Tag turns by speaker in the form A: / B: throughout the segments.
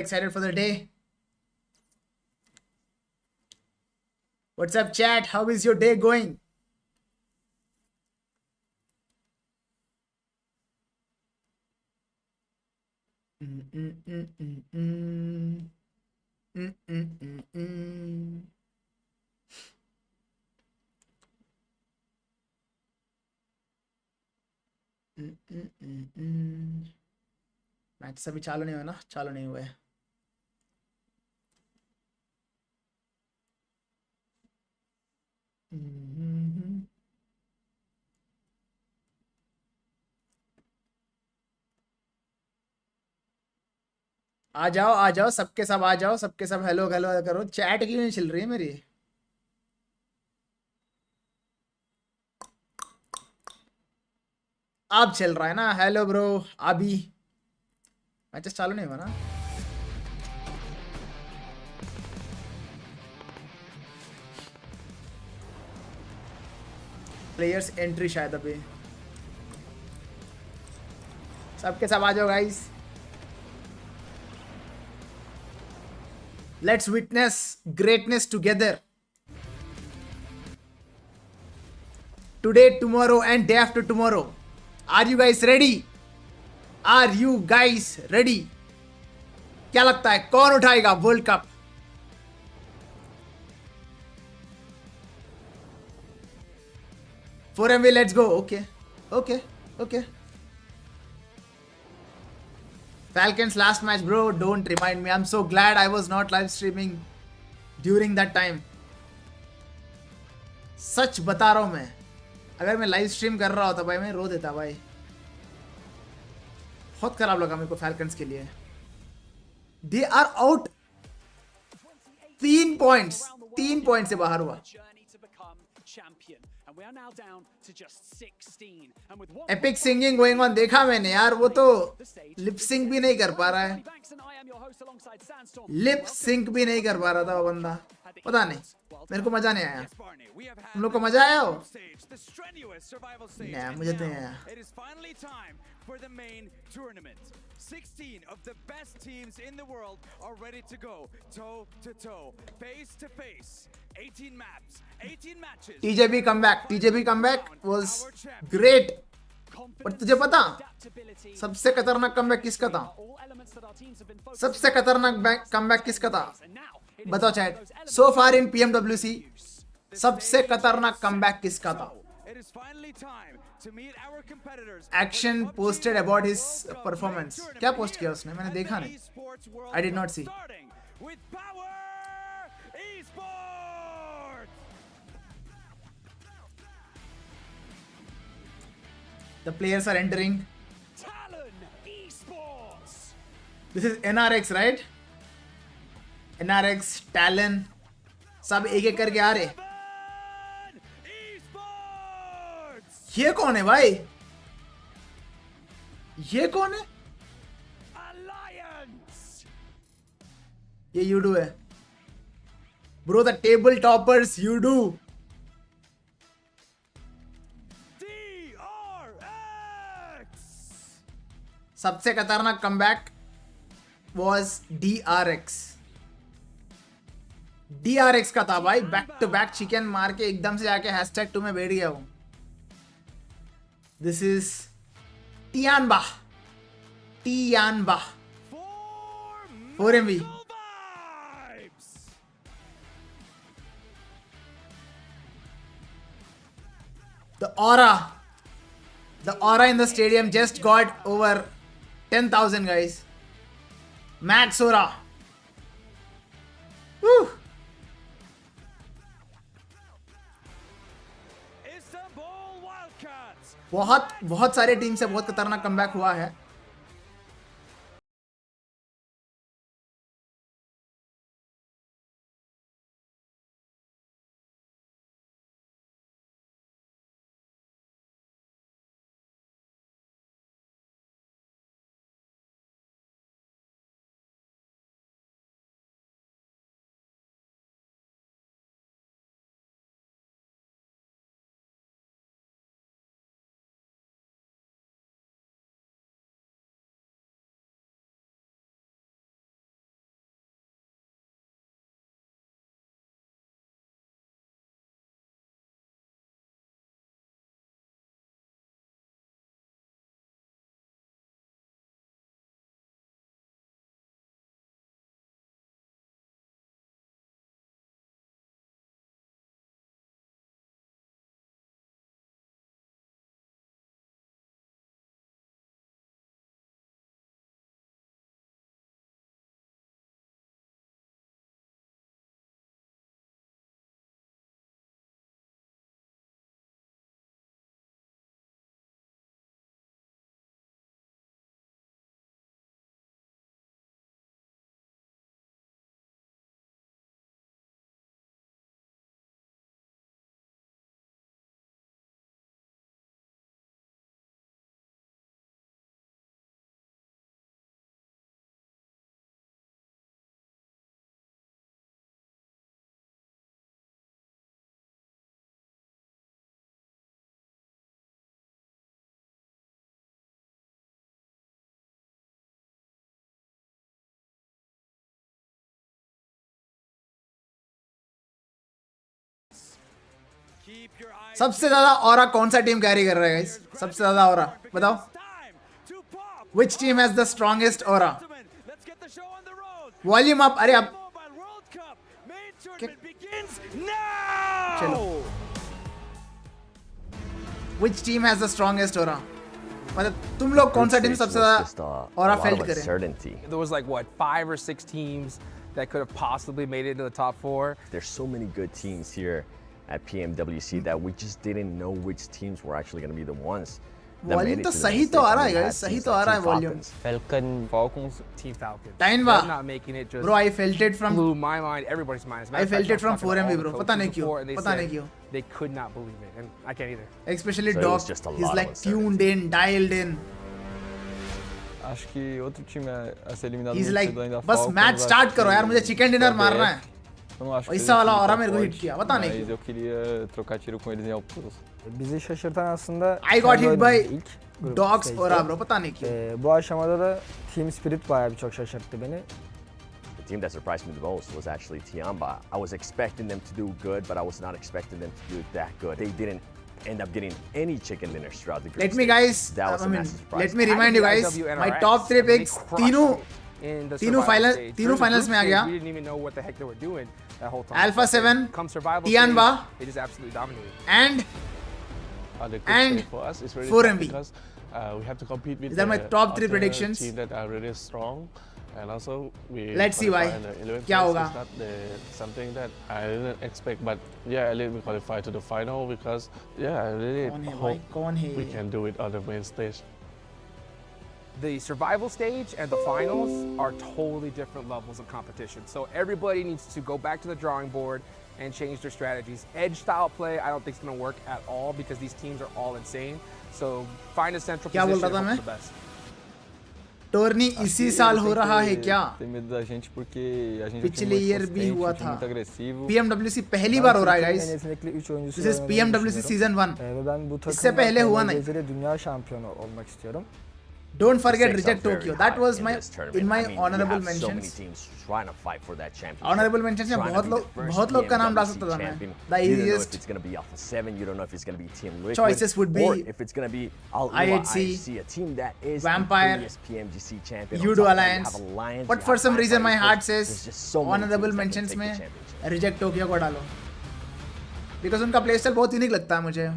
A: Excited for the day. What's up, chat? How is your day going? Match अभी चालू नहीं हुआ ना? चालू नहीं हुआ है. आ जाओ सबके सब आ जाओ, सबके सब हेलो हेलो करो. चैट क्यों नहीं चल रही है मेरी? अब चल रहा है ना? Hello bro. अभी मैचेस चालू नहीं हुआ ना? प्लेयर्स एंट्री शायद अभी. सबके सब आ जाओ guys. Let's witness greatness together. Today, tomorrow, and day after tomorrow. Are you guys ready? Are you guys ready? क्या लगता है कौन उठाएगा world cup? For MV, let's go. Okay. Falcons last match, bro. Don't remind me. I'm so glad I was not live streaming during that time. सच बता रहा हूं मैं. अगर मैं लाइव स्ट्रीम कर रहा होता भाई, मैं रो देता भाई. बहुत खराब लगा मेरे को फैल्कन्स के लिए. They are out. 3 पॉइंट से बाहर हुआ. एपिक सिंगिंग गोइंग ऑन देखा मैंने यार. वो तो लिप सिंक भी नहीं कर पा रहा है. लिप सिंक भी नहीं कर पा रहा था वो बंदा. पता नहीं, मेरे को मजा नहीं आया. तुम लोग को मजा आया हो? नहीं, मुझे तो नहीं आया.
B: 16 of the best teams in the world are ready to go toe to toe, face to face. 18 maps, 18 matches.
A: TJB comeback was great. पर तुझे पता सबसे खतरनाक कमबैक किसका था? सबसे खतरनाक कमबैक किसका था? बताओ चैट. सो फार इन PMWC सबसे खतरनाक कमबैक किसका था? Action posted about his performance. क्या पोस्ट किया उसने? मैंने देखा नहीं. I did not see. The players are entering. This is NRX, right? NRX, Talon, सब एक एक करके आ रहे. ये कौन है भाई? ये कौन है? ये यूडू है ब्रो. द टेबल टॉपर्स यूडू. सबसे खतरनाक कमबैक वाज DRX का था भाई. बैक टू बैक चिकन मार के एकदम से जाके #2 में बैठ गया हूं. दिस इज टियानबा 4MV. The aura in the stadium just got over 10,000 guys. Max aura. Woo. बहुत सारे टीम से बहुत खतरनाक कमबैक हुआ है. सबसे ज्यादा ऑरा कौन सा टीम कैरी कर रहा है गाइस? सबसे ज्यादा ऑरा बताओ. Which team has the strongest aura? Volume up. अरे अब चलो. Which team has the strongest aura? मतलब तुम लोग कौन सा टीम सबसे ज्यादा ऑरा फेल्ट करे?
C: There was like what 5 or 6 teams that could have possibly made it into the top 4.
D: There's so many good teams here at PMWC that we just didn't know which teams were actually going to be the ones that made
A: volume
D: it
A: तो
D: to the
A: सही
D: next
A: तो
D: stage.
A: आ रहा
D: I
A: है
D: mean, we
A: guys,
D: had
A: सही
D: teams
A: तो आ
D: like
A: रहा है
D: Team
A: volume.
D: Falcons.
C: Falcons, Team Falcons.
A: Tainva.
C: They're not making it. Just
A: Bro, I felt it from
C: blew my mind. Everybody's mind. As a matter
A: I
C: of fact,
A: felt it
C: I was
A: from
C: talking to
A: 4MB
C: all
A: bro.
C: the
A: पता नहीं
C: coaches
A: क्यों.
C: before, and they
A: पता नहीं
C: said
A: क्यों.
C: They could not believe it, and I can't either.
A: Especially
D: So it was
A: Doc.
D: just a
A: He's
D: lot
A: like
D: of uncertainty.
A: tuned in, dialed in.
E: Acho que outro time a ser eliminado
A: He's
E: no
A: like
E: vencedor ainda
A: बस
E: Falcons,
A: match
E: acho
A: start करो
E: que
A: यार, मुझे chicken dinner मारना है.
E: eu não acho que
A: ऐसा वाला
E: seja um
A: aura
E: time
A: मेरे को
E: tão
A: हिट
E: forte,
A: किया, पता नहीं
E: mas
A: क्यों.
E: eu queria trocar tiro com eles em altos. Bizi şaşırtan aslında
A: I got hit by
E: ilk grup
A: Dogs
E: stage'de.
A: Aura bro, पता नहीं क्यों.
E: Bu aşamada da team spirit bayağı bir çok şaşırttı beni.
D: The team that surprised me the most was actually Tiamba. I was expecting them to do good, but I was not expecting them to do that good. They didn't end up getting any chicken dinners throughout the group
A: Let me
D: stage.
A: guys,
D: That was
A: I
D: a
A: mean,
D: massive surprise.
A: let me remind you guys, my top 3 picks तीनों तीनों finals में आ गया.
C: We didn't even know what the heck they were doing that whole time.
A: Alpha 7,
C: Come survival
A: Tianba,
C: stage, they just absolutely dominated.
A: and
F: The good
A: and
F: thing for us is really
A: 4MB.
F: tough because we have to compete with
A: These are my
F: the
A: top 3
F: other
A: predictions.
F: team that are really strong, and also we.
A: Let's see why.
F: qualify in the 11th
A: क्या
F: place.
A: होगा?
F: It's not something that I didn't expect, but yeah, I really qualify to the final because yeah, I really
A: कौन है भाई,
F: hope
A: कौन है?
F: we can do it on the main stage.
C: The survival stage and the finals are totally different levels of competition. So everybody needs to go back to the drawing board and change their strategies. Edge style play, I don't think it's going to work at all because these teams are all insane. So find a central
A: क्या बोल
C: position
A: रहा था
C: and
A: मैं?
C: hope for the best.
A: Tourney इसी साल हो रहा है क्या?
E: Tem medo da gente porque a gente
A: पिछले year भी हुआ था.
E: muito agressivo.
A: PMWC पहली बार हो रहा है guys.
E: Yetenekli 3 oyuncusu
A: This is PMWC season 1.
E: Ve ben bu
A: İsसे
E: takımla
A: पहले हुआ नहीं.
E: PMWC'de dünya şampiyonu olmak istiyorum.
A: Don't forget
D: Stakes are
A: Reject
D: very
A: Tokyo.
D: high
A: That was
D: in
A: my
D: this tournament.
A: in my
D: I mean,
A: honorable
D: you have so many
A: mentions.
D: teams trying to fight for that championship.
A: Honorable mentions में
D: Trying to
A: बहुत
D: be the
A: लोग
D: first
A: बहुत लोग का नाम डाल
D: PMWC
A: सकता था मैं.
D: champion.
A: The
D: You don't know
A: easiest
D: if it's going to be Alpha 7. You don't know if it's going to be Team Liquid.
A: choices would be
D: or if it's going to be
A: IHC,
D: a team that is
A: Vampire,
D: the previous PMGC champion.
A: Judo
D: On top of that,
A: Alliance.
D: you have Alliance,
A: But
D: you
A: for
D: have
A: some reason my
D: Vampire.
A: heart
D: There's
A: says
D: just so many
A: honorable
D: teams that can
A: mentions
D: take the
A: में
D: championship.
A: Reject Tokyo को डालो. Because उनका playstyle बहुत unique लगता है मुझे.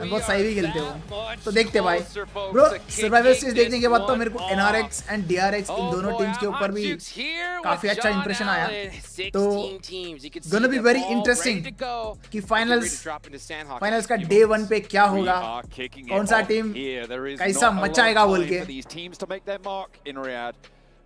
A: बहुत सही भी खेलते हो. तो देखते भाई. Bro, सर्वाइवल स्टेज देखने के बाद तो मेरे को NRX and DRX इन दोनों टीम्स के ऊपर भी काफी अच्छा इंप्रेशन आया. तो gonna be very interesting कि फाइनल्स का डे 1 पे क्या होगा, कौन सा टीम कैसा मचाएगा बोल के.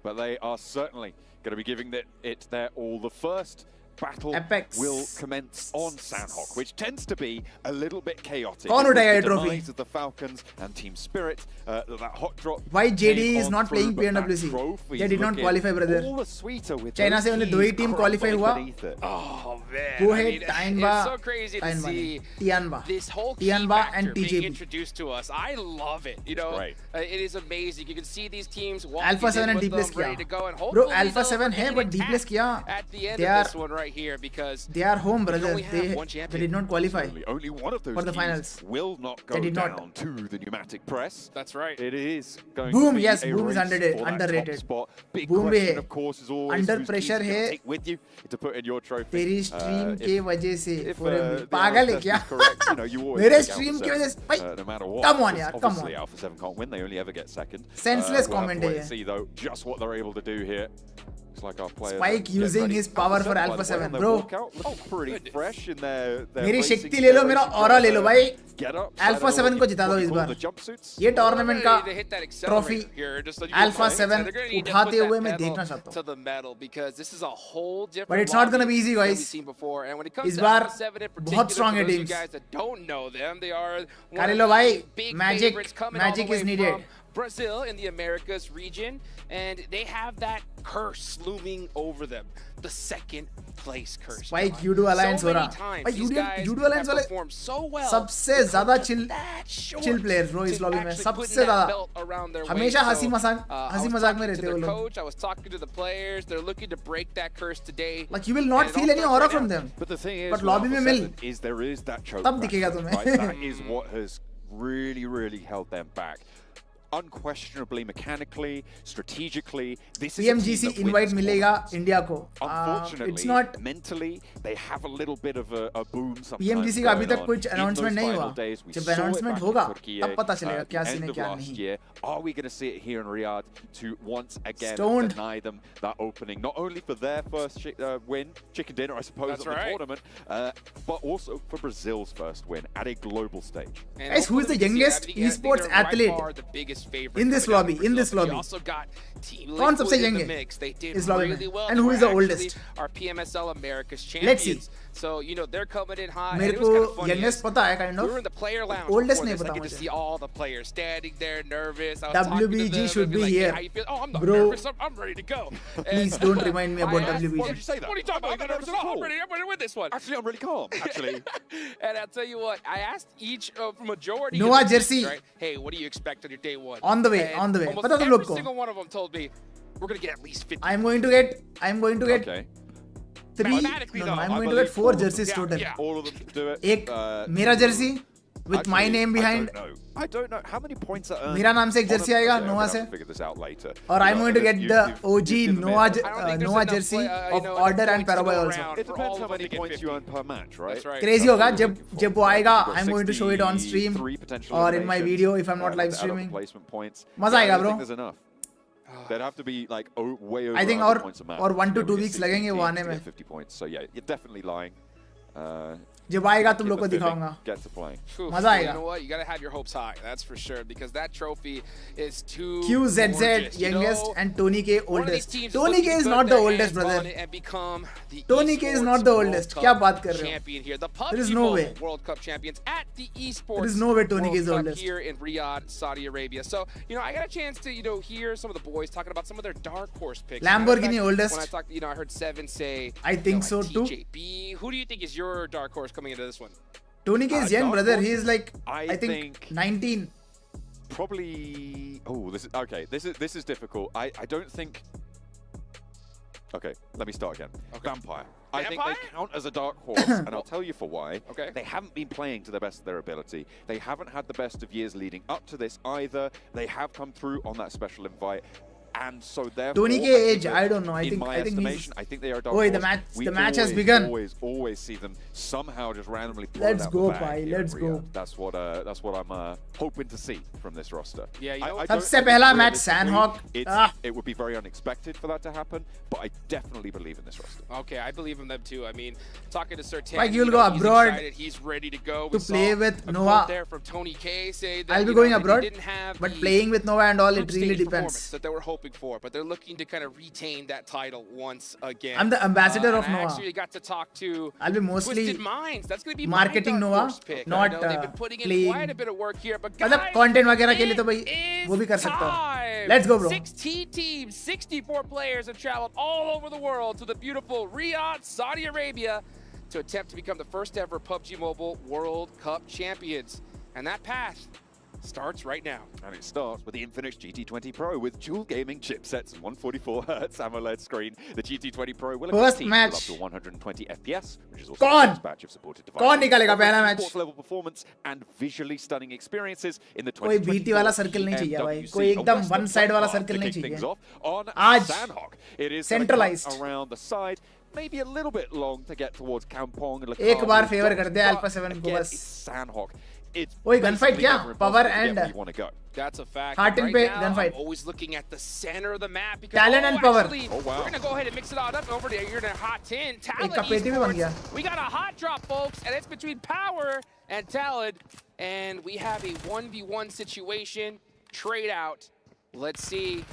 B: But they are certainly going to be giving it their all. The first battle
A: Apex
B: will commence on Sandhawk, which tends to be a little bit chaotic.
A: कौन उठाएगा ये
B: With the
A: trophy?
B: demise of the Falcons and Team Spirit, that hot drop.
A: Why JD
B: came
A: is
B: on
A: not
B: through,
A: playing
B: but that
A: PMWC?
B: trophy
A: They did not
B: looking
A: qualify, brother.
B: all the sweeter with
A: China
B: those
A: से only
B: keys
A: दो ही team qualify
B: crumbling
A: हुआ.
B: beneath it.
G: Oh man,
A: वो
G: I
A: है
G: mean,
A: टाइनबा,
G: it's so crazy to
A: टाइनबा
G: see
A: नहीं, टियानबा,
G: this whole key
A: टियानबा
G: factor
A: and
G: being
A: TJB.
G: introduced to us. I love it. You know,
B: great.
G: It is amazing. You can see these teams walking
A: Alpha 7
G: in
A: and
G: with
A: D-Place
G: them, ready to go, and
A: किया. Bro,
G: hopefully
A: Alpha
G: they'll
A: 7 है
G: remain
A: but D-Place
G: intact
A: किया.
G: at the end
A: They
G: of
A: are
G: this one right here because
A: they are home, brother.
G: only have one
A: They
G: champion.
A: did not qualify.
B: Only one of those
A: For the
B: teams
A: finals.
B: will not
A: They
B: go
A: did not.
B: down to the pneumatic press.
G: That's right.
B: It is going
A: Boom,
B: to be
A: yes,
B: a
A: Boom is
B: race
A: underrated-
B: for that
A: underrated.
B: top spot. Big
A: Boom भी
B: question,
A: है.
B: of course, is always
A: Under
B: whose
A: pressure
B: keys you're
A: है.
B: gonna take with you to put in your trophy.
A: तेरी stream
B: If-
A: के वजह से
B: if,
A: पूरे
B: the
A: पागल है
B: analysis
A: क्या?
B: is correct, you know, you always
A: मेरे
B: take Alpha
A: स्ट्रीम की
B: 7,
A: वजह से भाई
B: no matter what.
A: come on यार, come on.
B: Obviously, Alpha 7 can't win. They only ever get second.
A: Senseless
B: We'll have
A: comment
B: to
A: है
B: wait
A: ये.
B: and see though just what they're able to do here. Looks like our players
A: Spike
B: are
A: using
B: getting
A: his
B: ready.
A: power for
B: by
A: Alpha
B: the way,
A: 7,
B: on their
A: bro.
B: walkout, looking pretty fresh in their
A: मेरी
B: racing
A: शक्ति ले लो, मेरा
B: steroids,
A: aura ले लो
B: trying
A: भाई.
B: to get up,
A: Alpha
B: so
A: 7 को जिता दो
B: what
A: इस
B: you call
A: bar.
B: the jumpsuits.
A: ये टूर्नामेंट का
G: They hit that
A: trophy
G: accelerator here, just like you
A: Alpha
G: were saying.
A: 7
G: They're gonna need to
A: उठाते
G: put that
A: हुए मैं
G: pedal
A: देखना चाहता हूँ.
G: to the metal because this is a whole different
A: But it's not gonna be
G: lobby
A: easy,
G: than
A: guys.
G: we've seen before. And when it comes
A: इस
G: to
A: bar
G: Alpha 7 in
A: बहुत
G: particular,
A: strong
G: for
A: है
G: those of you
A: teams.
G: guys that don't know them, they are one
A: करे
G: of
A: लो भाई.
G: the big
A: Magic,
G: favorites coming
A: magic
G: all the
A: is
G: way
A: needed.
G: from Brazil in the Americas region, and they have that curse looming over them. The second place curse.
A: Spike Judo Alliance हो रहा. भाई Judo Alliance वाले सबसे ज़्यादा chill players bro इस lobby में सबसे ज़्यादा. हमेशा हंसी मजाक में रहते हैं वो लोग.
G: Coach, I was talking to the players. They're looking to break that curse today.
A: Like you will not feel any aura from them.
H: But the thing is,
A: but lobby में मिल.
H: Is there is that choke
A: तब दिखेगा तुम्हें.
H: Right? That is what has really held them back. Unquestionably, mechanically, strategically, this is
A: PMGC invite मिलेगा India को.
H: Unfortunately,
A: it's not
H: mentally, they have a little bit of a boom sometimes.
A: PMGC का अभी तक कुछ announcement नहीं हुआ. जब announcement होगा, तब पता चलेगा क्या सीन है क्या नहीं.
H: Are we going to see it here in Riyadh to once again
A: Stoned.
H: deny them that opening, not only for their first win, chicken dinner, I suppose,
G: That's
H: of the
G: right.
H: tournament, but also for Brazil's first win at a global stage.
A: Guys, who is the youngest esports athlete in this lobby? In this lobby. कौन सबसे young है इस lobby में? And who is the oldest?
G: Our PMSL America's
A: Let's see.
G: champions. So, you know, they're coming in high.
A: मेरे
G: and it was kind of
A: को
G: funny
A: youngest
G: is
A: पता है kind
G: We were
A: of.
G: in the player lounge.
A: Oldest
G: before
A: नहीं
G: this. I
A: पता
G: get to
A: मुझे.
G: see all the players standing there nervous. I was talking to
A: WBG
G: them,
A: should
G: and
A: be
G: like,
A: here.
G: Hey, how you feel? Oh, I'm not
A: Bro.
G: nervous. I'm ready to go.
A: Please
G: And
A: don't remind me about
G: I asked,
H: Why did you
A: WBG.
H: say that?
G: What are you talking about? I'm not nervous at all. I'm ready to win this one.
H: Actually, I'm really calm, actually.
G: And I'll tell you what, I asked each majority
A: Noah
G: of the
A: Jersey.
G: teams, right? Hey, what do you expect on your day one?
A: On the way,
G: And
A: on the way.
G: almost
A: पता तुम
G: every
A: लोग को.
G: single one of them told me, we're going to get at least 50.
A: I'm going to get
H: Okay.
A: three.
G: Mathematically,
A: No,
G: though,
A: I'm
G: I
A: going to get 4
G: believe
A: jerseys
G: yeah,
A: total.
G: yeah.
H: All of them do it.
A: एक मेरा jersey with my
H: Actually,
A: name behind.
H: I don't know how many points are earned.
A: मेरा नाम से एक
H: on a-
A: jersey आएगा
H: okay,
A: Noah
H: we're
A: से.
H: gonna figure this out later.
A: Or I'm going to get the OG
H: you've given me
A: Noah
H: a-
G: I don't think there's
A: Noah
G: enough
A: jersey
G: you
A: of
G: know,
A: Order
G: enough
A: and
G: points to go
A: Paraboy
G: around
A: also.
H: It
G: for all
H: depends
G: of
H: how
G: them
H: many
G: to get
H: points you
G: 50.
H: earn per match, right?
G: That's right.
A: Crazy होगा जब
H: You've
A: वो आएगा.
H: got
A: I'm going to show it on stream
H: 63 potential
A: or in my
H: eliminations,
A: video if I'm not live
H: to add up the
A: streaming.
H: placement points.
A: मजा
H: I
A: आएगा
H: don't
A: bro.
H: think there's enough. There'd have to be like way over
A: I think
H: 100 points a match.
A: और 1 to
H: Yeah,
A: 2
H: we get
A: weeks
H: 16
A: लगेंगे वो
H: teams
A: आने
H: to
A: में.
H: get 50 points. So yeah, you're definitely lying.
A: जब आएगा तुम
H: Keep
A: लोग को
H: the fibbing,
A: दिखाऊंगा.
H: Get to playing.
G: Phew,
A: मजा आएगा.
G: You know what? You gotta have your hopes high. That's for sure because that trophy is too
A: QZZ
G: gorgeous, you
A: youngest
G: know?
A: and Tony K
G: One of these
A: oldest.
G: teams
A: Tony
G: looking
A: K
G: to
A: is
G: put
A: not the
G: their
A: oldest
G: hands on
A: brother.
G: it and become the
A: Tony K is
G: esports
A: not the
G: World
A: oldest.
G: Cup
A: क्या बात कर रहे हो?
G: champion here. The
A: There is
G: PUBG
A: no
G: Mobile
A: way.
G: World Cup champions at the esports
A: There is no way Tony K is the
G: World Cup
A: oldest.
G: here in Riyadh, Saudi Arabia. So, you know, I got a chance to, you know, hear some of the boys talking about some of their dark horse picks.
A: Lamborghini oldest.
G: When I talked, you know, I heard Seven say,
A: I think
G: you know,
A: so too.
G: TJB. Who do you think is your dark horse coming into this one?
A: Tony K is young
H: dark
A: brother. He
H: horses,
A: is like
H: I
A: I think
H: think
A: 19.
H: Probably. Oh, this is okay. This is difficult. I don't think. Okay, let me start again.
G: Okay.
H: Vampire. I think
G: Vampire?
H: they count as a dark horse, and I'll tell you for why.
G: Okay.
H: They haven't been playing to the best of their ability. They haven't had the best of years leading up to this either. They have come through on that special invite. And so therefore,
A: Tony K
H: I think
A: age,
H: that
A: I don't know. I
H: in
A: think
H: my
A: I think
H: estimation,
A: he's.
H: I think they are dark
A: Oi, the
H: horse.
A: match-
H: We
A: the match has
H: always,
A: begun.
H: Always see them somehow just randomly pull
A: Let's
H: it out
A: go,
H: the bag
A: Pai,
H: here in
A: let's go.
H: Riyadh. That's what I'm hoping to see from this roster.
G: Yeah, you know,
H: I don't
A: सबसे
H: think
A: पहला match
H: realistically
A: Sandhawk.
H: It would be very unexpected for that to happen, but I definitely believe in this roster.
G: Okay, I believe in them too. I mean, talking to Sertan,
A: Like,
G: you
A: you'll
G: know,
A: go
G: he's
A: abroad
G: excited, he's ready to go.
A: to
G: We
A: play
G: saw
A: with
G: a
A: Noah.
G: quote there from Tony K say that
A: I'll be
G: you
A: going
G: know,
A: abroad,
G: they didn't have
A: but
G: the
A: playing with Noah and all,
G: group
A: it really
G: stage performance
A: depends.
G: that they were hoping for, but they're looking to kind of retain that title once again.
A: I'm the ambassador of
G: and I
A: Noah.
G: actually got to talk to
A: I'll be mostly
G: Twisted Minds. That's going to be
A: marketing
G: my dark
A: Noah,
G: horse pick.
A: not,
G: I know they've been putting in
A: playing.
G: quite a bit of work here, but
A: मतलब
G: guys,
A: content वगैरह के लिए तो भाई
G: it
A: वो भी कर
G: is
A: सकता हो.
G: time.
A: Let's go, bro.
G: 16 teams, 64 players have traveled all over the world to the beautiful Riyadh, Saudi Arabia to attempt to become the first ever PUBG Mobile World Cup champions. And that path starts right now.
H: And it starts with the Infinix GT20 Pro with dual gaming chipsets and 144Hz AMOLED screen. The GT20 Pro will
A: First
H: equip
A: match.
H: teams with up to 120 FPS, which is also
A: कौन?
H: the best batch of supported devices.
A: कौन निकालेगा पहला match?
H: Sports level performance and visually stunning experiences in the
A: कोई
H: 2024
A: BT वाला circle नहीं चाहिए भाई.
H: PMWC.
A: कोई एकदम
H: A Western
A: one side वाला
H: path
A: circle
H: to
A: नहीं
H: kick
A: चाहिए.
H: things off on
A: आज
H: Sandhawk. It is gonna
A: centralized.
H: cut around the side. Maybe a little bit long to get towards Kampong and
A: एक बार favor
H: Lakar,
A: कर दे
H: but
A: Alpha 7 को
H: again,
A: बस.
H: it's Sandhawk. It's
A: ओए gunfight
H: basically
A: क्या?
H: never
A: Power
H: impossible to get
A: and
H: where you want to go.
G: That's a fact.
A: Heart
G: And
A: and
G: right
A: pay,
G: now,
A: gunfight.
G: I'm always looking at the center of the map because
A: Talent and power.
G: actually,
H: Oh, wow.
G: we're gonna go ahead and mix it all up over there. You're in a hot 10. Talent
A: का पेटी भी बन गया.
G: Esports. We got a hot drop, folks, and it's between Power and Talent, and we have a 1v1 situation. Trade out. Let's see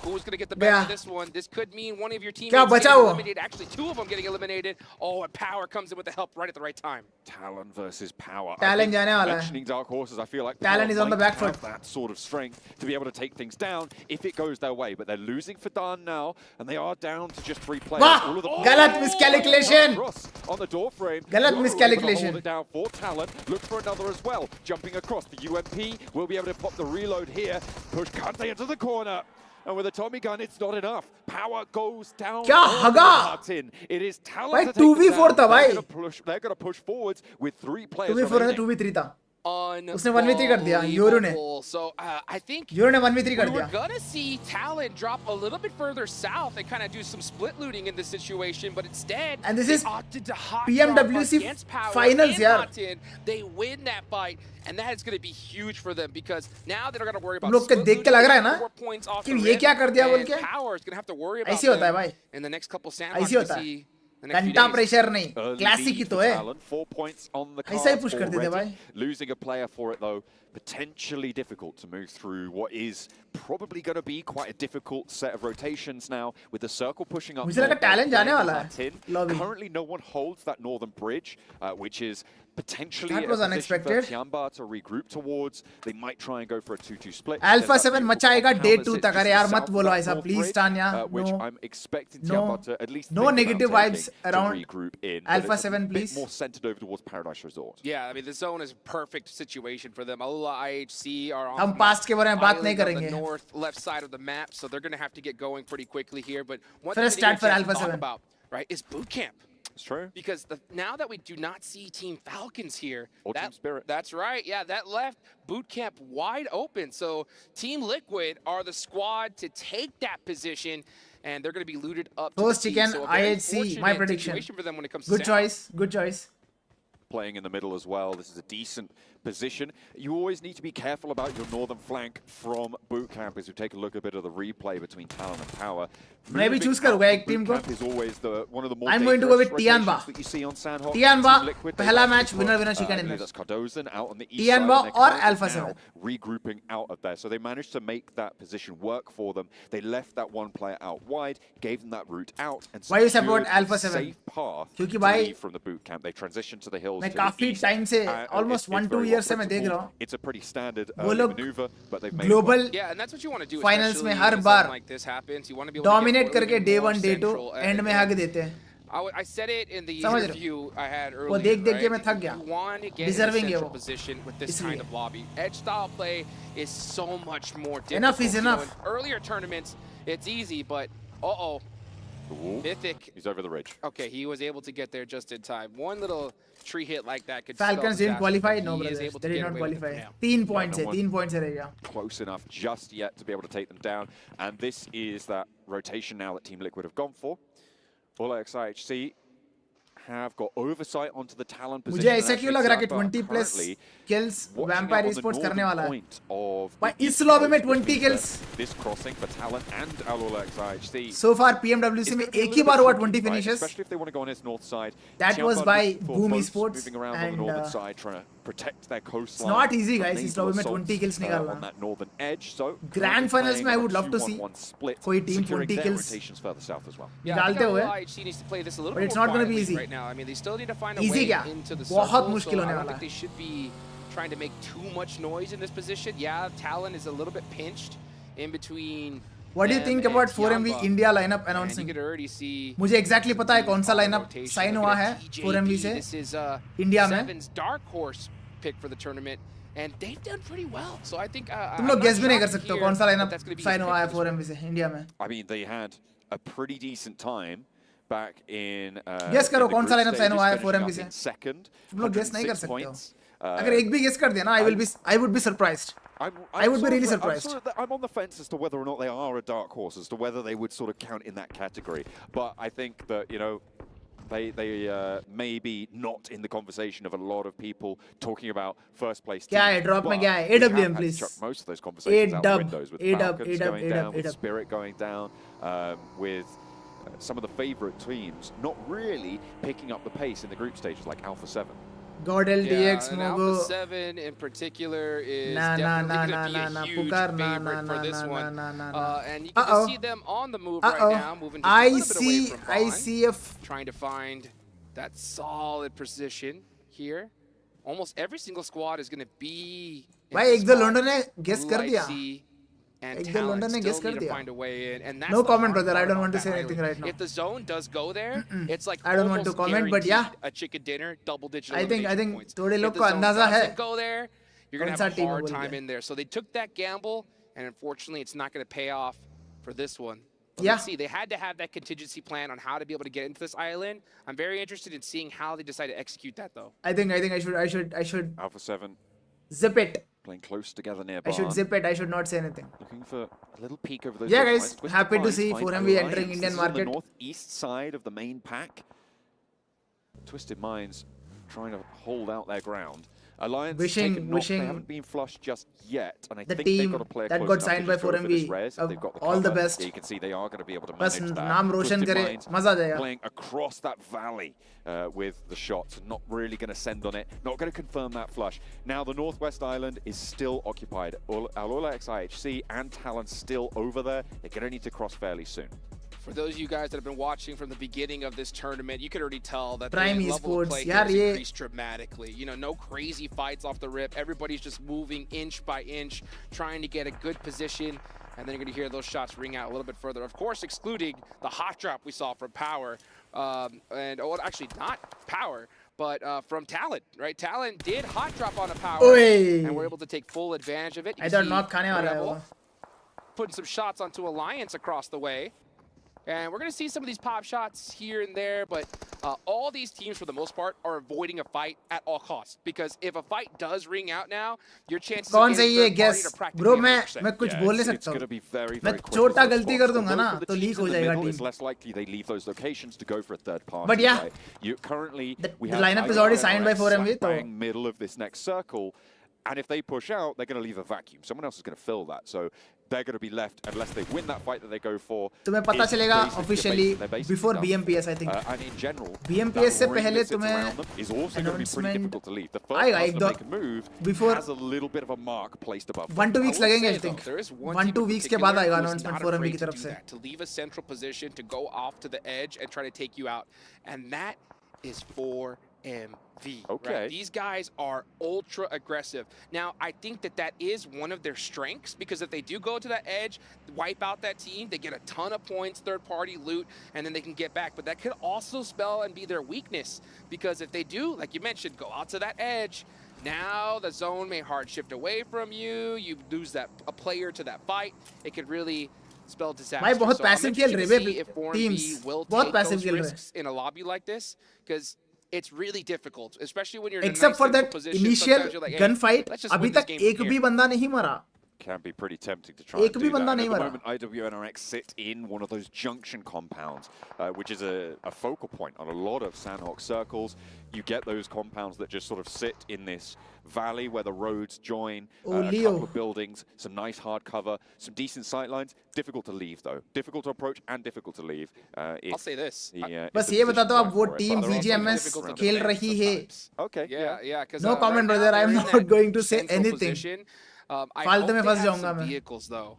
G: Who's going to get the better
A: Yeah.
G: of this one? This could mean one of your
A: क्या
G: teammates
A: बचा
G: getting
A: वो?
G: eliminated. Actually, two of them getting eliminated. Oh, and Power comes in with the help right at the right time.
H: Talon versus Power.
A: Talon जाने वाला है.
H: Mentioning Dark Horses, I feel like
A: Talon
H: Power
A: is on the
H: might
A: back
H: have
A: foot.
H: that sort of strength to be able to take things down if it goes their way. But they're losing for Dan now, and they are down to just 3 players.
A: वाह,
H: All of the
A: गलत miscalculation.
H: Cross on the door frame.
A: गलत
H: Yoro
A: miscalculation.
H: able to hold it down for Talon. Look for another as well. Jumping across the UMP will be able to pop the reload here. Push Kante into the corner. And with a Tommy gun, it's not enough. Power goes down.
A: क्या हगा?
H: Martin. It is Talon
A: भाई
H: to take them
A: 2v4
H: down.
A: था भाई.
H: They're going to push forwards with 3 players
A: 2v4 है,
H: remaining.
A: 2v3 था. उसने 1v3 कर दिया,
G: Unbelievable.
A: Yoru ने.
G: So I think
A: योरू ने 1v3 कर
G: we were
A: दिया.
G: gonna see Talon drop a little bit further south and kind of do some split looting in this situation, but instead
A: And this
G: they
A: is
G: opted to hot
A: PMWC
G: drop against Power
A: finals,
G: and
A: यार.
G: Martin. They win that fight, and that is going to be huge for them because now they're going to worry about.
A: तुम लोग के देख के लग रहा है ना
G: 4 points off
A: कि
G: the
A: ये
G: rip,
A: क्या कर दिया बोल
G: and
A: के?
G: Power is going to have to worry about
A: ऐसे होता है
G: them
A: भाई.
G: in the next couple
A: ऐसे
G: sandboxes
A: होता
G: we
A: है.
G: see the next few
A: घंटा
G: days.
A: प्रेशर नहीं.
H: Early
A: क्लासिक ही
H: lead
A: तो
H: for
A: है.
H: Talon. 4 points on the
A: ऐसा ही
H: cards
A: push कर देते भाई.
H: already. Losing a player for it though, potentially difficult to move through what is probably going to be quite a difficult set of rotations now with the circle pushing up.
A: मुझे लगा
H: north,
A: Talon जाने
H: playing
A: वाला है.
H: that in.
A: Lobby.
H: Currently no one holds that northern bridge, which is potentially
A: That
H: a
A: was
H: position for
A: unexpected.
H: Tiamba to regroup towards. They might try and go for a 2-2 split.
A: Alpha
H: There's that
A: 7
H: beautiful
A: मचाएगा
H: compound
A: day
H: that
A: 2
H: sits
A: तक.
H: just
A: अरे
H: to
A: यार
H: the
A: मत
H: south of
A: बोलो
H: that
A: ऐसा
H: north
A: please
H: bridge,
A: टान्या.
H: which
A: No.
H: I'm expecting
A: No.
H: Tiamba to at least
A: No
H: think about
A: negative
H: taking
A: vibes
H: to
A: around
H: regroup in. But
A: Alpha
H: it's a
A: 7,
H: bit
A: please.
H: more centered over towards Paradise Resort.
G: Yeah, I mean the zone is a perfect situation for them. Alula IHC are on
A: हम
G: the
A: past के बारे में बात नहीं
G: island on
A: करेंगे.
G: the north left side of the map, so they're going to have to get going pretty quickly here. But one
A: First
G: thing
A: start
G: we didn't
A: for
G: get to
A: Alpha
G: talk
A: 7.
G: about, right, is boot camp.
H: It's true.
G: Because now that we do not see Team Falcons here,
H: Or Team Spirit.
G: That's right. Yeah, that left boot camp wide open. So Team Liquid are the squad to take that position, and they're going to be looted up.
A: Toast
G: to the
A: chicken,
G: T. So a very
A: IHC, my
G: fortunate
A: prediction.
G: situation for them when it comes
A: Good
G: to sound.
A: choice. Good choice.
H: Playing in the middle as well. This is a decent position. You always need to be careful about your northern flank from boot camp as you take a look a bit of the replay between Talon and Power.
A: मैं भी
H: Moving
A: choose
H: out
A: करूंगा
H: from
A: एक team
H: boot
A: को.
H: camp is always one of the more
A: I'm going to go with
H: dangerous
A: Tianba.
H: rotations that you see on Sandhawk.
A: Tianba,
H: Team Liquid, they
A: पहला
H: actually
A: match,
H: put,
A: winner winner
H: I
A: chicken
H: believe
A: dinner.
H: that's Cardozen out on the east
A: Tianba
H: side. and they're
A: or
H: currently
A: Alpha
H: now
A: 7.
H: regrouping out of there. So they managed to make that position work for them. They left that one player out wide, gave them that route out, and
A: Why you
H: secured
A: support Alpha
H: a
A: 7?
H: safe path
A: क्योंकि
H: to
A: भाई,
H: leave from the boot camp. They transitioned to the hills.
A: मैं
H: to the
A: काफी
H: east.
A: time से almost
H: It's
A: 1-2
H: very
A: years से
H: well
A: मैं देख रहा हूँ.
H: It's a pretty standard
A: वो लोग
H: maneuver, but they've made it
A: global
H: work.
G: Yeah, and that's what you want to do.
A: finals
G: especially
A: में हर
G: when
A: bar
G: something like this happens. You want to be able to
A: dominate
G: get
A: करके
G: a
A: day
G: little
A: 1
G: bit
A: day
G: more
A: 2
G: central.
A: end में हक देते हैं.
G: I said it in the
A: समझ रहे हो?
G: interview I had earlier.
A: वो देख देख के मैं
G: right?
A: थक गया.
G: You want to get
A: Deserving
G: in
A: है
G: a central
A: वो.
G: position with this
A: इसलिए.
G: kind of lobby. Edge style play is so much more difficult.
A: Enough is
G: You know,
A: enough.
G: in earlier tournaments, it's easy, but
H: Ooh,
G: Mythic.
H: he's over the ridge.
G: Okay, he was able to get there just in time. One little tree hit like that could
A: Falcons
G: spell
A: didn't
G: disaster,
A: qualify.
G: but
A: No,
G: he is
A: brothers.
G: able to
A: They did
G: get
A: not
G: away with it
A: qualify.
G: for now.
A: 3 points
H: no
A: है.
H: one-
A: 3 points है रहेगा.
H: Close enough just yet to be able to take them down. And this is that rotation now that Team Liquid have gone for. All XIHC have got oversight onto the Talon position.
A: मुझे ऐसा
H: and
A: क्यों
H: actually
A: लग रहा है कि
H: Tianba
A: 20 plus
H: currently
A: kills
H: watching
A: Vampire
H: out on the
A: Esports करने
H: northern
A: वाला है.
H: point of
A: भाई
H: the
A: इस
H: east
A: lobby में
H: coast, which
A: 20
H: means
A: kills.
H: that this crossing for Talon and Alula XIHC.
A: So far PMWC में एक ही बार हुआ 20 finishes.
H: Especially if they want to go on his north side.
A: That
H: Tianba
A: was by
H: looking for
A: Boom
H: boats
A: Esports
H: moving around on
A: and,
H: the northern side, trying to protect their coastline.
A: not easy,
H: from
A: guys, इस
H: naval
A: lobby में
H: assaults,
A: 20 kills निकालना.
H: on that northern edge. So
A: Grand finals में I
H: playing
A: would
H: on a
A: love to see
H: 2-1-1 split,
A: कोई team
H: securing
A: 20
H: their
A: kills
H: rotations further south as well.
G: Yeah, I think
A: निकालते हुए.
G: IHC needs to play this a little
A: But
G: bit
A: it's
G: more
A: not gonna be
G: quietly
A: easy.
G: right now. I mean, they still need to find a
A: Easy
G: way
A: क्या?
G: into the
A: बहुत
G: circle,
A: मुश्किल
G: so
A: होने
G: I don't
A: वाला
G: think
A: है.
G: they should be trying to make too much noise in this position. Yeah, Talon is a little bit pinched in between.
A: What do you
G: them
A: think
G: and
A: about 4MV
G: Tianba.
A: India lineup
G: And you
A: announcing?
G: could already see
A: मुझे exactly पता है कौन सा lineup
G: rotation.
A: sign
G: Look
A: हुआ
G: at
A: है
G: TJP.
A: 4MV से
G: This is
A: India में.
G: Seven's dark horse pick for the tournament, and they've done pretty well. So I think
A: तुम
G: I'm
A: लोग
G: not
A: guess भी नहीं कर
G: shocked
A: सकते हो
G: here
A: कौन सा
G: that
A: lineup
G: that's gonna be
A: sign
G: his
A: हुआ
G: pick
A: है
G: for this
A: 4MV से India में.
H: I mean, they had a pretty decent time back in.
A: Guess करो
H: in the
A: कौन सा
H: group
A: lineup sign
H: stages,
A: हुआ है
H: finishing
A: 4MV
H: up
A: से.
H: in second.
A: तुम लोग guess नहीं कर
H: 106
A: सकते हो.
H: points.
A: अगर एक भी guess कर दिया ना I would be surprised. I would be really surprised.
H: I'm on the fence as to whether or not they are a dark horse, as to whether they would sort of count in that category. But I think that, you know, they may be not in the conversation of a lot of people talking about first place teams.
A: क्या है drop में
H: But
A: क्या है?
H: we have
A: AWM
H: had to
A: please.
H: chuck most of those conversations out the
A: A-dub,
H: windows with
A: A-dub,
H: Falcons
A: A-dub,
H: going
A: A-dub,
H: down, with
A: A-dub.
H: Spirit going down, with some of the favourite teams not really picking up the pace in the group stages like Alpha 7.
A: God LDX
G: and
A: Mogo.
G: Alpha 7 in particular is
A: Nah,
G: definitely going to be a huge
A: Pukar,
G: favorite for this one.
A: nah.
G: And you can just see them on the move right now, moving just a
A: I
G: little bit away
A: see,
G: from
A: I
G: Bond,
A: see a
G: trying to find that solid position here. Almost every single squad is going to be in
A: भाई
G: this
A: एक दो
G: spot.
A: लोंडो ने guess
G: Blue
A: कर दिया
G: IC and
A: एक दो
G: Talent
A: लोंडो ने
G: still
A: guess कर
G: need to
A: दिया
G: find a way in, and that's
A: No
G: the
A: comment,
G: hard
A: brother. I
G: part
A: don't
G: about
A: want to
G: that
A: say
G: island.
A: anything right now.
G: If the zone does go there, it's like
A: I don't want to
G: almost
A: comment, but yeah.
G: guaranteed a chicken dinner, double-digit
A: I think
G: elimination points.
A: थोड़े
G: If
A: लोग
G: the
A: को
G: zone
A: अंदाजा है
G: doesn't go there, you're going to
A: कौन
G: have
A: सा
G: a
A: team है
G: hard
A: बोल
G: time
A: के
G: in there. So they took that gamble, and unfortunately, it's not going to pay off for this one. But
A: Yeah.
G: let's see. They had to have that contingency plan on how to be able to get into this island. I'm very interested in seeing how they decide to execute that, though.
A: I think I should
H: Alpha 7
A: zip it
H: playing close together nearby.
A: I should zip it I should not say anything
H: Looking for a little peek over those.
A: Yeah,
H: red
A: guys,
H: lines. Twisted
A: happy to
H: Minds
A: see
H: find
A: 4MV
H: Alliance.
A: entering Indian
H: This is on
A: market.
H: the northeast side of the main pack. Twisted Minds trying to hold out their ground. Alliance taken knock. They haven't been flushed just yet, and I
A: the
H: think they've
A: team
H: got a player
A: that
H: close
A: got
H: enough
A: signed
H: to
A: by
H: just go for this
A: 4MV,
H: res. If they've got the
A: all the
H: cover,
A: best.
H: yeah, you can see they are going to be able to
A: बस
H: manage that.
A: नाम रोशन
H: Twisted
A: करे
H: Minds
A: मजा आ जाएगा
H: playing across that valley with the shots, not really going to send on it, not going to confirm that flush. Now the Northwest Island is still occupied. Alola XIHC and Talon still over there. They're going to need to cross fairly soon.
G: For those of you guys that have been watching from the beginning of this tournament, you could already tell that
A: Prime
G: the level of
A: esports,
G: play
A: yaar,
G: has
A: ye-
G: increased dramatically. You know, no crazy fights off the rip. Everybody's just moving inch by inch, trying to get a good position. And then you're going to hear those shots ring out a little bit further. Of course, excluding the hot drop we saw from Power. Actually, not Power, but from Talent, right? Talent did hot drop on a Power,
A: Oi.
G: and we're able to take full advantage of it. You
A: I thought
G: see
A: knock खाने वाला है
G: Rebel
A: वो
G: putting some shots onto Alliance across the way. And we're going to see some of these pop shots here and there, but all these teams, for the most part, are avoiding a fight at all costs. Because if a fight does ring out now, your chances of
A: कौन
G: getting
A: सही है
G: third party
A: guess
G: are practically
A: bro मैं
G: 100%.
A: कुछ
H: Yeah,
A: बोल नहीं
H: it's
A: सकता
H: going to
A: हूँ
H: be very,
A: मैं
H: very quick
A: छोटा
H: as those
A: गलती
H: spots.
A: कर दूंगा
H: For
A: ना
H: both of the
A: तो
H: teams
A: लीक
H: in
A: हो
H: the
A: जाएगा
H: middle, it's
A: team
H: less likely they leave those locations to go for a third party.
A: But yeah,
H: right? You currently we
A: the
H: have
A: lineup is
H: Tiger
A: already
H: and
A: signed by
H: Rex
A: 4MV,
H: slap
A: so-
H: bang middle of this next circle, and if they push out, they're going to leave a vacuum. Someone else is going to fill that, so they're going to be left unless they win that fight that they go for.
A: तुम्हें पता
H: It's
A: चलेगा
H: basically
A: officially
H: they're basically
A: before
H: done.
A: BMPS I think
H: And in general,
A: BMPS से
H: that ring
A: पहले
H: that sits
A: तुम्हें
H: around them is also going to be pretty
A: announcement
H: difficult to leave. The first
A: आएगा
H: person
A: एक
H: to
A: दो
H: make a move
A: before
H: has a little bit of a mark placed above.
A: 1-2 weeks
G: I will
A: लगेंगे
G: say,
A: I think
G: though, there is one
A: 1-2
G: team in
A: weeks के बाद
G: particular
A: आएगा
G: who is
A: announcement
G: not
A: 4MV
G: afraid
A: की
G: to
A: तरफ
G: do
A: से
G: that, to leave a central position, to go off to the edge and try to take you out. And that is 4MV.
H: Okay.
G: Right? These guys are ultra aggressive. Now, I think that is one of their strengths, because if they do go to that edge, wipe out that team, they get a ton of points, third-party loot, and then they can get back. But that could also spell and be their weakness, because if they do, like you mentioned, go out to that edge, now the zone may hard shift away from you, you lose that a player to that fight, it could really spell disaster.
A: भाई बहुत
G: So I'm
A: passive खेल
G: interested
A: रहे
G: to see if 4MV
A: teams
G: will
A: बहुत
G: take
A: passive
G: those
A: खेल रहे
G: risks in a lobby like this, because it's really difficult, especially when you're in a
A: except
G: nice
A: for
G: central
A: that
G: position.
A: initial
G: Sometimes you're like, hey,
A: gunfight
G: let's just
A: अभी
G: win this
A: तक
G: game
A: एक
G: from
A: भी
G: here.
A: बंदा नहीं मरा
H: Can be pretty tempting to try
A: एक
H: and
A: भी
H: do
A: बंदा
H: that.
A: नहीं
H: And at the
A: मरा
H: moment, IWNRX sit in one of those junction compounds, which is a focal point on a lot of Sandhawk circles. You get those compounds that just sort of sit in this valley where the roads join, a
A: Leo.
H: couple of buildings, some nice hard cover, some decent sight lines. Difficult to leave, though. Difficult to approach and difficult to leave.
G: I'll say this.
A: बस ये बता दो आप वो team BGMS खेल रही है
H: Okay.
G: Yeah, because
A: No comment, brother. I'm not going to say anything.
G: I
A: फालतू
G: hope
A: में
G: they
A: फंस
G: have
A: जाऊंगा
G: some
A: मैं
G: vehicles though.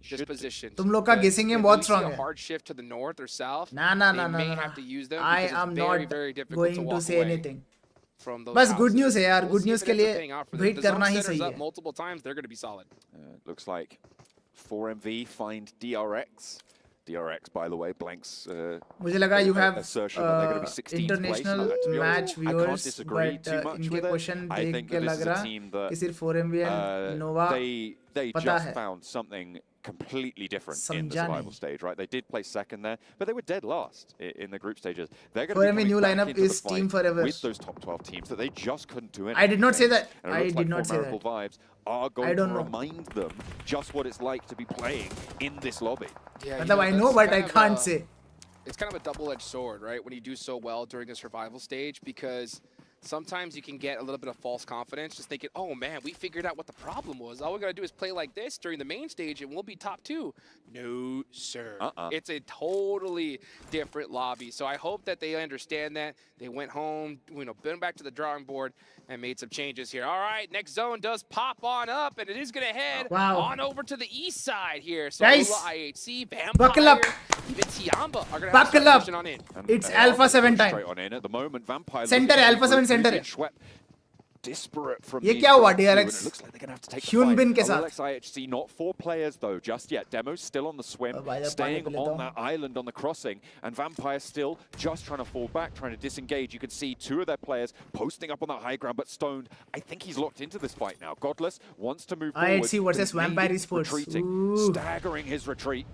G: Just positioned.
A: तुम लोग का guessing game बहुत strong
G: A
A: है
G: hard shift to the north or south.
A: ना
G: They may have to use them
A: I
G: because it's
A: am
G: very,
A: not
G: very difficult
A: going
G: to
A: to
G: walk
A: say
G: away
A: anything
G: from those
A: बस good
G: houses.
A: news है यार
G: We'll
A: good
G: see if
A: news
G: it
A: के
G: ends up
A: लिए
G: paying off for them.
A: wait
G: The zone
A: करना ही
G: setters
A: सही
G: up
A: है
G: multiple times, they're going to be solid.
H: Looks like 4MV find DRX. DRX, by the way, blanks.
A: मुझे लगा you have
H: assertion that they're going to be 16th
A: international
H: place. To be honest,
A: match
H: I can't
A: viewers
H: disagree
A: but
H: too much
A: इनके
H: with it.
A: Question
H: I
A: देख
H: think
A: के
H: that this
A: लग
H: is a
A: रहा
H: team that
A: कि सिर्फ 4MV and Nova
H: they
A: पता
H: just
A: है
H: found something completely different in the
A: समझा
H: survival
A: नहीं
H: stage, right? They did play second there, but they were dead last in the group stages. They're going
A: 4MV
H: to be
A: new
H: coming back
A: lineup
H: into the
A: is team
H: fight
A: forever.
H: with those top 12 teams that they just couldn't do anything
A: I did not say
H: against.
A: that.
H: And it
A: I
H: looks
A: did
H: like
A: not say
H: Miracle
A: that.
H: Vibes are
A: I
H: going to
A: don't know.
H: remind them just what it's like to be playing in this lobby.
G: Yeah,
A: मतलब I know but I can't say
G: It's kind of a double-edged sword, right? When you do so well during the survival stage, because sometimes you can get a little bit of false confidence, just thinking, oh man, we figured out what the problem was. All we gotta do is play like this during the main stage and we'll be top 2. No, sir. It's a totally different lobby. So I hope that they understand that. They went home, been back to the drawing board and made some changes here. All right, next zone does pop on up, and it is gonna head on over to the east side here. So
A: Guys,
G: IHC,
A: buckle up.
G: Vampire, even Tiamba are gonna
A: Buckle
G: have
A: up.
G: pushing on in.
A: It's Alpha 7 time.
H: Straight on in at the moment. Vampire
A: Center है, Alpha 7 center है.
H: Disparate from
A: ये
H: these
A: क्या हुआ,
H: first two,
A: DRX?
H: and it looks like they're gonna have to take the
A: Hyun
H: fight.
A: Bin के साथ.
H: OLX IHC, not 4 players though, just yet. Demo's still on the swim,
A: भाई,
H: staying
A: पानी P लेता
H: on
A: हूँ.
H: that island on the crossing, and Vampire still just trying to fall back, trying to disengage. You can see 2 of their players posting up on that high ground, but Stoned, I think he's locked into this fight now. Godless wants to move forward.
A: IHC versus
H: but
A: Vampire
H: maybe
A: Esports.
H: retreating,
A: Ooh.
H: staggering his retreat.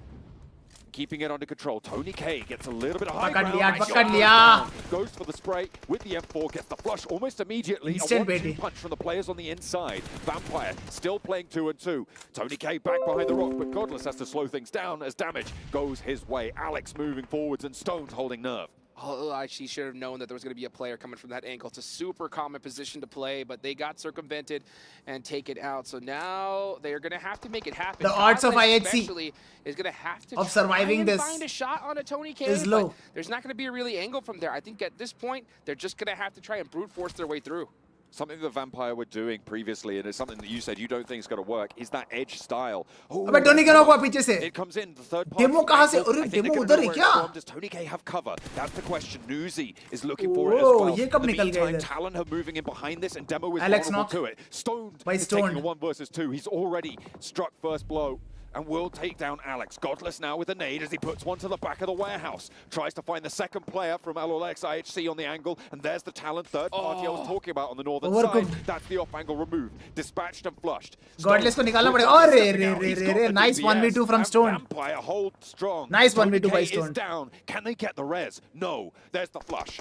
H: Keeping it under control. Tony K gets a little bit of high
A: पकड़
H: ground.
A: लिया,
H: Nice
A: पकड़
H: shot.
A: लिया.
H: Goes for the spray with the M4, gets the flush almost immediately.
A: Instant
H: A 1-2
A: baiting.
H: punch from the players on the inside. Vampire still playing 2-2. Tony K back behind the rock, but Godless has to slow things down as damage goes his way. Alex moving forwards and Stones holding nerve.
G: Oh, she should have known that there was going to be a player coming from that angle. It's a super common position to play, but they got circumvented and taken out. So now they're going to have to make it happen.
A: The odds of
G: Godless
A: IHC
G: especially is going to have to
A: of surviving
G: try and
A: this
G: find a shot on a Tony K,
A: is
G: but
A: low.
G: there's not going to be a really angle from there. I think at this point, they're just going to have to try and brute force their way through.
H: Something the Vampire were doing previously, and it's something that you said you don't think is going to work, is that edge style. Oh,
A: अबे Tony क्या हुआ पीछे से?
H: it comes in, the third party.
A: Demo कहाँ से?
H: angle.
A: अरे
H: I think
A: demo
H: they're
A: उधर
H: gonna
A: है
H: know where
A: क्या?
H: it's from. Does Tony K have cover? That's the question. Newsy is looking for it as
A: Oh,
H: well.
A: ये कब
H: In the
A: निकल गया
H: meantime,
A: इधर?
H: Talon are moving in behind this, and Demo is
A: Alex
H: vulnerable
A: knock.
H: to it. Stoned
A: By
H: is taking
A: Stoned.
H: a 1 versus 2. He's already struck first blow. And will take down Alex. Godless now with a nade as he puts one to the back of the warehouse. Tries to find the second player from LOLX IHC on the angle. And there's the Talon third party I was talking about on the northern
A: Overcooked.
H: side. That's the off angle removed. Dispatched and flushed.
A: Godless को निकालना
H: Stone
A: पड़ेगा. Oh, रे,
H: stepping
A: रे,
H: out.
A: रे,
H: He's
A: रे,
H: got
A: रे.
H: the
A: Nice
H: DPS.
A: 1v2 from
H: And
A: Stone.
H: Vampire hold strong.
A: Nice
H: Tony
A: 1v2 by
H: K
A: Stone.
H: is down. Can they get the res? No. There's the flush.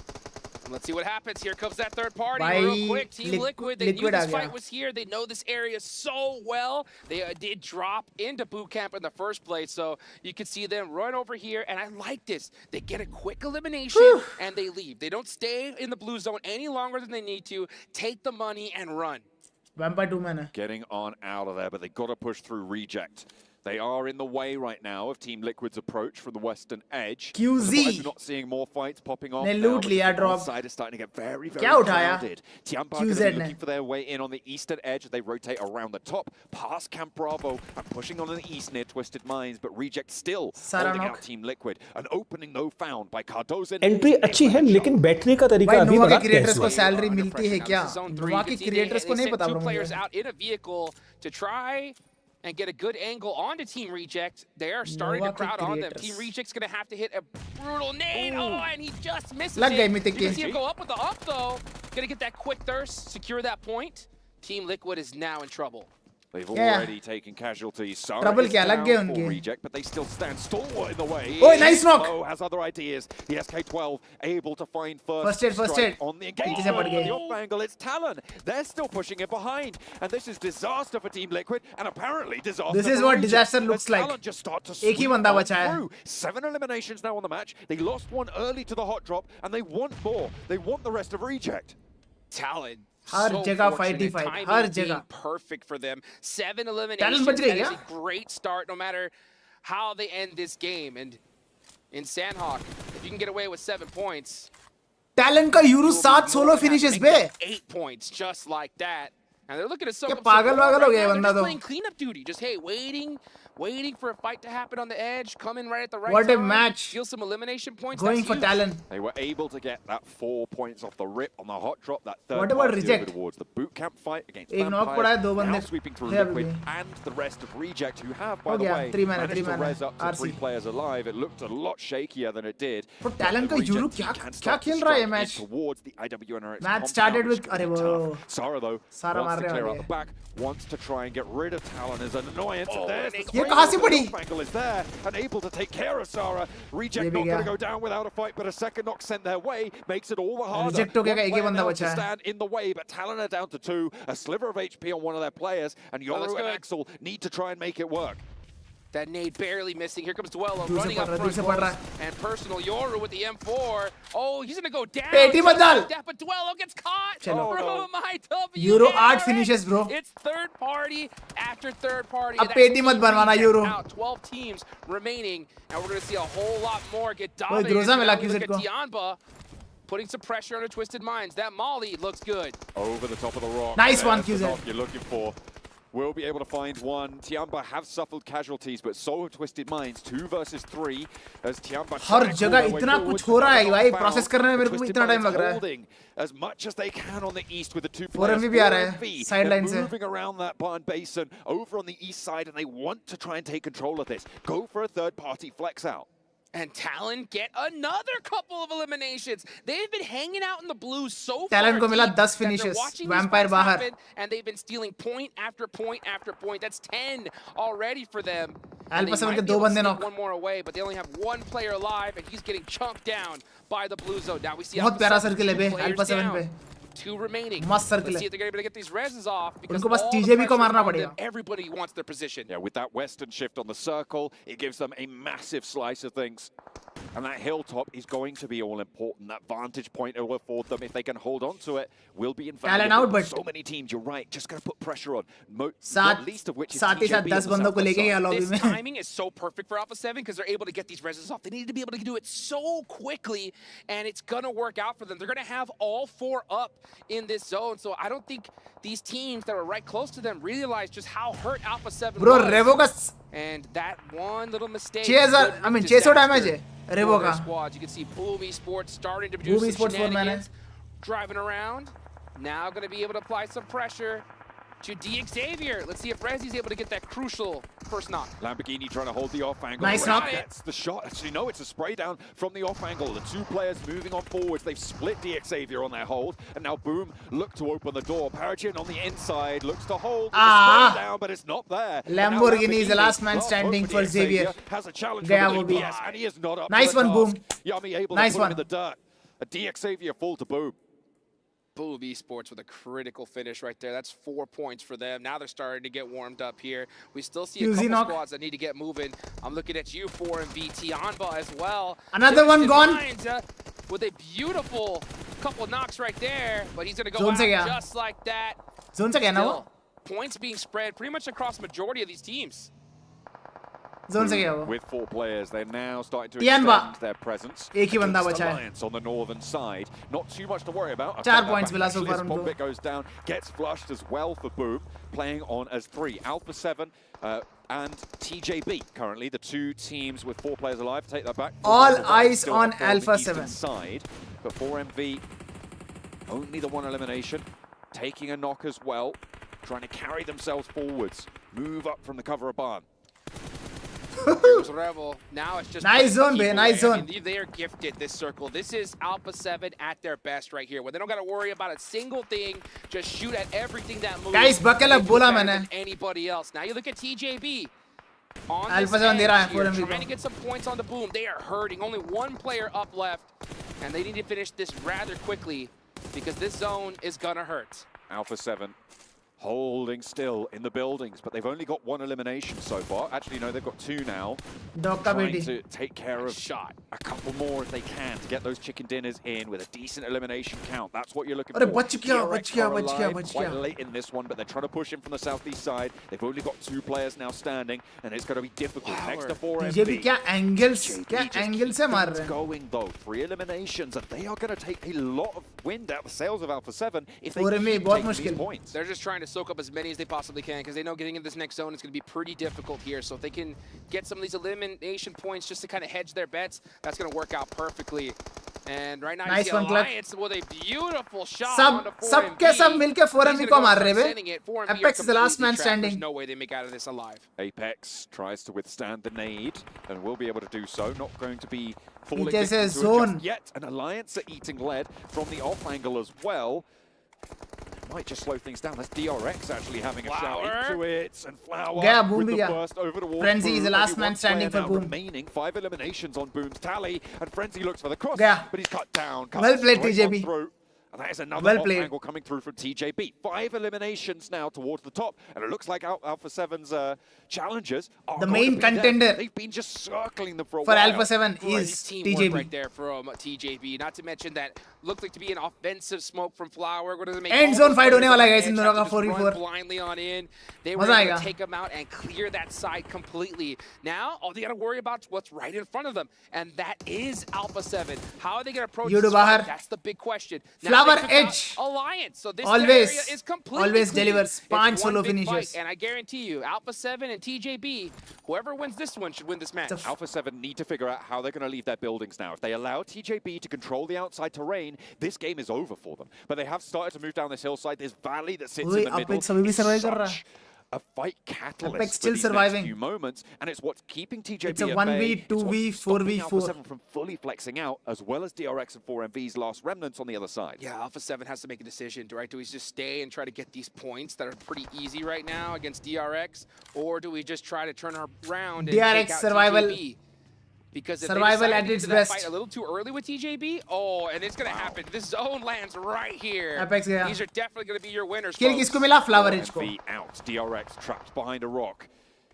G: Let's see what happens. Here comes that third party
A: Bhai,
G: real quick. Team Liquid, they knew
A: Liquid
G: this
A: आ गया.
G: fight was here. They know this area so well. They did drop into boot camp in the first place, so you can see them run over here, and I like this. They get a quick elimination, and they leave. They don't stay in the blue zone any longer than they need to. Take the money and run.
A: Vampire 2 man है.
H: Getting on out of there, but they got to push through reject. They are in the way right now of Team Liquid's approach from the western edge.
A: QZ.
H: We're not seeing more fights popping off.
A: ने
H: now,
A: लूट
H: but
A: लिया
H: the
A: drop.
H: side is starting to get very, very
A: क्या उठाया?
H: crowded. Tiamba are
A: QZ
H: gonna be
A: ने.
H: looking for their way in on the eastern edge. They rotate around the top, past Camp Bravo, and pushing on the east near Twisted Minds, but Reject still holding
A: knock.
H: out Team Liquid. An opening though found by Cardozo.
E: Entry अच्छी है लेकिन बैठने का तरीका
A: भाई
E: अभी
A: नोवा
E: बड़ा
A: के क्रिएटर्स को
E: कैजुअल है।
A: सैलरी मिलती है क्या? नोवा के क्रिएटर्स को नहीं पता
G: Two
A: ब्रो
G: players
A: मुझे.
G: out in a vehicle to try and get a good angle onto Team Reject. They are starting to
A: Nova
G: crowd on them.
A: creators.
G: Team Reject's gonna have to hit a brutal nade. Oh, and he just misses
A: लग गई
G: it.
A: Mythic
G: You can
A: की.
G: see him go up with the up though. Gonna get that quick thirst, secure that point. Team Liquid is now in trouble.
H: They've
A: Yeah.
H: already taken casualties. Sarah
A: Trouble
H: is
A: क्या लग
H: down
A: गए
H: for
A: उनके.
H: Reject, but they still stand stalwart in the way.
A: Oh, nice knock.
H: Mo has other ideas. The SK-12 able to find
A: First aid, first
H: strike
A: aid.
H: on the
A: पीछे
H: engagement.
A: से पड़ गए.
H: The off angle, it's Talon. They're still pushing it behind, and this is disaster for Team Liquid, and apparently disaster.
A: This is
H: for
A: what
H: Reject,
A: disaster
H: as
A: looks like.
H: Talon just start to
A: एक ही
H: sweep
A: बंदा
H: on
A: बचा है.
H: through. 7 eliminations now on the match. They lost one early to the hot drop, and they want more. They want the rest of Reject.
G: Talon.
A: Her
G: So
A: जगह
G: fortunate.
A: fighty fight,
G: Timing
A: हर
G: being
A: जगह.
G: perfect for them. 7
A: Talon
G: eliminations.
A: बच गई
G: That is
A: क्या?
G: a great start no matter how they end this game. And in Sandhawk, if you can get away with 7 points,
A: talent का euro 7 solo finishes पे.
G: 8 points just like that. And they're looking to soak
A: क्या
G: up some
A: पागल
G: more
A: वागल
G: right
A: हो गया
G: now.
A: बंदा
G: They're just
A: तो.
G: playing cleanup duty. Just, hey, waiting for a fight to happen on the edge, coming right at the right
A: What a
G: time.
A: match.
G: Steal some elimination points.
A: Going
G: That's
A: for
G: huge.
A: Talon.
H: They were able to get that 4 points off the rip on the hot drop. That third
A: What about
H: party
A: Reject?
H: over towards the boot camp fight against
A: एक knock पड़ा है, दो
H: Vampires. Now
A: बंदे
H: sweeping through
A: है
H: Liquid
A: अभी.
H: and the rest of Reject, who have, by
A: हो
H: the
A: गया,
H: way,
A: 3 man,
H: managed
A: 3
H: to
A: man,
H: res up to
A: RC.
H: 3 players alive. It looked a lot shakier than it did.
A: For
H: but
A: Talon
H: the
A: का
H: Reject
A: euro
H: team
A: क्या
H: can
A: क्या
H: start to
A: खेल रहा है ये
H: strike in
A: match?
H: towards the IWNRX
A: Match
H: compound,
A: started
H: which
A: with-
H: could be
A: अरे वो-
H: tough. Sarah, though,
A: Sarah
H: wants to
A: मारने
H: clear
A: वाली
H: out the
A: है.
H: back, wants to try and get rid of Talon as an annoyance.
G: Oh,
H: And there's the
G: ये
H: spray
A: कहाँ से
H: off,
A: पड़ी?
H: the off angle is there and able to take care of Sarah. Reject
A: ये भी
H: not going to
A: गया.
H: go down without a fight, but a second knock sent their way makes it all the harder.
A: Reject हो गया,
H: One
A: एक ही
H: player
A: बंदा
H: now
A: बचा
H: to
A: है.
H: stand in the way, but Talon are down to 2. A sliver of HP on one of their players, and
G: that's
H: Yoru and
G: good.
H: Axel need to try and make it work.
G: That nade barely missing. Here comes Duello
A: दूर से
G: running
A: पड़
G: up
A: रहा है, दूर
G: front
A: से पड़ रहा
G: close. And personal Yoru with the M4. Oh, he's gonna go down.
A: पेटी मत
G: just
A: डाल।
G: like that, but Duello gets caught.
A: चलो।
G: Bro, my W.
A: Euro
G: and
A: 8
G: RX.
A: finishes, bro।
G: It's third party after third party.
A: अब
G: and
A: पेटी
G: that's
A: मत बनवाना,
G: three
A: Euro।
G: out, 12 teams remaining, and we're gonna see a whole lot more get
A: ओए
G: dominated.
A: Groza मिला
G: Now we
A: QZ
G: look
A: को।
G: at Tianba putting some pressure under Twisted Minds. That Molly looks good.
H: Over the top of the rock.
A: Nice one,
H: There's the
A: QZ.
H: knock you're looking for. Will be able to find one. Tianba have suffered casualties, but so have Twisted Minds. 2 versus 3 as Tianba
A: her
H: try to
A: जगह
H: pull their way
A: इतना
H: forward,
A: कुछ हो रहा है
H: but
A: भाई,
H: not
A: process
H: found.
A: करने में मेरे को
H: Twisted
A: इतना टाइम
H: Minds
A: लग रहा है।
H: holding as much as they can on the east with the 2
A: 4
H: players.
A: MV भी आ रहा है,
H: 4MV,
A: sideline
H: they're
A: से।
H: moving around that barn basin over on the east side, and they want to try and take control of this. Go for a third-party flex out.
G: And Talon get another couple of eliminations. They've been hanging out in the blues so far.
A: Talon को मिला
G: deep
A: 10
G: that they're
A: finishes,
G: watching these
A: Vampire
G: fights
A: बाहर।
G: happen, and they've been stealing point after point after point. That's 10 already for them. And
A: Alpha
G: they
A: 7
G: might
A: के
G: be
A: दो
G: able to
A: बंदे
G: sneak
A: knock।
G: one more away, but they only have one player alive, and he's getting chunked down by the blue zone. Now we see
A: बहुत
G: Alpha
A: प्यारा
G: 7,
A: circle है
G: 2
A: बे,
G: players
A: Alpha 7
G: down.
A: पे।
G: 2 remaining.
A: मस्त circle
G: Let's see
A: है।
G: if they're able to get these reses off, because
A: उनको बस
G: all the
A: TJB को
G: pressure
A: मारना
G: is on
A: पड़ेगा।
G: them. Everybody wants their position.
H: Yeah, with that western shift on the circle, it gives them a massive slice of things. And that hilltop is going to be all important. That vantage point will afford them, if they can hold on to it, will be invaluable.
A: out, but-
H: so many teams, you're right, just going to put pressure on.
A: साथ
H: Not least of which is
A: साथ ही साथ
H: TJB
A: 10
H: on the
A: बंदों को
H: southwest
A: लेके
H: side.
A: गया lobby
G: This
A: में।
G: timing is so perfect for Alpha 7 because they're able to get these reses off. They need to be able to do it so quickly, and it's going to work out for them. They're going to have all 4 up in this zone, so I don't think these teams that were right close to them realized just how hurt Alpha 7
A: bro
G: was.
A: रेवो का
G: And that one little mistake.
A: 6000 I mean 600 damage है रेवो
G: for
A: का।
G: their squads. You can see Boom Esports starting to do
A: Boom
G: some
A: Esports 4 मैंने।
G: shenanigans, driving around. Now going to be able to apply some pressure to D Xavier. Let's see if Rezi's able to get that crucial first knock.
H: Lamborghini trying to hold the off angle.
A: Nice
H: Rez
A: knock.
H: gets the shot. Actually, no, it's a spray down from the off angle. The 2 players moving on forwards. They've split D Xavier on their hold, and now Boom look to open the door. Paragin on the inside looks to hold. With the spray down, but it's not there. And now
A: Lamborghini is the last man
H: last
A: standing
H: hope
A: for Xavier.
H: Has a challenge
A: गया
H: from
A: वो
H: the
A: भी।
H: DPS, and he is not up
A: Nice
H: for the
A: one, Boom.
H: task. Yummy able
A: Nice
H: to put him
A: one.
H: in the dirt. A D Xavier fall to Boom.
G: Boom Esports with a critical finish right there. That's 4 points for them. Now they're starting to get warmed up here. We still see a
A: QZ
G: couple
A: knock.
G: squads that need to get moving. I'm looking at you, 4 and VT Anba as well.
A: Another one
G: Twisted
A: gone.
G: Minds, with a beautiful couple knocks right there, but he's going to go
A: Zone
G: out
A: से गया।
G: just like that.
A: Zone से गया ना वो?
G: Still, points being spread pretty much across majority of these teams.
A: Zone से गया वो।
H: With 4 players, they're now starting to
A: Tianba।
H: extend their presence.
A: एक ही बंदा
H: against
A: बचा है।
H: Alliance on the northern side. Not too much to worry about.
A: 4 points मिला so far
H: Actually,
A: उनको।
H: Bombit goes down, gets flushed as well for Boom, playing on as 3. Alpha 7 and TJB currently, the 2 teams with 4 players alive. Take that back.
A: All
H: Four
A: eyes
H: still
A: on
H: up on the
A: Alpha
H: eastern
A: 7.
H: Side, but 4MV, only the 1 elimination. Taking a knock as well. Trying to carry themselves forwards. Move up from the cover of barn.
G: Here's Rebel. Now it's just
A: Nice zone,
G: keep
A: man. Nice
G: away. I
A: zone.
G: mean, they are gifted this circle. This is Alpha 7 at their best right here, where they don't got to worry about a single thing. Just shoot at everything that moves.
A: Guys, buckle up,
G: They do
A: बोला
G: better
A: मैंने।
G: than anybody else. Now you look at TJB. On
A: Alpha
G: this
A: 7 दे रहा है
G: edge here,
A: 4MV को।
G: trying to get some points on the Boom. They are hurting. Only 1 player up left, and they need to finish this rather quickly because this zone is gonna hurt.
H: Alpha 7 holding still in the buildings, but they've only got 1 elimination so far. Actually, no, they've got 2 now.
A: Dog का
H: Trying
A: बेटी।
H: to take care of
G: Shot.
H: a couple more if they can to get those chicken dinners in with a decent elimination count. That's what you're looking
A: अरे
H: for.
A: बच गया,
H: DRX
A: बच गया,
H: are
A: बच गया,
H: alive
A: बच
H: quite
A: गया।
H: late in this one, but they're trying to push in from the southeast side. They've only got 2 players now standing, and it's going to be difficult. Next to 4MV.
A: TJB क्या angles क्या
H: just
A: angle से
H: keep
A: मार
H: things
A: रहे हैं।
H: going though. 3 eliminations, and they are going to take a lot of wind out the sails of Alpha 7 if they
A: 4MV
H: keep
A: बहुत
H: taking these
A: मुश्किल।
H: points.
G: They're just trying to soak up as many as they possibly can because they know getting in this next zone is going to be pretty difficult here. So if they can get some of these elimination points just to kind of hedge their bets, that's going to work out perfectly. And right now
A: Nice
G: you see
A: one, Clutch.
G: Alliance with a beautiful shot
A: सब
G: onto 4MV.
A: सबके सब मिलके 4MV
G: He's
A: को
G: gonna
A: मार
G: go
A: रहे
G: start
A: bay.
G: sending it. 4MV are
A: Apex is the last
G: completely
A: man
G: trapped.
A: standing।
G: There's no way they make out of this alive.
H: Apex tries to withstand the nade and will be able to do so. Not going to be falling
A: It is a
H: victim to it
A: zone.
H: just yet. An Alliance are eating lead from the off angle as well. Might just slow things down. That's DRX actually having a shout
G: Flower.
H: into it. And Flower
A: गया, Boom
H: with
A: भी
H: the
A: गया।
H: burst over towards
A: Frenzy is the
H: Boom.
A: last
H: Only
A: man
H: 1
A: standing
H: player
A: for
H: now
A: Boom.
H: remaining. 5 eliminations on Boom's tally. And Frenzy looks for the cross.
A: गया।
H: But he's cut down. Cut
A: Well played,
H: straight
A: TJB.
H: on through. And that is another
A: Well
H: hot
A: played.
H: angle coming through from TJB. 5 eliminations now towards the top, and it looks like Alpha 7's challengers are
A: The
H: going
A: main
H: to be there.
A: contender
H: They've been just circling them for a
A: for
H: while.
A: Alpha 7
G: Great
A: is
G: teamwork
A: TJB.
G: right there from TJB. Not to mention that looked like to be an offensive smoke from Flower. What does it make?
A: End
G: all
A: zone
G: those
A: fight
G: players
A: होने वाला है
G: on
A: guys
G: edge
A: in
G: have
A: दोनों
G: to
A: का
G: just run
A: 4v4.
G: blindly on in. They were
A: मजा
G: able
A: आएगा.
G: to take them out and clear that side completely. Now all they got to worry about is what's right in front of them, and that is Alpha 7. How are they going to approach
A: You
G: this
A: do bahar.
G: fight? That's the big question. Now
A: Flower
G: they took out
A: edge.
G: Alliance. So this
A: Always-
G: area is completely
A: always
G: clean.
A: delivers.
G: It's
A: 5
G: one
A: solo
G: big fight,
A: finishes.
G: and I guarantee you, Alpha 7 and TJB, whoever wins this one should win this match.
A: It's a
H: Alpha 7 need to figure out how they're going to leave their buildings now. If they allow TJB to control the outside terrain, this game is over for them. But they have started to move down this hillside. This valley that sits
A: Oi,
H: in the middle
A: Apex अभी भी survive कर रहा
H: such
A: है.
H: a fight catalyst
A: Apex
H: for
A: still
H: these
A: surviving.
H: next few moments, and it's what's keeping TJB
A: It's a
H: at
A: 1v,
H: bay. It's
A: 2v,
H: what's stopping
A: 4v4.
H: Alpha 7 from fully flexing out, as well as DRX and 4MV's last remnants on the other side.
G: Yeah, Alpha 7 has to make a decision, right? Do we just stay and try to get these points that are pretty easy right now against DRX, or do we just try to turn around and
A: DRX
G: take out
A: survival.
G: TJB? Because if
A: Survival
G: they decide
A: at
G: to get
A: its
G: into that
A: best.
G: fight a little too early with TJB, oh, and it's going to happen. This zone lands right here.
A: Apex गया.
G: These are definitely going to be your winners,
A: Kill
G: folks.
A: किसको मिला? Flower Edge को.
H: 4MV out, DRX trapped behind a rock.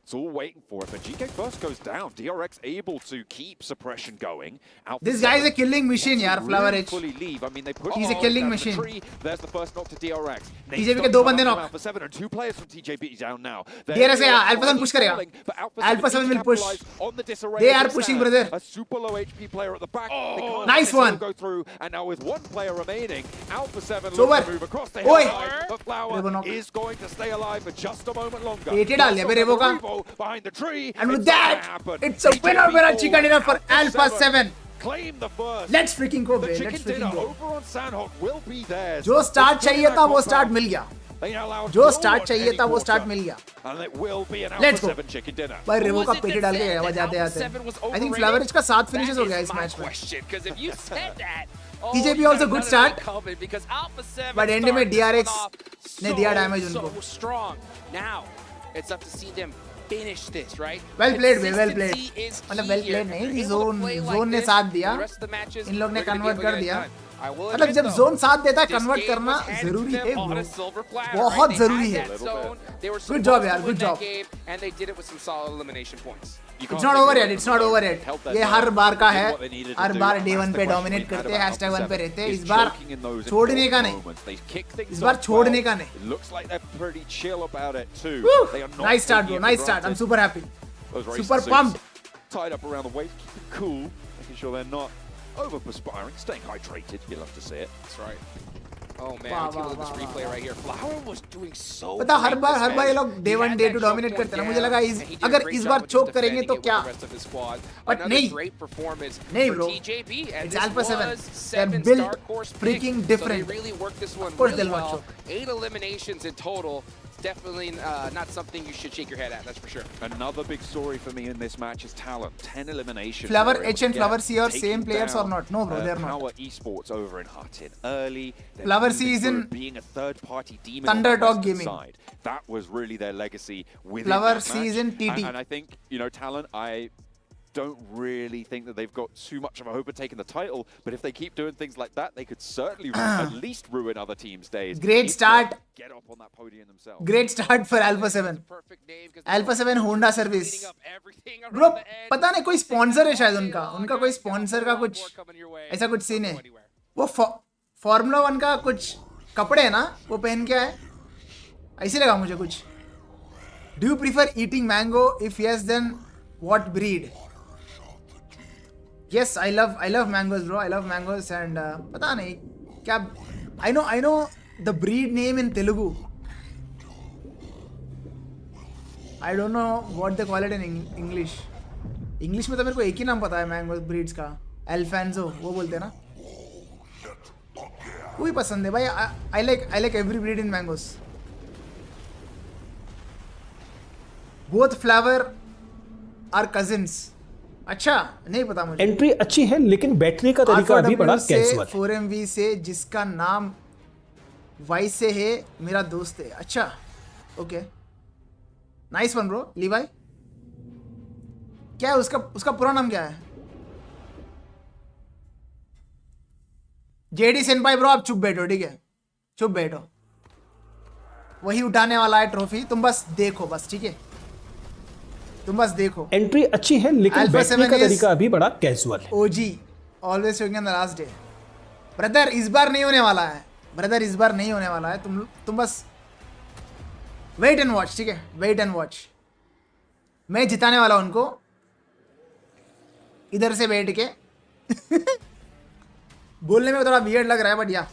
H: It's all waiting for it, but GK first goes down. DRX able to keep suppression going. Alpha
A: This guy is a
H: 7
A: killing machine यार,
H: to
A: Flower
H: really
A: Edge.
H: fully leave. I mean, they push
A: He's a
H: hard
A: killing
H: down the
A: machine.
H: tree. There's the first knock to DRX.
A: TJB के दो बंदे knock.
H: Alpha 7 and 2 players from TJB down now.
A: DRX है, Alpha 7 push करेगा.
H: But
A: Alpha 7 will push.
H: On the disarray
A: They
H: of
A: are
H: this
A: pushing,
H: stand.
A: brother.
H: A super low HP player at the back. They can't
A: Nice
H: let this
A: one.
H: Go through, and now with one player remaining, Alpha 7
A: It's
H: looks
A: over.
H: to move across the
A: Oi.
H: hillside. But Flower
A: Revo knock.
H: is going to stay alive for just a moment longer.
A: पेटे डाल दिया बे Revo का.
H: Revo behind the tree.
A: And with
H: It's not
A: that,
H: gonna happen.
A: it's a winner chicken dinner for Alpha 7.
H: Claim the first.
A: Let's freaking go,
H: The
A: bro.
H: chicken
A: Let's
H: dinner
A: freaking go.
H: over on Sandhawk will be theirs.
A: जो start
H: It's
A: चाहिए
H: been
A: था
H: that
A: वो start
H: compound.
A: मिल गया.
H: They allowed
A: जो
H: no
A: start
H: one
A: चाहिए
H: any
A: था वो start
H: quarter.
A: मिल गया.
H: And it will be an
A: Let's
H: Alpha
A: go.
H: 7 chicken dinner.
A: भाई रेवो
G: Who
A: का
G: was it
A: पेटे
G: that
A: डाल के
G: said
A: गया वो
G: that
A: जाते
G: Alpha
A: जाते.
G: 7 was
A: I think
G: overrated?
A: Flower Edge का 7 finishes
G: That
A: हो गया
G: is
A: इस
G: my
A: मैच में.
G: question, because if you said that,
A: TJB
G: you
A: also
G: got
A: good
G: another
A: start.
G: coming, because Alpha 7
A: But end में
G: started this
A: DRX
G: one off
A: ने दिया damage
G: so
A: उनको.
G: strong. Now it's up to see them finish this, right?
A: Well played, man, well played.
G: Consistency is
A: मतलब
G: key
A: well
G: here.
A: played नहीं,
G: If
A: ये
G: they're able to
A: zone-
G: play like
A: zone ने
G: this,
A: साथ दिया.
G: the rest of the matches,
A: इन लोग ने
G: they're gonna be
A: convert
G: able to
A: कर
G: get it
A: दिया.
G: done. I will
A: मतलब
G: admit,
A: जब
G: though,
A: zone साथ देता है
G: this
A: convert
G: game
A: करना
G: was handed
A: जरूरी
G: to
A: है
G: them on
A: bro.
G: a silver platter,
A: बहुत
G: right? They
A: जरूरी
G: had
A: है.
G: that zone, they were
A: Good job
G: supposed
A: यार,
G: to
A: good
G: win that
A: job.
G: game, and they did it with some solid elimination points.
A: It's not over yet. It's not over yet. ये हर बार का है. हर बार day 1 पे dominate करते हैं. hashtag 1 पे रहते हैं. इस बार छोड़ने का नहीं. इस बार छोड़ने का नहीं.
H: It looks like they're pretty chill about it too.
A: Woo!
H: They are not
A: Nice start,
H: taking
A: bro.
H: it
A: Nice
H: for
A: start. I'm
H: granted.
A: super happy.
H: Those racing
A: Super
H: suits
A: pumped.
H: Tied up around the waist, keep it cool, making sure they're not over perspiring, staying hydrated. You love to see it.
G: That's right. Oh man,
A: Wow,
G: let's take a look at
A: wow,
G: this replay right here. Flower was doing so
A: पता हर
G: great
A: bar
G: this
A: हर बार ये
G: match.
A: लोग day
G: He
A: 1
G: had
A: day
G: that
A: 2
G: choke
A: dominate
G: point
A: करते हैं. मुझे
G: down,
A: लगा
G: and he did a
A: अगर
G: great
A: इस
G: job
A: bar
G: with
A: choke
G: just
A: करेंगे
G: defending
A: तो
G: it with
A: क्या?
G: the rest of his squad.
A: But
G: Another
A: नहीं.
G: great performance
A: नहीं,
G: for
A: bro.
G: TJB, and
A: It's
G: this
A: Alpha 7.
G: was
A: They're
G: 7's
A: built
G: dark horse pick.
A: freaking
G: So
A: different.
G: they really worked this one
A: Of course
G: really
A: they'll not
G: well.
A: choke.
G: 8 eliminations in total. It's definitely not something you should shake your head at, that's for sure.
H: Another big story for me in this match is talent. 10 eliminations.
A: Flower
H: They're able
A: H
H: to
A: and
H: get,
A: Flower C are
H: taking
A: same players or
H: down,
A: not? No, bro, they're not.
H: Power Esports over in Hutton early. They're
A: Flower C
H: moving
A: is in
H: through, being a third-party demon
A: Thunder
H: on the
A: Dog
H: Western
A: Gaming.
H: side. That was really their legacy within
A: Flower
H: that
A: C is
H: match.
A: in TT.
H: And I think, you know, talent, I don't really think that they've got too much of a hope of taking the title, but if they keep doing things like that, they could certainly at least ruin other teams' days.
A: Great
H: If
A: start.
H: not, get up on that podium themselves.
A: Great start for Alpha 7.
G: Perfect name, 'cause
A: Alpha 7 Honda service.
G: cleaning up everything around
A: Bro,
G: the edge.
A: पता नहीं कोई sponsor है शायद उनका कोई sponsor का कुछ ऐसा कुछ सीन है. वो फॉर्मूला 1 का कुछ कपड़े है ना, वो पहन के आए. ऐसे लगा मुझे कुछ. Do you prefer eating mango? If yes, then what breed? Yes, I love mangoes, bro. I love mangoes and पता नहीं क्या. I know the breed name in Telugu. I don't know what they call it in English. English में तो मेरे को एक ही नाम पता है मैंगो ब्रीड्स का. Alfonso वो बोलते हैं ना. कोई पसंद है भाई. I like every breed in mangoes. Both Flower are cousins. अच्छा नहीं पता मुझे.
I: एंट्री अच्छी है लेकिन बैटरी का तरीका अभी बड़ा कैजुअल है.
A: 4MV से जिसका नाम वाई से है मेरा दोस्त है. अच्छा ओके नाइस वन ब्रो. लीवाई क्या है उसका पूरा नाम क्या है? जेडी सेनपाई ब्रो, आप चुप बैठो, ठीक है, चुप बैठो, वही उठाने वाला है ट्रॉफी, तुम बस देखो बस, ठीक है, तुम बस देखो।
I: एंट्री अच्छी है लेकिन
A: Alpha
I: बैठने
A: 7
I: का
A: is
I: तरीका अभी बड़ा कैजुअल है।
A: OG always showing on the last day. Brother इस बार नहीं होने वाला है, ब्रदर इस बार नहीं होने वाला है, तुम बस वेट एंड वॉच, ठीक है, वेट एंड वॉच। मैं जिताने वाला हूं उनको इधर से बैठ के बोलने में थोड़ा वियर्ड लग रहा है बट या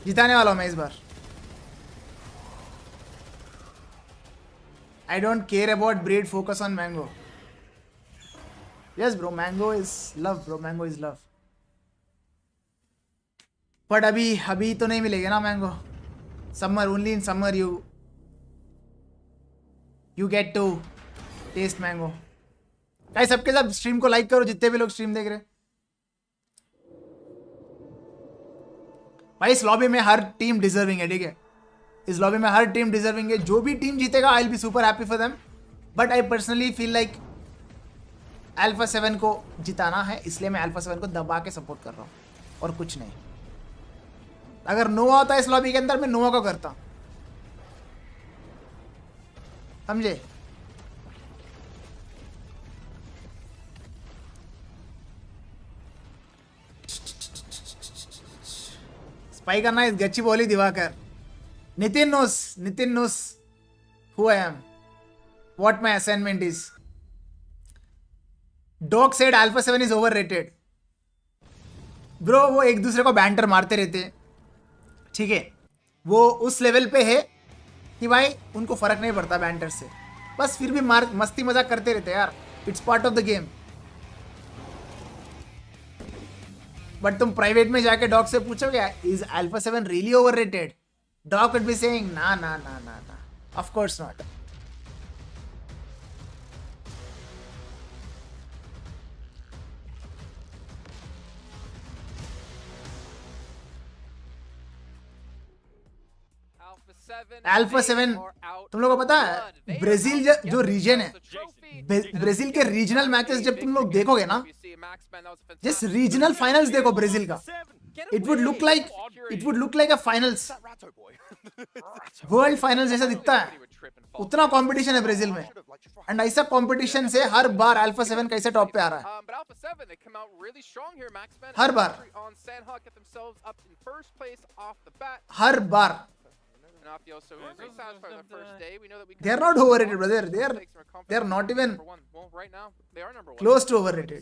A: जिताने वाला हूं मैं इस बार। I don't care about breed, focus on mango. Yes bro, mango is love bro, mango is love. But अभी तो नहीं मिलेगा ना mango. Summer, only in summer you get to taste mango. Guys सबके सब स्ट्रीम को लाइक करो, जितने भी लोग स्ट्रीम देख रहे हैं। भाई इस लॉबी में हर टीम डिजर्विंग है, ठीक है, इस लॉबी में हर टीम डिजर्विंग है, जो भी टीम जीतेगा I will be super happy for them, but I personally feel like alpha 7 को जिताना है, इसलिए मैं अल्फा 7 को दबा के सपोर्ट कर रहा हूँ और कुछ नहीं। अगर नोवा होता इस लॉबी के अंदर मैं नोवा को करता, समझे। स्पाई करना इस गच्ची बोली Diwakar. Nitin knows who I am, what my assignment is. Dog said Alpha 7 is overrated. Bro, वो एक दूसरे को बैंटर मारते रहते, ठीक है, वो उस लेवल पे है कि भाई उनको फर्क नहीं पड़ता बैंटर से, बस फिर भी मस्ती मजाक करते रहते यार, it's part of the game. But तुम प्राइवेट में जाके डॉग से पूछोगे is alpha 7 really overrated, Dog could be saying, nah. Of course not. Alpha 7 तुम लोगों को पता है ब्राजील जो रीजन है, ब्राजील के रीजनल मैचेस जब तुम लोग देखोगे ना, जिस रीजनल फाइनल्स देखो ब्राजील का, it would look like a finals, world finals जैसा दिखता है, उतना कंपटीशन है ब्राजील में, एंड ऐसा कंपटीशन से हर बार अल्फा 7 कैसे टॉप पे आ रहा है, हर बार they are not overrated brother, they are not even close to overrated.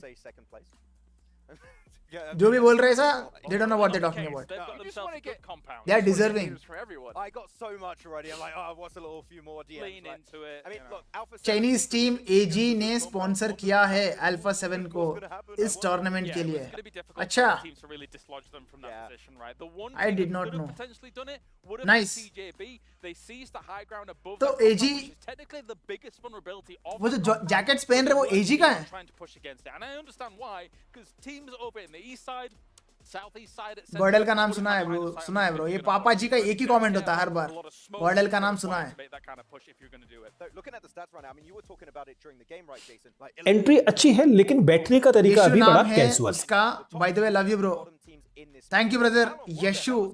A: जो भी बोल रहे हैं सा, they don't know what they're talking about. They are deserving.
J: I got so much already. I'm like, oh, what's a little few more DMs? Lean into it. I mean, look, Alpha 7
A: Chinese team AG ने sponsor किया है alpha 7 को इस tournament के लिए। अच्छा, I did not know. Nice. तो AG वो जो जैकेट्स पहन रहे वो AG का है? बर्डल का नाम सुना है ब्रो, ये पापा जी का एक ही कमेंट होता है हर बार, बर्डल का नाम सुना है।
I: एंट्री अच्छी है लेकिन बैठने का तरीका अभी बड़ा कैजुअल है।
A: उसका by the way love you bro, thank you brother Yashu.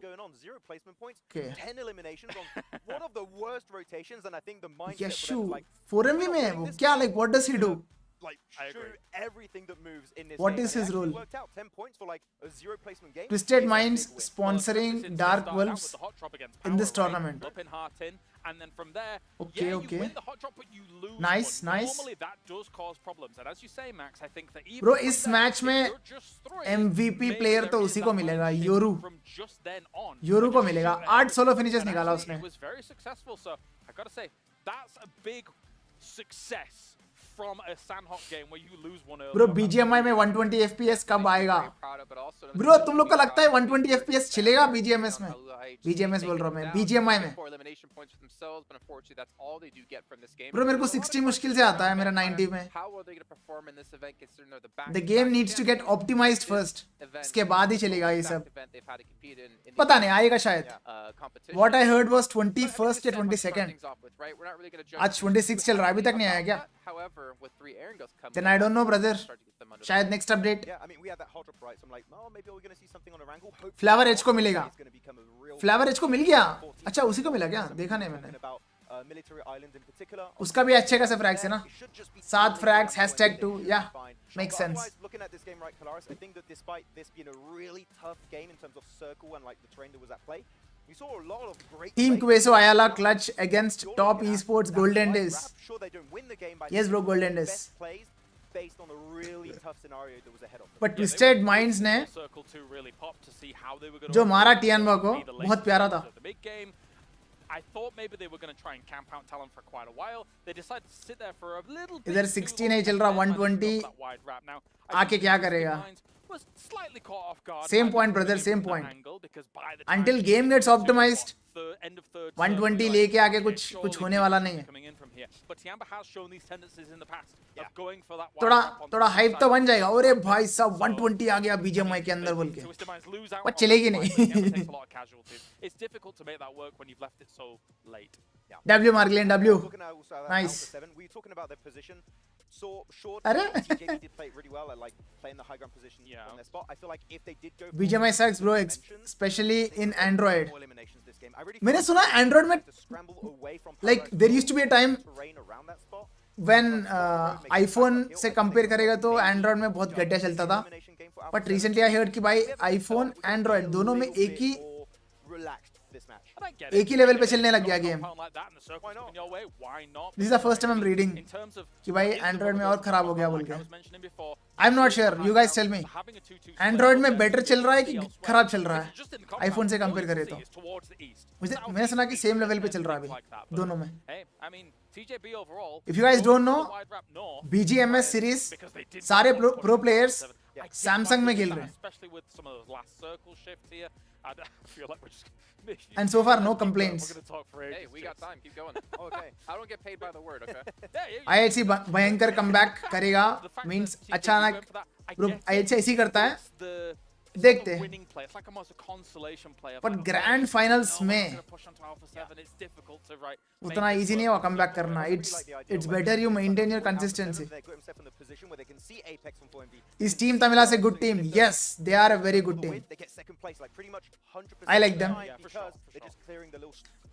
A: Yashu 4MV में वो क्या, like what does he do?
J: Like shoot everything that moves in this.
A: What is his role?
J: Worked out 10 points for like a 0 placement game.
A: Twisted Minds sponsoring Dark Wolves in this tournament.
K: And then from there,
A: okay.
K: you win the hot drop, but you lose.
A: Nice.
K: Normally that does cause problems. And as you say, Max, I think that even
A: bro, इस match में MVP player तो उसी को मिलेगा, Yoru को मिलेगा। 8 solo finishes निकाला उसने।
K: It was very successful, so I gotta say that's a big success from a Sandhawk game where you lose one early.
A: Bro, BGMI में 120 FPS कब आएगा? Bro, तुम लोग को लगता है 120 FPS चलेगा BGMS में? BGMS बोल रहा हूँ मैं, BGMI में। Bro, मेरे को 60 मुश्किल से आता है, मेरा 90 में। The game needs to get optimized first. इसके बाद ही चलेगा ये सब। पता नहीं आएगा शायद। What I heard was 21st या 22nd. आज 26 चल रहा है, अभी तक नहीं आया क्या? Then I don't know, brother. शायद next update
J: Yeah, I mean, we had that hot drop, right? So I'm like, oh, maybe we're going to see something on Orangle. Hopefully
A: flower
J: not.
A: Age को मिलेगा
J: It's going to become a real
A: flower age को मिल गया अच्छा उसी को मिला क्या देखा नहीं मैंने
J: about military islands in particular.
A: उसका भी अच्छे खासे फ्रैग्स है ना 7 फ्रैग्स #2 या makes sense.
J: Otherwise, looking at this game, right, Kalaris, I think that despite this being a really tough game in terms of circle and like the terrain that was at play, we saw a lot of great
A: Team Queso Ayala clutch against top esports Golden Days.
J: Sure, they don't win the game by
A: Yes bro, Golden Days.
J: best plays based on a really tough scenario that was ahead of them.
A: But Twisted Minds ने
K: Circle 2 really popped to see how they were going
A: जो मारा टियानवा को बहुत प्यारा था.
K: The mid game, I thought maybe they were going to try and camp out Talon for quite a while. They decided to sit there for a little bit.
A: इधर 16 नहीं चल रहा 120 आके क्या करेगा?
K: Was slightly caught off guard.
A: Same point brother, same point. Until game gets optimized, 120 लेके आगे कुछ होने वाला नहीं है.
K: But Tiamba has shown these tendencies in the past of going for that
A: थोड़ा हाइप तो बन जाएगा. अरे भाई साहब 120 आ गया बीजेएमआई के अंदर बोल के. वो चलेगी नहीं.
K: It's difficult to make that work when you've left it so late.
A: W Marglen W. Nice.
J: We talking about their position. So short.
A: अरे
J: TJB did play really well at like playing the high ground position on their spot. I feel like if they did go
A: BGMI sucks bro, especially in Android.
J: eliminations this game. I really
A: मैंने सुना Android में
J: scramble away from
A: like there used to be a time
J: terrain around that spot.
A: when iPhone से compare करेगा तो Android में बहुत घटिया चलता था. But recently I heard कि भाई iPhone Android दोनों में एक ही लेवल पे चलने लग गया game. This is the first time I'm reading कि भाई एंड्रॉइड में और खराब हो गया बोल के. I am not sure, you guys tell me. Android में बेटर चल रहा है कि खराब चल रहा है आईफोन से कंपेयर करें तो? मुझे मैंने सुना कि सेम लेवल पे चल रहा है अभी दोनों में. If you guys don't know, BGMS series सारे प्रो प्लेयर्स सैमसंग में खेल रहे हैं. And so far, no complaints.
G: Hey, we got time. Keep going. Okay. I don't get paid by the word, okay?
A: IHC भयंकर comeback करेगा means अचानक bro IHC ऐसी करता है देखते हैं. But grand finals में उतना easy नहीं हुआ comeback करना. It's better you maintain your consistency. इस team तमिला से good team. Yes, they are a very good team. I like them.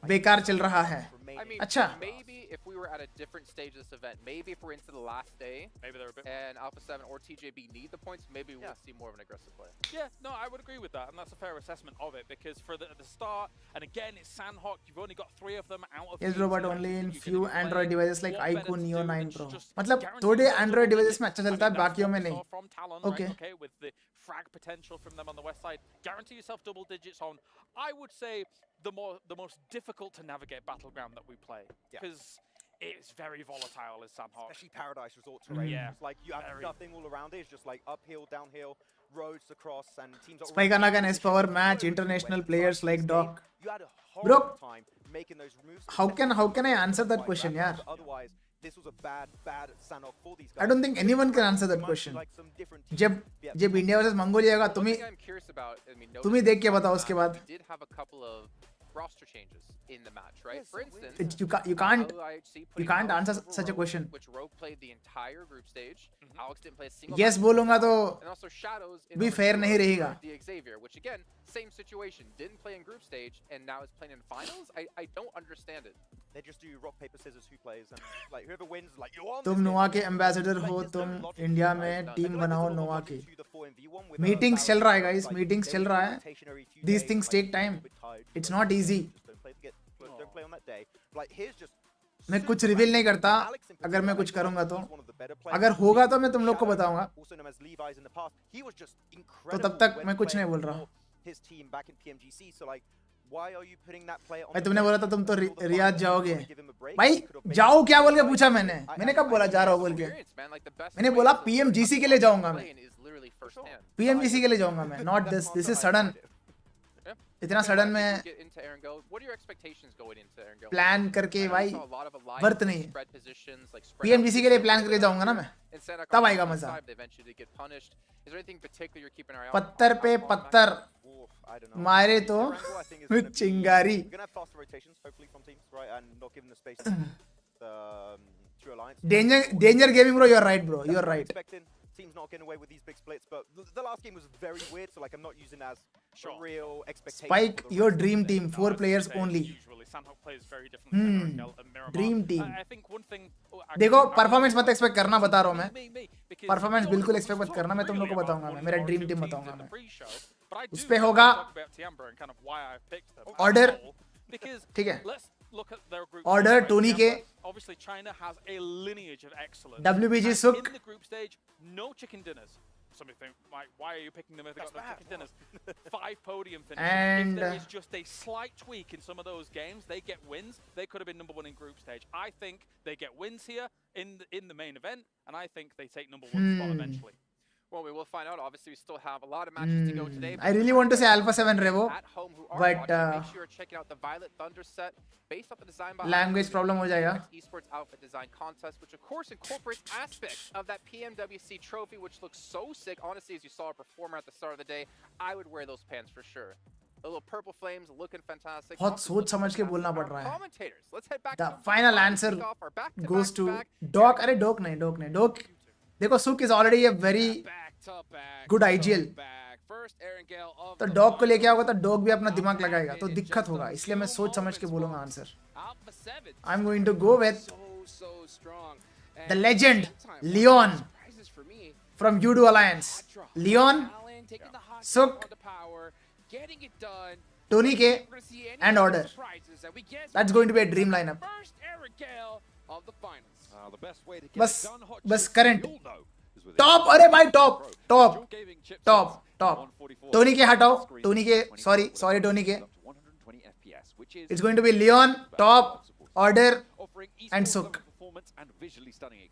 A: बेकार चल रहा है.
G: I mean,
A: अच्छा.
G: maybe if we were at a different stage of this event, maybe if we're into the last day,
K: maybe they're a bit
G: and Alpha 7 or TJB need the points, maybe we'll see more of an aggressive play.
K: Yeah, no, I would agree with that, and that's a fair assessment of it, because for the start, and again, it's Sandhawk, you've only got 3 of them out of
A: Yes bro, but only in few Android devices like iQOO Neo 9 Pro. मतलब थोड़े Android devices में अच्छा चलता है, बाकियों में नहीं. Okay.
K: Okay, with the frag potential from them on the west side, guarantee yourself double digits on, I would say, the most difficult to navigate battleground that we play, because it's very volatile as Sandhawk.
J: Especially Paradise Resort terrain.
K: Yeah.
J: It's like you have nothing all around it. It's just like uphill, downhill, roads across, and teams are
A: Spike Anagan S power match international players like Doc.
J: You had a
A: Bro,
J: horrible time making those moves.
A: how can I answer that question, yaar?
J: Otherwise, this was a bad Sandhawk for these guys.
A: I don't think anyone can answer that question. जब India versus Mongolia का
G: One thing I'm curious about, I mean,
A: तुम ही देख के बताओ उसके बाद.
G: we did have a couple of roster changes in the match, right? For instance,
A: You can't answer such a question.
G: which Rogue played the entire group stage. Alex didn't play a single
A: Yes
G: match.
A: बोलूंगा तो
G: And also Shadows in
A: भी
G: order
A: fair
G: to
A: नहीं रहेगा.
G: the Xavier, which again, same situation. Didn't play in group stage and now is playing in finals. I don't understand it.
J: They just do rock paper scissors who plays, and like whoever wins, like you're on.
A: तुम नोवा के ambassador हो, तुम India में team बनाओ नोवा की. Meetings चल रहा है गाइस, मीटिंग्स चल रहा है. These things take time. It's not easy. मैं कुछ रिवील नहीं करता. अगर मैं कुछ करूंगा तो, अगर होगा तो मैं तुम लोग को बताऊंगा. तो तब तक मैं कुछ नहीं बोल रहा. भाई तुमने बोला था तुम तो रियाद जाओगे. भाई जाओ क्या बोल के पूछा मैंने कब बोला जा रहा हो बोल के? मैंने बोला PMGC के लिए जाऊंगा मैं. PMGC के लिए जाऊंगा मैं. Not this is sudden. इतना सडन में प्लान करके भाई वर्थ नहीं है. PMGC के लिए प्लान करके जाऊंगा ना मैं, तब आएगा मजा. पत्थर पे पत्थर मारे तो चिंगारी. Danger gaming bro, you are right bro, you are right.
J: teams not getting away with these big splits, but the last game was very weird, so like I'm not using it as a real expectation.
A: Spike, your dream team, 4 players only.
K: Usually, Sandhawk plays very differently than Erangel and Miramar.
A: Dream team.
K: I think one thing.
A: देखो performance मत expect करना, बता रहा हूँ मैं. Performance बिल्कुल expect मत करना, मैं तुम लोग को बताऊंगा, मैं मेरा ड्रीम टीम बताऊंगा मैं. उस पे होगा ऑर्डर, ठीक है, ऑर्डर टोनी के,
K: Obviously, China has a lineage of excellence.
A: WBG Suk.
K: In the group stage, no chicken dinners. Some people think, why are you picking them if they've got no chicken dinners? 5 podium finishes.
A: And
K: if there is just a slight tweak in some of those games, they get wins. They could have been number 1 in group stage. I think they get wins here in the main event, and I think they take number 1 spot eventually.
L: Well, we will find out. Obviously, we still have a lot of matches to go today.
A: I really want to say Alpha 7 Revo,
L: at home who are
A: but
L: watching, make sure you're checking out the Violet Thunder set based off the design by
A: language problem हो जाएगा.
L: Esports Outfit Design Contest, which of course incorporates aspects of that PMWC trophy, which looks so sick. Honestly, as you saw a performer at the start of the day, I would wear those pants for sure. The little purple flames looking fantastic.
A: बहुत सोच समझ के बोलना पड़ रहा है.
L: Commentators, let's head back.
A: The final answer goes to Doc. अरे Doc नहीं. Doc. देखो Suk is already a very good IGL. तो डॉग को लेके आओगे तो डॉग भी अपना दिमाग लगाएगा, तो दिक्कत होगा, इसलिए मैं सोच समझ के बोलूंगा answer. I am going to go with the legend Leon from Yoodo alliance. Leon, Suk, Tony K and Order. That's going to be a dream lineup. बस करंट टॉप. अरे भाई टॉप. टोनी के हटाओ, Tony K, sorry Tony K. It's going to be Leon, Top, Order and Suk.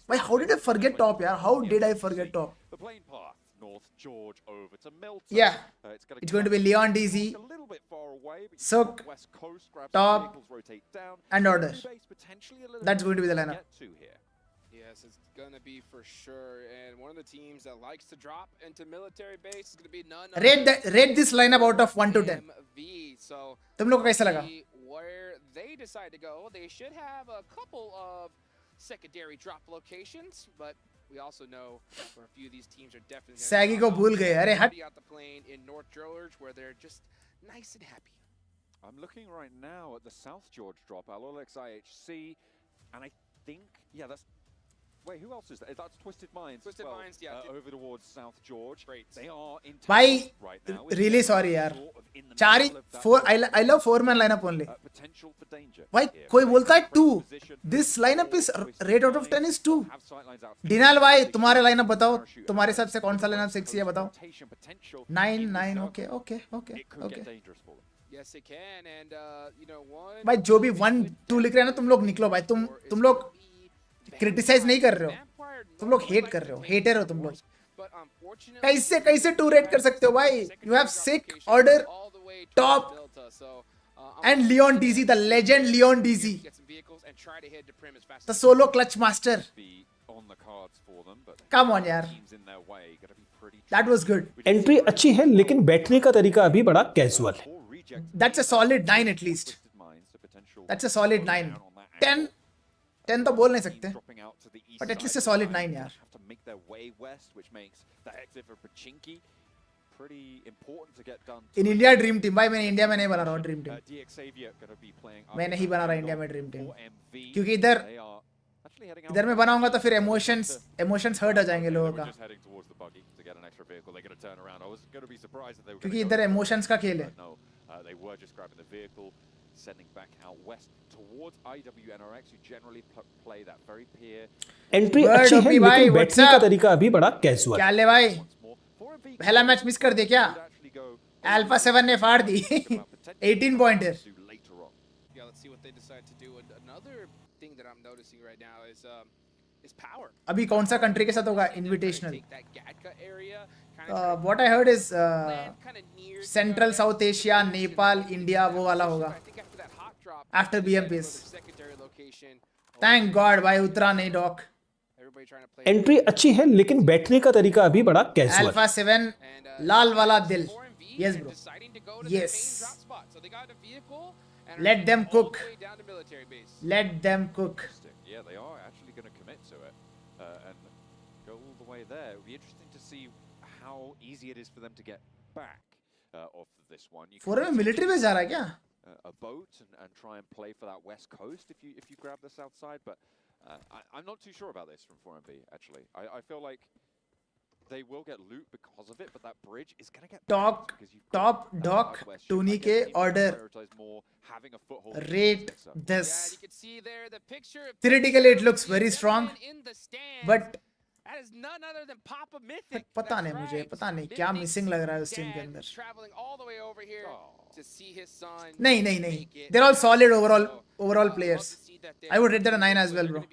A: भाई how did I forget Top यार, how did I forget Top. Yeah, it's going to be Leon DZ, Suk, top, and order. That's going to be the lineup.
G: Yes, it's going to be for sure. And one of the teams that likes to drop into military base is going to be none other
A: Rate this lineup out of 1 to 10.
G: So,
A: तुम लोग को कैसा लगा?
G: Where they decide to go, they should have a couple of secondary drop locations, but we also know for a few of these teams are definitely
A: Saggy को भूल गए. अरे हट.
G: out the plane in North George where they're just nice and happy.
H: I'm looking right now at the South George drop, Alolex IHC, and I think, yeah, that's. Wait, who else is that? That's Twisted Minds.
G: Twisted Minds, yeah.
H: Over towards South George.
G: Great.
H: They are in
A: Bhai,
H: right now.
A: really sorry यार. I love 4-man lineup only.
H: Potential for danger.
A: भाई कोई बोलता है 2. This lineup is rate out of 10 is 2. डिनाल भाई तुम्हारे lineup बताओ, तुम्हारे हिसाब से कौन सा लाइनअप सेक्सी है बताओ. 9. Okay.
G: Yes, it can, and you know one.
A: भाई जो भी 1-2 लिख रहे हैं ना, तुम लोग निकलो भाई. तुम लोग क्रिटिसाइज नहीं कर रहे हो, तुम लोग हेट कर रहे हो, हेटर हो तुम लोग. कैसे 2 रेट कर सकते हो भाई. You have sick, order, top, and Leon DZ, the legend Leon DZ, the solo clutch master. Come on यार, that was good.
I: एंट्री अच्छी है लेकिन बैठने का तरीका अभी बड़ा कैजुअल है.
A: That's a solid 9 at least. That's a solid 9. 10 तो बोल नहीं सकते, but at least a solid 9 यार. In India dream team भाई, मैं इंडिया में नहीं बना रहा हूँ ड्रीम टीम. मैं नहीं बना रहा इंडिया में ड्रीम टीम, क्योंकि इधर मैं बनाऊंगा तो फिर इमोशंस हर्ट हो जाएंगे लोगों का, क्योंकि इधर इमोशंस का खेल है.
I: एंट्री अच्छी है लेकिन बैठने का तरीका अभी बड़ा कैजुअल.
A: क्या ले भाई, पहला मैच मिस कर दे क्या? अल्फा 7 ने फाड़ दी. 18 पॉइंटर. अभी कौन सा कंट्री के साथ होगा invitational? What I heard is central South Asia, Nepal, India, वो वाला होगा आफ्टर BMPs. थैंक गॉड भाई उतरा नहीं डॉक.
I: एंट्री अच्छी है लेकिन बैठने का तरीका अभी बड़ा कैजुअल.
A: अल्फा 7 लाल वाला दिल. Yes bro, yes. Let them cook.
H: there. It would be interesting to see how easy it is for them to get back off of this one. You
A: four में मिलिट्री में जा रहा है क्या?
H: A boat and try and play for that west coast if you grab the south side, but I'm not too sure about this from 4MB actually. I feel like they will get loot because of it, but that bridge is going to get
A: top doc Tony के order rate this. Theoretically it looks very strong, but पता नहीं मुझे, पता नहीं क्या missing लग रहा है उस टीम के अंदर. नहीं, they're all solid overall players. I would rate that a 9 as well, bro.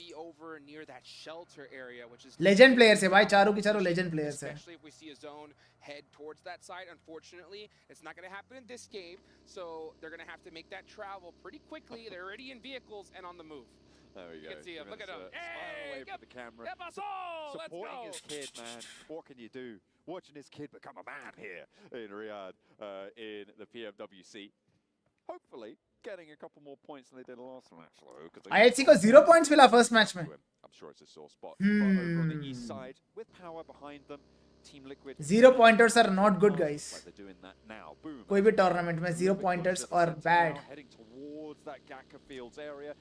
A: Legend players है भाई, चारों की चारों legend players है.
G: Especially if we see a zone head towards that side. Unfortunately, it's not going to happen in this game, so they're going to have to make that travel pretty quickly. They're already in vehicles and on the move.
H: There we go.
G: You can see him. Look at him.
H: Hey,
G: Hey,
H: for the camera.
G: Supporting
H: his kid, man. What can you do? Watching his kid become a man here in Riyadh in the PMWC. Hopefully, getting a couple more points than they did last match.
A: IHC को 0 points मिला first match में.
H: I'm sure it's a sore spot. But over on the east side, with power behind them, Team Liquid.
A: 0 pointers are not good, guys.
H: Like they're doing that now. Boom.
A: कोई भी tournament में 0 pointers are bad.
H: Heading towards that Gaka Fields area.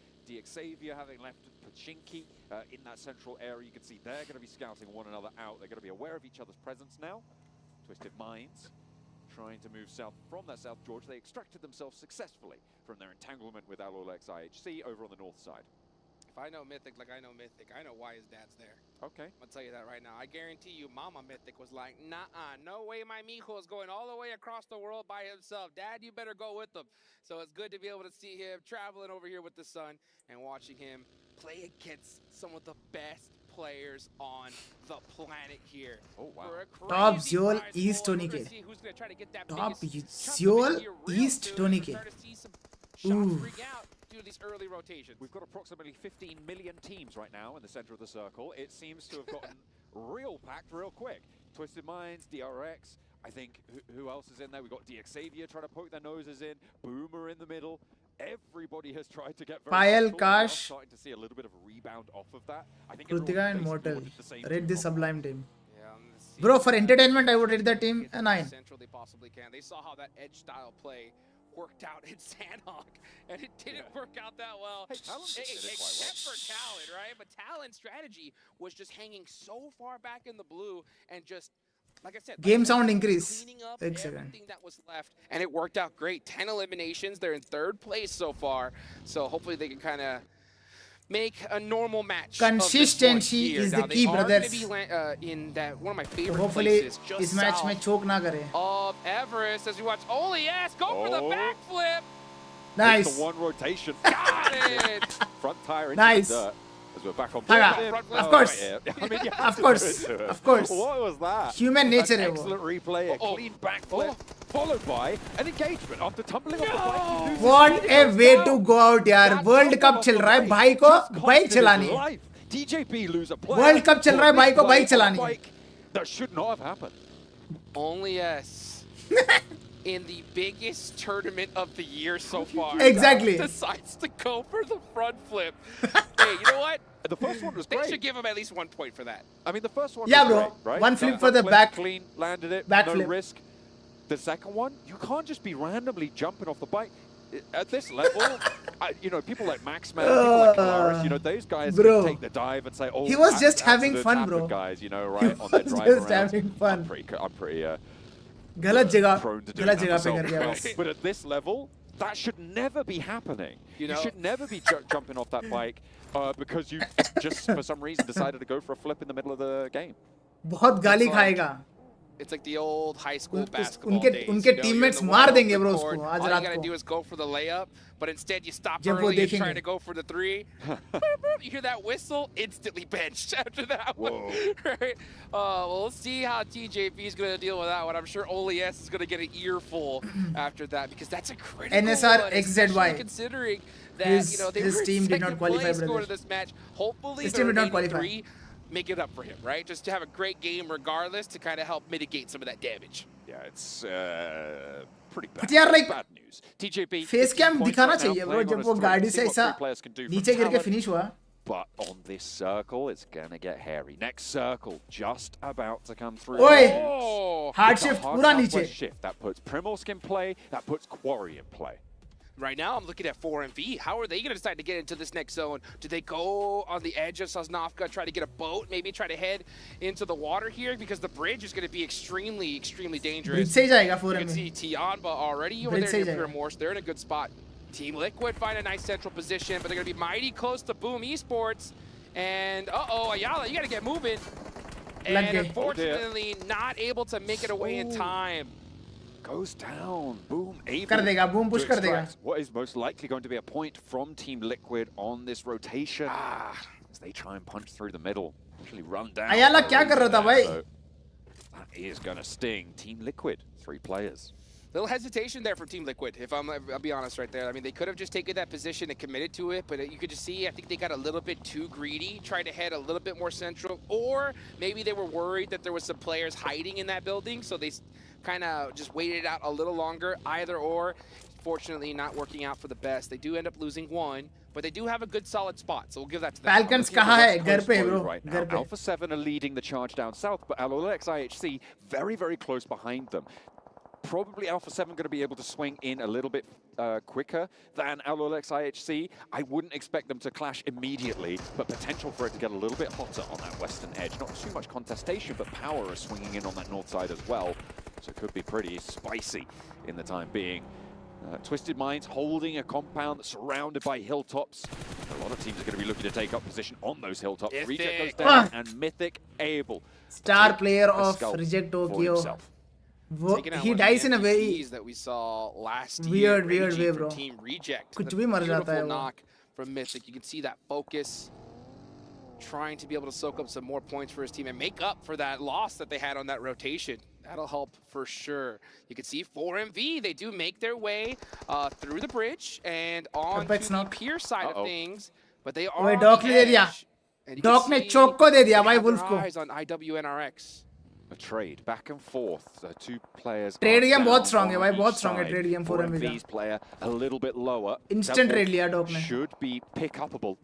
H: Xavier having left Pachinki in that central area. You can see they're going to be scouting one another out. They're going to be aware of each other's presence now. Twisted Minds trying to move south from that South George. They extracted themselves successfully from their entanglement with Alolex IHC over on the north side.
G: If I know Mythic like I know Mythic, I know why his dad's there.
H: Okay.
G: I'll tell you that right now. I guarantee you Mama Mythic was like, nah, no way my mijo is going all the way across the world by himself. Dad, you better go with him. So it's good to be able to see him traveling over here with the son and watching him play against some of the best players on the planet here.
H: Oh, wow.
A: Top Seoul East Tony K. Top Seoul East Tony K. Ooh.
G: These early rotations.
H: We've got approximately 15 million teams right now in the center of the circle. It seems to have gotten real packed real quick. Twisted Minds, DRX, I think who else is in there? We've got Xavier trying to poke their noses in, Boomer in the middle. Everybody has tried to get very
A: Payal, Kash,
H: starting to see a little bit of a rebound off of that. I think
A: Krutika and Mortal. Rate this Sublime team.
G: Yeah,
A: bro, for entertainment, I would rate that team a 9.
G: Central they possibly can. They saw how that edge style play worked out in Sandhawk, and it didn't work out that well.
H: Hey,
G: except for Talon, right? But Talon's strategy was just hanging so far back in the blue and just, like I said,
A: game sound increase.
G: Cleaning up everything that was left, and it worked out great. 10 eliminations. They're in 3rd place so far, so hopefully they can kind of make a normal match.
A: Consistency is the key, brothers.
G: In that one of my favorite
A: so hopefully
G: places, just
A: this match में choke ना करे.
G: Of Everest, as we watch Olias go for the backflip.
A: Nice.
H: It's the one rotation.
G: Got it.
H: Front tire into
A: nice.
H: the dirt. As we're back on
A: Of course.
H: I mean,
A: of course.
H: What was that?
A: Human nature.
H: An excellent replay, a clean backflip, followed by an engagement after tumbling off the bike.
A: What a way to go out, yaar. World Cup चल रहा है, भाई को bike चलानी है.
H: TJP lose a player.
A: World Cup चल रहा है, भाई को बाइक चलानी है.
H: That should not have happened.
G: Only yes. In the biggest tournament of the year so far.
A: Exactly.
G: Decides to go for the front flip. Hey, you know what?
H: The first one was great.
G: They should give him at least 1 point for that.
H: I mean, the first one
A: was
H: great,
A: bro.
H: Right?
A: One flip for the back.
H: Clean, landed it,
A: back
H: no
A: flip.
H: risk. The second one, you can't just be randomly jumping off the bike. At this level, you know, people like Maxman, people like Claris, you know, those guys can take the dive and say, oh,
A: he was just having fun,
H: happened,
A: bro.
H: Guys, you know, right, on their drive
A: just
H: around.
A: having fun.
H: I'm pretty
A: गलत जगह पे कर गया.
H: But at this level, that should never be happening. You should never be jumping off that bike because you just, for some reason, decided to go for a flip in the middle of the game.
A: बहुत गाली खाएगा.
G: It's like the old high school basketball days.
A: उनके teammates मार देंगे bro उसको आज रात को.
G: All you gotta do is go for the layup, but instead you stop early and try to go for the 3. You hear that whistle, instantly benched after that one. Right? Well, let's see how TJP is gonna deal with that one. I'm sure Olias is gonna get an earful after that because that's a critical
A: NSR
G: one,
A: XZY.
G: considering that you know they were
A: team did not qualify
G: going to this match. Hopefully
A: his team did not qualify.
G: Make it up for him, right? Just to have a great game regardless to kind of help mitigate some of that damage.
H: Yeah, it's pretty bad.
A: But यार like
H: bad news. TJP
A: face cam दिखाना चाहिए bro जब वो गाड़ी से ऐसा नीचे गिर के finish हुआ.
H: But on this circle, it's gonna get hairy. Next circle, just about to come through.
A: Oi! Hard shift,
H: hard
A: pura
H: southwest
A: niche.
H: shift. That puts Primorsk in play, that puts Quarry in play.
G: Right now, I'm looking at 4MV. How are they going to decide to get into this next zone? Do they go on the edge of Sosnovka, try to get a boat, maybe try to head into the water here? Because the bridge is going to be extremely, extremely dangerous.
A: Bridge से ही जाएगा
G: You
A: 4MV.
G: can see Tianba already over
A: Bridge
G: there
A: से ही
G: near
A: जाएगा.
G: Primorsk. They're in a good spot. Team Liquid find a nice central position, but they're going to be mighty close to Boom Esports. And, uh-oh, Ayala, you got to get moving. And unfortunately, not able to make it away in time.
H: Goes down. Boom. Able
A: कर देगा, Boom push
H: to
A: कर देगा.
H: extract what is most likely going to be a point from Team Liquid on this rotation. As they try and punch through the middle. Actually run down.
A: Ayala क्या कर रहा था भाई?
H: So that is going to sting. Team Liquid, 3 players.
G: Little hesitation there from Team Liquid, I'll be honest right there. I mean, they could have just taken that position and committed to it, but you could just see, I think they got a little bit too greedy, tried to head a little bit more central, or maybe they were worried that there was some players hiding in that building, so they kind of just waited it out a little longer, either or. Fortunately, not working out for the best. They do end up losing 1, but they do have a good solid spot, so we'll give that to them.
A: Falcons कहाँ है? घर पे bro.
H: Right now,
A: घर पे.
H: Alpha 7 are leading the charge down south, but Alolex IHC very, very close behind them. Probably Alpha 7 going to be able to swing in a little bit quicker than Alolex IHC. I wouldn't expect them to clash immediately, but potential for it to get a little bit hotter on that western edge. Not too much contestation, but power is swinging in on that north side as well. So it could be pretty spicy in the time being. Twisted Minds holding a compound that's surrounded by hilltops. A lot of teams are going to be looking to take up position on those hilltops. Reject goes down, and Mythic able.
A: Star player of Reject Tokyo. He dies in a very
G: that we saw last
A: weird
G: year,
A: way, bro.
G: Team Reject.
A: कुछ भी मर जाता है वो.
G: Knock from Mythic. You can see that focus, trying to be able to soak up some more points for his team and make up for that loss that they had on that rotation. That'll help for sure. You can see 4MV, they do make their way through the bridge and on to the pier side of things, but they are on
A: Doc
G: the
A: ने दे दिया.
G: edge.
A: Doc ने choke को दे दिया भाई Wolf को.
G: On IWNRX.
H: A trade back and forth. The 2 players.
A: Trade game बहुत strong है भाई, बहुत strong है trade game 4MV का.
H: 4MV's player a little bit lower.
A: Instant trade लिया Doc ने.
H: Should be pick-upable.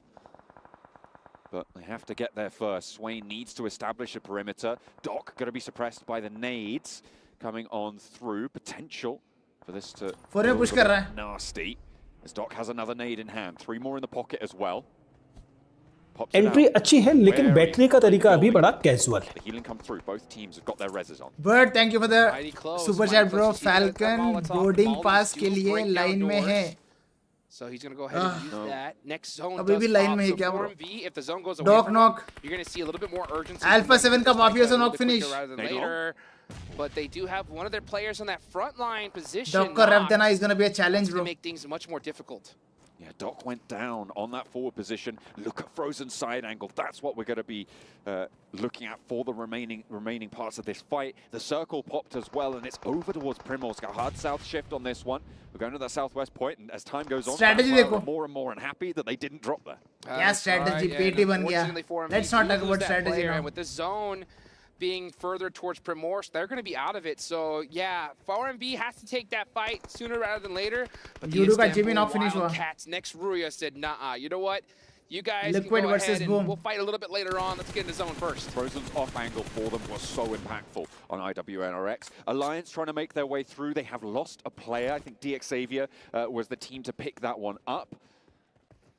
H: But they have to get there first. Swain needs to establish a perimeter. Doc going to be suppressed by the nades coming on through. Potential for this to
A: push कर रहा है.
H: Nasty. As Doc has another nade in hand. 3 more in the pocket as well.
I: Entry अच्छी है लेकिन बैठने का तरीका अभी बड़ा कैजुअल है.
H: Healing come through. Both teams have got their reses on.
A: Bird, thank you for the super chat, bro. Falcon boarding pass के लिए line में है.
G: So he's going to go ahead and use that. Next zone
A: अभी भी
G: does
A: line
G: pop.
A: में
G: So
A: है क्या bro?
G: 4MV, if the zone goes away
A: Doc
G: from
A: knock.
G: him, you're going to see a little bit more urgency.
A: Alpha 7 का Mafia से knock finish.
G: Rather than later. But they do have one of their players on that front line position.
A: Doc का rep देना is going to be a challenge,
G: to
A: bro.
G: make things much more difficult.
H: Yeah, Doc went down on that forward position. Look at Frozen side angle. That's what we're going to be looking at for the remaining parts of this fight. The circle popped as well, and it's over towards Primorsk. A hard south shift on this one. We're going to that southwest point, and as time goes on,
A: Strategy देखो.
H: more and more unhappy that they didn't drop there.
A: क्या strategy पेटी बन गया. Let's not talk about strategy now.
G: And with this zone being further towards Primorsk, they're going to be out of it. So yeah, 4MV has to take that fight sooner rather than later. But the Istanbul Wildcats next Ruya said, nah, you know what? You guys
A: Liquid
G: can go ahead and
A: Boom.
G: we'll fight a little bit later on. Let's get into zone first.
H: Frozen's off angle for them was so impactful on IWNRX. Alliance trying to make their way through. They have lost a player. I think DX Xavier was the team to pick that one up.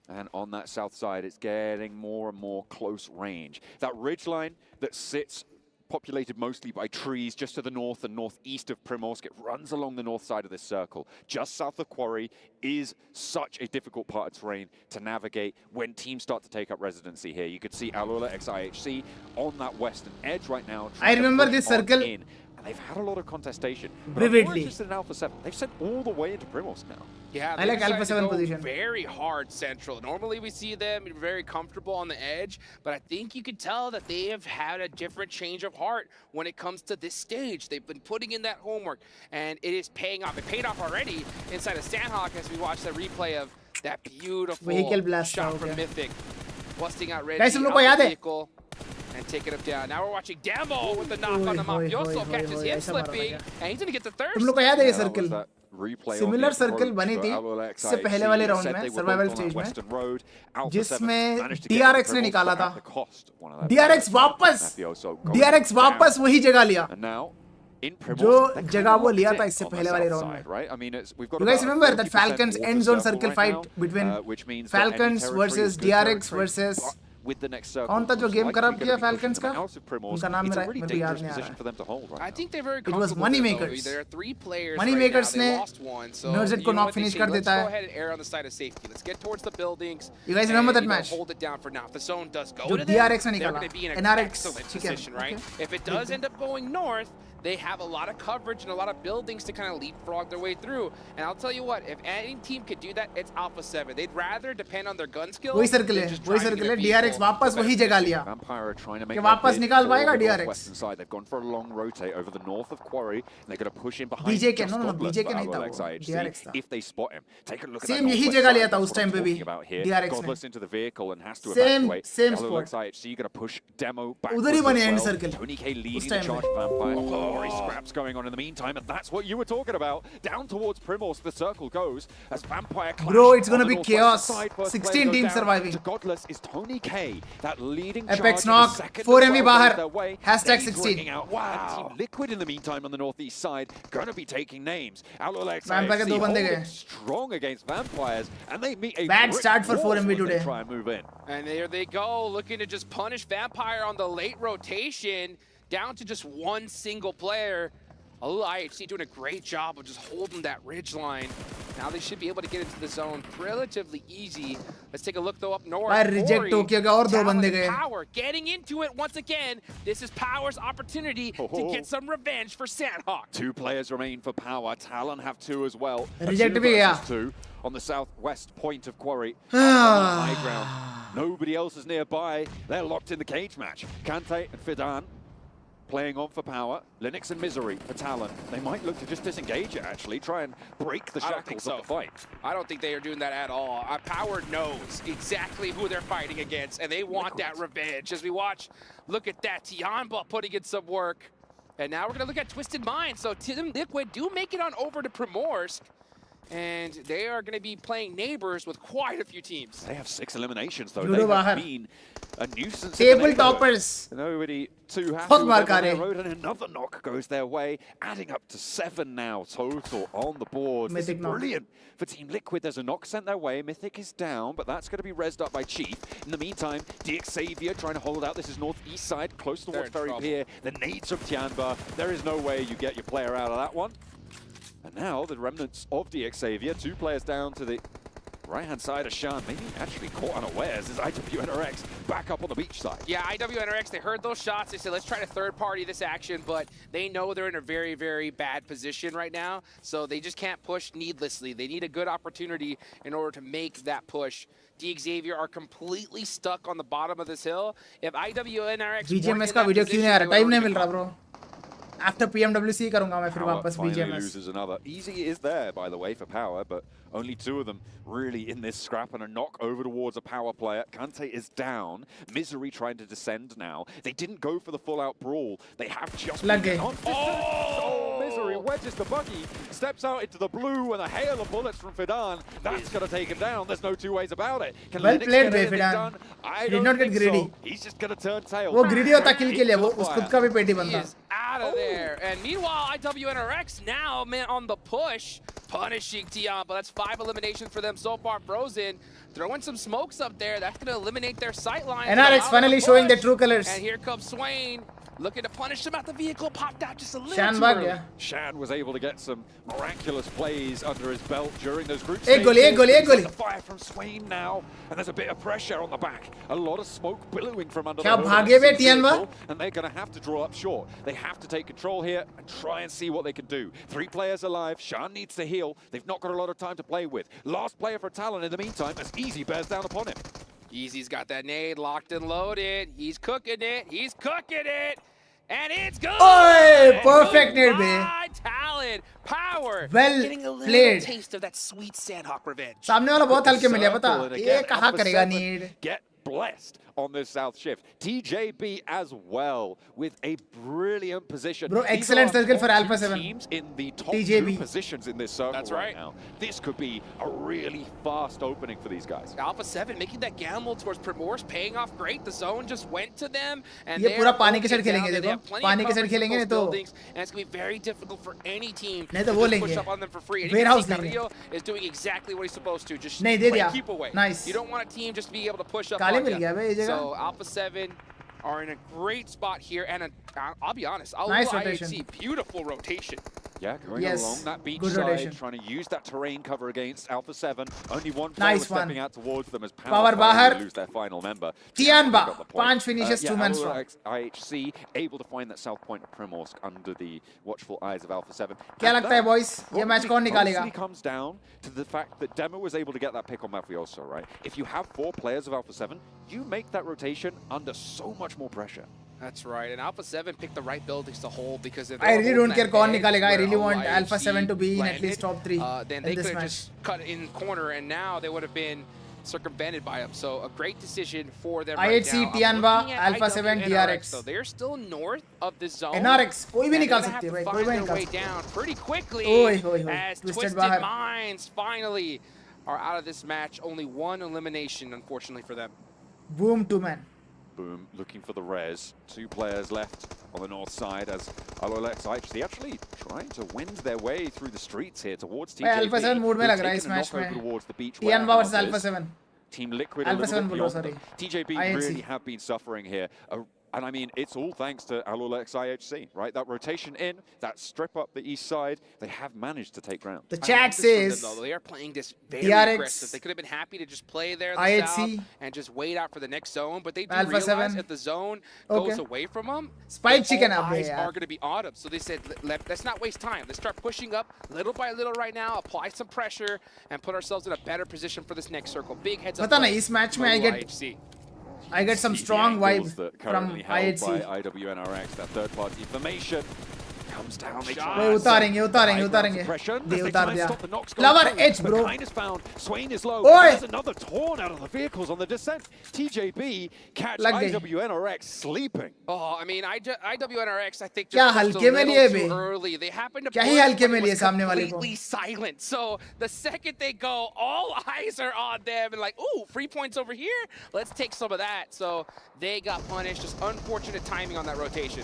H: And on that south side, it's getting more and more close range. That ridgeline that sits populated mostly by trees just to the north and northeast of Primorsk. It runs along the north side of this circle. Just south of Quarry is such a difficult part of terrain to navigate when teams start to take up residency here. You could see Alola XIHC on that western edge right now.
A: I remember this circle.
H: And they've had a lot of contestation.
A: Vividly.
H: Just in Alpha 7. They've sent all the way into Primorsk now.
G: Yeah,
A: I like Alpha 7 position.
G: Very hard central. Normally we see them very comfortable on the edge, but I think you could tell that they have had a different change of heart when it comes to this stage. They've been putting in that homework, and it is paying off. It paid off already inside of Sandhawk as we watch the replay of that beautiful shot from Mythic, busting out Red vehicle and taking him down. Now we're watching Demo with the knock on the Mafioso, catches him slipping, and he's gonna get the third.
H: replay
A: similar
H: on the
A: circle
H: approach
A: बनी
H: for
A: थी
H: Alulax
A: इससे पहले
H: IHC.
A: वाले
H: They
A: round
H: said
A: में
H: they would
A: survival
H: bolt on
A: stage
H: that
A: में
H: Western Road. Alpha 7
A: जिसमें
H: managed to get
A: DRX ने
H: Primos,
A: निकाला
H: but
A: था
H: at the cost of one of their
A: DRX
H: players,
A: वापस
H: Mafioso going
A: DRX वापस
H: down.
A: वही जगह लिया
H: And now, in Primos,
A: जो
H: they're
A: जगह
H: kind of
A: वो
H: locked
A: लिया
H: in
A: था इससे
H: on the
A: पहले वाले
H: south
A: राउंड में
H: side, right? I mean, we've got
A: You guys
H: about
A: remember that
H: 40%
A: Falcons
H: water
A: end zone
H: circle
A: circle
H: right
A: fight
H: now,
A: between
H: which means that any
A: Falcons
H: territory
A: versus
H: is good
A: DRX
H: territory.
A: versus
H: But with the next circle,
A: कौन था जो
H: it's
A: game
H: likely
A: खराब
H: gonna
A: किया
H: be pushing
A: Falcons
H: them
A: का
H: out of Primos.
A: उनका नाम
H: It's a
A: मेरे
H: really
A: को याद
H: dangerous
A: नहीं आ
H: position for them to hold right
G: I
H: now.
G: think they're very
A: It was
G: comfortable
A: money
G: there, though.
A: makers.
G: There are 3 players
A: Money
G: right
A: makers
G: now. They
A: ने
G: lost one, so
A: Nurse
G: you
A: को
G: know
A: knock
G: what they
A: finish
G: say,
A: कर
G: let's
A: देता
G: go
A: है
G: ahead and err on the side of safety. Let's get towards the buildings.
A: You guys remember
G: and,
A: that match?
G: hold it down for now. If the zone does go
A: जो
G: to them,
A: DRX ने
G: they're
A: निकाला
G: going to be in an
A: NRX
G: excellent
A: ठीक है
G: position, right?
A: okay.
G: If it does end up going north, they have a lot of coverage and a lot of buildings to kind of leapfrog their way through. And I'll tell you what, if any team could do that, it's Alpha 7. They'd rather depend on their gun skills
A: वही circle है
G: than just
A: वही
G: driving
A: circle
G: their
A: है DRX
G: vehicle.
A: वापस वही जगह लिया
H: Vampire are trying to make
A: कि
H: their
A: वापस
H: bid
A: निकाल
H: for
A: पाएगा
H: the
A: DRX
H: northwestern side. They've gone for a long rotate over the north of Quarry, and they're going to push in behind
A: BJ के
H: just
A: no
H: Godless
A: BJ के
H: for
A: नहीं था
H: Alulax
A: वो
H: IHC
A: DRX था
H: if they spot him. Take a look at
A: Same
H: that
A: यही
H: northwest
A: जगह
H: side.
A: लिया था
H: That's
A: उस
H: what I'm
A: time पे भी
H: talking about here.
A: DRX ने
H: Godless into the vehicle and has to
A: Same
H: evacuate.
A: spot
H: Alulax IHC going to push Demo
A: उधर
H: backwards
A: ही बने
H: as
A: end
H: well.
A: circle
H: Tony K leading
A: उस
H: the
A: time
H: charge
A: में
H: for Vampire. Glory scraps going on in the meantime, and that's what you were talking about. Down towards Primos, the circle goes as Vampire clash.
A: Bro, it's gonna
H: on the
A: be
H: northwestern
A: chaos.
H: side. First
A: 16
H: player goes
A: teams
H: down
A: surviving.
H: to Godless is Tony K. That leading
A: Apex
H: charge
A: knock,
H: of the second
A: 4
H: as
A: MV
H: well
A: बाहर.
H: goes their way.
A: Hashtag
H: He's
A: 16.
H: working out. Wow. And Team Liquid in the meantime on the northeast side going to be taking names. Alulax
A: Vampire के
H: IHC
A: दो बंदे
H: holding
A: गए.
H: strong against Vampires, and they meet a
A: Bad
H: brick
A: start for
H: wall
A: 4MV
H: when they
A: today.
H: try and move in.
G: And there they go, looking to just punish Vampire on the late rotation, down to just one single player. IHC doing a great job of just holding that ridge line. Now they should be able to get into the zone relatively easy. Let's take a look though up north.
A: भाई reject हो गया और दो बंदे गए.
G: Power getting into it once again. This is Power's opportunity to get some revenge for Sandhawk.
H: 2 players remain for Power. Talon have 2 as well.
A: Reject
H: 2
A: भी गया.
H: versus 2 on the southwest point of Quarry. On the high ground. Nobody else is nearby. They're locked in the cage match. Kante and Fidan playing on for Power. Linux and Misery for Talon. They might look to just disengage it, actually. Try and break the shackles of the fight.
G: I don't think they are doing that at all. Power knows exactly who they're fighting against, and they want that revenge. As we watch, look at that. Tianba putting in some work. And now we're going to look at Twisted Minds. So Team Liquid do make it on over to Primorsk. And they are going to be playing neighbors with quite a few teams.
H: They have 6 eliminations, though.
A: Judo
H: They have
A: बाहर.
H: been a nuisance.
A: Table toppers.
H: Nobody too happy
A: बहुत
H: with
A: मार
H: them
A: खा
H: on their
A: रहे.
H: road, and another knock goes their way, adding up to 7 now total on the board. This is
A: Mythic knock.
H: brilliant for Team Liquid. There's a knock sent their way. Mythic is down, but that's going to be rezzed up by Chief. In the meantime, DX Xavier trying to hold out. This is northeast side, close towards Ferry Pier. The nades of Tianba. There is no way you get your player out of that one. And now the remnants of DX Xavier, 2 players down to the right-hand side of Shan, maybe actually caught unawares as IWNRX back up on the beach side.
G: Yeah, IWNRX, they heard those shots. They said, let's try to third-party this action, but they know they're in a very, very bad position right now, so they just can't push needlessly. They need a good opportunity in order to make that push. DX Xavier are completely stuck on the bottom of this hill. If IWNRX
A: BGMS का video क्यों नहीं आ रहा? Time नहीं मिल रहा bro. After PMWC करूंगा मैं फिर
H: Power
A: वापस
H: finally
A: BGMS.
H: loses another. Easy is there, by the way, for Power, but only 2 of them really in this scrap, and a knock over towards a Power player. Kante is down. Misery trying to descend now. They didn't go for the full-out brawl. They have just
A: लग
H: been
A: गए.
H: on. Oh, Misery wedges the buggy, steps out into the blue, and a hail of bullets from Fidan. That's going to take him down. There's no 2 ways about it. Can
A: Well
H: Linux
A: played,
H: get anything
A: Fidan.
H: done? I
A: Did
H: don't
A: not get
H: think
A: greedy.
H: so. He's just going to turn tail.
A: वो greedy होता kill के लिए वो
H: Into the
A: उस खुद
H: fire.
A: का भी पेटी
G: He
A: बनता.
G: is out of there. And meanwhile, IWNRX now man on the push, punishing Tianba. That's 5 eliminations for them so far. Frozen throwing some smokes up there. That's going to eliminate their sight line.
A: NRX finally showing their true colors.
G: And here comes Swain. Looking to punish them at the vehicle. Popped out just a little
A: Shan
G: too
A: भाग
G: early.
A: गया.
H: Shan was able to get some miraculous plays under his belt during those group
A: एक गोली, एक गोली, एक गोली.
H: The fire from Swain now, and there's a bit of pressure on the back. A lot of smoke billowing from under
A: क्या
H: the hood
A: भागे
H: of
A: bay
H: the
A: Tianba?
H: vehicle, and they're going to have to draw up short. They have to take control here and try and see what they can do. 3 players alive. Shan needs to heal. They've not got a lot of time to play with. Last player for Talon in the meantime as Easy bears down upon him.
G: Easy's got that nade locked and loaded. He's cooking it. He's cooking it. And it's good.
A: Oy, perfect nade be.
G: Talon, Power.
A: Well
G: getting a little
A: played.
G: taste of that sweet Sandhawk revenge.
A: सामने वाला बहुत हल्के मिले पता.
H: Circle, and
A: ये
H: again,
A: कहाँ
H: Alpha
A: करेगा
H: 7
A: need?
H: Get blessed on this south shift. TJB as well with a brilliant position.
A: Bro,
H: These
A: excellent
H: are our
A: circle for
H: top
A: Alpha
H: two
A: 7.
H: teams in the top
A: TJB.
H: 2 positions in this circle.
G: That's right.
H: Now. This could be a really fast opening for these guys.
G: Alpha 7 making that gamble towards Primorse, paying off great. The zone just went to them, and
A: ये
G: they
A: पूरा
G: are
A: पानी के
G: holding
A: side
G: it down.
A: खेलेंगे,
G: They
A: देखो
G: have plenty of
A: पानी के side
G: coverage
A: खेलेंगे
G: with
A: नहीं
G: those
A: तो
G: buildings, and it's going to be very difficult for any team
A: नहीं तो
G: to
A: वो
G: just push
A: लेंगे
G: up on them for free. And you can
A: warehouse
G: see
A: लेंगे
G: Carrillo is doing exactly what he's supposed to, just
A: नहीं दे
G: play
A: दिया
G: keep away.
A: nice
G: You don't want a team just to be able to push up
A: काले
G: on
A: मिल गया
G: you.
A: बे ये जगह
G: So Alpha 7 are in a great spot here, and I'll be honest,
A: Nice
G: IHC,
A: rotation.
G: beautiful rotation.
H: Yeah, going
A: Yes,
H: along that beach
A: good
H: side,
A: rotation.
H: trying to use that terrain cover against Alpha 7. Only one player
A: Nice
H: was stepping
A: one.
H: out towards them as
A: Power
H: Power
A: bahar.
H: lose their final member.
A: Tianba,
H: Got the point.
A: 5 finishes, 2 men strong.
H: IHC able to find that south point of Primorsk under the watchful eyes of Alpha 7.
A: क्या
H: And
A: लगता है
H: that
A: boys ये match कौन निकालेगा
H: mostly comes down to the fact that Demo was able to get that pick on Mafioso, right? If you have 4 players of Alpha 7, you make that rotation under so much more pressure.
G: That's right, and Alpha 7 picked the right buildings to hold because if
A: I really don't care कौन निकालेगा I
G: where
A: really want
G: IHC
A: Alpha 7 to be in at
G: landed,
A: least top 3
G: then
A: in
G: they
A: this
G: could have
A: match
G: just cut it in corner, and now they would have been circumvented by him. So a great decision for them right
A: IHC,
G: now. I'm
A: Tianba,
G: looking at
A: Alpha 7,
G: IWNRX,
A: DRX.
G: So they're still north of the zone.
A: NRX कोई भी
G: and
A: निकाल
G: they're
A: सकती है
G: gonna
A: भाई
G: have to
A: कोई भी
G: find their
A: निकाल
G: way
A: सकती है
G: down pretty quickly
A: ओए
G: as Twisted
A: बाहर
G: Minds finally are out of this match. Only one elimination, unfortunately, for them.
A: boom 2 man
H: Boom, looking for the res. 2 players left on the north side as Alolex actually trying to wend their way through the streets here towards TJB.
A: Alpha 7 mood में लग रहा है इस match में Tianba versus Alpha 7
H: Team Liquid
A: Alpha 7
H: bit
A: बोलो
H: beyond
A: sorry
H: them. TJB
A: IHC.
H: really have been suffering here. And I mean, it's all thanks to Alolex IHC, right? That rotation in, that strip up the east side, they have managed to take ground.
A: The chat says
G: they are playing this very
A: DRX,
G: aggressive. They could have been happy to just play there in the
A: IHC,
G: south and just wait out for the next zone, but they do
A: Alpha
G: realize
A: 7.
G: if the zone
A: Okay.
G: goes away from them,
A: Spike chicken
G: all
A: up there,
G: eyes
A: yaar.
G: are going to be on them. So they said, let's not waste time. Let's start pushing up little by little right now, apply some pressure, and put ourselves in a better position for this next circle. Big heads up.
A: पता
G: play
A: नहीं इस match में
G: from
A: IHC.
G: IHC.
A: I get some
H: See the
A: strong vibe
H: angles that
A: from
H: currently held
A: IHC
H: by IWNRX, that third-party information comes down. They
A: वे उतारेंगे दे उतार दिया Lover H bro
H: Swain is low.
A: Oi!
H: There's another torn out of the vehicles on the descent. TJB catch
A: लग गई
H: IWNRX sleeping.
G: Oh, I mean, IWNRX, I think
A: क्या
G: just pushed
A: हल्के
G: a
A: में
G: little
A: लिए
G: too
A: bay?
G: early. They happened to
A: क्या
G: push,
A: ही हल्के
G: but
A: में
G: it
A: लिए
G: was
A: सामने वाले को
G: completely silent. So the second they go, all eyes are on them and like, ooh, free points over here. Let's take some of that. So they got punished. Just unfortunate timing on that rotation.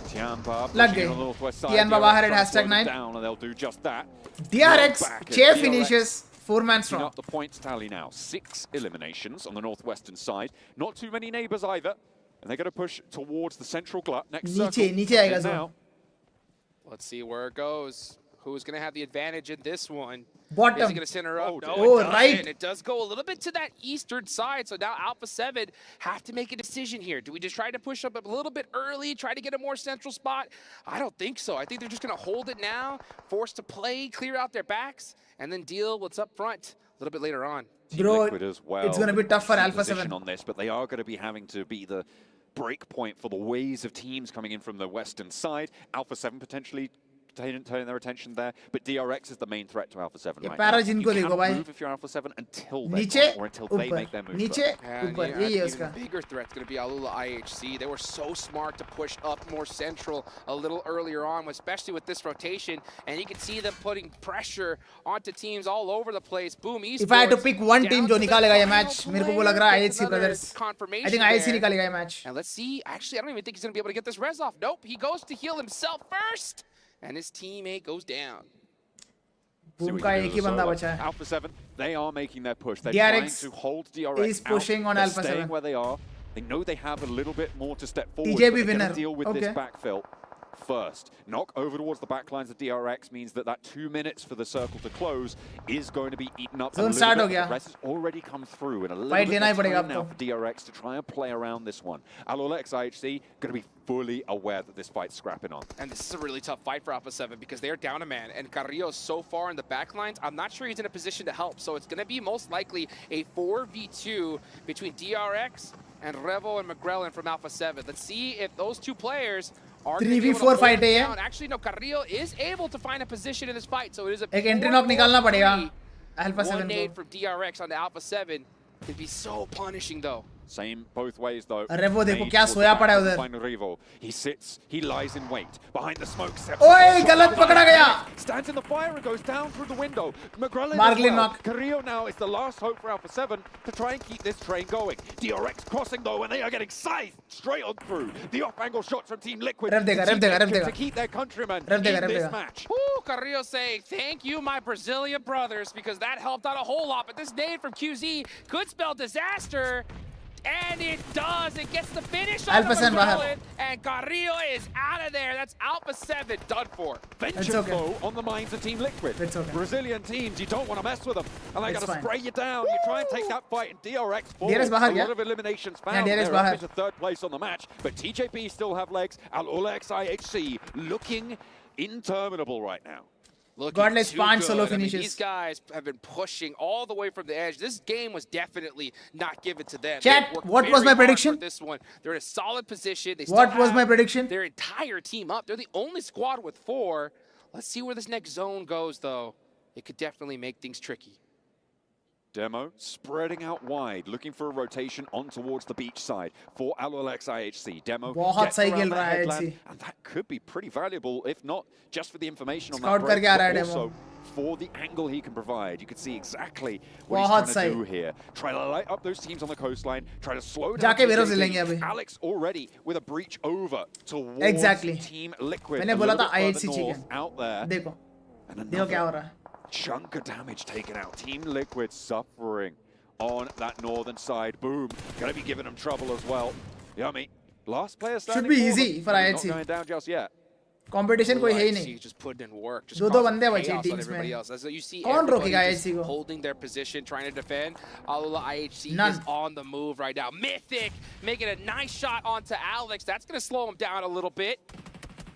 H: Tianba
A: लग
H: pushing
A: गई
H: on the northwest side.
A: Tianba
H: DRX
A: बाहर है
H: trying to slow them
A: #9
H: down, and they'll do just that.
A: DRX
H: Back at
A: 6
H: DRX.
A: finishes 4 man
H: Picking
A: strong
H: up the points tally now. 6 eliminations on the northwestern side. Not too many neighbors either. And they're going to push towards the central glut. Next circle.
A: नीचे आएगा
H: And
A: zone
H: now,
G: Let's see where it goes. Who's going to have the advantage in this one?
A: Bottom.
G: Is he going to center up? No,
A: Oh,
G: it doesn't.
A: right.
G: It does go a little bit to that eastern side. So now Alpha 7 have to make a decision here. Do we just try to push up a little bit early, try to get a more central spot? I don't think so. I think they're just going to hold it now, forced to play, clear out their backs, and then deal what's up front a little bit later on.
H: Team
A: Bro,
H: Liquid as well.
A: it's gonna be tough for
H: Key
A: Alpha
H: position
A: 7
H: on this, but they are going to be having to be the break point for the waves of teams coming in from the western side. Alpha 7 potentially turning their attention there, but DRX is the main threat to Alpha 7
A: ये
H: right
A: para
H: now. You
A: जिनको देखो
H: cannot
A: भाई
H: move if you're Alpha 7 until they
A: नीचे
H: or until they make their
A: ऊपर
H: move.
A: नीचे
G: And
A: ऊपर
G: yeah,
A: यही है
G: even
A: उसका
G: bigger threat's going to be Alula IHC. They were so smart to push up more central a little earlier on, especially with this rotation. And you can see them putting pressure onto teams all over the place. Boom, Esports.
A: If I had to pick one team
G: down
A: जो
G: to the
A: निकालेगा ये
G: final
A: match मेरे को वो
G: player,
A: लग रहा है
G: gets
A: IHC
G: another
A: brothers
G: confirmation
A: I think IHC
G: there.
A: निकालेगा ये match
G: And let's see. Actually, I don't even think he's going to be able to get this res off. Nope, he goes to heal himself first. And his teammate goes down.
A: Boom का एक ही बंदा बचा है
H: Alpha 7, they are making their push. They're
A: DRX
H: trying to hold DRX
A: is pushing
H: out.
A: on
H: They're
A: Alpha
H: staying
A: 7.
H: where they are. They know they have a little bit more to step forward.
A: TJB
H: but they're
A: winner.
H: gonna deal with this
A: Okay.
H: backfill first. Knock over towards the backlines of DRX means that 2 minutes for the circle to close is going to be eaten up.
A: Zone
H: a little
A: start
H: bit.
A: हो गया.
H: The rest has already come through, and a little
A: Fight
H: bit
A: लेना ही
H: more
A: पड़ेगा
H: time
A: अब
H: now
A: तो.
H: for DRX to try and play around this one. Alolex IHC going to be fully aware that this fight's scrapping on.
G: And this is a really tough fight for Alpha 7 because they're down a man. And Carrillo so far in the back lines, I'm not sure he's in a position to help. So it's going to be most likely a 4v2 between DRX and Revo and McGrellin from Alpha 7. Let's see if those two players are
A: 3v4 fight है ये
G: Actually, no, Carrillo is able to find a position in this fight. So it is a
A: एक entry knock निकालना पड़ेगा Alpha 7
G: one nade
A: को
G: from DRX on the Alpha 7. It'd be so punishing though.
H: Same both ways though.
A: अरे वो देखो
H: Made
A: क्या
H: towards
A: soya
H: the
A: पड़ा है
H: back of
A: उधर।
H: final Revo. He sits, he lies in wait behind the smoke.
A: ओए गलत पकड़ा गया।
H: Stands in the fire and goes down through the window. McGrellan
A: Marglin
H: as well.
A: knock.
H: Carrillo now is the last hope for Alpha 7 to try and keep this train going. DRX crossing though, and they are getting scythed straight on through. The off-angle shots from Team Liquid
A: Rev देगा।
H: to keep their countrymen in this match.
G: Ooh, Carrillo saying, thank you, my Brazilian brothers, because that helped out a whole lot. But this nade from QZ could spell disaster. And it does. It gets the finish on
A: Alpha 7
G: McGrellan, and Carrillo is out of there. That's Alpha 7 done for.
H: Vengeance though on the minds of Team Liquid.
A: It's okay.
H: Brazilian teams, you don't want to mess with them. And they're
A: It's
H: going to
A: fine.
H: spray you down. You try and take that fight in DRX falls.
A: DRX
H: A
A: बाहर
H: lot
A: गया।
H: of eliminations
A: Yeah,
H: found.
A: DRX
H: They're up
A: बाहर।
H: into third place on the match. But TJP still have legs. Al-Olex IHC looking interminable right now.
A: Godless punch solo
G: I mean,
A: finishes.
G: these guys have been pushing all the way from the edge. This game was definitely not given to them.
A: Chat,
G: They worked
A: what was
G: very
A: my
G: hard
A: prediction?
G: for this one. They're in a solid position. They
A: What
G: still
A: was
G: have
A: my prediction?
G: Their entire team up. They're the only squad with 4. Let's see where this next zone goes, though. It could definitely make things tricky.
H: Demo spreading out wide, looking for a rotation on towards the beach side for Al-Olex IHC. Demo
A: बहुत
H: gets
A: सही
H: around
A: खेल
H: the
A: रहा है
H: headland,
A: IHC।
H: and that could be pretty valuable, if not just for the information on
A: Scout
H: that break,
A: करके आ रहा है
H: but
A: Demo।
H: also for the angle he can provide. You can see exactly what
A: बहुत
H: he's trying to
A: सही।
H: do here. Try to light up those teams on the coastline, try to slow down
A: जाके Veros
H: TJP.
A: लेंगे अभी।
H: Alex already with a breach over towards
A: Exactly।
H: Team Liquid.
A: मैंने
H: a
A: बोला
H: little
A: था
H: bit further
A: IHC
H: north,
A: chicken।
H: out there.
A: देखो
H: And
A: देखो क्या हो रहा है।
H: chunk of damage taken out. Team Liquid suffering on that northern side. Boom. Gonna be giving them trouble as well. Yummy. Last player standing.
A: Should be easy for
H: Not
A: IHC।
H: going down just yet.
A: Competition कोई है ही नहीं।
G: Just putting in work. Just
A: दो बंदे बचे
G: chaos on
A: teams
G: everybody
A: में।
G: else. As you see
A: कौन
G: everybody
A: रोकेगा
G: just
A: IHC को?
G: holding their position, trying to defend. Alula IHC
A: None।
G: is on the move right now. Mythic making a nice shot onto Alex. That's going to slow him down a little bit.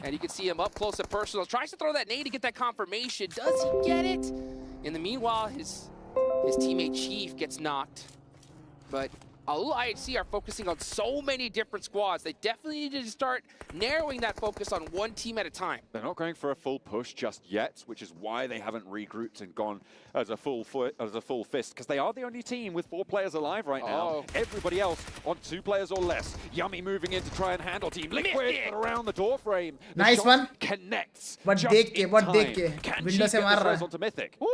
G: And you can see him up close and personal. Tries to throw that nade to get that confirmation. Does he get it? In the meanwhile, his teammate Chief gets knocked. But Alula IHC are focusing on so many different squads. They definitely need to start narrowing that focus on one team at a time.
H: They're not going for a full push just yet, which is why they haven't regrouped and gone as a full fist, because they are the only team with 4 players alive right now. Everybody else on 2 players or less. Yummy moving in to try and handle Team Liquid around the door frame. The
A: Nice
H: shot
A: one.
H: Connects.
A: But
H: just
A: देख के,
H: in
A: but
H: time.
A: देख के,
H: Can
A: window
H: Chief
A: से
H: get
A: मार
H: this
A: रहा
H: res
A: है।
H: onto Mythic?
G: Woo!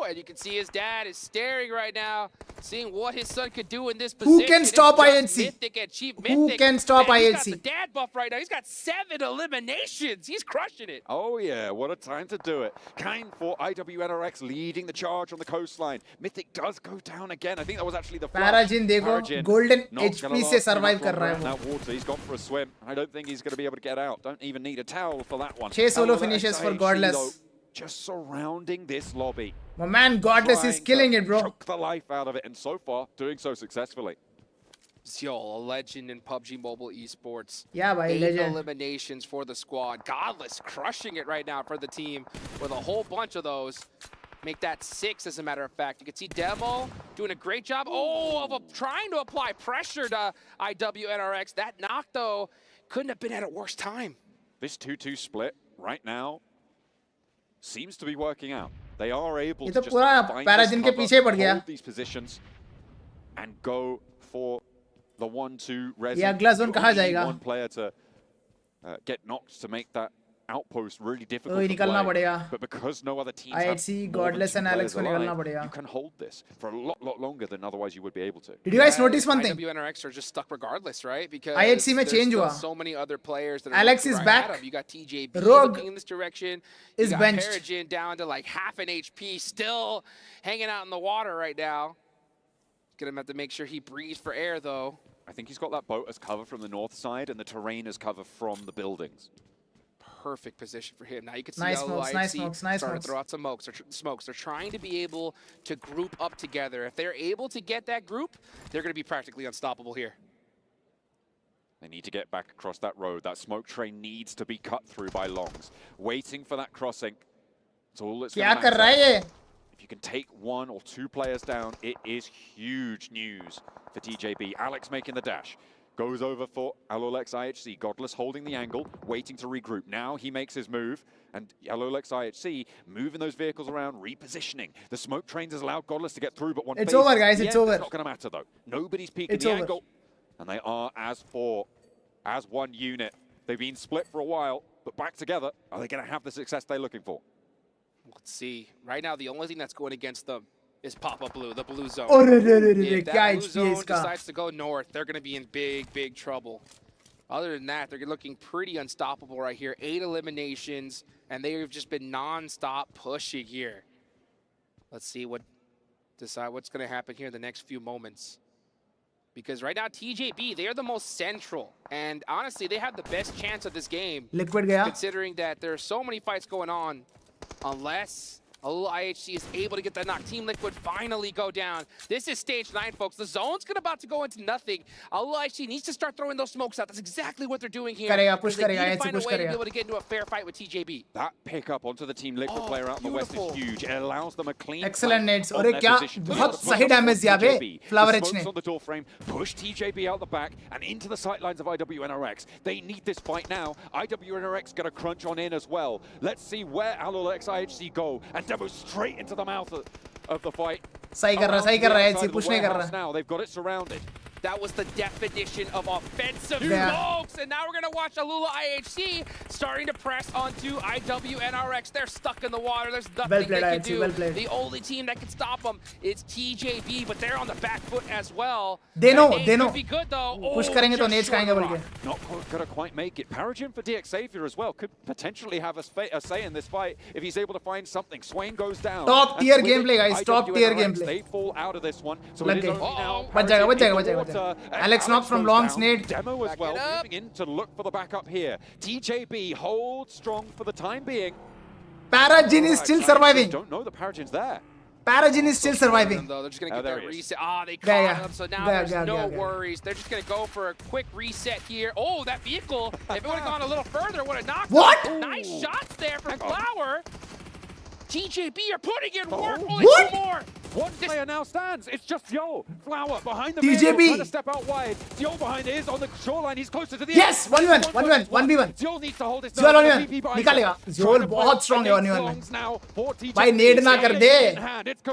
G: And you can see his dad is staring right now, seeing what his son could do in this
A: Who
G: position.
A: can stop
G: It's just
A: IHC?
G: Mythic and Chief
A: Who
G: Mythic.
A: can stop
G: Man, he's
A: IHC?
G: got the dad buff right now. He's got 7 eliminations. He's crushing it.
H: Oh yeah, what a time to do it. Kind for IWNRX leading the charge on the coastline. Mythic does go down again. I think that was actually the flash.
A: Parajin देखो
H: Parajin
A: golden
H: not gonna
A: HP
H: last
A: से
H: too
A: survive
H: much
A: कर रहा
H: longer
A: है
H: in
A: वो।
H: that water. He's gone for a swim. I don't think he's going to be able to get out. Don't even need a towel for that one.
A: 6 solo
H: Al-Olex
A: finishes for
H: IHC,
A: Godless।
H: though, just surrounding this lobby.
A: My man Godless is
H: Trying
A: killing
H: to
A: it, bro।
H: choke the life out of it, and so far doing so successfully.
G: Yo, a legend in PUBG Mobile Esports.
A: Yeah, bhai,
G: 8
A: legend।
G: eliminations for the squad. Godless crushing it right now for the team with a whole bunch of those. Make that 6, as a matter of fact. You can see Demo doing a great job. Trying to apply pressure to IWNRX. That knock, though, couldn't have been at a worse time.
H: This 2-2 split right now seems to be working out. They are able
A: ये
H: to
A: तो
H: just
A: पूरा
H: find
A: Parajin
H: this
A: के पीछे पड़
H: cover,
A: गया।
H: hold these positions, and go for the 1-2 res.
A: ये अगला zone कहाँ जाएगा?
H: One player to get knocked to make that outpost really difficult
A: ओए
H: to
A: निकलना
H: play.
A: पड़ेगा।
H: But because no other teams
A: IHC,
H: have more than
A: Godless
H: 2
A: and Alex
H: players
A: को निकलना
H: alive,
A: पड़ेगा।
H: you can hold this for a lot longer than otherwise you would be able to.
A: Did you guys notice one thing?
G: IWNRX are just stuck regardless, right? Because
A: IHC में
G: there's
A: change
G: still
A: हुआ।
G: so many other players that are
A: Alex
G: looking
A: is
G: right
A: back।
G: at him. You got TJB
A: Rogue
G: looking in this direction.
A: is
G: you got
A: benched।
G: Parajin down to like half an HP, still hanging out in the water right now. Gonna have to make sure he breathes for air, though.
H: I think he's got that boat as cover from the north side and the terrain as cover from the buildings.
G: Perfect position for him. Now you can see
A: Nice
G: how
A: smokes,
G: IHC
A: nice smokes, nice
G: starting
A: smokes।
G: to throw out some smokes. They're trying to be able to group up together. If they're able to get that group, they're going to be practically unstoppable here.
H: They need to get back across that road. That smoke train needs to be cut through by Longs. Waiting for that crossing. It's all it's
A: क्या
H: going
A: कर
H: to
A: रहा है ये?
H: If you can take 1 or 2 players down, it is huge news for TJB. Alex making the dash. Goes over for Al-Olex IHC. Godless holding the angle, waiting to regroup. Now he makes his move, and Al-Olex IHC moving those vehicles around, repositioning. The smoke trains has allowed Godless to get through, but one
A: It's
H: phase
A: over, guys,
H: at the
A: it's
H: end,
A: over।
H: It's not going to matter, though. Nobody's peeking
A: It's
H: the
A: over।
H: angle. And they are as one unit. They've been split for a while, but back together. Are they going to have the success they're looking for?
G: Let's see. Right now, the only thing that's going against them is Papa Blue, the blue zone. If that blue zone decides to go north, they're going to be in big, big trouble. Other than that, they're looking pretty unstoppable right here. 8 eliminations, and they've just been non-stop pushing here. Let's see what's going to happen here in the next few moments. Because right now, TJB, they are the most central. And honestly, they have the best chance of this game. Considering that there are so many fights going on. Unless Alula IHC is able to get that knock. Team Liquid finally go down. This is stage 9, folks. The zone's about to go into nothing. Alula IHC needs to start throwing those smokes out. That's exactly what they're doing here. They need to find a way to be able to get into a fair fight with TJB.
H: That pickup onto the Team Liquid player out in the west is huge. It allows them a clean
A: excellent nades. और क्या बहुत सही damage दिया बे Flower H ने.
H: On the door frame, push TJB out the back and into the sightlines of IWNRX. They need this fight now. IWNRX going to crunch on in as well. Let's see where Alula IHC go and Demo straight into the mouth of the fight.
A: सही कर रहा है ऐसे push नहीं कर रहा.
H: Now they've got it surrounded.
G: That was the definition of offensive smokes, and now we're gonna watch Alula IHC starting to press onto IWNRX. They're stuck in the water. There's nothing they can do. The only team that can stop them is TJB, but they're on the back foot as well.
A: They know.
G: Be good though.
A: Push करेंगे तो nades खाएंगे बोल के.
H: Not gonna quite make it. Paragin for DX Xavier as well could potentially have a say in this fight if he's able to find something. Swain goes down.
A: Top tier gameplay, guys. Top tier gameplay.
H: They fall out of this one. So it is only now.
A: बच जाएगा. Alex knocks from long snake.
H: Demo as well, moving in to look for the backup here. TJB holds strong for the time being.
A: Paragin is still surviving.
H: Don't know the Paragin's there.
A: Paragin is still surviving.
G: They're just going to get that reset. They caught him, so now there's no worries. They're just going to go for a quick reset here. Oh, that vehicle, if it would have gone a little further, would have knocked him. Nice shots there from Flower. TJB are putting in work. Only 2 more.
H: One player now stands. It's just Yo. Flower behind the
A: TJB.
H: vehicle, trying to step out wide. Yo behind it is on the shoreline. He's closer to the
A: yes, 1v1.
H: Zol needs to hold his
A: Zol 1v1. निकालेगा. Zol बहुत strong है 1v1 में. भाई नेड ना कर दे.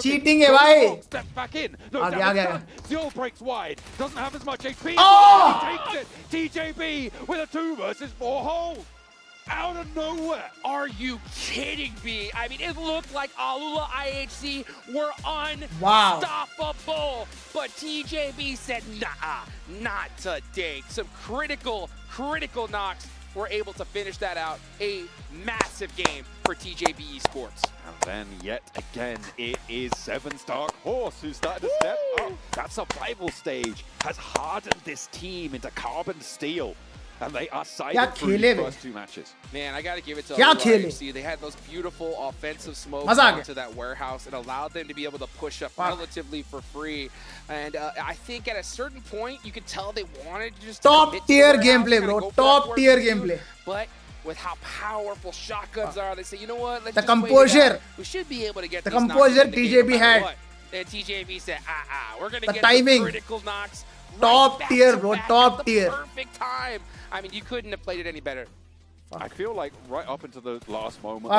A: Cheating है भाई.
H: Steps back in.
A: आ गया.
H: Zol breaks wide. Doesn't have as much HP. Oh! He takes it. TJB with a 2 versus 4 hold. Out of nowhere.
G: Are you kidding me? I mean, it looked like Alula IHC were unstoppable. But TJB said, nah, not today. Some critical knocks were able to finish that out. A massive game for TJB Esports.
H: And then yet again, it is 7 Dark Horse who started to step up. That survival stage has hardened this team into carbon steel. And they are sided through the first 2 matches.
G: Man, I got to give it to IHC. They had those beautiful offensive smokes into that warehouse. It allowed them to be able to push up relatively for free. And I think at a certain point, you could tell they wanted to just
A: top tier gameplay, bro. Top tier gameplay.
G: But with how powerful shotguns are, they say, you know what? Let's
A: the composure.
G: We should be able to get
A: the composure TJB had.
G: And TJB said, we're going to get
A: timing.
G: the critical knocks.
A: Top tier, bro. Top tier.
G: Perfect time. I mean, you couldn't have played it any better.
H: I feel like right up into the last moment,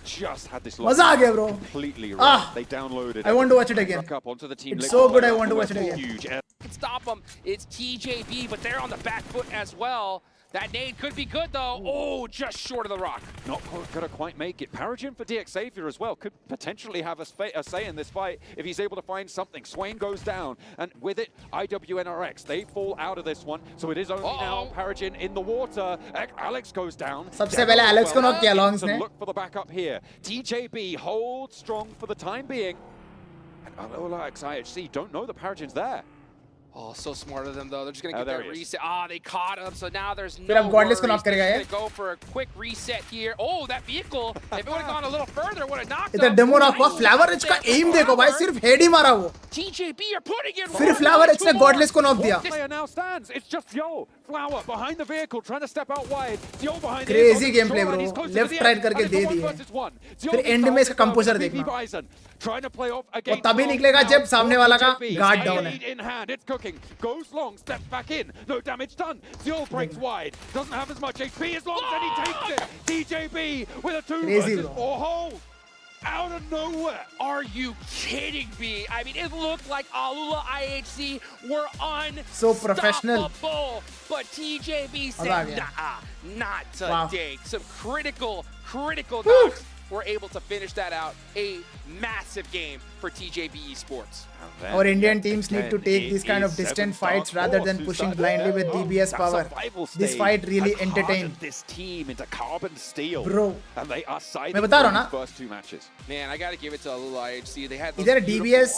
H: just had this completely right. They downloaded.
A: I want to watch it again. It's so good. I want to watch it again.
H: Huge.
G: Can stop them. It's TJB, but they're on the back foot as well. That nade could be good, though. Oh, just short of the rock.
H: Not going to quite make it. Paragin for DX Xavier as well could potentially have a say in this fight if he's able to find something. Swain goes down, and with it, IWNRX. They fall out of this one, so it is only now Paragin in the water. Alex goes down.
A: सबसे पहले Alex को knock किया Longs ने.
H: Look for the backup here. TJB holds strong for the time being. And Alula IHC don't know the Paragin's there.
G: Oh, so smart of them, though. They're just going to get that reset. They caught him, so now there's no
A: worries. They're
G: going to go for a quick reset here. Oh, that vehicle, if it would have gone a little further, would have knocked him.
A: इधर demo rock हुआ. Flower H का aim देखो भाई, सिर्फ head ही मारा वो.
G: TJB are putting in.
A: फिर Flower H ने Godless को knock दिया.
H: Player now stands. It's just Yo. Flower behind the vehicle, trying to step out wide. Yo behind.
A: Crazy gameplay, bro. Left right करके दे दिए. फिर end में इसका composure देखना.
H: Trying to play off
A: वो
H: against.
A: तभी निकलेगा जब सामने वाला का guard down है.
H: In hand, it's cooking. Goes long, steps back in. No damage done. Zul breaks wide. Doesn't have as much HP as long as he takes it. TJB with a 2 versus 4 hold. out of nowhere.
G: Are you kidding me? I mean, it looked like Alula IHC were
A: So professional.
G: unstoppable, but TJB said, nah, not today. Some critical knocks were able to finish that out. A massive game for TJB Esports.
A: Our Indian teams need to take these kind of distant fights rather than pushing blindly with DBS power. This fight really entertained
H: this team into carbon steel.
A: Bro,
H: and they are siding
A: मैं बता रहा हूँ ना,
H: first two matches.
G: Man, I gotta give it to Alula IHC. They had
A: इधर DBS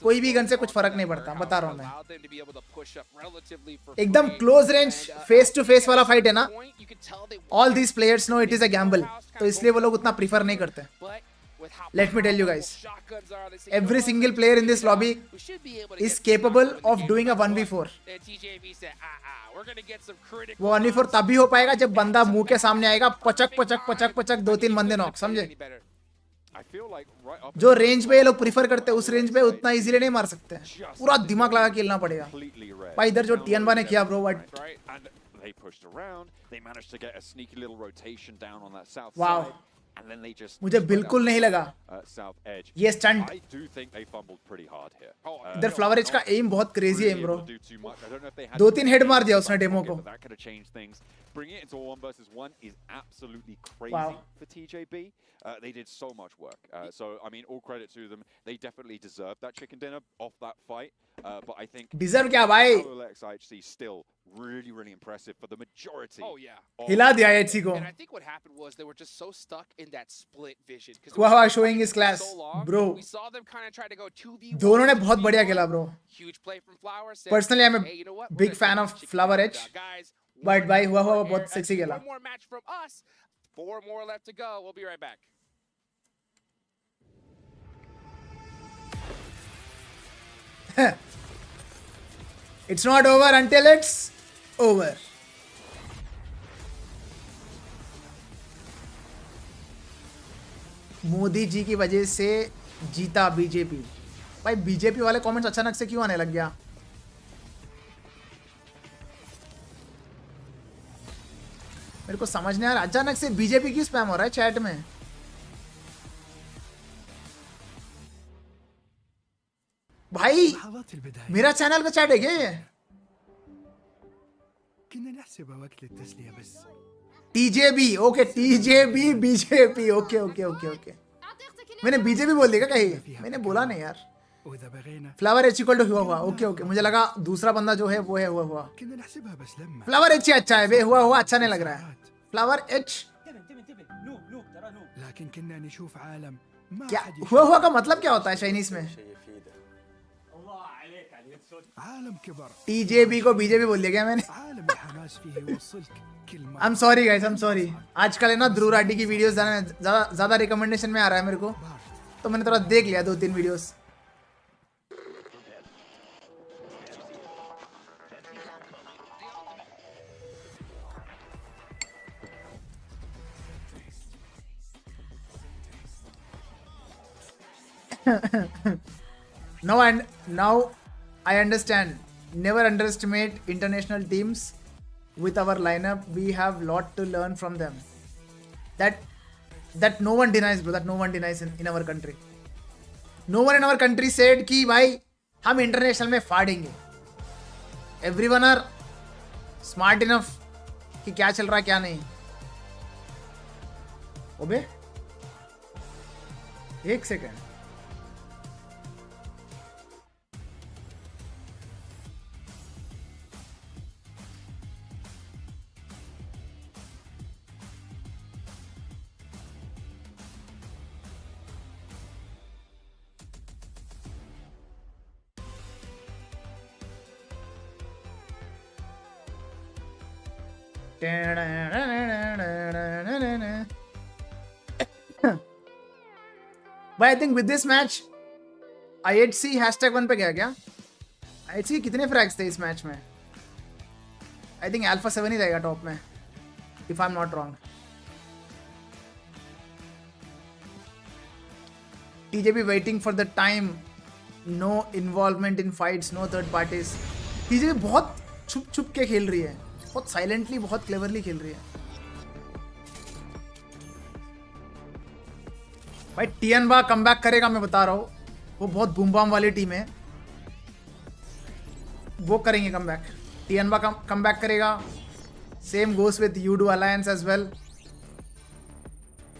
A: कोई भी gun से कुछ फर्क नहीं पड़ता, बता रहा हूँ मैं. एकदम close range face to face वाला फाइट है ना, all these players know it is a gamble, तो इसलिए वो लोग उतना प्रीफर नहीं करते. Let me tell you guys, every single player in this lobby is capable of doing a 1v4. वो 1v4 तभी हो पाएगा जब बंदा मुंह के सामने आएगा, पचक पचक पचक पचक 2-3 बंदे नॉक, समझे? जो रेंज पे ये लोग प्रीफर करते हैं उस रेंज पे उतना इजीली नहीं मार सकते हैं, पूरा दिमाग लगा के खेलना पड़ेगा. भाई इधर जो टियनबा ने किया bro,
H: They pushed around. They managed to get a sneaky little rotation down on that south
A: wow.
H: side. And then they just
A: मुझे बिल्कुल नहीं लगा ये stunt.
H: I do think they fumbled pretty hard here.
A: इधर flower as का M बहुत crazy है bro, 2-3 head मार दिया उसने डेमो को.
H: That could have changed things. Bringing it into 1 versus 1 is absolutely crazy for TJB. They did so much work. So I mean, all credit to them. They definitely deserved that chicken dinner off that fight. But I think
A: deserve क्या भाई?
H: IHC still really impressive for the majority.
G: Oh yeah.
A: हिला दिया IHC को.
G: And I think what happened was they were just so stuck in that split vision.
A: Wow, showing his class, bro.
G: We saw them kind of try to go 2v1.
A: दोनों ने बहुत बढ़िया खेला bro.
G: Huge play from Flower.
A: Personally, I'm a big fan of Flower Edge. But भाई हुआ बहुत sexy खेला.
G: One more match from us. 4 more left to go. We'll be right back.
A: It's not over until it's over. Modi ji की वजह से जीता BJP. भाई BJP वाले कमेंट्स अचानक से क्यों आने लग गया? मेरे को समझ नहीं आ रहा अचानक से बीजेपी क्यों स्पैम हो रहा है चैट में. भाई मेरा चैनल का चैट है क्या ये? टीजेबी, ओके टीजेबी बीजेपी, ओके. मैंने बीजेपी बोल दिया कहीं? मैंने बोला नहीं यार. फ्लावर एच इक्वल टू हुआ, ओके. मुझे लगा दूसरा बंदा जो है वो है हुआ. फ्लावर एच ही अच्छा है बे, हुआ अच्छा नहीं लग रहा है. फ्लावर एच क्या हुआ का मतलब क्या होता है चाइनीज में? टीजेबी को बीजेपी बोल दिया क्या मैंने? I am sorry guys, I am sorry. आजकल है ना ध्रुव राठी की वीडियोस ज्यादा रिकमेंडेशन में आ रहा है मेरे को, तो मैंने थोड़ा देख लिया 2-3 videos. Now I understand. Never underestimate international teams. With our lineup, we have lot to learn from them. That no one denies, bro. That no one denies in our country. No one in our country said कि भाई हम international में फाड़ेंगे. Everyone are smart enough कि क्या चल रहा है क्या नहीं. ओबे एक second. But I think with this match, IHC #1 पे गया क्या? IHC कितने फ्रैग्स थे इस मैच में? I think Alpha 7 ही रहेगा टॉप में, if I'm not wrong. TJB waiting for the time, no involvement in fights, no third parties. TJB बहुत छुप के खेल रही है, बहुत साइलेंटली, बहुत क्लेवरली खेल रही है. भाई टियनबा कमबैक करेगा, मैं बता रहा हूँ. वो बहुत बूम बम वाली टीम है, वो करेंगे कमबैक. टियनबा कमबैक करेगा. Same goes with Yoodo alliance as well.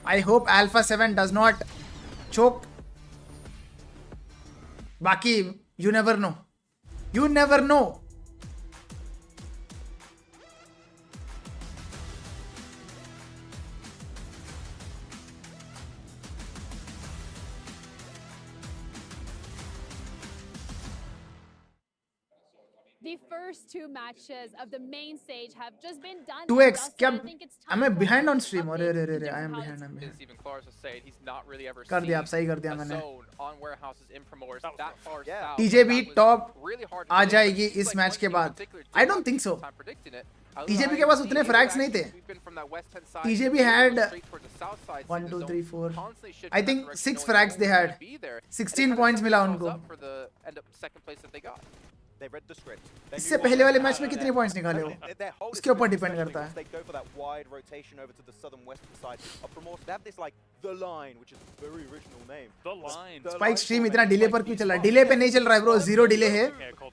A: I hope Alpha 7 does not choke. बाकी you never know, you never know.
M: The first two matches of the main stage have just been done.
A: 2x क्या?
M: I think it's time
A: am I
M: for
A: behind on
M: us to
A: stream?
M: update
A: अरे
M: the
A: I am
M: different
A: behind.
M: highlights.
L: As even Clarus was saying, he's not really ever
A: कर दिया,
L: seen
A: आप सही कर दिया
L: a
A: मैंने.
L: zone on warehouses in Primoris that far
J: Yeah.
L: south.
A: TJB
L: That was
A: top
L: really hard to
A: आ
L: predict,
A: जाएगी
L: but it seems
A: इस
L: like
A: मैच
L: one
A: के
L: team in
A: बाद.
L: particular
A: I
L: did
A: don't think so.
L: have time predicting it.
A: TJB के पास उतने frags नहीं थे. TJB had 1, 2, 3, 4. I think 6 frags they had. 16 points मिला उनको.
J: They read the script.
A: इससे पहले वाले मैच में कितने पॉइंट्स निकाले वो, उसके ऊपर डिपेंड करता है.
J: They go for that wide rotation over to the southern western side of Primoris. They have this like the line, which is a very original name.
K: The line.
A: Spike stream इतना delay पर क्यों चल रहा है? Delay पे नहीं चल रहा है ब्रो, 0 डिले है.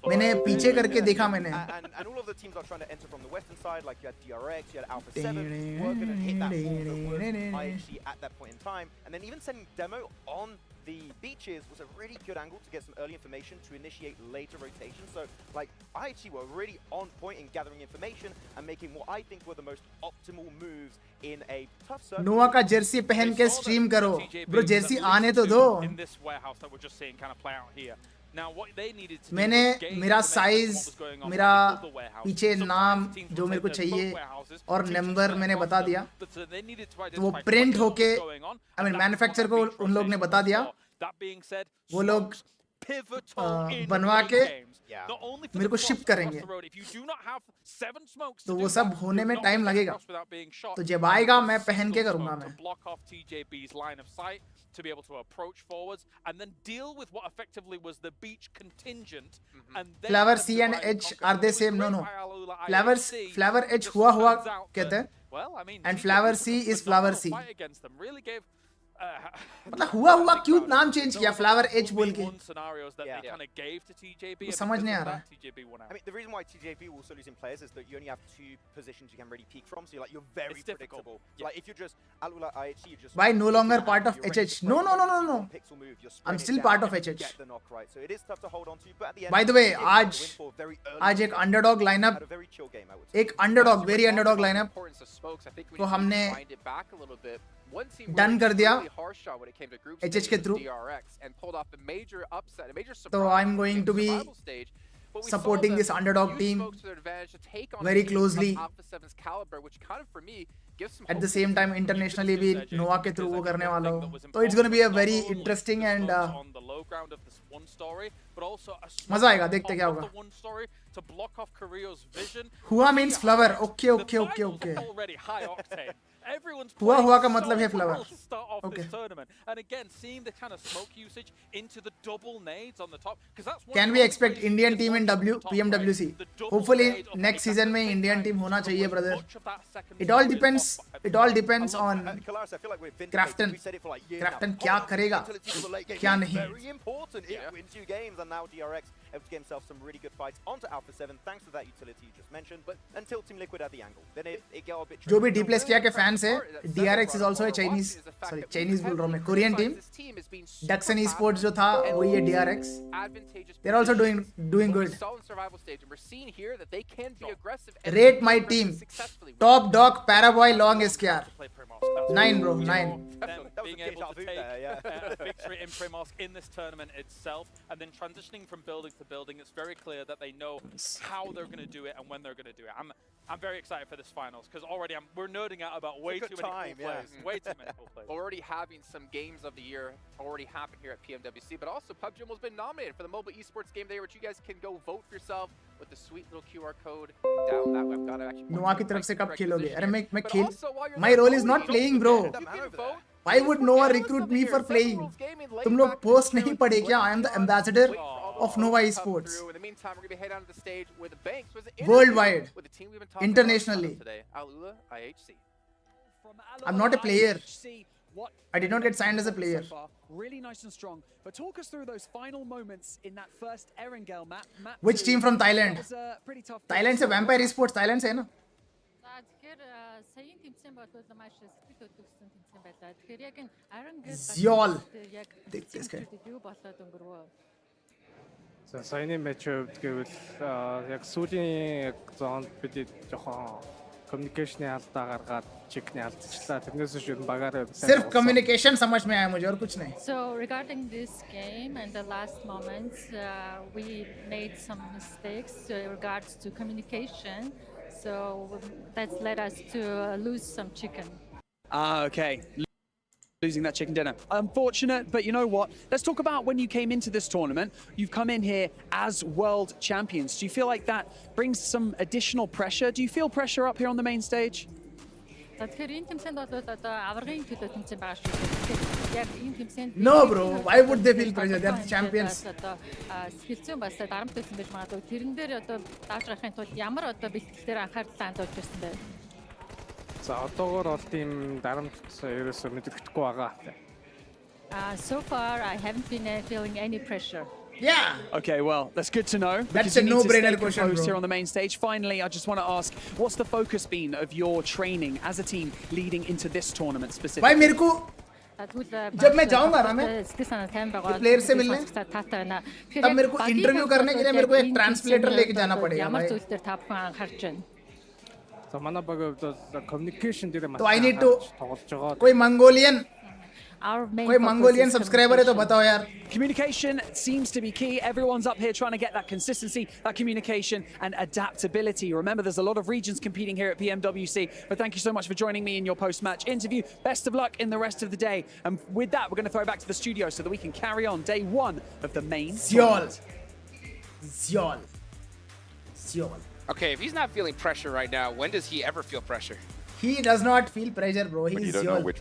A: मैंने पीछे करके देखा मैंने.
J: And all of the teams are trying to enter from the western side, like you had DRX, you had Alpha 7, were going to hit that wall that was IHG at that point in time. And then even sending demo on the beaches was a really good angle to get some early information to initiate later rotation. So like IHG were really on point in gathering information and making what I think were the most optimal moves in a tough circle.
A: नोवा का Jersey पहन के stream करो bro, Jersey आने तो दो.
K: In this warehouse that we're just seeing kind of play out here. Now what they needed to do
A: मैंने
K: was gauge
A: मेरा
K: the
A: size,
K: what was going on
A: मेरा
K: with the warehouse.
A: पीछे
K: Sometimes
A: नाम
K: teams
A: जो
K: will
A: मेरे को
K: take their
A: चाहिए
K: both warehouses,
A: और
K: teams
A: नंबर
K: will
A: मैंने
K: mark
A: बता
K: them,
A: दिया.
K: but so they needed to
A: तो वो
K: identify
A: प्रिंट
K: exactly what
A: होके
K: was going on,
A: I mean
K: and that was
A: manufacture
K: what
A: को
K: that beach
A: उन लोग ने
K: rotation
A: बता
K: was
A: दिया.
K: for. That being said,
A: वो लोग
K: smokes pivotal in
A: बनवा
K: late
A: के
K: games. Not only for
A: मेरे
K: the
A: को
K: cross
A: शिप
K: across
A: करेंगे.
K: the road, if you do not have 7 smokes
A: तो
K: to
A: वो
K: do
A: सब
K: that,
A: होने
K: you're
A: में
K: not
A: टाइम
K: gonna get
A: लगेगा.
K: across without being shot.
A: तो जब
K: And
A: आएगा
K: the
A: मैं पहन के
K: single
A: करूंगा
K: smoke
A: मैं.
K: to block off TJB's line of sight, to be able to approach forwards and then deal with what effectively was the beach contingent. And then
A: flavour C and H are they same? No no, flavour H हुआ कहते हैं, and flavour C is flavour C. मतलब हुआ क्यों नाम change किया flower H बोल के? समझ नहीं आ रहा.
J: I mean, the reason why TJB will also losing players is that you only have 2 positions you can really peak from, so you're very predictable. Like if you're just Alula IHC, you're just
A: Why no longer part of HH? No. I'm still part of HH.
J: Get the knock right, so it is tough to hold on to. But at the end,
A: By the way, आज एक underdog lineup, एक underdog, very underdog lineup तो हमने done कर दिया HH के through. तो I am going to be supporting this underdog team very closely. At the same time, internationally भी नोवा के थ्रू वो करने वाला हूँ. तो it's gonna be a very interesting and मजा आएगा, देखते क्या होगा. हुआ means flower. Okay. हुआ का मतलब है flower. Okay.
K: And again, seeing the kind of smoke usage into the double nades on the top, because that's
A: Can we expect Indian team in PMWC? Hopefully next season में Indian team होना चाहिए brother. It all depends on Crafton. Crafton क्या करेगा, क्या नहीं.
J: Very important. It wins 2 games, and now DRX able to get himself some really good fights onto Alpha 7 thanks to that utility you just mentioned. But until Team Liquid had the angle, then it got a bit.
A: जो भी D+ किया के fans है, DRX is also a Chinese बोल रहा हूँ मैं, Korean team. Duxon Esports जो था वही है DRX. They're also doing good. Rate my team. Top dog Paraboy long SKR. 9 bro, 9.
K: Being able to take a victory in Primorsk in this tournament itself, and then transitioning from building to building, it's very clear that they know how they're going to do it and when they're going to do it. I'm very excited for this finals because already we're nerding out about way too many cool players. Way too many cool players.
L: Already having some games of the year already happen here at PMWC, but also PUBG has been nominated for the mobile esports game day, which you guys can go vote for yourself with the sweet little QR code down that way. I've got to actually.
A: नोवा की तरफ से कब खेलोगे? अरे मैं खेल. My role is not playing bro. Why would Nova recruit me for playing? तुम लोग पोस्ट नहीं पढ़े क्या? I am the ambassador of Nova Esports. Worldwide, internationally. I'm not a player.
B: What
A: I did not get signed as a player.
B: so far, really nice and strong. But talk us through those final moments in that first Erangel map.
A: Which team from Thailand?
B: That was a pretty tough.
A: Thailand से Vampire Esports Thailand से है ना? Zyol. देखते इसके.
F: За саяны матчуд гэвэл яг сүүлийн зоонд бид жоохон communication-ийн алдаа гаргаад чекний алдчихлаа. Тэрнээс биш ер нь багаараа
A: सिर्फ communication समझ में आया मुझे और कुछ नहीं.
N: So regarding this game and the last moments, we made some mistakes in regards to communication. So that's led us to lose some chicken.
B: Okay. Losing that chicken dinner. Unfortunate, but you know what? Let's talk about when you came into this tournament. You've come in here as world champions. Do you feel like that brings some additional pressure? Do you feel pressure up here on the main stage?
A: No, bro. Why would they feel pressure? They are the champions.
F: За одоогоор бол тийм дарамт ерөөсөө мэддэхгүй байгаа.
N: So far, I haven't been feeling any pressure.
A: Yeah.
B: Okay, well, that's good to know.
A: That's a no-brainer question, bro.
B: Here on the main stage. Finally, I just want to ask, what's the focus been of your training as a team leading into this tournament specifically?
A: भाई मेरे को जब मैं जाऊंगा ना मैं player से मिलने तब मेरे को इंटरव्यू करने के लिए मेरे को एक ट्रांसलेटर लेके जाना पड़ेगा भाई.
F: За манай баг communication дээр
A: तो I need to कोई मंगोलियन सब्सक्राइबर है तो बताओ यार.
B: Communication seems to be key. Everyone's up here trying to get that consistency, that communication and adaptability. Remember, there's a lot of regions competing here at PMWC, but thank you so much for joining me in your post-match interview. Best of luck in the rest of the day. And with that, we're going to throw it back to the studio so that we can carry on day one of the main
A: Zyol.
G: Okay, if he's not feeling pressure right now, when does he ever feel pressure?
A: He does not feel pressure, bro. He's Zyol.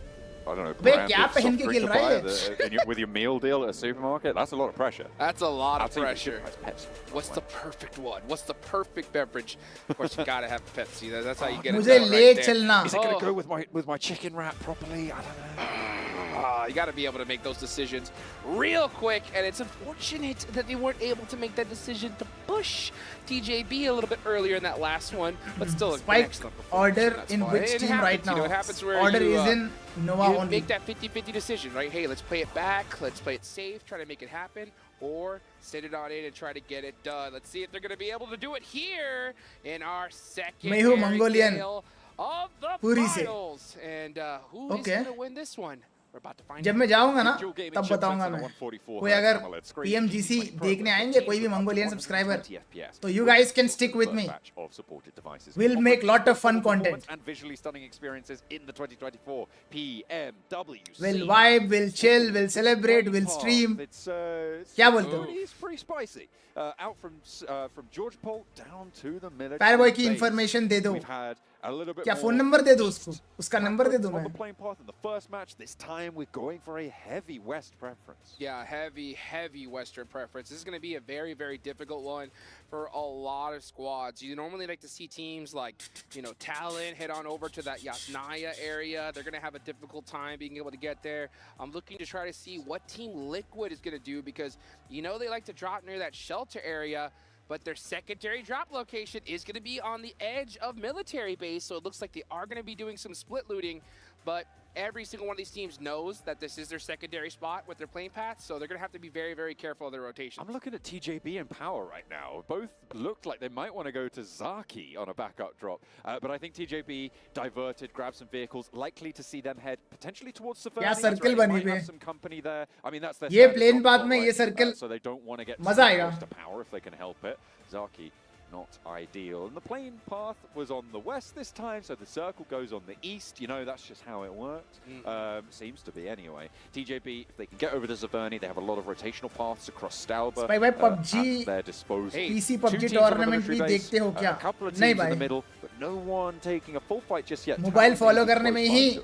H: I don't know,
A: Bhai,
H: brand
A: kya
H: of soft
A: pehen ke
H: drink
A: khel
H: to
A: raha
H: buy
A: hai?
H: with your meal deal at a supermarket. That's a lot of pressure.
G: That's a lot of
H: I'll take the
G: pressure.
H: Pepsi.
G: What's the perfect one? What's the perfect beverage? Of course, you gotta have Pepsi. That's how you get it
A: मुझे
G: done
A: ले
G: right there.
A: चलना.
H: Is it going to go with my chicken wrap properly? I don't know.
G: You got to be able to make those decisions real quick, and it's unfortunate that they weren't able to make that decision to push TJB a little bit earlier in that last one, but still an
A: Spike
G: excellent performance.
A: order
G: That's
A: in
G: fine.
A: which
G: It
A: team
G: happens,
A: right
G: you know,
A: now?
G: it happens where
A: Order
G: you,
A: is in Nova
G: you
A: only.
G: make that 50-50 decision, right? Hey, let's play it back, let's play it safe, try to make it happen, or send it on in and try to get it done. Let's see if they're going to be able to do it here in our second
A: मैं हूँ Mongolian.
G: gale of the
A: पूरी से.
G: finals. And who is
A: Okay.
G: going to win this one? We're about to find
A: जब
G: out.
A: मैं जाऊंगा ना तब बताऊंगा मैं. कोई अगर PMGC देखने आएंगे कोई भी मंगोलियन सब्सक्राइबर तो you guys can stick with me. We'll make lot of fun content.
H: And visually stunning experiences in the 2024 PMWC.
A: We'll vibe, we'll chill, we'll celebrate, we'll stream. क्या बोलते हो?
H: It's pretty spicy. Out from George Pole down to the military.
A: Fireboy की
H: base.
A: information दे दो.
H: We've had a little bit
A: क्या
H: more
A: phone number दे दो उसको? उसका number दे दो
H: on
A: मैं.
H: the playing path in the first match. This time we're going for a heavy West preference.
G: Yeah, heavy Western preference. This is going to be a very, very difficult one for a lot of squads. You normally like to see teams like, you know, Talon head on over to that Yasnaya area. They're going to have a difficult time being able to get there. I'm looking to try to see what Team Liquid is going to do because, you know, they like to drop near that shelter area, but their secondary drop location is going to be on the edge of military base, so it looks like they are going to be doing some split looting, but every single one of these teams knows that this is their secondary spot with their playing paths, so they're going to have to be very, very careful of their rotation.
H: I'm looking at TJB and Power right now. Both looked like they might want to go to Zaki on a backup drop, but I think TJB diverted, grabbed some vehicles, likely to see them head potentially towards Saverni.
A: क्या circle बनी
H: might
A: हुई
H: have
A: है.
H: some company there. I mean, that's their
A: ये
H: standard
A: plane
H: drop
A: path में
H: right
A: ये
H: off the
A: circle
H: bat, so they don't want to get
A: मजा आएगा.
H: close to Power if they can help it. Zaki, not ideal. And the plane path was on the west this time, so the circle goes on the east. You know, that's just how it works. Seems to be anyway. TJB, if they can get over to Zaverni, they have a lot of rotational paths across Stalba
A: Spy भाई
H: at
A: PUBG
H: their disposal.
A: PC
H: Two
A: PUBG
H: teams on the
A: tournament
H: military
A: भी
H: base,
A: देखते हो क्या?
H: a couple of
A: नहीं
H: teams in the
A: भाई.
H: middle, but no one taking a full fight just yet.
A: Mobile follow करने में ही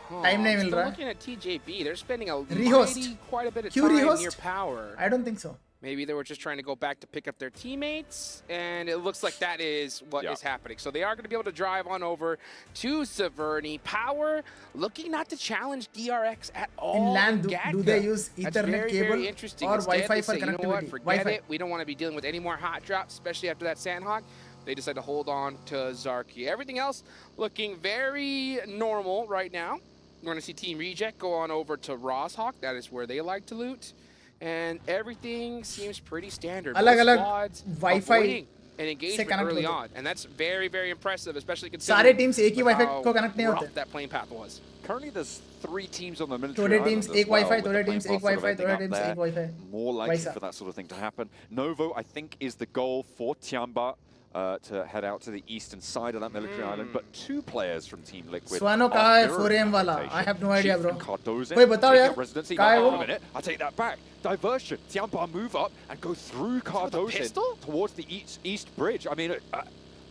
G: Time
A: नहीं मिल रहा है.
G: Looking at TJB, they're spending a
A: Rehost.
G: quite a bit of
A: क्यों
G: time near
A: rehost?
G: Power.
A: I don't think so.
G: Maybe they were just trying to go back to pick up their teammates, and it looks like that is what is happening. So they are going to be able to drive on over to Severny. Power looking not to challenge DRX at all.
A: In LAN, do they use
G: That's
A: Ethernet
G: very,
A: cable
G: very interesting.
A: or
G: Instead,
A: Wi-Fi
G: they
A: for
G: say, you know what,
A: connectivity?
G: forget it. We don't want to be dealing with any more hot drops, especially after that Sandhawk. They decide to hold on to Zarky. Everything else looking very normal right now. We're going to see Team Reject go on over to Roshawk. That is where they like to loot. And everything seems pretty standard.
A: अलग-अलग
G: Squads
A: Wi-Fi
G: avoiding an engagement
A: connect
G: early
A: होते.
G: on. And that's very, very impressive, especially
A: सारे
G: considering
A: teams एक ही Wi-Fi को connect नहीं
G: how
A: होते.
G: rough that plane path was.
H: Currently, there's 3 teams on the military
A: थोड़े
H: island
A: teams
H: as
A: एक
H: well,
A: Wi-Fi,
H: with the
A: थोड़े
H: plane
A: teams
H: path
A: एक
H: sort of
A: Wi-Fi,
H: ending
A: थोड़े
H: up
A: teams
H: there.
A: एक Wi-Fi.
H: More likely
A: Vaisa.
H: for that sort of thing to happen. Novo, I think, is the goal for Tiamba to head out to the eastern side of that military island. But 2 players from Team Liquid.
A: Swano
H: are
A: कहाँ है
H: mirroring
A: 4AM
H: that
A: वाला?
H: rotation.
A: I have no idea,
H: Chief
A: bro.
H: and Cardozo
A: कोई बताओ
H: taking
A: यार,
H: up residency.
A: कहाँ है
H: Wait
A: वो?
H: a minute, I take that back. Diversion. Tiamba move up and go through Cardozo towards the east bridge. I mean,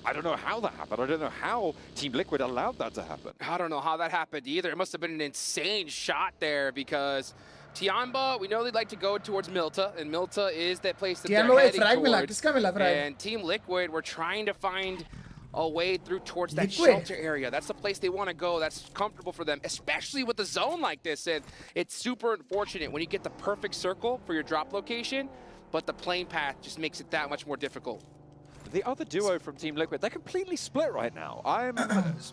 H: I don't know how that happened. I don't know how Team Liquid allowed that to happen.
G: I don't know how that happened either. It must have been an insane shot there because Tiamba, we know they'd like to go towards Milta, and Milta is that place that
A: Tiamba
G: they're
A: को एक
G: heading
A: frag मिला,
G: towards.
A: किसका मिला frag?
G: And Team Liquid were trying to find a way through towards that
A: Liquid.
G: shelter area. That's the place they want to go. That's comfortable for them, especially with a zone like this. And it's super unfortunate when you get the perfect circle for your drop location, but the plane path just makes it that much more difficult.
H: The other duo from Team Liquid, they're completely split right now. I'm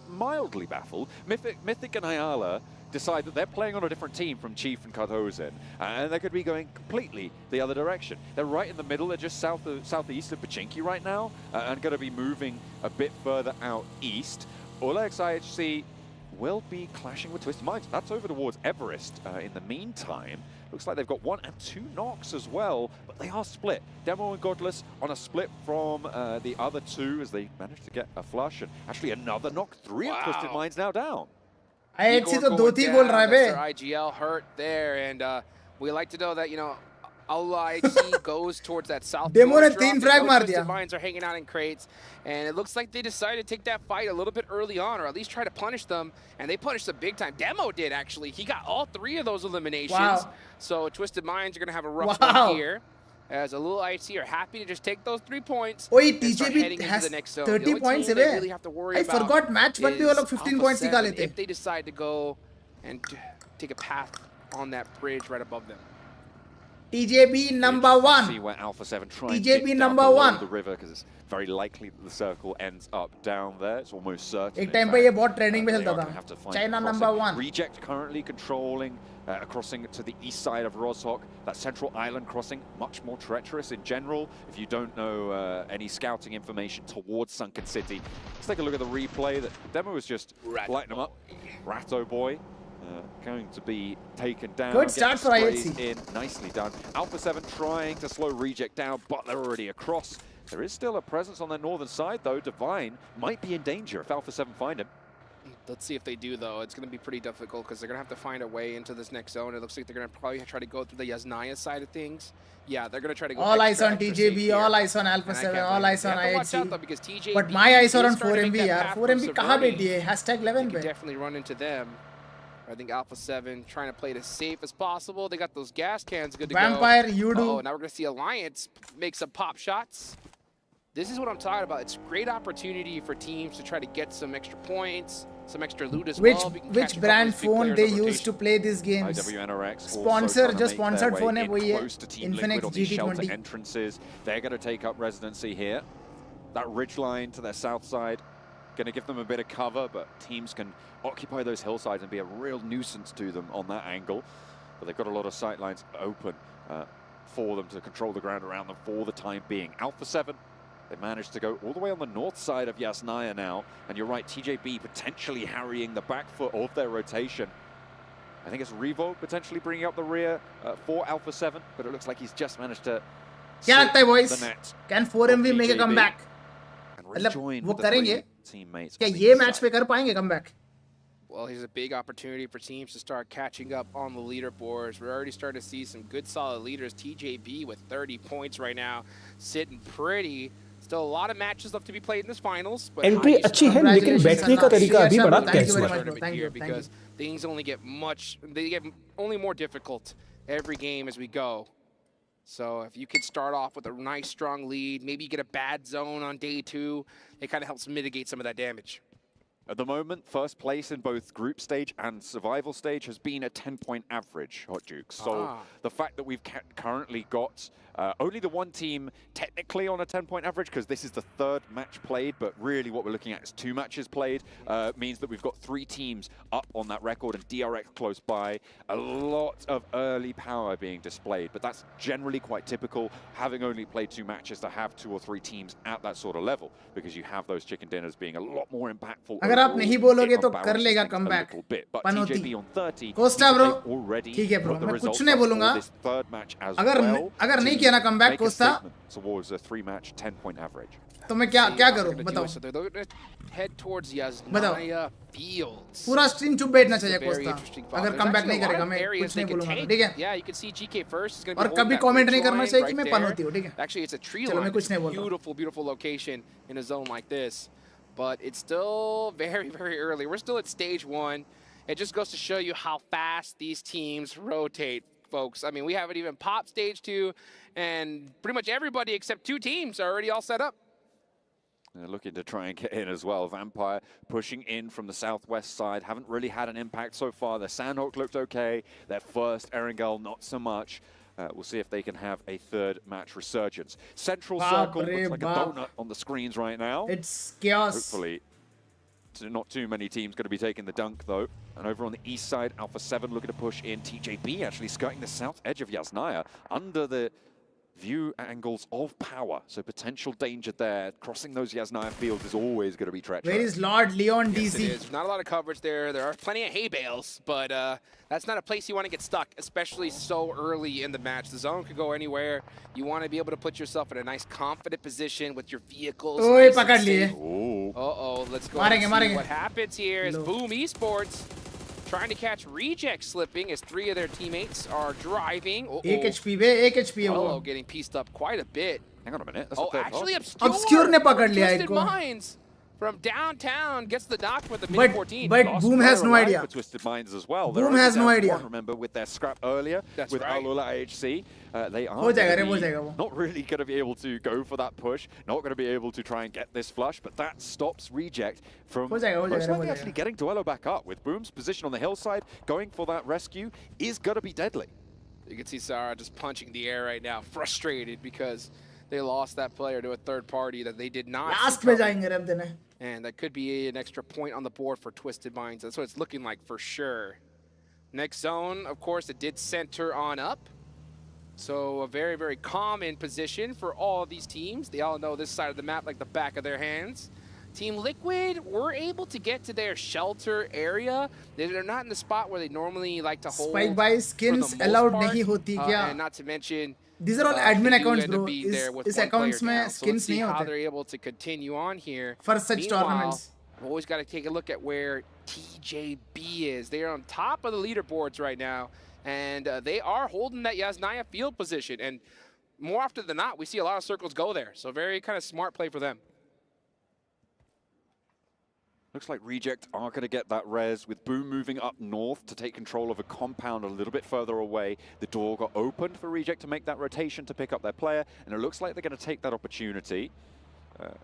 H: mildly baffled. Mythic and Ayala decide that they're playing on a different team from Chief and Cardozo, and they could be going completely the other direction. They're right in the middle. They're just southeast of Pachinki right now, and going to be moving a bit further out east. Olex IHC will be clashing with Twisted Minds. That's over towards Everest. In the meantime, looks like they've got 1 and 2 knocks as well, but they are split. Demo and Godless on a split from the other 2 as they managed to get a flush, and actually another knock. 3 of Twisted Minds now down.
A: IHC तो 2 गोल रहा है बे.
G: IGL hurt there, and we like to know that, you know, Allah IHC goes towards that south.
A: Demo ने 3 frag मार
G: Twisted
A: दिया.
G: Minds are hanging out in crates, and it looks like they decided to take that fight a little bit early on, or at least try to punish them, and they punished them big time. Demo did, actually. He got all 3 of those eliminations.
A: Wow.
G: So Twisted Minds are going to have a rough
A: Wow.
G: one here, as a little IHC are happy to just take those 3 points.
A: ओए
G: and start heading
A: TJB
G: into
A: has
G: the next zone.
A: 30
G: The only
A: points
G: team
A: है
G: they
A: bay.
G: really have to worry
A: I
G: about
A: forgot match 1 भी वो
G: is
A: लोग 15
G: Alpha
A: points
G: 7
A: निकाले थे.
G: if they decide to go and take a path on that bridge right above them.
A: TJB number
H: See
A: 1.
H: where Alpha 7 tries to
A: TJB
H: dig down
A: number
H: below
A: 1.
H: the river, because it's very likely that the circle ends up down there. It's almost certain.
A: एक
H: in
A: time पे
H: fact.
A: ये बहुत training में
H: They
A: चलता
H: are gonna have to
A: था.
H: find
A: China
H: a
A: number
H: crossing.
A: 1.
H: Reject currently controlling a crossing to the east side of Roshawk. That central island crossing, much more treacherous in general. If you don't know any scouting information towards Sunken City, let's take a look at the replay. That Demo was just lighting them up. Ratto Boy going to be taken down.
A: Good
H: Get
A: start
H: the
A: for
H: sprays
A: IHC.
H: in, nicely done. Alpha 7 trying to slow Reject down, but they're already across. There is still a presence on their northern side, though. Divine might be in danger if Alpha 7 find him.
G: Let's see if they do, though. It's going to be pretty difficult because they're going to have to find a way into this next zone. It looks like they're going to probably try to go through the Yasnaya side of things. Yeah, they're going to try to go
A: All eyes
G: extra,
A: on
G: extra safe
A: TJB,
G: here.
A: all eyes on Alpha
G: And I
A: 7,
G: can't
A: all
G: blame
A: eyes
G: them.
A: on
G: They have to watch out, though,
A: IHC.
G: because TJB
A: But my eyes are
G: is
A: on
G: starting to
A: 4MB
G: make that
A: यार.
G: path from
A: 4MB कहाँ
G: Severny.
A: बैठी है? #11
G: You
A: पे.
G: can definitely run into them. I think Alpha 7 trying to play it as safe as possible. They got those gas cans good to
A: Vampire,
G: go.
A: you do.
G: Oh, now we're going to see Alliance make some pop shots. This is what I'm talking about. It's a great opportunity for teams to try to get some extra points, some extra loot as well. We can catch a
A: Which
G: couple
A: brand
G: of these big
A: phone
G: players
A: they
G: on
A: use
G: rotation.
A: to play these games?
H: IWNRX
A: Sponsor,
H: just
A: just sponsored phone है वही है.
H: close to Team
A: Infinix
H: Liquid on these shelter
A: GT20.
H: entrances. They're going to take up residency here. That ridge line to their south side, going to give them a bit of cover, but teams can occupy those hillsides and be a real nuisance to them on that angle. But they've got a lot of sight lines open for them to control the ground around them for the time being. Alpha 7, they managed to go all the way on the north side of Yasnaya now. And you're right, TJB potentially harrying the back foot of their rotation. I think it's Revo potentially bringing up the rear for Alpha 7, but it looks like he's just managed to
A: क्या लगता है boys?
H: the net.
A: Can 4MB make a
H: TJB
A: comeback?
H: and
A: मतलब
H: rejoin
A: वो
H: with the
A: करेंगे?
H: three teammates
A: क्या
H: on the
A: ये
H: east
A: match
H: side.
A: पे कर पाएंगे comeback?
G: Well, here's a big opportunity for teams to start catching up on the leaderboards. We're already starting to see some good, solid leaders. TJB with 30 points right now, sitting pretty. Still a lot of matches left to be played in this finals. But
I: entry अच्छी है लेकिन बैठने का तरीका अभी बड़ा casual है.
A: Thank you.
G: Because things only get only more difficult every game as we go. So if you could start off with a nice, strong lead, maybe you get a bad zone on day 2, it kind of helps mitigate some of that damage.
H: At the moment, first place in both group stage and survival stage has been a 10-point average, Hot Jukes. So the fact that we've currently got only the one team technically on a 10-point average, because this is the 3rd match played, but really what we're looking at is 2 matches played, means that we've got 3 teams up on that record and DRX close by. A lot of early power being displayed, but that's generally quite typical, having only played 2 matches, to have 2 or 3 teams at that sort of level, because you have those chicken dinners being a lot more impactful.
A: अगर आप नहीं बोलोगे तो कर लेगा comeback पनौती Costa bro ठीक है bro मैं कुछ नहीं बोलूंगा अगर नहीं किया ना कमबैक कोस्टा तो मैं क्या करूं बताओ पूरा स्ट्रीम चुप बैठना चाहिए कोस्टा अगर कमबैक नहीं करेगा मैं कुछ नहीं बोलूंगा ठीक है और कभी कमेंट नहीं करना चाहिए कि मैं पनौती हूं ठीक है चलो मैं कुछ नहीं बोलता
G: But it's still very, very early. We're still at stage 1. It just goes to show you how fast these teams rotate, folks. I mean, we haven't even popped stage 2, and pretty much everybody except 2 teams are already all set up.
H: They're looking to try and get in as well. Vampire pushing in from the southwest side. Haven't really had an impact so far. Their Sandhawk looked okay. Their first Erangel, not so much. We'll see if they can have a 3rd match resurgence. Central circle looks like a donut on the screens right now.
A: It's chaos.
H: Hopefully, not too many teams going to be taking the dunk, though. And over on the east side, Alpha 7 looking to push in. TJB actually skirting the south edge of Yasnaya under the view angles of power. So potential danger there. Crossing those Yasnaya fields is always going to be treacherous.
A: Where is Lord Leon DC?
G: Yes, it is. Not a lot of coverage there. There are plenty of hay bales, but that's not a place you want to get stuck, especially so early in the match. The zone could go anywhere. You want to be able to put yourself in a nice, confident position with your vehicles.
A: Nice
G: let's go and see what happens here is Boom Esports trying to catch Reject slipping as 3 of their teammates are driving.
A: 1 HP
G: Hello, getting pieced up quite a bit.
H: Hang on a minute.
G: Actually,
A: Obscure ने पकड़ लिया
G: Twisted
A: इनको.
G: Minds from downtown gets the knock with the mid 14.
A: But Boom has no idea.
H: Twisted Minds as well.
A: Boom has no idea.
H: Remember with their scrap earlier with Alula IHC, they are not really going to be able to go for that push. Not going to be able to try and get this flush, but that stops Reject from most likely actually getting Duello back up. With Boom's position on the hillside, going for that rescue is going to be deadly.
G: You can see Sarah just punching the air right now, frustrated because they lost that player to a 3rd party that they did not. And that could be an extra point on the board for Twisted Minds. That's what it's looking like for sure. Next zone, of course, it did center on up. So a very, very common position for all of these teams. They all know this side of the map like the back of their hands. Team Liquid were able to get to their shelter area. They're not in the spot where they normally like to hold.
A: Spike by skins allowed nahi hoti kya?
G: And not to mention,
A: these are all admin accounts, bro. Is accounts mein skins nahi hote.
G: How they're able to continue on here
A: for such tournaments.
G: We've always got to take a look at where TJB is. They are on top of the leaderboards right now, and they are holding that Yasnaya field position. And more often than not, we see a lot of circles go there. So very kind of smart play for them.
H: Looks like Reject are going to get that res with Boom moving up north to take control of a compound a little bit further away. The door got opened for Reject to make that rotation to pick up their player, and it looks like they're going to take that opportunity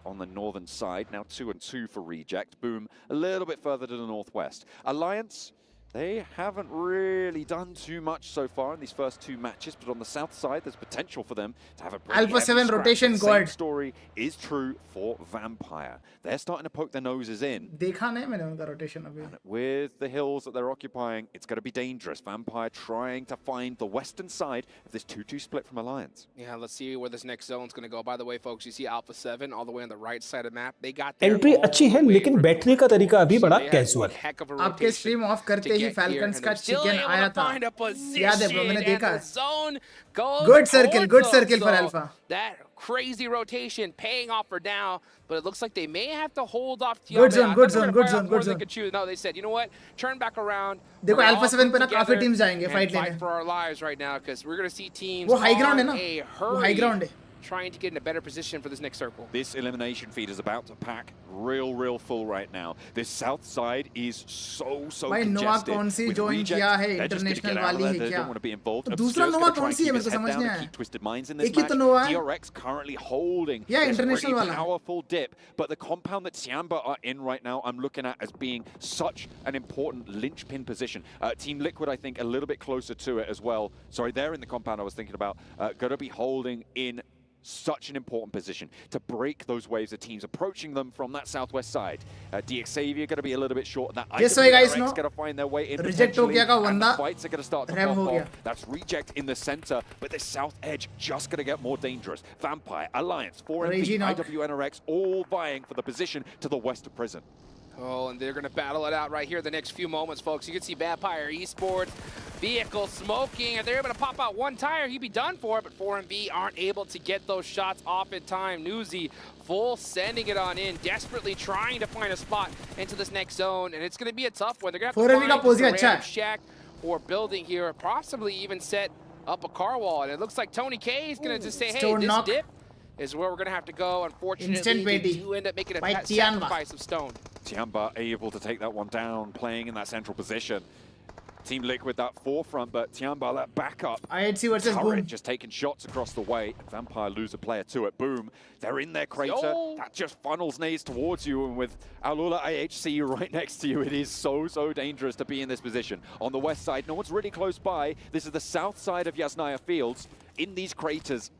H: on the northern side. Now 2-2 for Reject. Boom a little bit further to the northwest. Alliance, they haven't really done too much so far in these first 2 matches, but on the south side, there's potential for them to have a
A: Alpha 7 rotation
H: god.
A: The
H: same story is true for Vampire. They're starting to poke their noses in.
A: देखा नहीं मैंने उनका rotation अभी.
H: With the hills that they're occupying, it's going to be dangerous. Vampire trying to find the western side of this 2-2 split from Alliance.
G: Yeah, let's see where this next zone's going to go. By the way, folks, you see Alpha 7 all the way on the right side of the map. They got their
I: entry अच्छी है लेकिन बैठने का तरीका अभी बड़ा casual है.
A: आपके स्ट्रीम ऑफ करते ही Falcons का चिकन आया था. याद है ब्रो मैंने देखा. Good circle for Alpha.
G: That crazy rotation paying off for now, but it looks like they may have to hold off.
A: Good zone.
G: No, they said, you know what? Turn back around.
A: देखो Alpha 7 पे ना काफी teams जाएंगे fight लेने.
G: For our lives right now, because we're going to see teams.
A: वो high ground है ना. वो high ground है.
G: trying to get in a better position for this next circle.
H: This elimination feed is about to pack real full right now. This south side is so
A: भाई नोवा
H: congested.
A: कौन सी
H: With
A: join
H: reject,
A: किया है
H: they're just gonna
A: international
H: get out of
A: वाली
H: there.
A: है
H: They
A: क्या
H: don't want to be involved.
A: तो दूसरा
H: Obscure's
A: नोवा
H: gonna try
A: कौन
H: and
A: सी है
H: keep
A: मेरे
H: his
A: को
H: head
A: समझ
H: down
A: नहीं
H: and
A: आया
H: keep twisted minds in this
A: एक ही
H: match.
A: तो नोवा है
H: DRX currently holding
A: Yeah,
H: this
A: international
H: really
A: वाला।
H: powerful dip, but the compound that Tiamba are in right now, I'm looking at as being such an important linchpin position. Team Liquid, I think, a little bit closer to it as well. Sorry, they're in the compound I was thinking about. Going to be holding in such an important position to break those waves of teams approaching them from that southwest side. DX Xavier going to be a little bit short. That
A: Yes, so guys,
H: IWRX
A: no?
H: going to find their way in
A: Reject हो गया का
H: and the
A: बंदा
H: fights are going to start to
A: rev
H: pop
A: हो गया।
H: off. That's Reject in the center, but this south edge just going to get more dangerous. Vampire, Alliance, 4MV, IWNRX all vying for the position to the west of prison.
G: Oh, and they're going to battle it out right here the next few moments, folks. You can see Vampire Esports vehicle smoking. If they're able to pop out one tire, he'd be done for it, but 4MV aren't able to get those shots off in time. Newsy full sending it on in, desperately trying to find a spot into this next zone, and it's going to be a tough one. They're going to have to find a random shack or building here, possibly even set up a car wall. And it looks like Tony K is going to just say, hey, this dip is where we're going to have to go. Unfortunately, they do end up making a sacrifice of stone.
H: Tiamba able to take that one down, playing in that central position. Team Liquid that forefront, but Tiamba that backup.
A: IHC versus Boom.
H: Just taking shots across the way. Vampire lose a player to it. Boom. They're in their crater. That just funnels nades towards you, and with Alula IHC right next to you, it is so dangerous to be in this position. On the west side, no one's really close by. This is the south side of Yasnaya Fields. In these craters,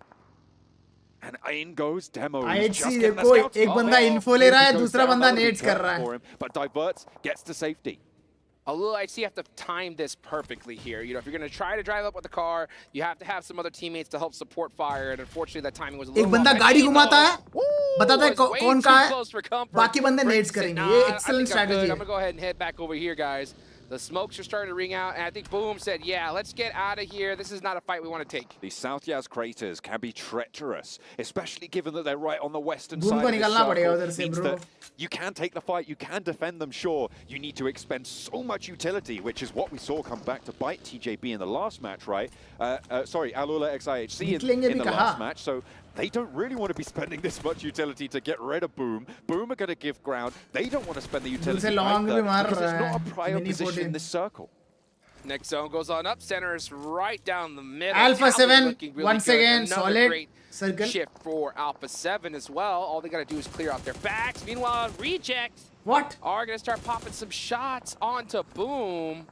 H: and in goes Demo.
A: IHC देखो एक बंदा info ले रहा है, दूसरा बंदा nades कर रहा है.
H: But diverts, gets to safety.
G: Although I see you have to time this perfectly here. You know, if you're going to try to drive up with the car, you have to have some other teammates to help support fire. And unfortunately, that timing was a little
A: एक बंदा गाड़ी घुमाता है, बताता है कौन कहाँ है, बाकी बंदे nades करेंगे. ये excellent strategy है.
G: I'm going to go ahead and head back over here, guys. The smokes are starting to ring out, and I think Boom said, yeah, let's get out of here. This is not a fight we want to take.
H: These South Yaz craters can be treacherous, especially given that they're right on the western side of the circle. Means that you can take the fight, you can defend them, sure. You need to expend so much utility, which is what we saw come back to bite TJB in the last match, right? Sorry, Alula XIHC in the last match. So they don't really want to be spending this much utility to get rid of Boom. Boom are going to give ground. They don't want to spend the utility either, because it's not a prior position in this circle.
G: Next zone goes on up. Center is right down the middle.
A: Alpha 7
G: really
A: once
G: good.
A: again
G: Another
A: solid
G: great
A: circle
G: shift for Alpha 7 as well. All they got to do is clear out their backs. Meanwhile, Rejects are going to start popping some shots onto Boom.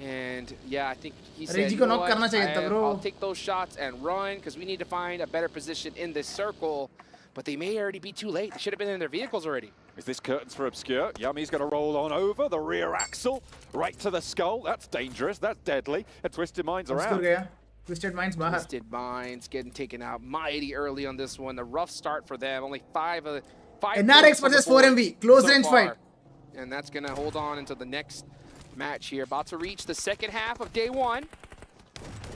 G: And yeah, I think he said, you know what? I'll take those shots and run, because we need to find a better position in this circle. But they may already be too late. They should have been in their vehicles already.
H: Is this curtains for Obscure? Yummy's going to roll on over the rear axle, right to the skull. That's dangerous. That's deadly. And Twisted Minds around.
A: Twisted Minds bahar.
G: Twisted Minds getting taken out mighty early on this one. The rough start for them. Only five
A: NRX versus 4MV. Close range fight.
G: And that's going to hold on into the next match here. About to reach the second half of day one.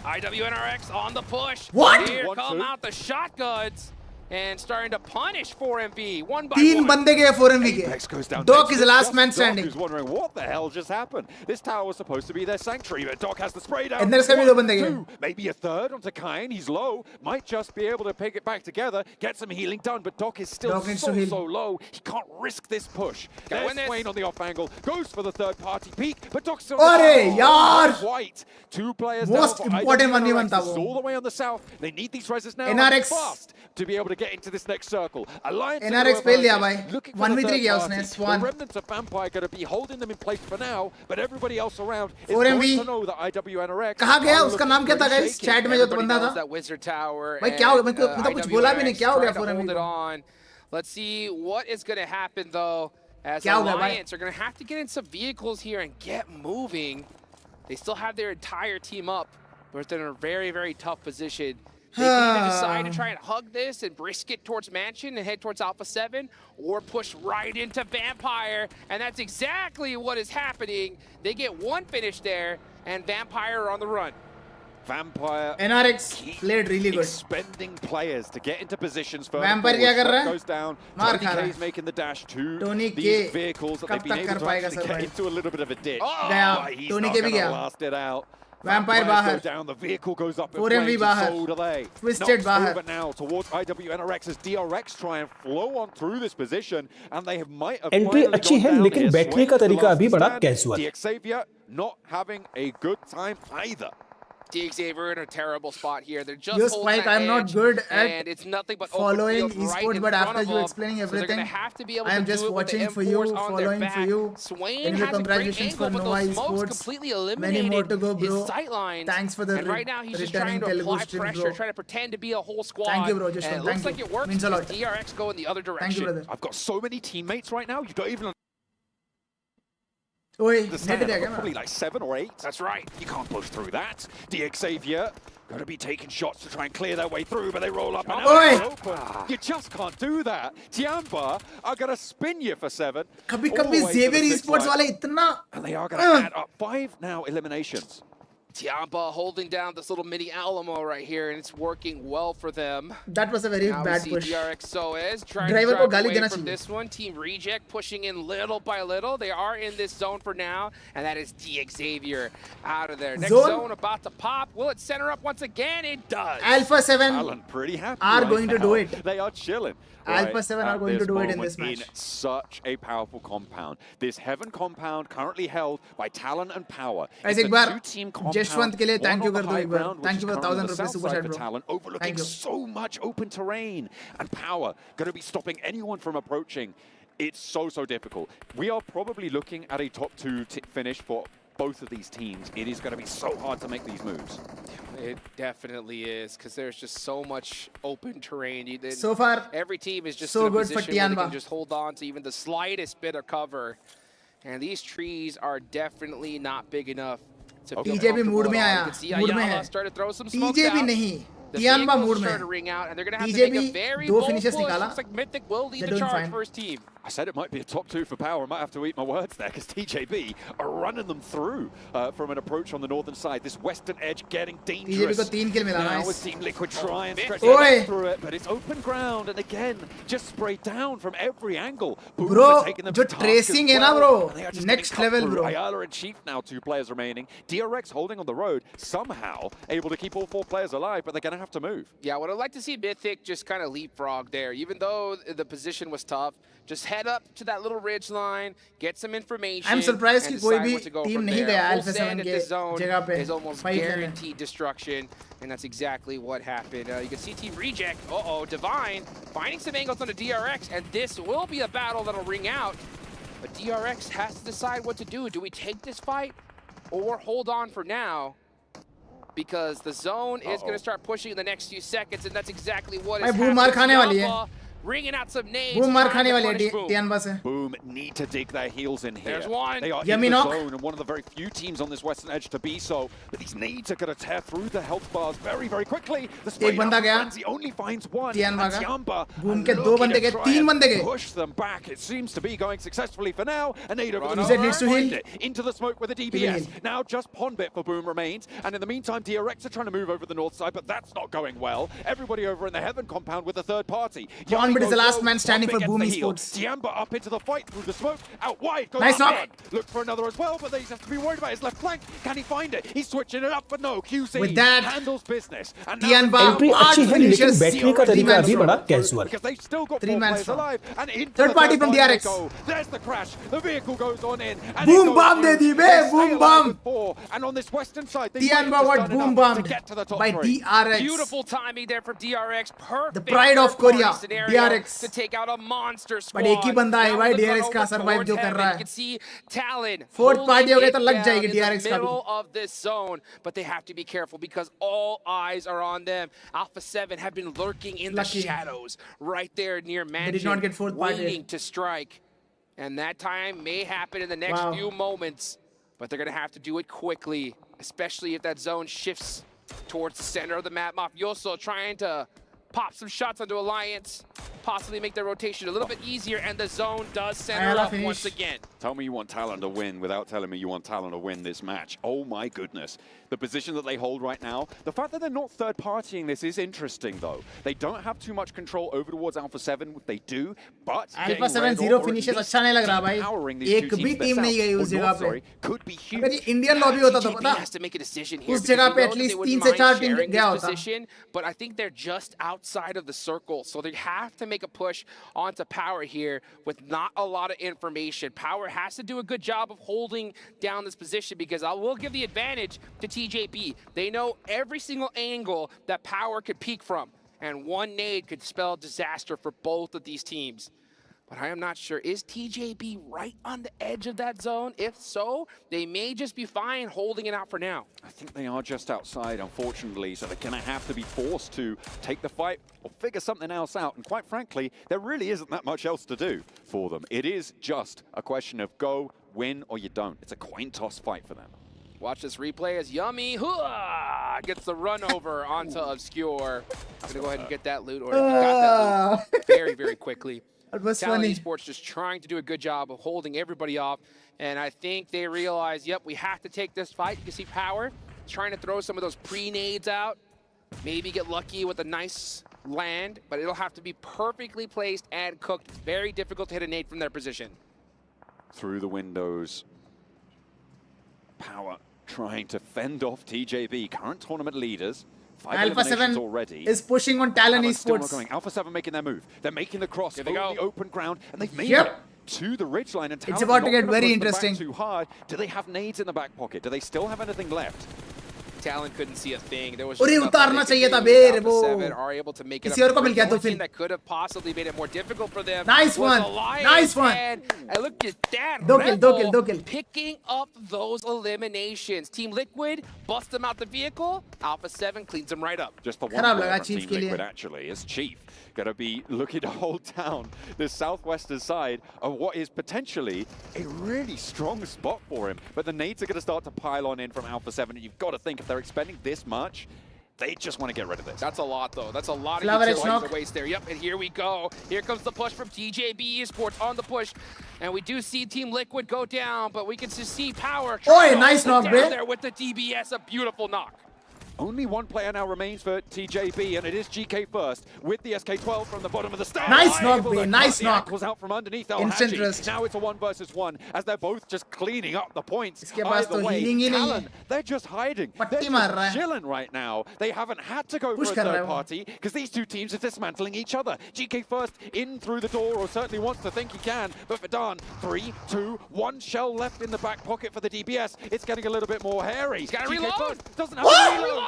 G: IWNRX on the push.
A: What?
G: Here come out the shotguns. And starting to punish 4MV one by
A: तीन
G: one.
A: बंदे गए 4MV के. Doc is the last man standing.
H: Who's wondering what the hell just happened? This tower was supposed to be their sanctuary, but Doc has the spray down.
A: NRX का भी दो बंदे गए.
H: Maybe a third onto Kain. He's low. Might just be able to pick it back together, get some healing done, but Doc is still so low. He can't risk this push. There's Swain on the off angle. Goes for the third party peak, but Doc's still white. Two players
A: most
H: down.
A: important one नहीं बनता वो.
H: All the way on the south. They need these reses now
A: NRX
H: fast to be able to get into this next circle. Alliance
A: NRX fail लिया भाई. 1v3 किया उसने. Swan.
H: The remnants of Vampire going to be holding them in place for now, but everybody else around is going to know that IWNRX.
A: कहाँ गया? उसका नाम क्या था guys? Chat में जो बंदा था.
G: That Wizard Tower.
A: भाई क्या हो गया? मतलब कुछ बोला भी नहीं. क्या हो गया 4MV?
G: Let's see what is going to happen though. As Alliance are going to have to get in some vehicles here and get moving. They still have their entire team up, but they're in a very tough position. They can either decide to try and hug this and brisk it towards Mansion and head towards Alpha 7, or push right into Vampire, and that's exactly what is happening. They get one finish there, and Vampire are on the run.
H: Vampire
A: NRX played really good.
H: Spending players to get into positions for
A: Vampire क्या कर रहा है?
H: Goes down.
A: मार
H: Tony
A: खा रहा
H: K
A: है.
H: is making the dash to
A: Tony
H: these
A: K
H: vehicles that they've been able to actually get into a little bit of a ditch.
A: गया.
H: He's
A: Tony
H: not
A: K भी
H: going to
A: गया.
H: last it out.
A: Vampire बाहर.
H: Down, the vehicle goes up in
A: 4MV
H: flames,
A: बाहर.
H: and so do they.
A: Twisted
H: Knocks
A: बाहर.
H: over now towards IWNRX as DRX try and flow on through this position, and they might have
I: entry
H: finally
I: अच्छी
H: gone
I: है
H: down
I: लेकिन
H: here.
I: बैठने का
H: Sway's the
I: तरीका
H: last
I: अभी
H: to
I: बड़ा
H: stand.
I: Casual.
H: The Xavier not having a good time either.
G: Xavier in a terrible spot here. They're just
A: Yo,
G: holding
A: Spike,
G: that
A: I'm not
G: edge,
A: good at
G: and it's nothing but
A: following
G: open field right
A: esports,
G: in
A: but
G: front
A: after
G: of
A: you
G: them.
A: explaining
G: So they're
A: everything,
G: going to have to be able
A: I am
G: to
A: just
G: do it with the
A: watching for
G: M4s
A: you,
G: on their
A: following
G: back.
A: for you.
G: Swain
A: Anyway,
G: has a great
A: congratulations
G: angle,
A: for
G: but
A: Nova
G: those smokes
A: Esports.
G: completely
A: Many more
G: eliminated
A: to go,
G: his
A: bro.
G: sight lines.
A: Thanks for the
G: and right now he's just
A: returning
G: trying to
A: Telugu
G: apply
A: stream,
G: pressure,
A: bro.
G: trying to pretend to be a whole squad.
A: Thank you, bro.
G: And it looks like it works.
A: Means a lot.
G: DRX go in the other direction.
A: Thank you, brother.
H: I've got so many teammates right now, you don't even
A: Oi,
H: understand.
A: net
H: I've
A: gaya
H: got probably like 7 or 8. That's right. You can't push through that. The Xavier going to be taking shots to try and clear their way through, but they roll up and open. You just can't do that. Tiamba are going to spin you for 7.
A: कभी-कभी Xavier Esports वाले इतना
H: And they are going to add up 5 now eliminations.
G: Tiamba holding down this little mini Alamo right here, and it's working well for them.
A: That was a very
G: now
A: bad
G: we
A: push.
G: see DRX Soez trying
A: Driver
G: to
A: को
G: drive
A: गाली
G: away
A: देना
G: from
A: चाहिए.
G: this one. Team Reject pushing in little by little. They are in this zone for now, and that is D Xavier out of there. Next zone about to pop. Will it center up once again? It does.
A: Alpha 7
H: Alan pretty happy
A: are
H: right
A: going to do
H: now.
A: it.
H: They are chilling.
A: Alpha 7 are going to do it in this match.
H: In such a powerful compound. This Heaven compound currently held by Talon and Power.
A: Guys,
H: It's
A: एक
H: a
A: bar
H: 2-team compound.
A: Jashwant के लिए
H: One
A: thank you
H: on the
A: कर दो
H: high
A: एक बार.
H: ground, which
A: Thank
H: is
A: you for
H: currently on
A: 1000
H: the
A: rupees
H: south
A: super
H: side
A: chat,
H: for
A: bro.
H: Talon, overlooking
A: Thank you.
H: so much open terrain. And Power going to be stopping anyone from approaching. It's so difficult. We are probably looking at a top 2 finish for both of these teams. It is going to be so hard to make these moves.
G: It definitely is, because there's just so much open terrain.
A: So far,
G: every team is just
A: so
G: in a
A: good for
G: position where they
A: Tianba.
G: can just hold on to even the slightest bit of cover. And these trees are definitely not big enough to feel
A: TJ भी
G: comfortable
A: mood
G: at
A: में
G: all.
A: आया,
G: You can see
A: mood में
G: Ayala
A: है.
G: started to throw some smokes
A: TJ भी
G: out.
A: नहीं,
G: The
A: Tianba
G: vehicles
A: mood में
G: started to
A: है.
G: ring out, and they're going to have
A: TJ
G: to make
A: भी
G: a very
A: 2
G: bold
A: finishes
G: push.
A: निकाला.
G: Looks like Mythic will lead
A: They're
G: the
A: doing
G: charge
A: fine.
G: for his team.
H: I said it might be a top 2 for Power. I might have to eat my words there because TJB are running them through from an approach on the northern side. This western edge getting dangerous.
A: TJB को 3 kill मिला,
H: Now
A: nice.
H: with Team Liquid try and stretch
A: Oi.
H: their way through it, but it's open ground and again just sprayed down from every angle. Boom,
A: Bro,
H: are taking them
A: जो
H: to task
A: tracing
H: as
A: है ना
H: well,
A: bro,
H: and they are just
A: next
H: getting cut
A: level
H: through.
A: bro.
H: Ayala and Chief now 2 players remaining. DRX holding on the road, somehow able to keep all 4 players alive, but they're going to have to move.
G: Yeah, I would have liked to see Mythic just kind of leapfrog there. Even though the position was tough, just head up to that little ridge line, get some information.
A: I'm surprised
G: and
A: कि कोई
G: decide
A: भी
G: where to go
A: team
G: from
A: नहीं
G: there.
A: गया
G: Full
A: Alpha
G: send
A: 7
G: at
A: के
G: the zone
A: जगह पे
G: is almost
A: fight लेने.
G: guaranteed destruction, and that's exactly what happened. You can see Team Reject. Divine finding some angles on the DRX, and this will be a battle that'll ring out. But DRX has to decide what to do. Do we take this fight or hold on for now? Because the zone is going to start pushing in the next few seconds, and that's exactly what is
A: भाई boom मार खाने वाली है.
G: Tiamba ringing out some names.
A: Boom मार
G: trying
A: खाने
G: to
A: वाली
G: punish
A: है
G: Boom.
A: Tianba से.
H: Boom need to dig their heels in here.
G: There's one.
H: They are
A: Yummy
H: in the
A: knock.
H: zone and one of the very few teams on this western edge to be so. But these nades are going to tear through the health bars very quickly. The
A: एक बंदा गया.
H: frenzy only finds one.
A: Tianba का.
H: Tiamba
A: Boom के 2 बंदे गए, 3 बंदे गए.
H: Push them back. It seems to be going successfully for now. A nade over the
A: He said needs to
H: find
A: heal.
H: it into the smoke with a DBS. Now just Pondbit for Boom remains. And in the meantime, DRX are trying to move over the north side, but that's not going well. Everybody over in the Heaven compound with a third party.
A: Pondbit is the last man standing for
H: Pondbit
A: Boom
H: gets the heal.
A: Esports.
H: Tiamba up into the fight through the smoke. Out wide. Goes
A: Nice
H: up
A: knock.
H: one. Look for another as well, but they have to be worried about his left flank. Can he find it? He's switching it up, but no. QC
A: With that,
H: handles business. And
A: Tianba
I: entry अच्छी है लेकिन बैठने का तरीका अभी बड़ा casual.
H: because they've still got
A: 3
H: 4
A: man
H: players
A: strong.
H: alive. And into
A: Third
H: the
A: party from
H: fight they
A: DRX.
H: go. There's the crash. The vehicle goes on in. And
A: Boom
H: it goes
A: bomb
H: through.
A: दे दी बे,
H: They stay
A: boom
H: alive
A: bomb.
H: with 4. And on this western side, they
A: Tianba
H: might have
A: got
H: just done
A: boom
H: enough
A: bombed
H: to get to the top
A: by
H: 3.
A: DRX.
G: Beautiful timing there from DRX. Perfect.
A: The pride of
G: third-party
A: Korea,
G: scenario
A: DRX.
G: to take out a monster squad.
A: But एक ही बंदा है
G: Now
A: भाई
G: with the
A: DRX
G: gun
A: का
G: over
A: survive
G: towards
A: जो कर
G: heaven.
A: रहा
G: You
A: है.
G: can see Talon
A: Fourth
G: holding
A: party हो गया
G: it
A: तो लग
G: down
A: जाएगी
G: in the
A: DRX का भी.
G: middle of this zone, but they have to be careful because all eyes are on them. Alpha 7 have been lurking in
A: Lucky.
G: the shadows right there near Mansion,
A: did not get fourth party.
G: waiting to strike. And that time may happen in the next
A: Wow.
G: few moments, but they're going to have to do it quickly, especially if that zone shifts towards the center of the map. Mafioso trying to pop some shots onto Alliance. possibly make their rotation a little bit easier, and the zone does center up once again.
H: Tell me you want Talon to win without telling me you want Talon to win this match. Oh my goodness. The position that they hold right now, the fact that they're not third-partying this is interesting though. They don't have too much control over towards Alpha 7, they do, but
A: Alpha 7 0 finishes अच्छा नहीं लग रहा भाई. एक भी team नहीं गई उस जगह पे. अगर ये Indian lobby होता तो पता.
G: Has to make a decision here.
A: उस जगह पे at least 3 से 4 team गया होता.
G: But I think they're just outside of the circle, so they have to make a push onto Power here with not a lot of information. Power has to do a good job of holding down this position because I will give the advantage to TJP. They know every single angle that Power could peek from, and one nade could spell disaster for both of these teams. But I am not sure. Is TJP right on the edge of that zone? If so, they may just be fine holding it out for now.
H: I think they are just outside, unfortunately, so they're going to have to be forced to take the fight or figure something else out. And quite frankly, there really isn't that much else to do for them. It is just a question of go, win, or you don't. It's a coin toss fight for them.
G: Watch this replay as Yummy gets the run over onto Obscure. I'm going to go ahead and get that loot, or he got that loot very, very quickly. Talon Esports just trying to do a good job of holding everybody off. And I think they realize, yep, we have to take this fight. You can see Power trying to throw some of those pre-nades out. Maybe get lucky with a nice land, but it'll have to be perfectly placed and cooked. It's very difficult to hit a nade from their position.
H: Through the windows, Power trying to fend off TJB, current tournament leaders.
A: Alpha 7
H: already
A: is pushing on Talon Esports.
H: Alpha 7 making their move. They're making the cross over the open ground, and they've made
A: Yep.
H: it to the ridgeline. And
A: It's about to get very interesting.
H: Too hard. Do they have nades in the back pocket? Do they still have anything left?
G: Talon couldn't see a thing. There was
A: अरे
G: just
A: उतारना
G: nothing
A: चाहिए
G: they
A: था
G: could do.
A: बेर
G: Alpha
A: वो
G: 7 are able to make it
A: किसी और को मिल गया तो
G: One thing
A: फिर
G: that could have possibly made it more difficult for them.
A: Nice
G: was
A: one.
G: Alliance,
A: Nice one.
G: And look at that.
A: दो kill,
G: Rebel
A: दो kill.
G: picking up those eliminations. Team Liquid bust them out the vehicle. Alpha 7 cleans them right up.
H: Just the one
A: खराब
H: player
A: लगा
H: from
A: Chief
H: Team
A: के लिए.
H: Liquid actually is Chief. Going to be looking to hold down the southwestern side of what is potentially a really strong spot for him. But the nades are going to start to pile on in from Alpha 7, and you've got to think if they're expending this much, they just want to get rid of this.
G: That's a lot, though. That's a lot of
A: Leverage
G: utility
A: knock.
G: to waste there. Yep, and here we go. Here comes the push from TJB Esports on the push. And we do see Team Liquid go down, but we can just see Power.
A: Oi, nice knock,
G: down
A: bro.
G: there with the DBS. A beautiful knock.
H: Only one player now remains for TJB, and it is GK first with the SK12 from the bottom of the stage.
A: Nice knock, bro. Nice knock.
H: Was out from underneath
A: Instant
H: Al-Haji.
A: rest.
H: Now it's a 1 versus 1 as they're both just cleaning up the points.
A: इसके पास तो healing ही नहीं
H: Talon,
A: है.
H: they're just hiding. They're
A: पट्टी मार रहा
H: just
A: है.
H: chilling right now. They haven't had to go
A: Push
H: for a
A: कर रहा है
H: third
A: वो.
H: party because these two teams are dismantling each other. GK first in through the door, or certainly wants to think he can. But for Dan, 3, 2, 1 shell left in the back pocket for the DBS. It's getting a little bit more hairy.
G: He's got to
H: GK
G: reload.
H: first doesn't have a reload.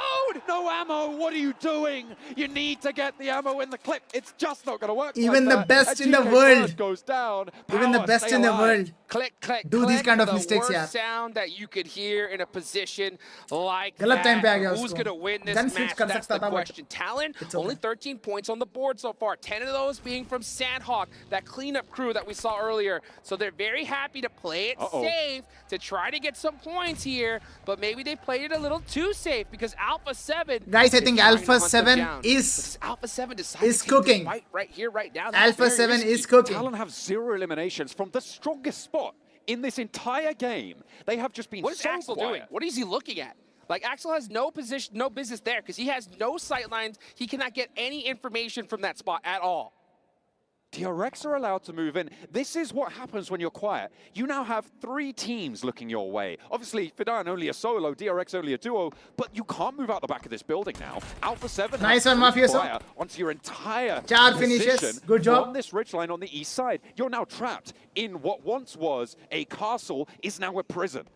H: No ammo. What are you doing? You need to get the ammo in the clip. It's just not going to work.
A: Even
H: like
A: the
H: that.
A: best
H: And
A: in the
H: GK
A: world.
H: first goes down.
A: Even the
H: Power,
A: best
H: stay
A: in the
H: alive.
A: world
G: Click, click,
A: do
G: click.
A: these kind of
G: the
A: mistakes,
G: worst
A: यार.
G: sound that you could hear in a position like
A: गलत time पे आ गया
G: that. Who's
A: उसको.
G: going to win this
A: Gun switch
G: match?
A: कर
G: That's
A: सकता
G: the
A: था, but
G: question. Talon, only 13 points on the board so far. 10 of those being from Sandhawk, that cleanup crew that we saw earlier. So they're very happy to play it safe, to try to get some points here, but maybe they played it a little too safe because Alpha 7...
A: Guys, I
G: is
A: think
G: trying to
A: Alpha
G: hunt them
A: 7
G: down.
A: is
G: Alpha 7 decided to take
A: cooking.
G: this fight right here, right now.
A: Alpha 7 is cooking.
H: Talon have 0 eliminations from the strongest spot in this entire game. They have just been
G: What is
H: so
G: Axel
H: quiet.
G: doing? What is he looking at? Like, Axel has no position, no business there because he has no sight lines. He cannot get any information from that spot at all.
H: DRX are allowed to move in. This is what happens when you're quiet. You now have 3 teams looking your way. Obviously, Fidan only a solo, DRX only a duo, but you can't move out the back of this building now. Alpha 7
A: Nice
H: has
A: one,
H: free
A: Mafioso.
H: fire onto your entire
A: 4 finishes.
H: position
A: Good job.
H: on this ridgeline on the east side. You're now trapped in what once was a castle, is now a prison.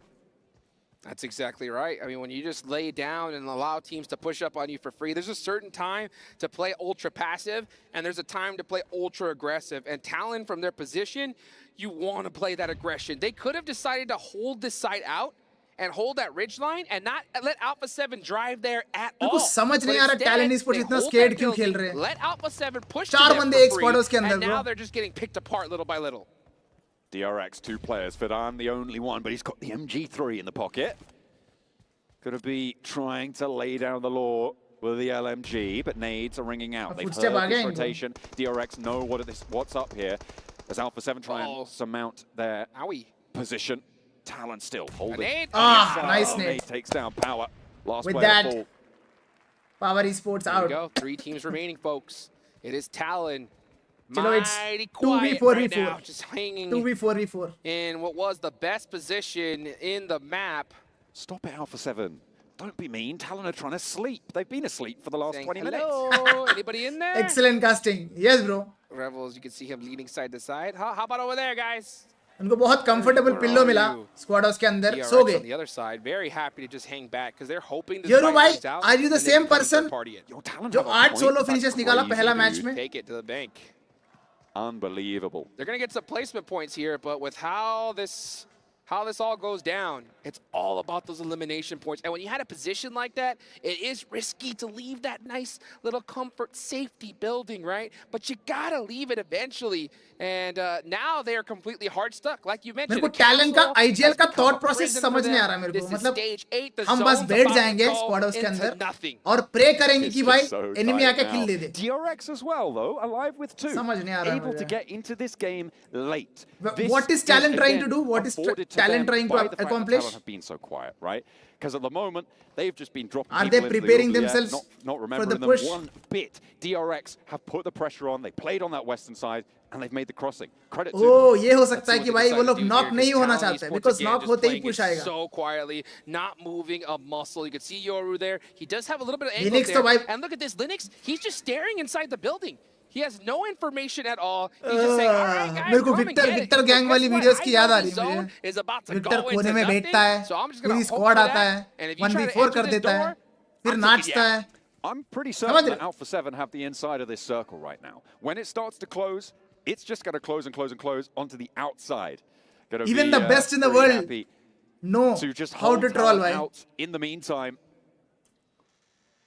G: That's exactly right. I mean, when you just lay down and allow teams to push up on you for free, there's a certain time to play ultra passive, and there's a time to play ultra aggressive. And Talon, from their position, you want to play that aggression. They could have decided to hold this side out and hold that ridgeline and not let Alpha 7 drive there at all.
A: मेरे को समझ नहीं आ रहा Talon Esports इतना
G: hold
A: scared
G: that
A: क्यों
G: building,
A: खेल रहे हैं.
G: Let Alpha 7 push
A: 4
G: to them
A: बंदे
G: for
A: एक
G: free,
A: squad उसके अंदर,
G: and now
A: bro.
G: they're just getting picked apart little by little.
H: DRX, 2 players. Fidan, the only one, but he's got the MG3 in the pocket. Going to be trying to lay down the law with the LMG, but nades are ringing out. They've
A: footstep
H: heard this
A: again.
H: rotation. DRX know what's up here. As Alpha 7 try and surmount their position. Talon still holding.
A: Nice nade.
H: Nade takes down Power. Last
A: With
H: player
A: that,
H: to fall.
A: Power Esports
G: There
A: out.
G: we go. 3 teams remaining, folks. It is Talon.
A: Chalo, it's
G: Mighty quiet
A: 2v4v4.
G: right now, just hanging
A: 2v4v4.
G: in what was the best position in the map.
H: Stop it, Alpha 7. Don't be mean. Talon are trying to sleep. They've been asleep for the last 20 minutes.
G: Hello, anybody in there?
A: Excellent casting. Yes, bro.
G: Rebels, you can see him leaning side to side. How about over there, guys?
A: उनको बहुत comfortable pillow मिला squad house के अंदर
G: DRX
A: so
G: on
A: गए.
G: the other side, very happy to just hang back because they're hoping this
A: Yoru
G: fight
A: भाई,
G: plays out.
A: are you the
G: and they
A: same
G: become
A: person
G: third party it.
A: जो 8 solo finishes निकाला पहला match में?
G: Take it to the bank.
H: Unbelievable.
G: They're going to get some placement points here, but with how this all goes down, it's all about those elimination points. And when you had a position like that, it is risky to leave that nice little comfort safety building, right? But you got to leave it eventually. And now they are completely hard stuck. Like you mentioned,
A: मेरे को talent का IGL का thought process समझ नहीं आ रहा मेरे को. मतलब हम बस बैठ जाएंगे स्क्वाड हाउस के अंदर और प्रे करेंगे कि भाई एनिमी आके किल दे दे.
H: DRX as well though, alive with 2.
A: समझ नहीं आ रहा
H: able to get into this game late.
A: What is Talon trying to do? What is Talon trying to accomplish?
H: Talon have been so quiet, right? Because at the moment they've just been dropping.
A: Are they preparing themselves
H: not remembering
A: for the
H: them
A: push?
H: one bit. DRX have put the pressure on. They played on that western side and they've made the crossing. Credit to
A: Oh, ये हो सकता है कि भाई वो लोग knock नहीं होना चाहते because knock होते ही push आएगा.
G: So quietly, not moving a muscle. You can see Yoru there. He does have a little bit of angle
A: Linux
G: there.
A: तो भाई
G: And look at this, Linux. He's just staring inside the building. He has no information at all. He's just saying, all right, guys,
A: मेरे को
G: come and get it.
A: Victor gang वाली videos की याद आ रही है मुझे.
G: Is about to
A: Victor
G: go
A: कोने
G: into
A: में
G: nothing.
A: बैठता है,
G: So I'm just gonna
A: पूरी
G: hope
A: स्क्वाड
G: for
A: आता
G: that.
A: है,
G: And if you try to
A: 1v4
G: enter
A: कर
G: this
A: देता है,
G: door,
A: फिर
G: I'll take it
A: नाचता
G: down.
A: है.
H: I'm pretty certain that Alpha 7 have the inside of this circle right now. When it starts to close, it's just going to close and close and close onto the outside.
A: Even the best in the world know
H: to just
A: how to troll,
H: Talon
A: भाई.
H: out in the meantime.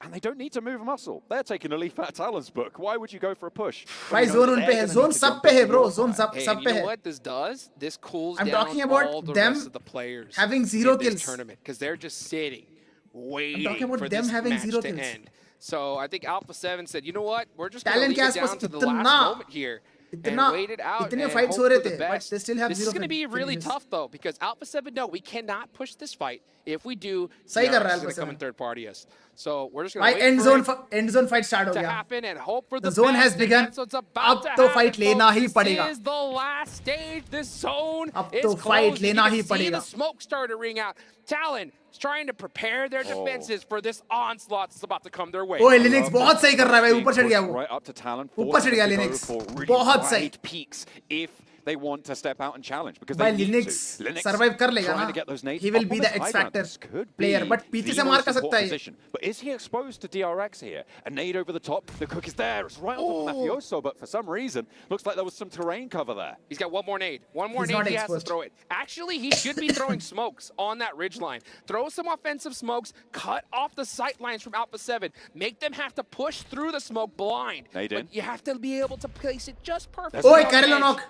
H: And they don't need to move a muscle. They're taking a leaf out of Talon's book. Why would you go for a push?
A: भाई zone उन पे है, zone सब पे है bro, zone सब
G: Hey,
A: सब
G: you
A: पे
G: know
A: है.
G: what this does? This cools
A: I'm
G: down
A: talking about
G: all the
A: them
G: rest of the players
A: having 0
G: in this
A: kills.
G: tournament because they're just sitting, waiting
A: talking about
G: for
A: them
G: this
A: having
G: match
A: 0
G: to
A: kills.
G: end. So I think Alpha 7 said, you know what? We're just going to
A: Talon
G: leave
A: के
G: it down
A: आसपास
G: to the
A: इतना
G: last moment here and
A: इतना
G: wait it out
A: इतने
G: and
A: fights
G: hope
A: हो रहे
G: for the
A: थे, but
G: best.
A: they still have
G: This
A: 0
G: is going to be really
A: finishes.
G: tough though because Alpha 7 know we cannot push this fight. If we do,
A: सही कर रहा है
G: DRX is going to
A: Alpha
G: come in
A: 7.
G: third party us. So we're just going
A: भाई
G: to wait for
A: end zone fight start हो
G: to
A: गया.
G: happen and hope for
A: The
G: the
A: zone
G: best,
A: has
G: and
A: begun.
G: that's what's about
A: अब
G: to
A: तो
G: happen,
A: fight लेना
G: folks.
A: ही पड़ेगा.
G: This is the last stage. This zone
A: अब
G: is
A: तो
G: closed.
A: fight
G: and you
A: लेना
G: can
A: he
G: see
A: पड़ेगा.
G: the smoke start to ring out. Talon is trying to prepare their defenses for this onslaught that's about to come their way.
A: ओए Linux बहुत सही कर रहा है भाई, ऊपर चढ़ गया वो.
H: Right up to Talon.
A: ऊपर चढ़ गया लिनिक्स. बहुत सही.
H: Peaks if they want to step out and challenge because
A: भाई
H: they need
A: Linux
H: to. Linux
A: survive कर लेगा
H: trying
A: ना.
H: to get those nades
A: He will
H: up
A: be
H: on
A: the
H: this high
A: X
H: ground.
A: factor
H: This could
A: player,
H: be
A: but पीछे
H: the
A: से मार
H: most
A: कर सकता
H: important
A: है.
H: position. But is he exposed to DRX here? A nade over the top. The cook is there. It's right on top of Mafioso, but for some reason, looks like there was some terrain cover there.
G: He's got one more nade. One more
A: He's
G: nade
A: not
G: he has to
A: exposed.
G: throw it. Actually, he should be throwing smokes on that ridge line. Throw some offensive smokes, cut off the sight lines from Alpha 7. Make them have to push through the smoke blind.
H: Nade in.
G: But you have to be able to place it just perfectly.
A: ओए
G: on the
A: Carelo
G: edge.
A: knock.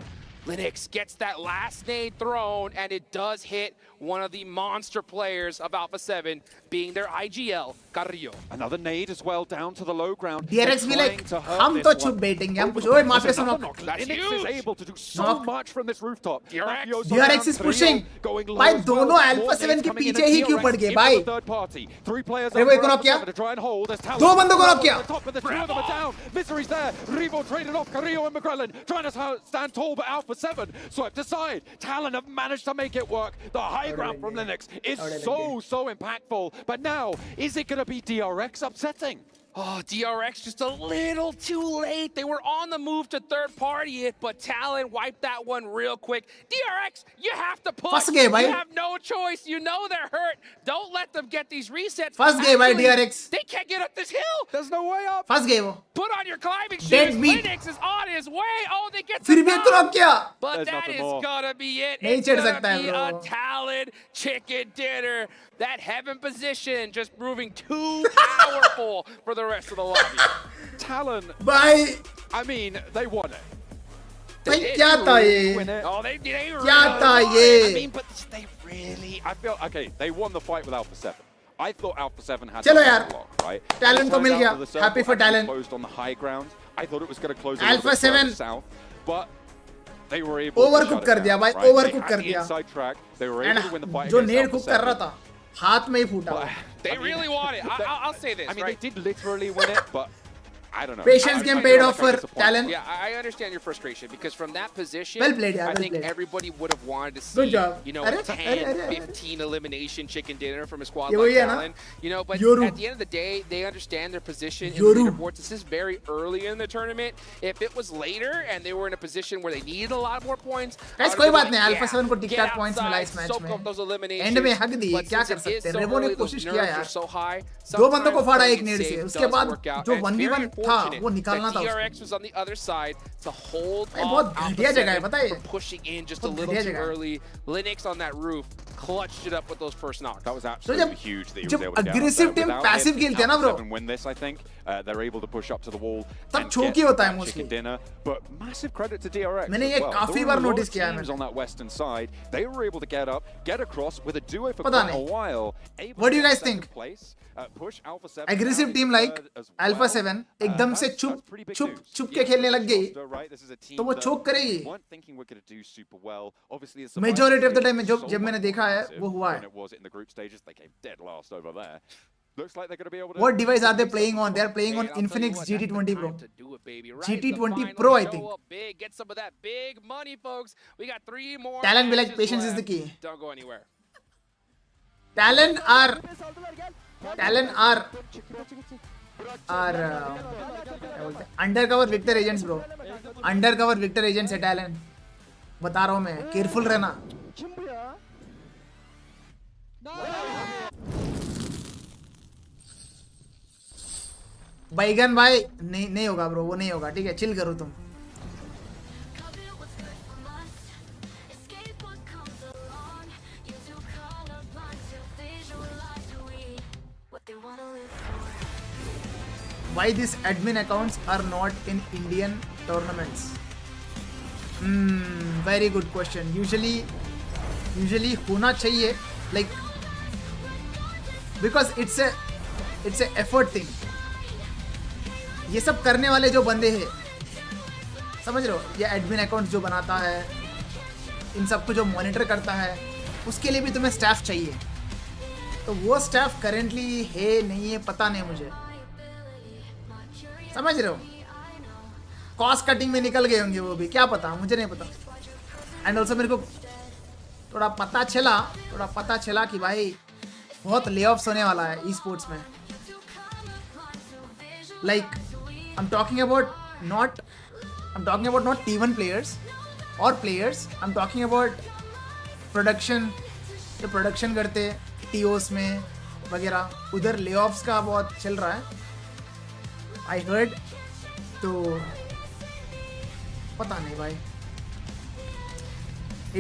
G: Linux gets that last nade thrown, and it does hit one of the monster players of Alpha 7, being their IGL, Carrillo.
H: Another nade as well down to the low ground.
A: DRX भी like हम तो चुप बैठेंगे, हम कुछ ओए mafia से knock.
H: Linux is able to do so much from this rooftop.
A: DRX is pushing. भाई दोनों Alpha 7 के पीछे ही क्यों पड़ गए भाई? अरे वो एक को knock किया? दो बंदों को knock किया?
H: Misery's there. Revo traded off Carrillo and McGrellan, trying to stand tall, but Alpha 7 swept aside. Talon have managed to make it work. The high ground from Linux is so impactful. But now, is it going to be DRX upsetting?
G: Oh, DRX just a little too late. They were on the move to third party it, but Talon wiped that one real quick. DRX, you have to push.
A: फंस गए भाई.
G: You have no choice. You know they're hurt. Don't let them get these resets.
A: फंस गए भाई DRX.
G: They can't get up this hill.
H: There's no way up.
A: फंस गए वो.
G: Put on your climbing shoes.
A: Dead meat.
G: Linux is on his way. Oh, they get
A: फिर
G: the
A: भी एक को
G: knock.
A: knock किया.
G: But
H: There's
G: that
H: nothing
G: is
H: more.
G: gonna be it.
A: नहीं
G: It's
A: चढ़
G: gonna
A: सकता है
G: be
A: bro.
G: a Talon chicken dinner. That heaven position just proving too powerful for the rest of the lobby.
H: Talon,
A: भाई
H: I mean, they won it.
A: भाई क्या था ये?
G: Oh, they
A: क्या था ये?
H: I mean, but they really, I feel, okay, they won the fight with Alpha 7. I thought Alpha 7 had
A: चलो
H: that
A: यार,
H: lock, right?
A: Talon को मिल गया.
H: The circle
A: Happy for
H: actually
A: Talon.
H: closed on the high ground. I thought it was going to close a
A: Alpha
H: little bit
A: 7
H: further south, but they were able
A: Overcook
H: to
A: कर
H: shut it
A: दिया
H: down,
A: भाई,
H: right?
A: overcook
H: They
A: कर
H: had the
A: दिया.
H: inside track. They were able to win the fight
A: जो
H: against
A: नेड
H: Alpha
A: cook कर रहा
H: 7.
A: था, हाथ में ही फूटा.
G: They really want it. I'll say this.
H: I mean,
G: right?
H: they did literally win it, but I don't know.
A: Patience game paid off for Talon.
G: Yeah, I understand your frustration because from that position,
A: Well played, yeah,
G: I
A: well
G: think
A: played.
G: everybody would have wanted to see,
A: Good job.
G: you know,
A: Arre,
G: 10,
A: arre, arre.
G: 15 elimination chicken dinner from a squad
A: ये
G: like
A: वही है ना?
G: Talon. You know, but
A: Yoru.
G: at the end of the day, they understand their position in
A: Yoru.
G: the leaderboards. This is very early in the tournament. If it was later and they were in a position where they needed a lot more points,
A: Guys, कोई बात नहीं, Alpha 7 को tic-tac points मिला इस match में. End में हक दी, क्या कर सकते हैं? रेवो ने कोशिश किया यार. दो बंदों को फाड़ा एक नेड से. उसके बाद जो 1v1 था, वो निकालना था
G: DRX was on the other side to hold
A: बहुत
G: off
A: घटिया
G: Alpha
A: जगह है,
G: 7
A: पता है?
G: from pushing in just a
A: बहुत
G: little
A: घटिया
G: too
A: जगह है.
G: early. Linux on that roof clutched it up with those first knocks.
H: That was
A: तो
H: absolutely huge that he was able to get up
A: aggressive
H: there.
A: team
H: Without
A: passive
H: it,
A: खेलते हैं ना
H: Alpha
A: bro.
H: 7 win this, I think. They're able to push up to the wall
A: तब
H: and
A: choke
H: get
A: ही होता है
H: that
A: mostly.
H: chicken dinner. But massive credit to DRX
A: मैंने
H: as
A: ये
H: well.
A: काफी
H: There
A: bar
H: were a lot
A: notice
H: of
A: किया है
H: teams
A: मैंने.
H: on that western side. They were able to get up, get across with a duo for
A: पता
H: quite a
A: नहीं.
H: while.
A: What do you guys think?
H: Place, push Alpha 7
A: Aggressive
H: down
A: team
H: into
A: like
H: third as
A: Alpha
H: well.
A: 7 एकदम से
H: That's
A: चुप
H: pretty big
A: चुप
H: news.
A: चुप के
H: Yeah,
A: खेलने लग गई,
H: roster, right? This is a team
A: तो वो
H: that
A: choke करेगी.
H: weren't thinking we're going to do super well. Obviously, it's
A: Majority of the time
H: so
A: जब मैंने
H: much
A: देखा है,
H: more
A: वो हुआ है.
H: than it was in the group stages. They came dead last over there. Looks like they're going to be able to.
A: What device are they playing on? They are playing on Infinix GT20 Pro. GT20 Pro, I think.
G: Big, get some of that big money, folks. We got 3 more.
A: Talon be like,
G: matches
A: patience is the
G: left.
A: key.
G: Don't go anywhere.
A: Talon are undercover Victor agents bro. Undercover Victor agents है Talon. बता रहा हूँ मैं, careful रहना. बैगन भाई नहीं होगा ब्रो, वो नहीं होगा. ठीक है, चिल करो तुम. Why these admin accounts are not in Indian tournaments? Very good question. Usually होना चाहिए, like because it's a effort thing. ये सब करने वाले जो बंदे हैं, समझ रहे हो, ये एडमिन अकाउंट जो बनाता है, इन सबको जो मॉनिटर करता है, उसके लिए भी तुम्हें स्टाफ चाहिए. तो वो स्टाफ करेंटली है नहीं है, पता नहीं मुझे. समझ रहे हो, कॉस्ट कटिंग में निकल गए होंगे वो भी, क्या पता, मुझे नहीं पता. एंड ऑल्सो मेरे को थोड़ा पता चला कि भाई बहुत ले ऑफ्स होने वाला है ई स्पोर्ट्स में. Like I'm talking about not T1 players or players. I'm talking about production, जो production करते TOs में वगैरह, उधर layoffs का बहुत चल रहा है. I heard, तो पता नहीं भाई.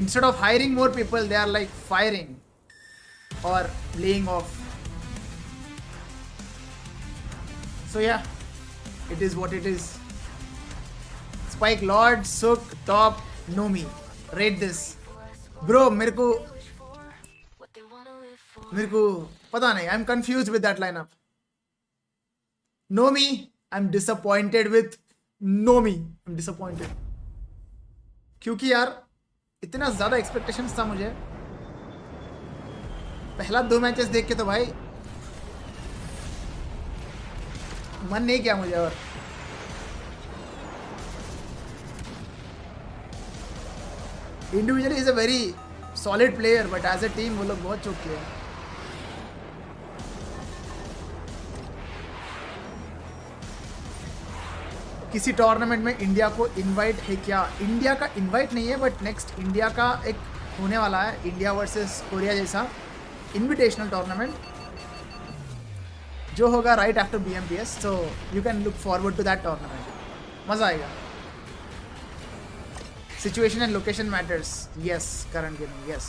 A: Instead of hiring more people, they are like firing or laying off. So yeah. It is what it is. Spike Lord, Sook, Top, Nomi. Rate this. Bro, मेरे को पता नहीं. I'm confused with that lineup. Nomi, I'm disappointed with Nomi. I'm disappointed. क्योंकि यार इतना ज़्यादा expectations था मुझे. पहला 2 मैचेस देख के तो भाई मन नहीं किया मुझे. और individually is a very solid player, but as a team वो लोग बहुत चौक किए. किसी टूर्नामेंट में इंडिया को इनवाइट है क्या? इंडिया का इनवाइट नहीं है, बट नेक्स्ट इंडिया का एक होने वाला है, इंडिया वर्सेस कोरिया जैसा इनविटेशनल टूर्नामेंट जो होगा right after BMPS. So you can look forward to that tournament. मज़ा आएगा. Situation and location matters. Yes Karan gaming, yes.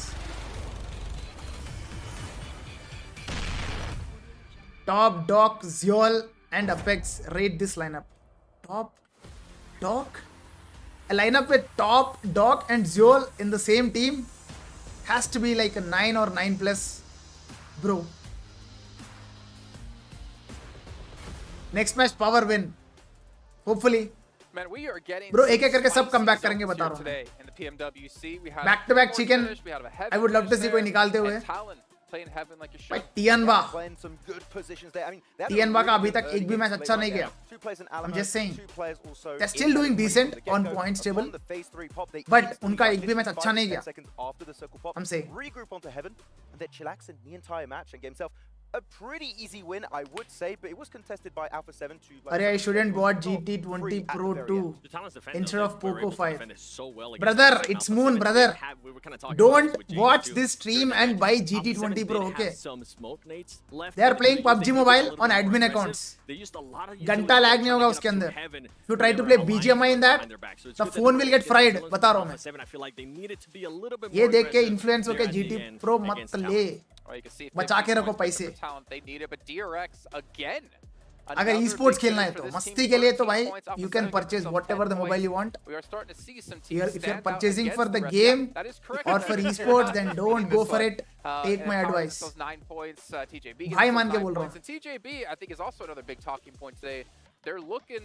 A: Top Doc, Zeol and Apex. Rate this lineup. Top Doc, a lineup with top doc and Ziol in the same team has to be like a 9 or 9 plus, bro. Next match power win. Hopefully.
L: Man, we are getting
A: Bro, एक-एक करके सब comeback करेंगे बता रहा हूँ
L: today in the PMWC. We had
A: back to back
L: a
A: chicken.
L: finish, we had a heavy
A: I would love to
L: finish
A: see कोई
L: there,
A: निकालते हुए.
L: and Talon playing heaven like you should.
A: भाई Tianba.
J: Playing some good positions there. I mean, they had a
A: Tianba का
J: really
A: अभी तक
J: early
A: एक भी
J: game
A: match
J: to play
A: अच्छा
J: right
A: नहीं
J: there.
A: गया.
J: Two players in
A: I'm
J: Alamo,
A: just saying.
J: two players also
A: They're
J: in
A: still doing
J: Alamo
A: decent
J: from the
A: on
J: get-go.
A: points table.
J: Upon the phase 3 pop, they
A: But
J: easily
A: उनका
J: got
A: एक भी match
J: 5
A: अच्छा
J: to
A: नहीं
J: 10
A: गया.
J: seconds after the circle pop.
A: I'm saying.
J: Regroup onto heaven, and they're chillaxing the entire match and get himself a pretty easy win, I would say, but it was contested by Alpha 7 to... Like,
A: अरे I shouldn't bought GT20 Pro 2 instead of Poco 5. Brother, it's Moon, brother. Don't watch this stream and buy GT20 Pro, okay? They are playing PUBG Mobile on admin accounts. घंटा lag नहीं होगा उसके अंदर. If you try to play BGMI in that, the phone will get fried. बता रहा हूँ मैं. ये देख के influence होके GT Pro मत ले. बचा के रखो पैसे. अगर e-sports खेलना है तो मस्ती के लिए तो भाई you can purchase whatever the mobile you want. If you're purchasing for the game or for e-sports, then don't go for it. Take my advice. भाई मान के बोल रहा हूँ.
L: TJB, I think, is also another big talking point today. They're looking.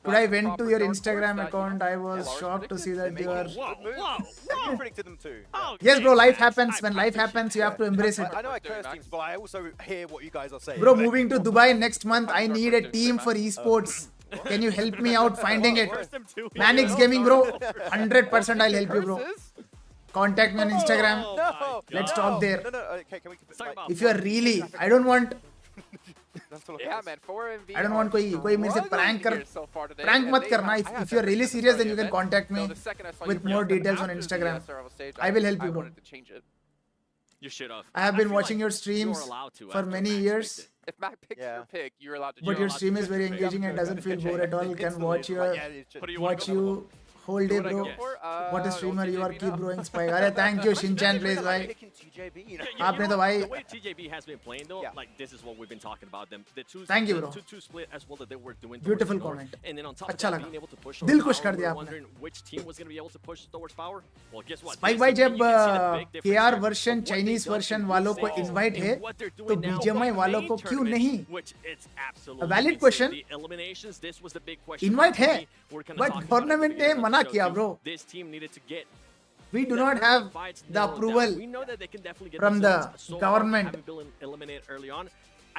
A: When I went to your Instagram account, I was shocked to see that you are...
J: You predicted them too.
A: Yes, bro, life happens. When life happens, you have to embrace it.
J: I know I curse teams, but I also hear what you guys are saying.
A: Bro, moving to Dubai next month, I need a team for esports. Can you help me out finding it? Manix Gaming, bro, 100% I'll help you, bro. Contact me on Instagram. Let's talk there.
J: Okay, can we...
A: If you are really... I don't want...
L: Yeah, man, 4MV
A: I don't want कोई मेरे से prank मत करना. If you're really serious, then you can contact me with more details on Instagram. I will help you, bro.
D: You should have.
A: I have been watching your streams for many years.
L: If Mac picks your pick, you're allowed to.
A: But your stream is very engaging and doesn't feel bored at all. You can watch you whole day, bro. What a streamer you are. Keep growing, Spike. अरे thank you, Shinchan plays, भाई. आपने तो भाई.
D: The way TJB has been playing though, like this is what we've been talking about them. The two,
A: Thank you, bro.
D: 2-2 split as well that they were doing.
A: Beautiful comment.
D: And then on top of
A: अच्छा
D: that,
A: लगा.
D: being able to push
A: दिल
D: towards
A: खुश कर
D: power,
A: दिया
D: we were
A: आपने.
D: wondering which team was going to be able to push towards power. Well, guess what?
A: Spike भाई जब KR version Chinese version वालों को invite है तो BGMI वालों को क्यों नहीं? A valid question. Invite है, but tournament ने मना किया, bro. We do not have the approval from the government.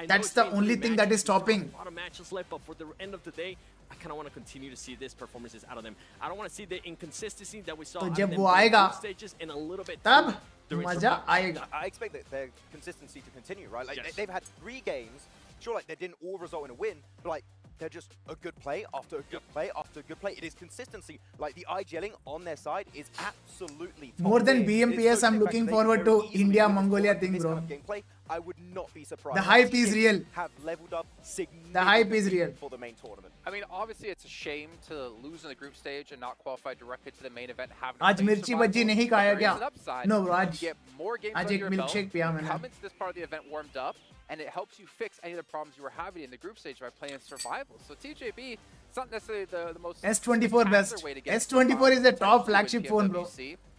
A: That's the only thing that is stopping.
D: A lot of matches left, but for the end of the day, I kind of want to continue to see these performances out of them. I don't want to see the inconsistency that we saw
A: तो
D: out of
A: जब
D: them
A: वो
D: in
A: आएगा,
D: group stages and a little bit
A: तब
D: during
A: मजा
D: some-
A: आएगा.
J: I expect that their consistency to continue, right? Like they've had 3 games. Sure, like they didn't all result in a win, but like they're just a good play after a good play after a good play. It is consistency. Like the IGLing on their side is absolutely top
A: More than
J: tier.
A: BMPS,
J: It's so
A: I'm
J: sick
A: looking
J: that they
A: forward
J: can
A: to
J: very easily
A: India
J: move
A: Mongolia
J: forward
A: thing,
J: with this
A: bro.
J: kind of gameplay. I would not be surprised.
A: The hype
J: if
A: is
J: they
A: real.
J: Have leveled up significantly.
A: The hype is real.
J: For the main tournament.
L: I mean, obviously, it's a shame to lose in the group stage and not qualify directly to the main event.
A: आज मिर्ची बज्जी नहीं खाया क्या? No, bro. आज
L: एक
A: milkshake पिया मैंने.
L: Come into this part of the event warmed up, and it helps you fix any of the problems you were having in the group stage by playing survival. So TJB, it's not necessarily the most
A: S24 best. S24 is the top flagship phone, bro.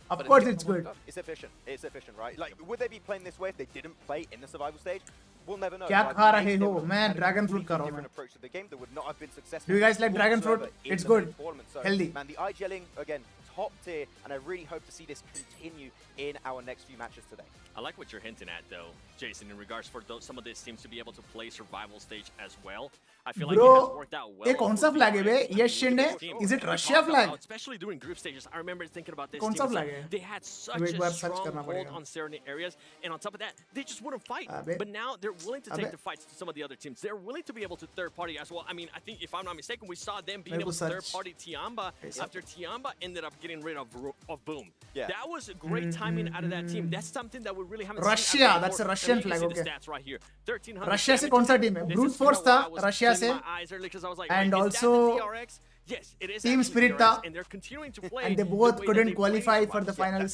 A: Of course, it's good.
J: It's efficient. It's efficient, right? Like, would they be playing this way if they didn't play in the survival stage? We'll never know.
A: क्या खा रहे हो? मैं dragon fruit खा रहा हूँ मैं.
J: Approach to the game that would not have been successful.
A: Do you guys like dragon fruit? It's good. Healthy.
J: Man, the IGLing again, top tier, and I really hope to see this continue in our next few matches today.
D: I like what you're hinting at, though, Jason, in regards for some of these teams to be able to play survival stage as well. I feel like it has worked out well.
A: ये कौन सा flag है बे? Yes, Shinde. Is it Russia flag?
D: Especially during group stages, I remember thinking about this.
A: कौन सा flag है?
D: They had such a strong hold on certain areas, and on top of that, they just wouldn't fight. But now they're willing to take the fights to some of the other teams. They're willing to be able to third party as well. I mean, I think if I'm not mistaken, we saw them being able to third party Tiamba after Tiamba ended up getting rid of Boom.
J: Yeah.
D: That was great timing out of that team. That's something that we really haven't seen.
A: Russia, that's a Russian flag, okay. Russia से कौन सा team है? Brute Force था Russia से. And also Team Spirit था. And they both couldn't qualify for the finals.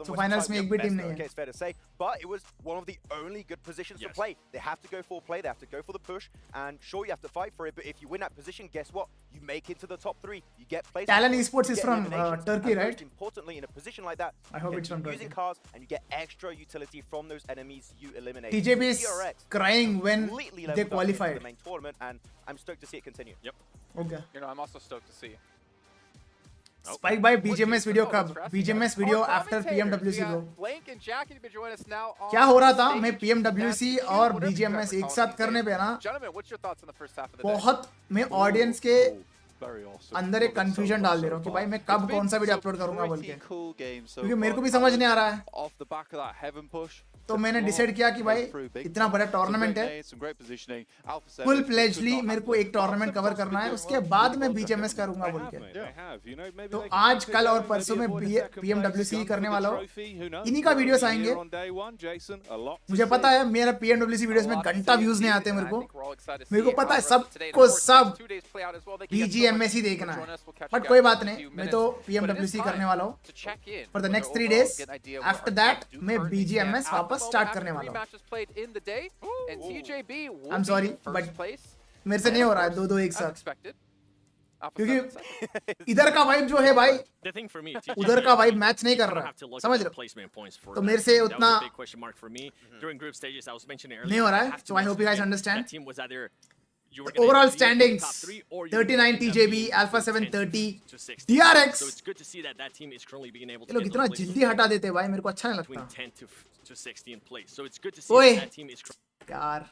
A: So finals में एक भी team नहीं है.
J: It's fair to say, but it was one of the only good positions to play. They have to go for play, they have to go for the push, and sure you have to fight for it. But if you win that position, guess what? You make it to the top 3. You get placed.
A: Talon Esports is from Turkey, right?
J: Most importantly, in a position like that,
A: I hope it's from Turkey.
J: using cars and you get extra utility from those enemies you eliminate.
A: TJB is crying when they qualified.
J: The main tournament, and I'm stoked to see it continue.
D: Yep.
A: Okay.
L: You know, I'm also stoked to see.
A: Spike by BGMS video कब? BGMS video after PMWC bro.
L: Blank and Jackie to join us now on
A: क्या हो रहा था? मैं PMWC और BGMS एक साथ करने पे ना
L: Gentlemen, what's your thoughts on the first half of the day?
A: बहुत मैं ऑडियंस के अंदर एक कंफ्यूजन डाल दे रहा हूँ कि भाई मैं कब कौन सा वीडियो अपलोड करूंगा बोल के, क्योंकि मेरे को भी समझ नहीं आ रहा है. तो मैंने डिसाइड किया कि भाई इतना बड़ा टूर्नामेंट है, फुल प्लेजली मेरे को एक टूर्नामेंट कवर करना है, उसके बाद मैं बीजीएमएस करूंगा बोल के. तो आज कल और परसों में PMWC करने वाला हूँ. इन्हीं का वीडियोस आएंगे. मुझे पता है मेरा PMWC वीडियोस में घंटा व्यूज नहीं आते मेरे को पता है सबको सब BGMS ही देखना है, बट कोई बात नहीं, मैं तो PMWC करने वाला हूँ for the next 3 days. After that मैं BGMS वापस स्टार्ट करने वाला हूँ. आई एम सॉरी बट मेरे से नहीं हो रहा है दो एक साथ, क्योंकि इधर का वाइब जो है भाई उधर का वाइब मैच नहीं कर रहा, समझ रहे हो? तो मेरे से उतना नहीं हो रहा है. So I hope you guys understand. Overall standings 39 TJB, Alpha 7 30, DRX. ये लोग इतना जल्दी हटा देते हैं भाई, मेरे को अच्छा नहीं लगता. ओए यार,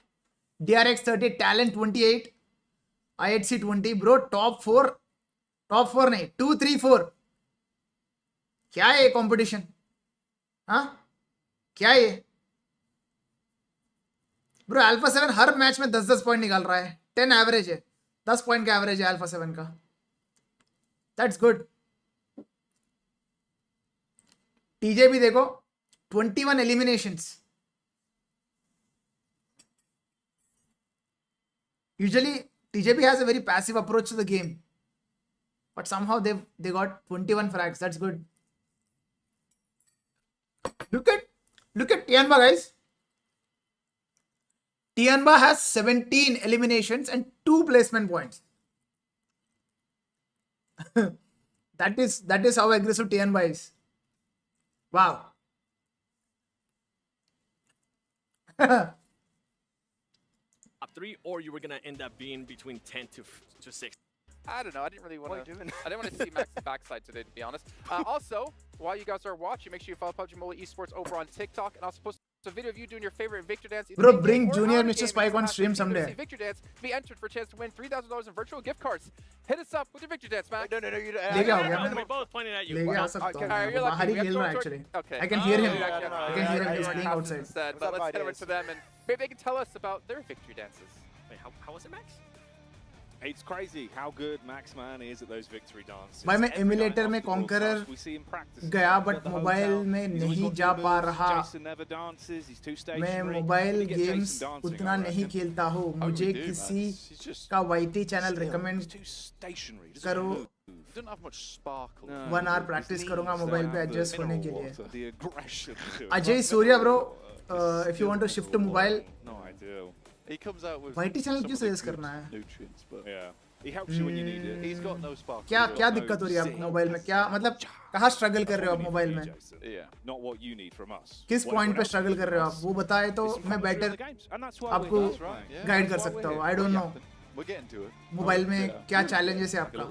A: DRX 30, Talent 28, IHC 20 bro. top 4 नहीं 2 3 4. क्या है ये कंपटीशन? हाँ क्या है ये ब्रो? अल्फा 7 हर मैच में 10 पॉइंट निकाल रहा है. 10 एवरेज है, 10 पॉइंट का एवरेज है अल्फा 7 का. That's good. टीजेबी देखो 21 eliminations. Usually TJB has a very passive approach to the game, but somehow they got 21 frags. That's good. Look at Tianba, guys. Tianba has 17 eliminations and 2 placement points. that is how aggressive Tianba is. Wow.
D: Top 3, or you were gonna end up being between 10 to 6.
L: I don't know. I didn't really want to. I didn't want to see Max's backside today, to be honest. Also, while you guys are watching, make sure you follow PUBG Mobile Esports over on TikTok, and also post a video of you doing your favorite Victor dance.
A: Bro, bring Junior Mr. Spike on stream someday.
L: Victor dance to be entered for a chance to win $3,000 in virtual gift cards. Hit us up with your Victor dance, Max.
J: No, you don't.
D: We're both pointing at you.
L: You're lucky.
A: Actually. Okay. I can hear him. I can hear him. He's playing outside.
L: But let's head over to them, and maybe they can tell us about their victory dances.
D: Wait, how was it, Max?
O: It's crazy how good Maxman is at those victory dances.
A: भाई मैं emulator में conqueror गया but mobile में नहीं जा पा रहा. मैं मोबाइल गेम्स उतना नहीं खेलता हूँ. मुझे किसी का YT चैनल रिकमेंड करो. 1 hour प्रैक्टिस करूँगा मोबाइल पे एडजस्ट होने के लिए. Ajay Surya bro, if you want to shift to mobile,
O: he comes out with
A: YT channel क्यों सजेस्ट करना है?
O: nutrients, but yeah, he helps you when you need it. He's got no sparkle.
A: क्या दिक्कत हो रही है आपको मोबाइल में? क्या मतलब कहाँ स्ट्रगल कर रहे हो आप मोबाइल में?
O: Yeah, not what you need from us.
A: किस पॉइंट पे स्ट्रगल कर रहे हो आप? वो बताए तो मैं बेटर आपको गाइड कर सकता हूँ. I don't know.
O: We're getting to it.
A: Mobile में क्या चैलेंजेस है आपका?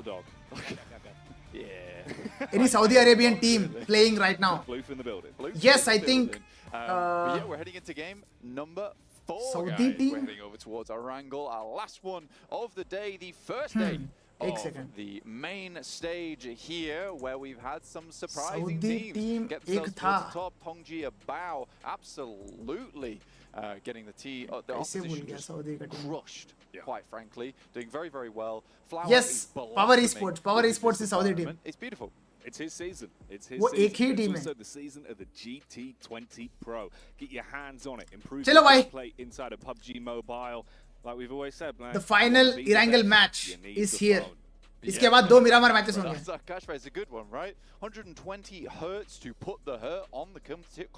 O: Yeah.
A: Any Saudi Arabian team playing right now?
O: Bloof in the building.
A: Yes, I think.
O: Yeah, we're heading into game number 4.
A: Saudi
O: guys.
A: team?
O: We're heading over towards our angle, our last one of the day, the first day of the main stage here, where we've had some surprising
A: Saudi team
O: get themselves
A: एक
O: towards
A: था.
O: the top. Tongji Bao absolutely getting the
A: कैसे भूल गया
O: opposition
A: Saudi का team?
O: crushed, quite frankly, doing very, very well. Flower
A: Yes,
O: is
A: Power
O: blossoming
A: Esports. Power
O: within
A: Esports
O: this
A: is Saudi team.
O: environment. It's beautiful.
H: It's his season. It's his
A: वो
H: season.
A: एक ही
H: It's
A: team है.
H: also the season of the GT20 Pro. Get your hands on it. Improve
A: चलो
H: your
A: भाई.
H: play inside of PUBG Mobile. Like we've always said, man.
A: The final
H: Beat the
A: Irangle
H: best,
A: match
H: you need
A: is
H: the
A: here.
H: phone.
A: इसके बाद 2 Miramar matches होंगे.
O: Cash is a good one, right? 120 hertz to put the hurt on the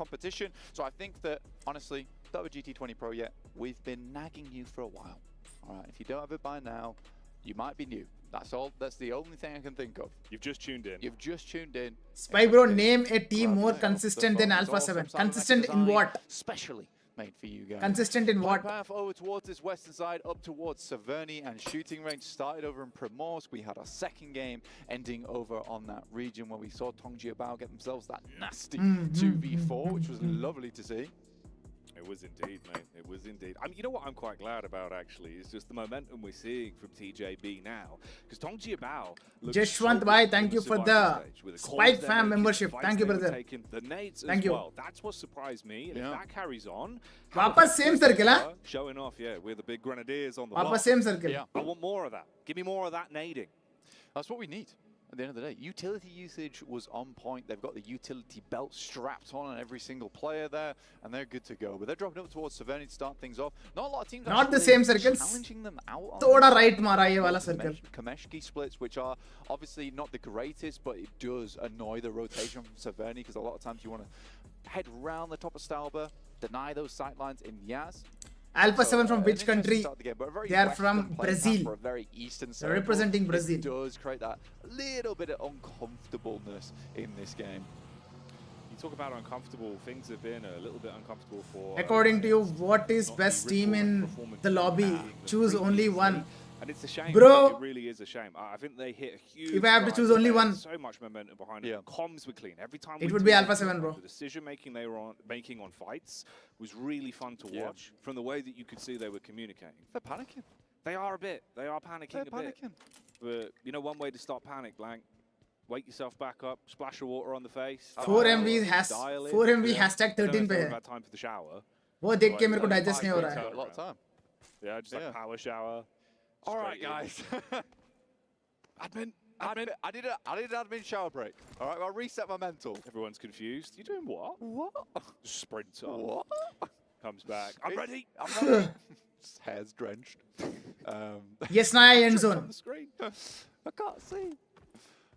O: competition. So I think that, honestly, that with GT20 Pro yet, we've been nagging you for a while. All right, if you don't have it by now, you might be new. That's all. That's the only thing I can think of.
H: You've just tuned in.
O: You've just tuned in.
A: Spike bro, name a team more consistent than Alpha 7. Consistent in what?
O: Especially made for you guys.
A: Consistent in what?
O: Path over towards this western side, up towards Severny, and shooting range started over in Primorsk. We had our second game ending over on that region where we saw Tongjiabao get themselves that nasty 2v4, which was lovely to see.
P: It was indeed, mate. It was indeed. I mean, you know what I'm quite glad about, actually, is just the momentum we're seeing from TJB now. Because Tongjiabao looks
A: Jeshwant Bhai, thank you for the Spike Fam membership. Thank you, brother.
P: The nades
A: Thank
P: as
A: you.
P: well. That's what surprised me. And if that carries on,
A: Wapas same circle, huh?
P: showing off, yeah, we're the big grenadiers on the
A: Wapas
P: block.
A: same circle.
P: Yeah, I want more of that. Give me more of that nading.
O: That's what we need. At the end of the day, utility usage was on point. They've got the utility belt strapped on every single player there, and they're good to go. But they're dropping up towards Severny to start things off. Not a lot of teams
A: not the same circles.
O: challenging them out on
A: Thoda right mara ye wala circle.
O: Kameshki splits, which are obviously not the greatest, but it does annoy the rotation from Severny because a lot of times you want to head round the top of Stalber, deny those sightlines in Yaz.
A: Alpha 7 from which country? They are from Brazil. They're representing Brazil.
O: It does create that little bit of uncomfortableness in this game.
P: You talk about uncomfortable, things have been a little bit uncomfortable for...
A: According to you, what is best team in the lobby? Choose only one.
P: And it's a shame.
A: Bro,
P: it really is a shame. I think they hit a huge...
A: If I have to choose only one...
P: So much momentum behind it. Comms were clean. Every time
A: it would be Alpha 7, bro.
P: The decision-making they were making on fights was really fun to watch. From the way that you could see they were communicating.
O: They're panicking.
P: They are a bit. They are panicking a bit. But, you know, one way to stop panic, Blank. Wake yourself back up, splash of water on the face.
A: 4MV hashtag 13 पे है.
P: About time for the shower.
A: वो देख के मेरे को digest नहीं हो रहा है.
O: A lot of time.
P: Yeah, just like power shower.
O: All right, guys. admin. I did an admin shower break. All right, I'll reset my mental.
P: Everyone's confused. You doing what?
O: What?
P: Sprint up.
O: What?
P: Comes back. I'm ready.
O: I'm ready. Hair's drenched.
A: Yes, Naya end zone.
O: On the screen. I can't see.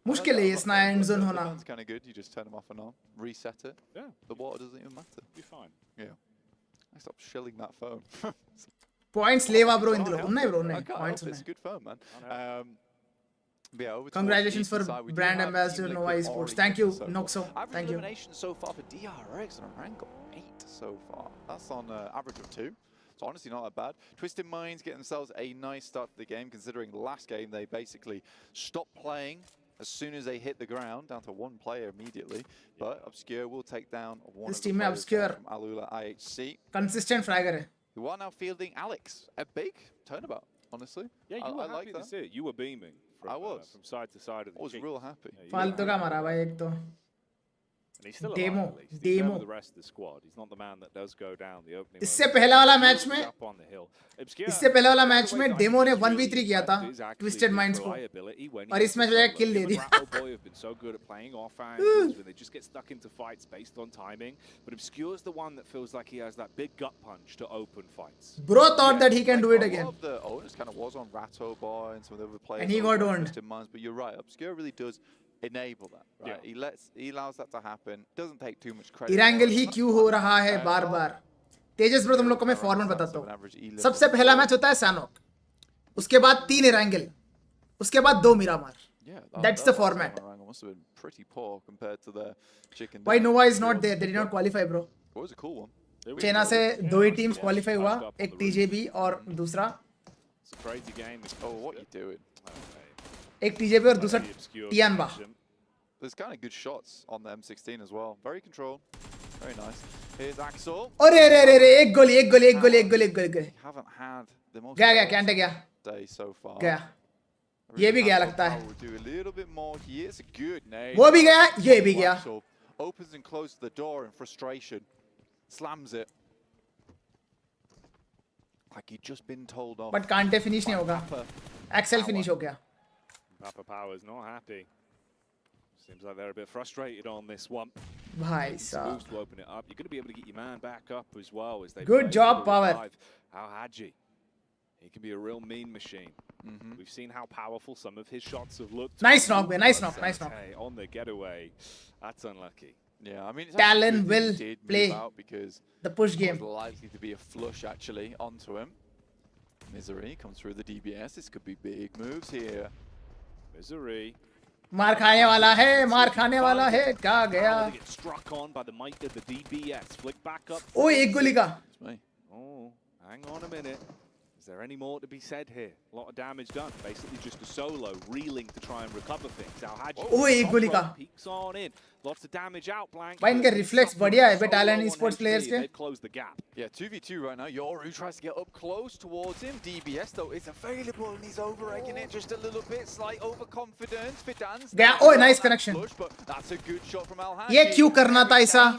A: मुश्किल है yes Naya end zone होना.
O: That's kind of good. You just turn them off and on, reset it.
P: Yeah.
O: The water doesn't even matter.
P: Be fine.
O: Yeah. I stopped shilling that phone.
A: Points लेवा bro इंदलो. उन्ने bro उन्ने. Points
O: It's a good phone, man. Yeah,
A: congratulations for brand ambassador Nova Esports. Thank you, Noxo. Thank you.
O: Elimination so far for DRX and a rank of 8 so far. That's on average of 2. So honestly not that bad. Twisted Minds get themselves a nice start to the game, considering the last game they basically stopped playing as soon as they hit the ground, down to one player immediately. But Obscure will take down one
A: this
O: of the
A: team
O: players
A: Obscure
O: from Alula IHC.
A: Consistent fragger है.
O: Who are now fielding Alex. A big turnabout, honestly.
P: Yeah, you were
O: I
P: happy
O: like
P: to
O: that.
P: see it. You were beaming. From,
O: I was.
P: From side to side of the
O: I was real happy.
A: फालतू का मारा भाई एक तो.
P: And he's still
A: Demo,
P: alive, at least. He's
A: demo.
P: there with the rest of the squad. He's not the man that does go down the opening.
A: इससे पहला वाला match में
P: up on the hill.
A: इससे पहले वाला match में demo ने 1v3 किया था Twisted Minds को और इस मैच में जाके kill दे दिया.
P: Boy have been so good at playing off angles when they just get stuck into fights based on timing. But Obscure's the one that feels like he has that big gut punch to open fights.
A: Bro thought that he can do it
O: A
A: again.
O: lot of the onus kind of was on Ratto Boy and some of the other players.
A: And he got owned.
O: Twisted Minds, but you're right, Obscure really does enable that. Right? Yeah. He allows that to happen. Doesn't take too much credit.
A: इरांगल ही क्यों हो रहा है बार-बार? तेजस bro तुम लोग को मैं format बताता हूँ. सबसे पहला मैच होता है सैनोक. उसके बाद 3 इरांगल. उसके बाद 2 Miramar. That's the format.
O: Must have been pretty poor compared to the chicken.
A: Why Nova is not there? They did not qualify, bro.
O: It was a cool one.
A: China से 2 ही टीम्स क्वालीफाई हुआ. एक TJB और दूसरा.
P: It's a crazy game.
O: Oh, what you doing?
A: एक TJB और दूसरा Tianba.
O: There's kind of good shots on the M16 as well. Very controlled. Very nice. Here's Axel.
A: अरे एक गोली.
O: Haven't had the most
A: गया कैंटे गया.
O: day so far.
A: गया. ये भी गया लगता है.
O: Will do a little bit more. He is a good name.
A: वो भी गया, ये भी गया.
O: Opens and closes the door in frustration. Slams it. Like he'd just been told off.
A: But कांटे finish नहीं होगा. Axel finish हो गया.
P: Papa Power's not happy. Seems like they're a bit frustrated on this one.
A: भाई साहब.
P: Moves to open it up. You're going to be able to get your man back up as well as they.
A: Good job, Power.
P: How Hadji. He can be a real mean machine. We've seen how powerful some of his shots have looked.
A: Nice knock, man. Nice knock.
P: Hey, on the getaway, that's unlucky.
O: Yeah, I mean,
A: Talon will play
O: because
A: the push game.
O: It's likely to be a flush actually onto him. Misery comes through the DBS. This could be big moves here.
P: Misery
A: मार खाने वाला है, मार खाने वाला है, क्या गया? ओए एक गोली का.
P: Oh, hang on a minute. Is there any more to be said here? A lot of damage done. Basically just a solo, reeling to try and recover things.
A: ओए एक गोली का.
P: Peeks on in. Lots of damage out, Blank.
A: भाई इनके reflex बढ़िया है बे talent esports players के.
O: They've closed the gap. Yeah, 2v2 right now. Yoru tries to get up close towards him. DBS though is available and he's over-egging it just a little bit. Slight overconfidence. Fidan's
A: गया. ओए nice connection.
O: But that's a good shot from Al-Haji.
A: ये क्यों करना था ऐसा?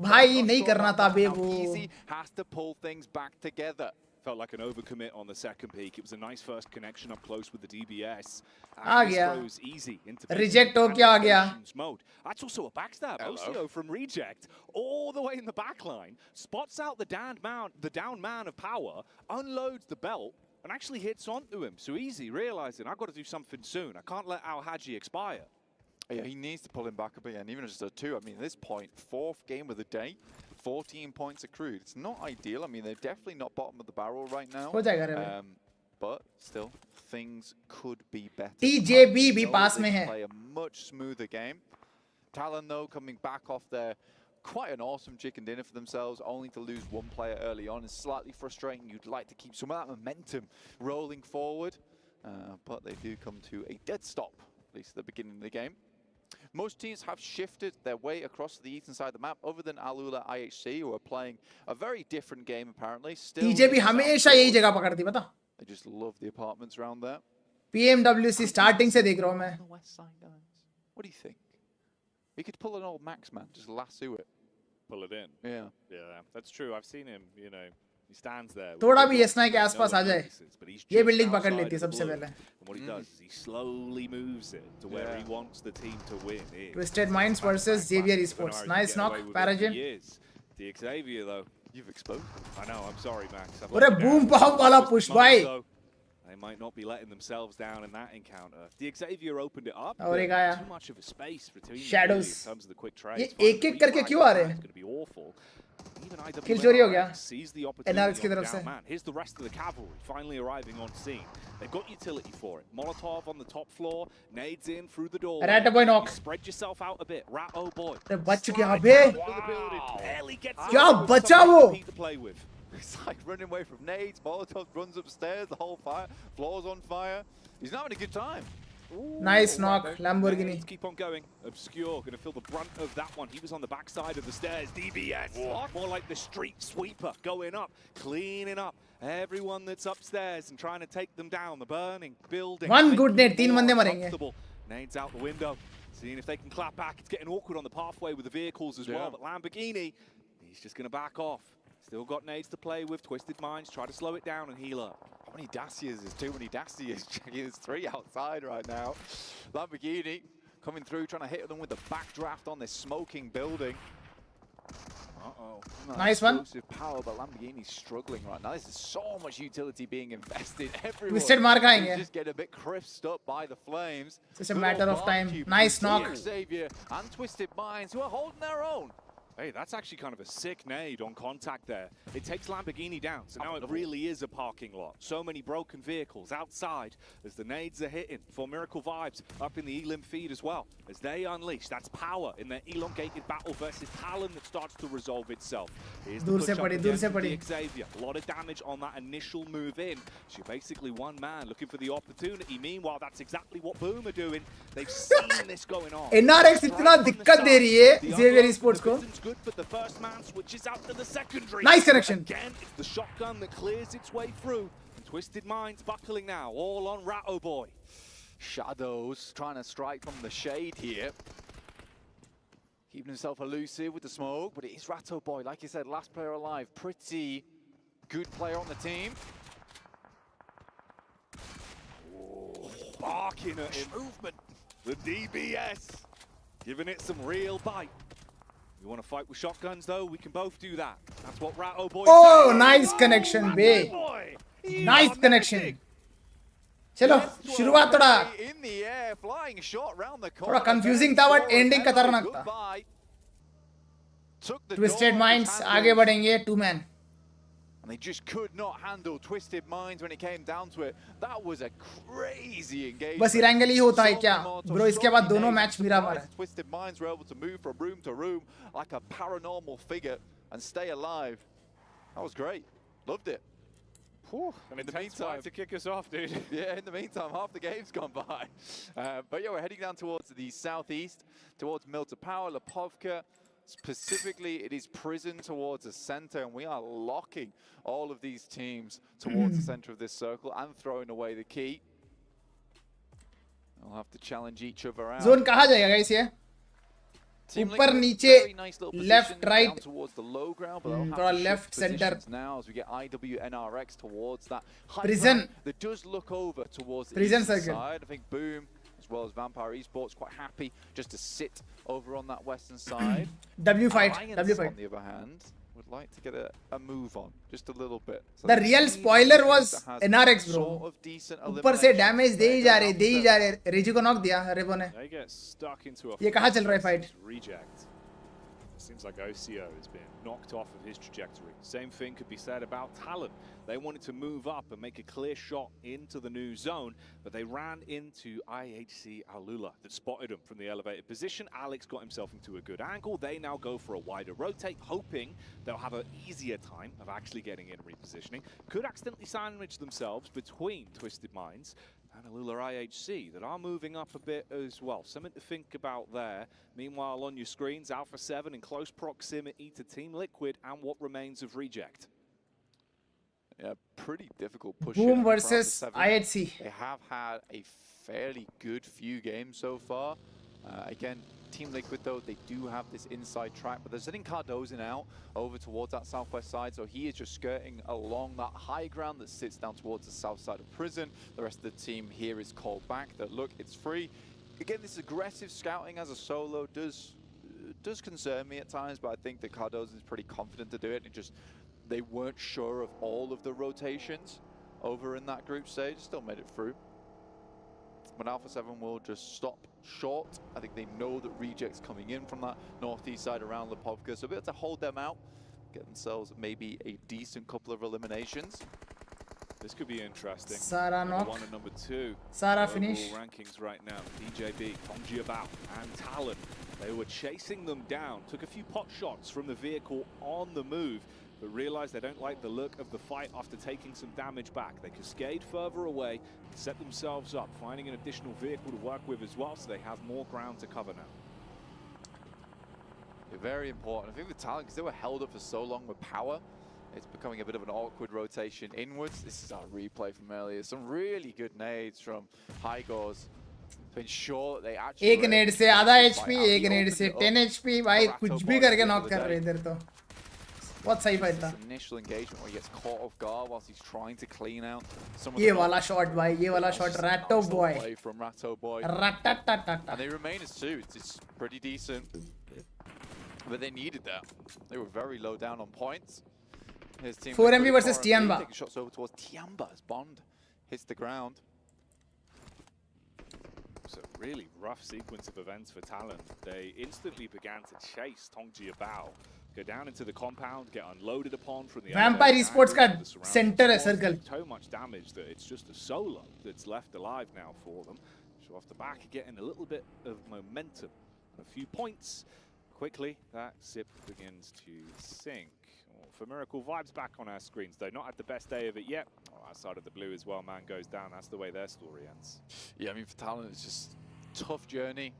A: भाई नहीं
O: Not
A: करना था बे
O: how
A: वो.
O: easy has to pull things back together.
P: Felt like an overcommit on the second peak. It was a nice first connection up close with the DBS.
A: आ गया.
P: Easy into
A: Reject हो क्या आ गया?
P: mode. That's also a backstab. OCO from Reject all the way in the back line, spots out the down man of power, unloads the belt, and actually hits onto him. So Easy realizing, I've got to do something soon. I can't let Al-Haji expire.
O: Yeah, he needs to pull him back a bit, and even just a 2. I mean, at this point, 4th game of the day, 14 points accrued. It's not ideal. I mean, they're definitely not bottom of the barrel right now.
A: हो जाएगा रे.
O: But still, things could be better.
A: TJB भी पास में है.
O: Play a much smoother game. Talon though coming back off there, quite an awesome chicken dinner for themselves, only to lose one player early on is slightly frustrating. You'd like to keep some of that momentum rolling forward, but they do come to a dead stop, at least at the beginning of the game. Most teams have shifted their way across the eastern side of the map, other than Alula IHC, who are playing a very different game apparently. Still,
A: TJB हमेशा यही जगह पकड़ती पता.
O: I just love the apartments around there.
A: PMWC starting से देख रहा हूँ मैं.
O: What do you think? We could pull an old Max man, just lasso it.
P: Pull it in.
O: Yeah.
P: Yeah, that's true. I've seen him, you know, he stands there.
A: थोड़ा भी S9 के आसपास आ जाए. ये बिल्डिंग पकड़ लेती है सबसे पहले.
P: What he does is he slowly moves it to where he wants the team to win.
A: Twisted Minds versus Xavier Esports. Nice knock, Paragin.
P: The Xavier though.
O: You've exposed.
P: I know. I'm sorry, Max.
A: अरे boom bomb वाला push भाई.
P: They might not be letting themselves down in that encounter. The Xavier opened it up.
A: और एक आया.
P: Too much of a space between
A: Shadows.
P: in terms of the quick trade.
A: ये एक-एक करके क्यों आ रहे हैं?
P: It's going to be awful.
A: Kill चोरी हो गया.
P: Sees the
A: NRX की
P: opportunity
A: तरफ से.
P: man. Here's the rest of the cavalry finally arriving on scene. They've got utility for it. Molotov on the top floor, nades in through the door.
A: Rat boy knock.
P: Spread yourself out a bit. Rat oh boy.
A: अरे बच चुके हैं अबे. क्या बचा वो?
O: It's like running away from nades. Molotov runs upstairs. The whole floor's on fire. He's not having a good time.
P: Ooh,
A: nice knock, Lamborghini.
P: Let's keep on going. Obscure, going to feel the brunt of that one. He was on the backside of the stairs. DBS, more like the street sweeper, going up, cleaning up everyone that's upstairs and trying to take them down. The burning building.
A: One good nade, 3 बंदे मरेंगे.
P: Nades out the window, seeing if they can clap back. It's getting awkward on the pathway with the vehicles as well. But Lamborghini, he's just going to back off. Still got nades to play with. Twisted Minds, try to slow it down and heal up.
O: How many Dacias? There's too many Dacias. There's 3 outside right now. Lamborghini coming through, trying to hit them with the backdraft on this smoking building. Uh-oh.
A: Nice one.
O: Power, but Lamborghini's struggling right now. There's so much utility being invested. Everyone
A: Twisted मार खाएंगे.
O: just get a bit crisped up by the flames.
A: It's a matter of time. Nice knock.
O: Xavier and Twisted Minds who are holding their own.
P: Hey, that's actually kind of a sick nade on contact there. It takes Lamborghini down, so now it really is a parking lot. So many broken vehicles outside as the nades are hitting. For Miracle Vibes up in the Elim feed as well. As they unleash, that's power in their elongated battle versus Talon that starts to resolve itself. Here's the push up against the Xavier. A lot of damage on that initial move in. So you're basically one man looking for the opportunity. Meanwhile, that's exactly what Boom are doing. They've seen this going on.
A: NRX इतना दिक्कत दे रही है Xavier Esports को.
P: But the first man switches out to the secondary.
A: Nice connection.
P: Again, it's the shotgun that clears its way through. And Twisted Minds buckling now, all on Ratto Boy.
O: Shadows trying to strike from the shade here. Keeping himself elusive with the smoke, but it is Ratto Boy. Like you said, last player alive. Pretty good player on the team.
P: Oh, barking at him. Movement. The DBS. Giving it some real bite. You want to fight with shotguns, though? We can both do that. That's what Ratto Boy
A: Oh, nice connection, B. Nice connection. चलो शुरुआत थोड़ा confusing था but ending खतरनाक था. Twisted Minds आगे बढ़ेंगे 2 man.
O: and they just could not handle Twisted Minds when it came down to it. That was a crazy engagement.
A: बस इरांगली होता है क्या ब्रो इसके बाद दोनों मैच मेरा मारा है
O: Twisted Minds were able to move from room to room like a paranormal figure and stay alive. That was great. Loved it.
P: Whew, in the meantime, to kick us off, dude.
O: Yeah, in the meantime, half the game's gone by. But yeah, we're heading down towards the southeast, towards Milta Power, Lipovka. Specifically, it is Prison towards the center, and we are locking all of these teams towards the center of this circle and throwing away the key. We'll have to challenge each other out.
A: Zone कहाँ जाएगा guys ये? ऊपर नीचे left right थोड़ा left center
O: now as we get IWNRX towards that
A: prison
O: that does look over towards the
A: prison
O: eastern
A: circle
O: side. I think Boom as well as Vampire Esports quite happy just to sit over on that western side.
A: W fight
O: on the other hand would like to get a move on just a little bit. So
A: the real spoiler was NRX bro ऊपर से damage दे ही जा रहे रेजी को knock दिया रेबो ने ये कहाँ चल रहा है fight
P: reject. Seems like OCO has been knocked off of his trajectory. Same thing could be said about Talon. They wanted to move up and make a clear shot into the new zone, but they ran into IHC Alula that spotted him from the elevated position. Alex got himself into a good angle. They now go for a wider rotate, hoping they'll have an easier time of actually getting in and repositioning. Could accidentally sandwich themselves between Twisted Minds and Alula IHC that are moving up a bit as well. Something to think about there. Meanwhile, on your screens, Alpha 7 in close proximity to Team Liquid and what remains of Reject.
O: Yeah, pretty difficult push.
A: Boom versus IHC.
O: They have had a fairly good few games so far. Again, Team Liquid though, they do have this inside track, but they're sending Cardozo out over towards that southwest side, so he is just skirting along that high ground that sits down towards the south side of Prison. The rest of the team here is called back. That look, it's free. Again, this aggressive scouting as a solo does concern me at times, but I think that Cardozo is pretty confident to do it. They weren't sure of all of the rotations over in that group stage. Still made it through. But Alpha 7 will just stop short. I think they know that Reject's coming in from that northeast side around Lipovka, so be able to hold them out, get themselves maybe a decent couple of eliminations.
P: This could be interesting.
A: Sara knock.
P: Number 1 and number 2.
A: Sara finish.
P: Rankings right now. DJB, Tongjiabao, and Talon. They were chasing them down. Took a few pot shots from the vehicle on the move, but realized they don't like the look of the fight after taking some damage back. They cascade further away and set themselves up, finding an additional vehicle to work with as well, so they have more ground to cover now.
O: They're very important. I think with Talon, because they were held up for so long with power, it's becoming a bit of an awkward rotation inwards. This is our replay from earlier. Some really good nades from Hygors to ensure that they actually...
A: एक नेड से आधा HP, एक नेड से 10 HP, भाई कुछ भी करके knock कर रहे इधर तो. What sci fight था?
O: Initial engagement where he gets caught off guard whilst he's trying to clean out some of
A: ये वाला shot भाई, ये वाला shot Ratto boy.
O: From Ratto boy.
A: Ratatata.
O: And they remain as 2. It's pretty decent. But they needed that. They were very low down on points.
A: 4MB versus Tianba.
O: Taking shots over towards Tianba as Bond hits the ground.
P: It's a really rough sequence of events for Talon. They instantly began to chase Tongjiabao, go down into the compound, get unloaded upon from the
A: Vampire Esports का center है circle.
P: So much damage that it's just a solo that's left alive now for them. So off the back, getting a little bit of momentum and a few points. Quickly, that zip begins to sink. For Miracle Vibes back on our screens, though. Not at the best day of it yet. Outside of the blue as well, man goes down. That's the way their story ends.
O: Yeah, I mean, for Talon, it's just tough journey.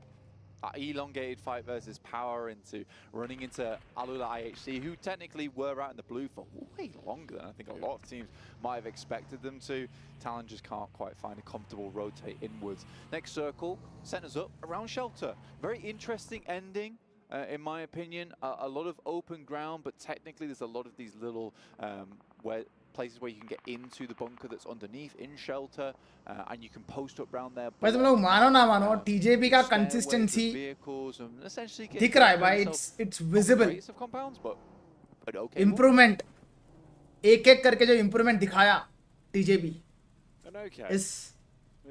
O: Elongated fight versus power into running into Alula IHC, who technically were out in the blue for way longer than I think a lot of teams might have expected them to. Talon just can't quite find a comfortable rotate inwards. Next circle, centers up around Shelter. Very interesting ending. In my opinion, a lot of open ground, but technically there's a lot of these little places where you can get into the bunker that's underneath in Shelter, and you can post up around there.
A: भाई तुम लोग मानो ना मानो, TJB का consistency दिख रहा है भाई, it's visible. Improvement, एक-एक करके जो improvement दिखाया TJB is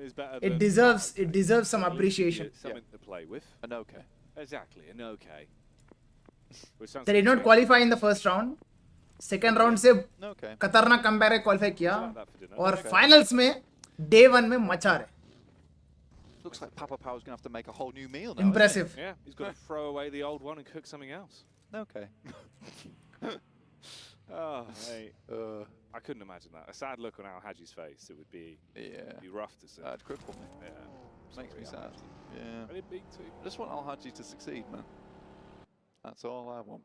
A: it deserves some appreciation.
P: Something to play with.
O: An okay.
P: Exactly, an okay.
A: They did not qualify in the first round. Second round से खतरनाक कमबैक क्वालिफाई किया और finals में day 1 में मचा रहे.
O: Looks like Papa Power's going to have to make a whole new meal now.
A: Impressive.
P: Yeah, he's got to throw away the old one and cook something else.
O: Okay.
P: Oh, mate. I couldn't imagine that. A sad look on Al Hadji's face. It would be, be rough to see.
O: That'd cripple me.
P: Yeah.
O: Makes me sad. Yeah.
P: Really big too.
O: I just want Al Hadji to succeed, man. That's all I want.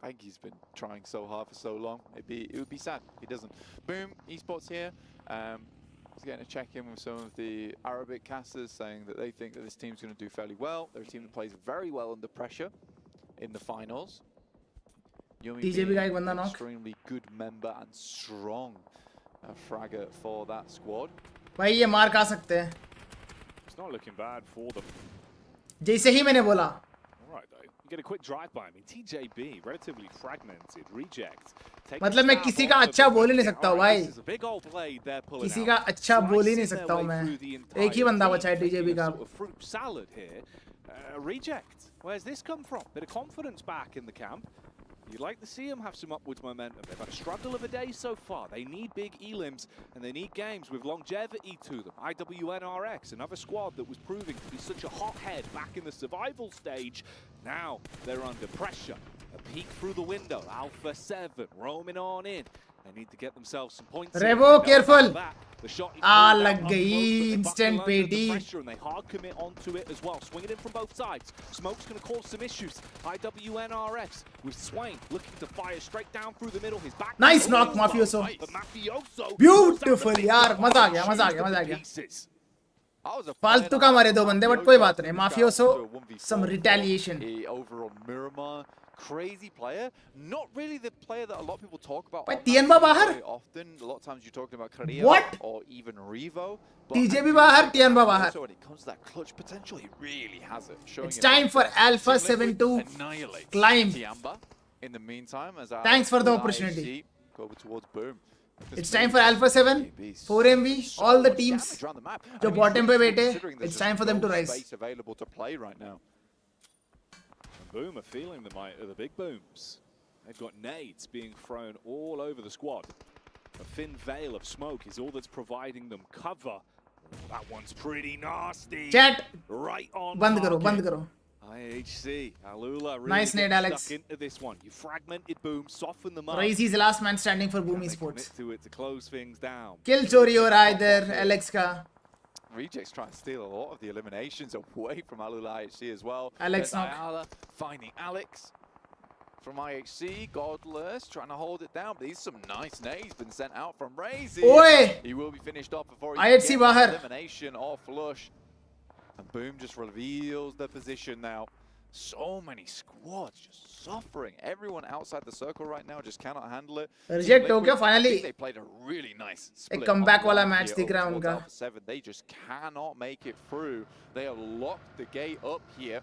O: I think he's been trying so hard for so long. It would be sad if he doesn't. Boom, esports here. He's getting a check-in with some of the Arabic casters saying that they think that this team's going to do fairly well. They're a team that plays very well under pressure in the finals.
A: TJB का एक बंदा knock.
O: Extremely good member and strong fragger for that squad.
A: भाई ये मार खा सकते हैं.
P: It's not looking bad for them.
A: जैसे ही मैंने बोला.
P: All right though. You get a quick drive by. I mean, TJB relatively fragmented. Reject.
A: मतलब मैं किसी का अच्छा बोल ही नहीं सकता हूँ भाई. किसी का अच्छा बोल ही नहीं सकता हूँ मैं. एक ही बंदा बचा है TJB का.
P: Fruit salad here. Reject. Where's this come from? Bit of confidence back in the camp. You'd like to see them have some upwards momentum. They've had a struggle of a day so far. They need big elims and they need games with longevity to them. IWNRX, another squad that was proving to be such a hothead back in the survival stage. Now they're under pressure. A peek through the window. Alpha 7 roaming on in. They need to get themselves some points.
A: Revo, careful.
P: लग
A: गई instant पेटी.
P: And they hard commit onto it as well. Swinging in from both sides. Smoke's going to cause some issues. IWNRX with Swain looking to fire straight down through the middle. His back.
A: Nice knock, Mafioso.
P: Mafioso.
A: Beautiful यार. मजा आ गया. फालतू का मारे दो बंदे but कोई बात नहीं. Mafioso some retaliation.
O: Over on Miramar. Crazy player, not really the player that a lot of people talk about.
A: Wait, Tianba bahar?
O: Often, a lot of times you're talking about Korea or even Revo.
A: TJB bahar, Tianba bahar.
O: So when it comes to that clutch potential, he really has it.
A: It's time for Alpha 7 to climb.
O: Tianba. In the meantime, as
A: thanks for the opportunity.
O: Go over towards Boom.
A: It's time for Alpha 7, 4MV, all the teams. जो bottom पे बैठे, it's time for them to rise.
O: Space available to play right now.
P: Boom are feeling the might of the big booms. They've got nades being thrown all over the squad. A thin veil of smoke is all that's providing them cover. That one's pretty nasty.
A: Chat.
P: Right on.
A: बंद करो.
P: IHC, Alula really
A: nice nade, Alex.
P: Stuck into this one. You fragmented Boom, soften them up.
A: Raizy's the last man standing for Boom Esports.
P: To it to close things down.
A: Kill chori हो रहा है इधर Alex का.
O: Reject's trying to steal a lot of the eliminations away from Alula IHC as well.
A: Alex
O: Ayala finding Alex from IHC. Godless trying to hold it down. But these some nice nades been sent out from Razy.
A: Oi!
O: He will be finished off before he
A: IHC
O: gets
A: bahar.
O: elimination or flush. And Boom just reveals the position now. So many squads just suffering. Everyone outside the circle right now just cannot handle it.
A: Reject हो गया finally.
O: They played a really nice split.
A: एक comeback वाला match दिख रहा है उनका.
O: 7. They just cannot make it through. They have locked the gate up here.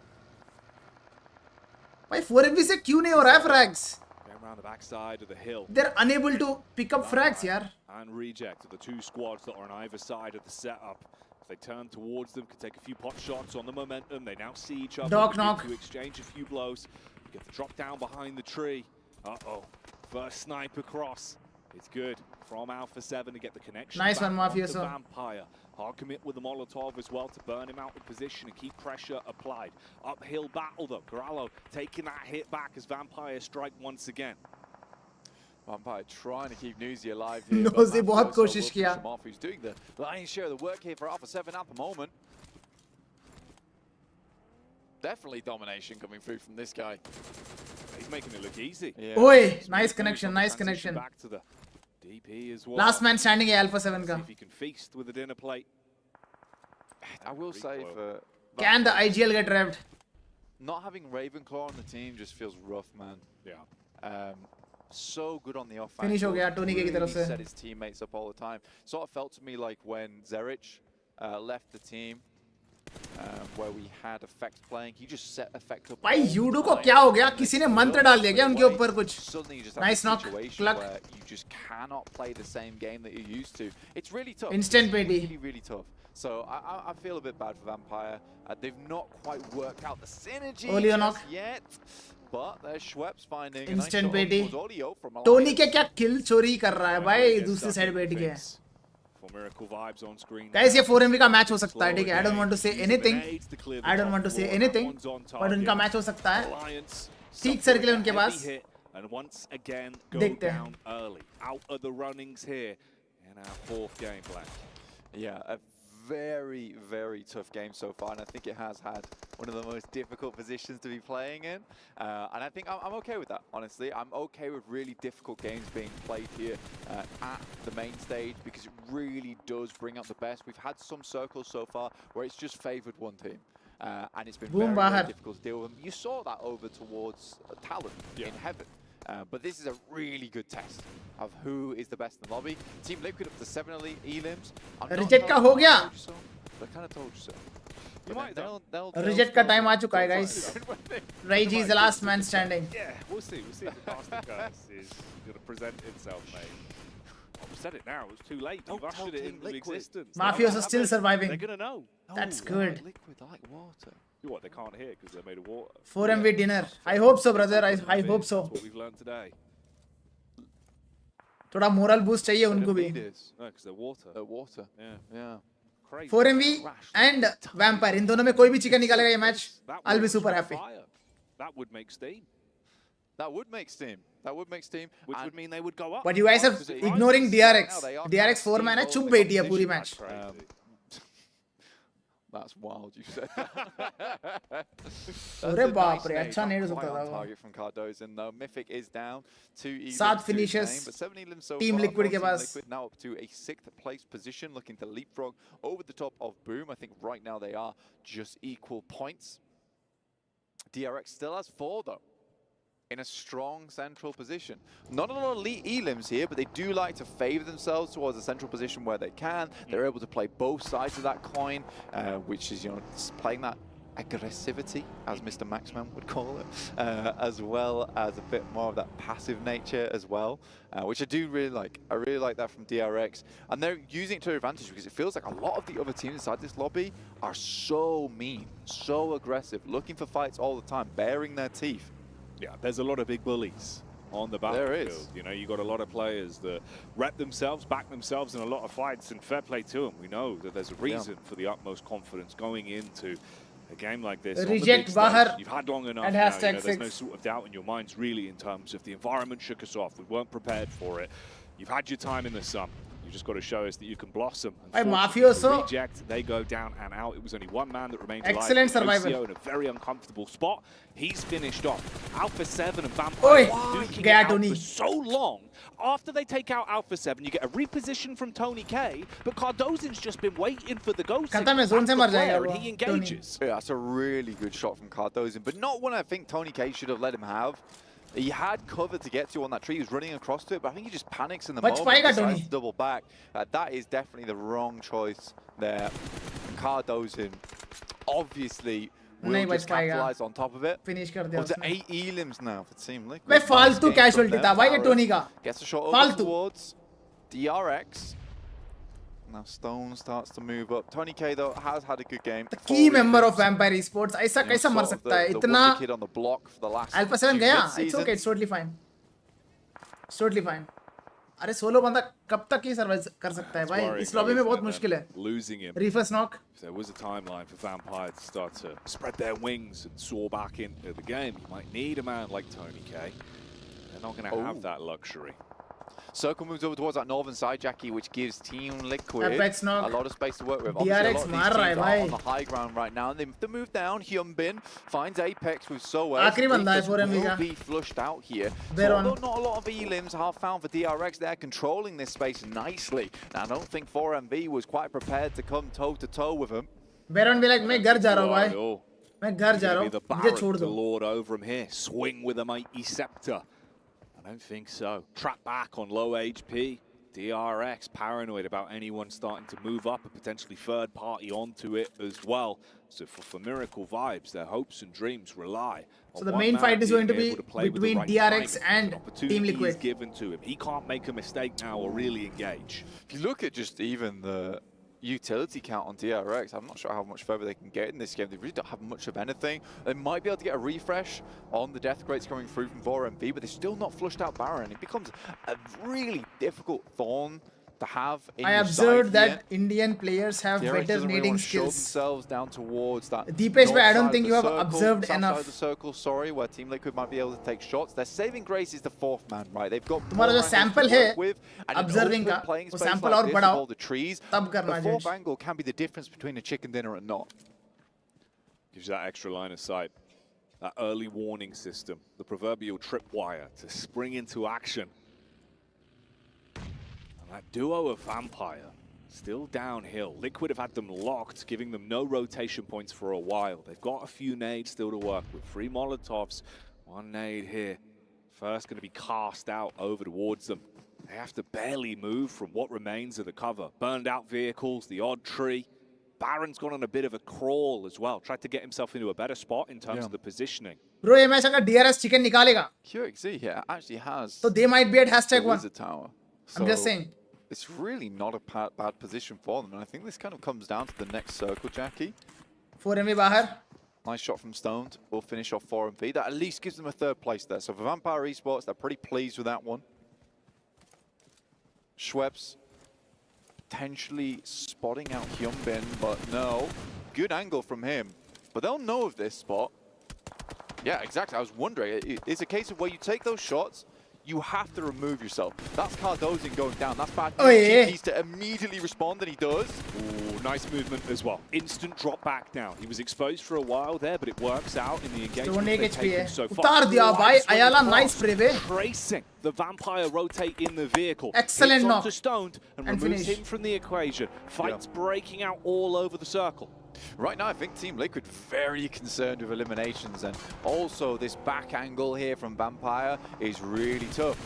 A: भाई 4MV से क्यों नहीं हो रहा है frags?
P: Around the backside of the hill.
A: They're unable to pick up frags, yaar.
P: And Reject are the two squads that are on either side of the setup. If they turn towards them, could take a few pot shots on the momentum. They now see each other.
A: Doc knock.
P: To exchange a few blows. You get the drop down behind the tree. Uh-oh. First snipe across. It's good from Alpha 7 to get the connection.
A: Nice
P: back
A: one, Mafioso.
P: Vampire. Hard commit with the Molotov as well to burn him out of position and keep pressure applied. Uphill battle though. Corallo taking that hit back as Vampire strike once again.
O: Vampire trying to keep Newsy alive here.
A: Newsy बहुत कोशिश किया.
O: Who's doing the lion's share of the work here for Alpha 7 at the moment. Definitely domination coming through from this guy.
P: He's making it look easy.
O: Yeah.
A: Oi, nice connection, nice connection.
P: Back to the DP as well.
A: Last man standing है Alpha 7 का.
P: See if he can feast with a dinner plate.
O: I will say for
A: can the IGL get revved?
O: Not having Ravenclaw on the team just feels rough, man.
P: Yeah.
O: So good on the offense.
A: Finish हो गया Tony की तरफ से.
O: Set his teammates up all the time. Sort of felt to me like when Zerich left the team, where we had Effect playing. He just set Effect up.
A: भाई यूडो को क्या हो गया? किसी ने मंत्र डाल दिया क्या उनके ऊपर कुछ?
O: Suddenly you just
A: nice
O: have a
A: knock.
O: situation where you just cannot play the same game that you're used to. It's really tough.
A: Instant
O: really, really tough. So I feel a bit bad for Vampire. They've not quite worked out the synergy just yet. but there's Schweppes finding
A: Instant बेटी Tony के क्या किल चोरी कर रहा है भाई दूसरी side बैठ के गाइस ये 4MV का मैच हो सकता है ठीक है I don't want to say anything but उनका मैच हो सकता है ठीक सर्किल है उनके पास
P: And once again, go down early. Out of the runnings here in our 4th game, Black.
O: Yeah, a very, very tough game so far, and I think it has had one of the most difficult positions to be playing in. And I think I'm okay with that, honestly. I'm okay with really difficult games being played here at the main stage because it really does bring out the best. We've had some circles so far where it's just favoured one team. And it's been very, very difficult to deal with. You saw that over towards Talon in Heaven. But this is a really good test of who is the best in the lobby. Team Liquid up to 7 elims.
A: Reject का हो गया.
O: I kind of told you so.
A: Reject का time आ चुका है guys. Raiji is the last man standing.
P: Yeah, we'll see. We'll see if the casting curse is going to present itself, mate. I've said it now. It's too late. You've ushered it into existence.
A: Mafios are still surviving.
P: They're going to know.
A: That's good.
O: Liquid like water.
P: What, they can't hear because they're made of water.
A: 4MV dinner. I hope so, brother. I hope so.
P: That's what we've learned today.
A: थोड़ा moral boost चाहिए उनको भी.
P: No, because they're water.
O: They're water. Yeah.
P: Crazy.
A: 4MV and Vampire. इन दोनों में कोई भी chicken निकालेगा ये match. I'll be super happy.
P: That would make steam.
O: That would make steam.
P: Which would mean they would go up.
A: But you guys are ignoring DRX. DRX 4 man है चुप बैठी है पूरी match.
O: That's wild, you said.
A: अरे बाप रे अच्छा नहीं हो सकता था वो.
O: Target from Cardozo, though. Mythic is down. 2 elims.
A: 7 finishes.
O: But 7 elims so
A: Team
O: far.
A: Liquid के पास.
O: Liquid now up to a 6th place position, looking to leapfrog over the top of Boom. I think right now they are just equal points. DRX still has 4 though. In a strong central position. Not a lot of elite elims here, but they do like to favor themselves towards a central position where they can. They're able to play both sides of that coin, which is, playing that aggressivity, as Mr. Maxman would call it, as well as a bit more of that passive nature as well, which I do really like. I really like that from DRX. And they're using it to their advantage because it feels like a lot of the other teams inside this lobby are so mean, so aggressive, looking for fights all the time, baring their teeth.
P: Yeah, there's a lot of big bullies on the battlefield.
O: There is.
P: You got a lot of players that rep themselves, back themselves in a lot of fights, and fair play to them. We know that there's a reason for the utmost confidence going into a game like this.
A: Reject Bahar.
P: You've had long enough now, there's no sort of doubt in your minds really in terms of the environment shook us off. We weren't prepared for it. You've had your time in the sun. You just got to show us that you can blossom.
A: Mafioso.
P: Reject, they go down and out. It was only one man that remained alive.
A: Excellent survival.
P: In a very uncomfortable spot. He's finished off. Alpha 7 and Vampire duking it out for so long. After they take out Alpha 7, you get a reposition from Tony K, but Cardozo's just been waiting for the go signal. And he engages.
O: Yeah, that's a really good shot from Cardozo, but not one I think Tony K should have let him have. He had cover to get to on that tree. He was running across to it, but I think he just panics in the moment. Decides to double back. That is definitely the wrong choice there. Cardozo obviously will just capitalize on top of it.
A: Finish कर दिया
O: उसने. 8 elims now for Team Liquid.
A: मैं फालतू casualty था भाई ये Tony का.
O: Gets a shot over towards DRX. Now Stone starts to move up. Tony K though has had a good game.
A: The key member of Vampire Esports. ऐसा कैसा मर सकता है? इतना.
O: Kid on the block for the last.
A: Alpha 7 गया. It's okay. It's totally fine. It's totally fine. अरे solo बंदा कब तक ही सर्वाइव कर सकता है भाई? इस लॉबी में बहुत मुश्किल है.
P: Losing him.
A: Reverse knock.
P: If there was a timeline for Vampire to start to spread their wings and soar back into the game, you might need a man like Tony K. They're not going to have that luxury.
O: Circle moves over towards that northern side, Jackie, which gives Team Liquid a lot of space to work with.
A: DRX
O: Obviously, a lot of these teams are on the high ground right now. And they move down. Hyunbin finds Apex with Soaz. Will be flushed out here. So although not a lot of elims are found for DRX, they're controlling this space nicely. Now, I don't think 4MV was quite prepared to come toe-to-toe with him.
A: Baron be like, मैं घर जा रहा हूँ भाई. मैं घर जा रहा हूँ. मुझे छोड़ दो.
P: Lord over him here. Swing with a mighty scepter. I don't think so. Trap back on low HP. DRX paranoid about anyone starting to move up, a potentially third party onto it as well. So for Miracle Vibes, their hopes and dreams rely on
A: so the main fight is going to be between DRX and Team Liquid.
P: Given to him. He can't make a mistake now or really engage.
O: If you look at just even the utility count on DRX. I'm not sure how much further they can get in this game. They really don't have much of anything. They might be able to get a refresh on the death crates coming through from 4MV, but they're still not flushed out Baron. It becomes a really difficult thorn to have in
A: I observed that Indian players have better nading skills.
O: Themselves down towards that
A: Deepesh, I don't think you have observed enough.
O: Side of the circle, sorry, where Team Liquid might be able to take shots. Their saving grace is the fourth man, right? They've got
A: तुम्हारा जो sample है observing का, वो sample और बढ़ाओ, तब करना
O: चाहिए. The fourth angle can be the difference between a chicken dinner and not.
P: Gives you that extra line of sight, that early warning system, the proverbial tripwire to spring into action. That duo of Vampire, still downhill. Liquid have had them locked, giving them no rotation points for a while. They've got a few nades still to work with. 3 Molotovs, 1 nade here. First going to be cast out over towards them. They have to barely move from what remains of the cover. Burned out vehicles, the odd tree. Baron's gone on a bit of a crawl as well. Tried to get himself into a better spot in terms of the positioning.
A: Bro, ये match अगर DRS chicken निकालेगा,
O: QXZ here actually has.
A: So they might be at #1.
O: Tower.
A: I'm just saying.
O: It's really not a bad position for them, and I think this kind of comes down to the next circle, Jackie.
A: 4MV बाहर.
O: Nice shot from Stoned. We'll finish off 4MV. That at least gives them a 3rd place there. So for Vampire Esports, they're pretty pleased with that one. Schweppes potentially spotting out Hyunbin, but no. Good angle from him. But they'll know of this spot. Yeah, exactly. I was wondering. It's a case of where you take those shots, you have to remove yourself. That's Cardozin going down. That's bad.
A: Oh, yeah.
O: He needs to immediately respond, and he does.
P: Ooh, nice movement as well. Instant drop back now. He was exposed for a while there, but it works out in the engagement they've taken so far.
A: उतार दिया भाई. Ayala nice spray bay.
P: Tracing the Vampire rotate in the vehicle.
A: Excellent knock.
P: To Stoned and removes him from the equation. Fights breaking out all over the circle.
O: Right now, I think Team Liquid very concerned with eliminations, and also this back angle here from Vampire is really tough.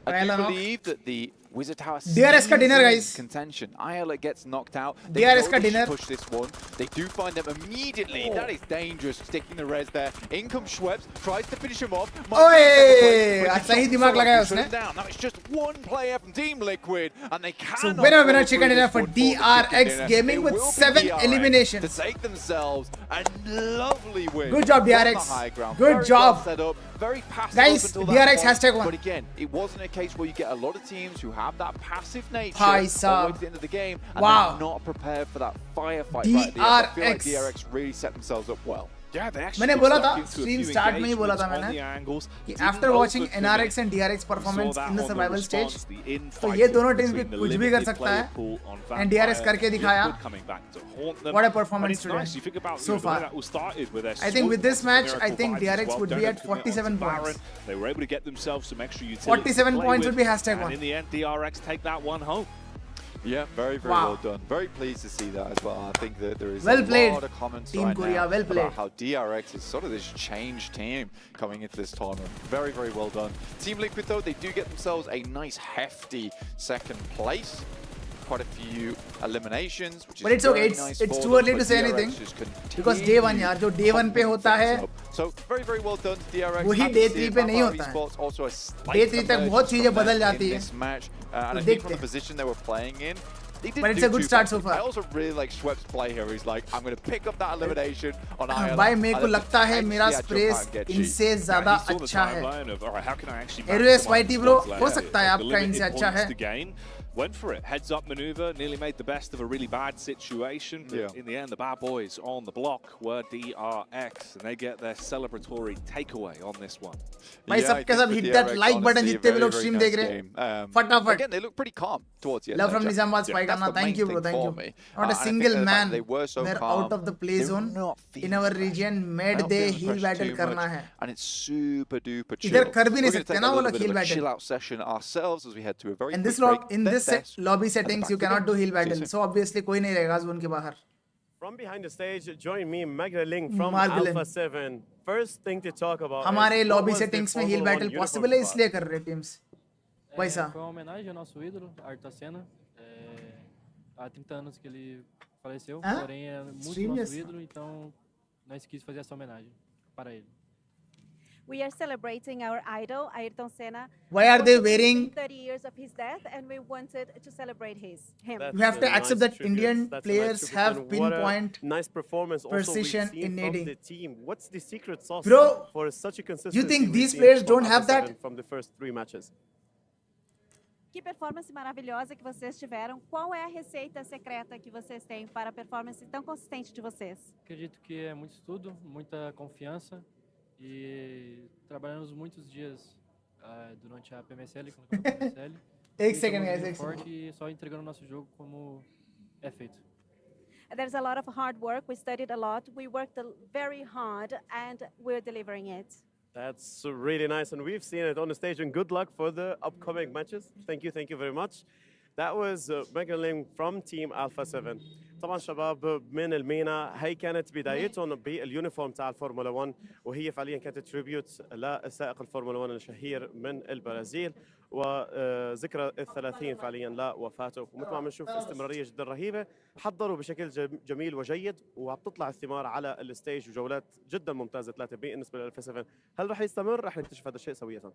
O: I do believe that the Wizard Tower
A: DRS का dinner, guys.
O: Contention. Ayala gets knocked out.
A: DRS का dinner.
O: Push this one. They do find them immediately. That is dangerous. Sticking the res there. In comes Schweppes. Tries to finish him off.
A: ओए, सही दिमाग लगाया उसने.
O: Now it's just one player from Team Liquid, and they cannot.
A: So winner chicken dinner for DRX Gaming with 7 eliminations.
O: To take themselves a lovely win.
A: Good job, DRX. Good job.
O: Set up. Very passive.
A: Guys, DRX #1.
O: But again, it wasn't a case where you get a lot of teams who have that passive nature
A: Hi,
O: all the way to the end of the game, and they're not prepared for that firefight right at the end. I feel like DRX really set themselves up well.
P: Yeah, they actually
A: मैंने बोला था stream start में ही बोला था मैंने कि after watching NRX and DRX performance in the survival stage, तो ये दोनों teams भी कुछ भी कर सकता है, and DRX करके दिखाया. What a performance today so far. I think with this match, I think DRX would be at 47 points.
P: They were able to get themselves some extra utility.
A: 47 points would be #1.
P: And in the end, DRX take that one home.
O: Yeah, very well done. Very pleased to see that as well. I think that there is a lot of comments
A: Team
O: right
A: Korea,
O: now about how DRX is sort of this changed team coming into this tournament. Very well done. Team Liquid, though, they do get themselves a nice hefty 2nd place. Quite a few eliminations, which is
A: but it's okay. It's too early to say anything because day 1 यार, जो day 1 पे होता है,
O: so very well done to DRX.
A: वही day 3 पे नहीं होता है. Day 3 तक बहुत चीजें बदल जाती है.
O: And I think from the position they were playing in, they didn't
A: but it's a good start so far.
O: I also really like Schweppes' play here. He's like, I'm going to pick up that elimination on Ireland.
A: भाई मेरे को लगता है मेरा स्प्रेस इनसे ज़्यादा अच्छा है. Aerius YT bro, हो सकता है आपका इनसे अच्छा है.
P: Went for it, heads up maneuver, nearly made the best of a really bad situation, but in the end the bad boys on the block were DRX, and they get their celebratory takeaway on this one.
A: भाई सबके सब hit that like button जितने भी लोग stream देख रहे हैं, फटाफट.
O: Again, they look pretty calm towards the end.
A: Love from Nizamabad Spy Karna, thank you bro, thank you. Not a single man, they're out of the play zone in our region, made they heal battle करना है.
O: And it's super duper chill.
A: इधर कर भी नहीं सकते ना वो लोग heal battle.
O: Chill out session ourselves as we head to a very
A: in this lobby settings you cannot do heal battle, so obviously कोई नहीं रहेगा zone के बाहर.
Q: From behind the stage, join me, Magdalene from Alpha 7. First thing to talk about.
A: हमारे lobby settings में heal battle possible है इसलिए कर रहे teams. वैसा.
R: Foi uma homenagem ao nosso ídolo, Artacena. Há 30 anos que ele faleceu, porém é muito nosso ídolo, então nós quis fazer essa homenagem para ele.
S: We are celebrating our idol, Ayrton Senna.
A: Why are they wearing?
S: 30 years of his death, and we wanted to celebrate him.
A: You have to accept that Indian players have pinpoint
Q: nice performance
A: precision in nading.
Q: The team. What's the secret sauce
A: Bro,
Q: for such a consistency?
A: You think these players don't have that?
Q: From the first 3 matches.
S: Que performance maravilhosa que vocês tiveram. Qual é a receita secreta que vocês têm para a performance tão consistente de vocês?
R: Acredito que é muito estudo, muita confiança e trabalhamos muitos dias durante a PMSL, quando acabou a PMSL. Forte e só entregando o nosso jogo como é feito.
S: There's a lot of hard work. We studied a lot. We worked very hard, and we're delivering it.
Q: That's really nice, and we've seen it on the stage. And good luck for the upcoming matches. Thank you very much. That was Megan Ling from Team Alpha 7. طبعا شباب من المينا هي كانت بدايتهم باليونيفورم تاع الفورمولا 1 وهي فعليا كانت تريبيوت لسائق الفورمولا 1 الشهير من البرازيل وذكرى ال30 فعليا لوفاته ومثل ما عم نشوف استمراريه جدا رهيبه حضروا بشكل جميل وجيد وعم تطلع الثمار على الستيج وجولات جدا ممتازه 3 بالنسبه للالفا 7 هل رح يستمر رح نكتشف هذا الشيء سويا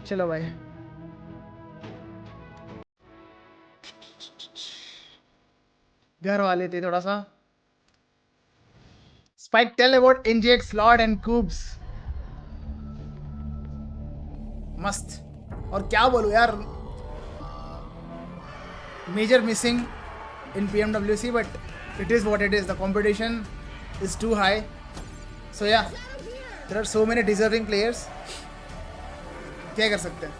A: चलो भाई घर वाले थे थोड़ा सा Spike, tell about NGX, Lord and Cubes. मस्त और क्या बोलूं यार major missing in PMWC but it is what it is. The competition is too high. So yeah, there are so many deserving players. क्या कर सकते हैं?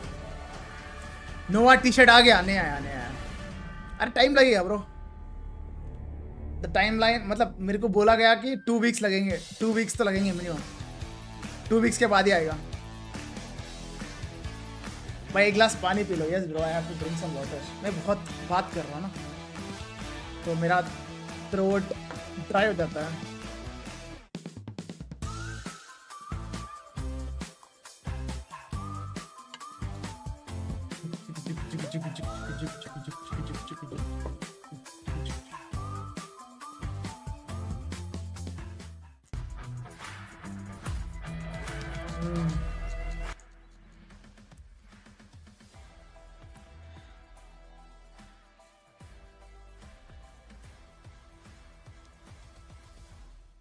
A: नोवा टी-शर्ट आ गया नहीं आया अरे टाइम लगेगा ब्रो द टाइम लाइन मतलब मेरे को बोला गया कि 2 वीक्स लगेंगे 2 वीक्स तो लगेंगे मिनिमम 2 वीक्स के बाद ही आएगा भाई एक गिलास पानी पी लो yes bro I have to drink some water मैं बहुत बात कर रहा हूँ ना तो मेरा थ्रोट ड्राई हो जाता है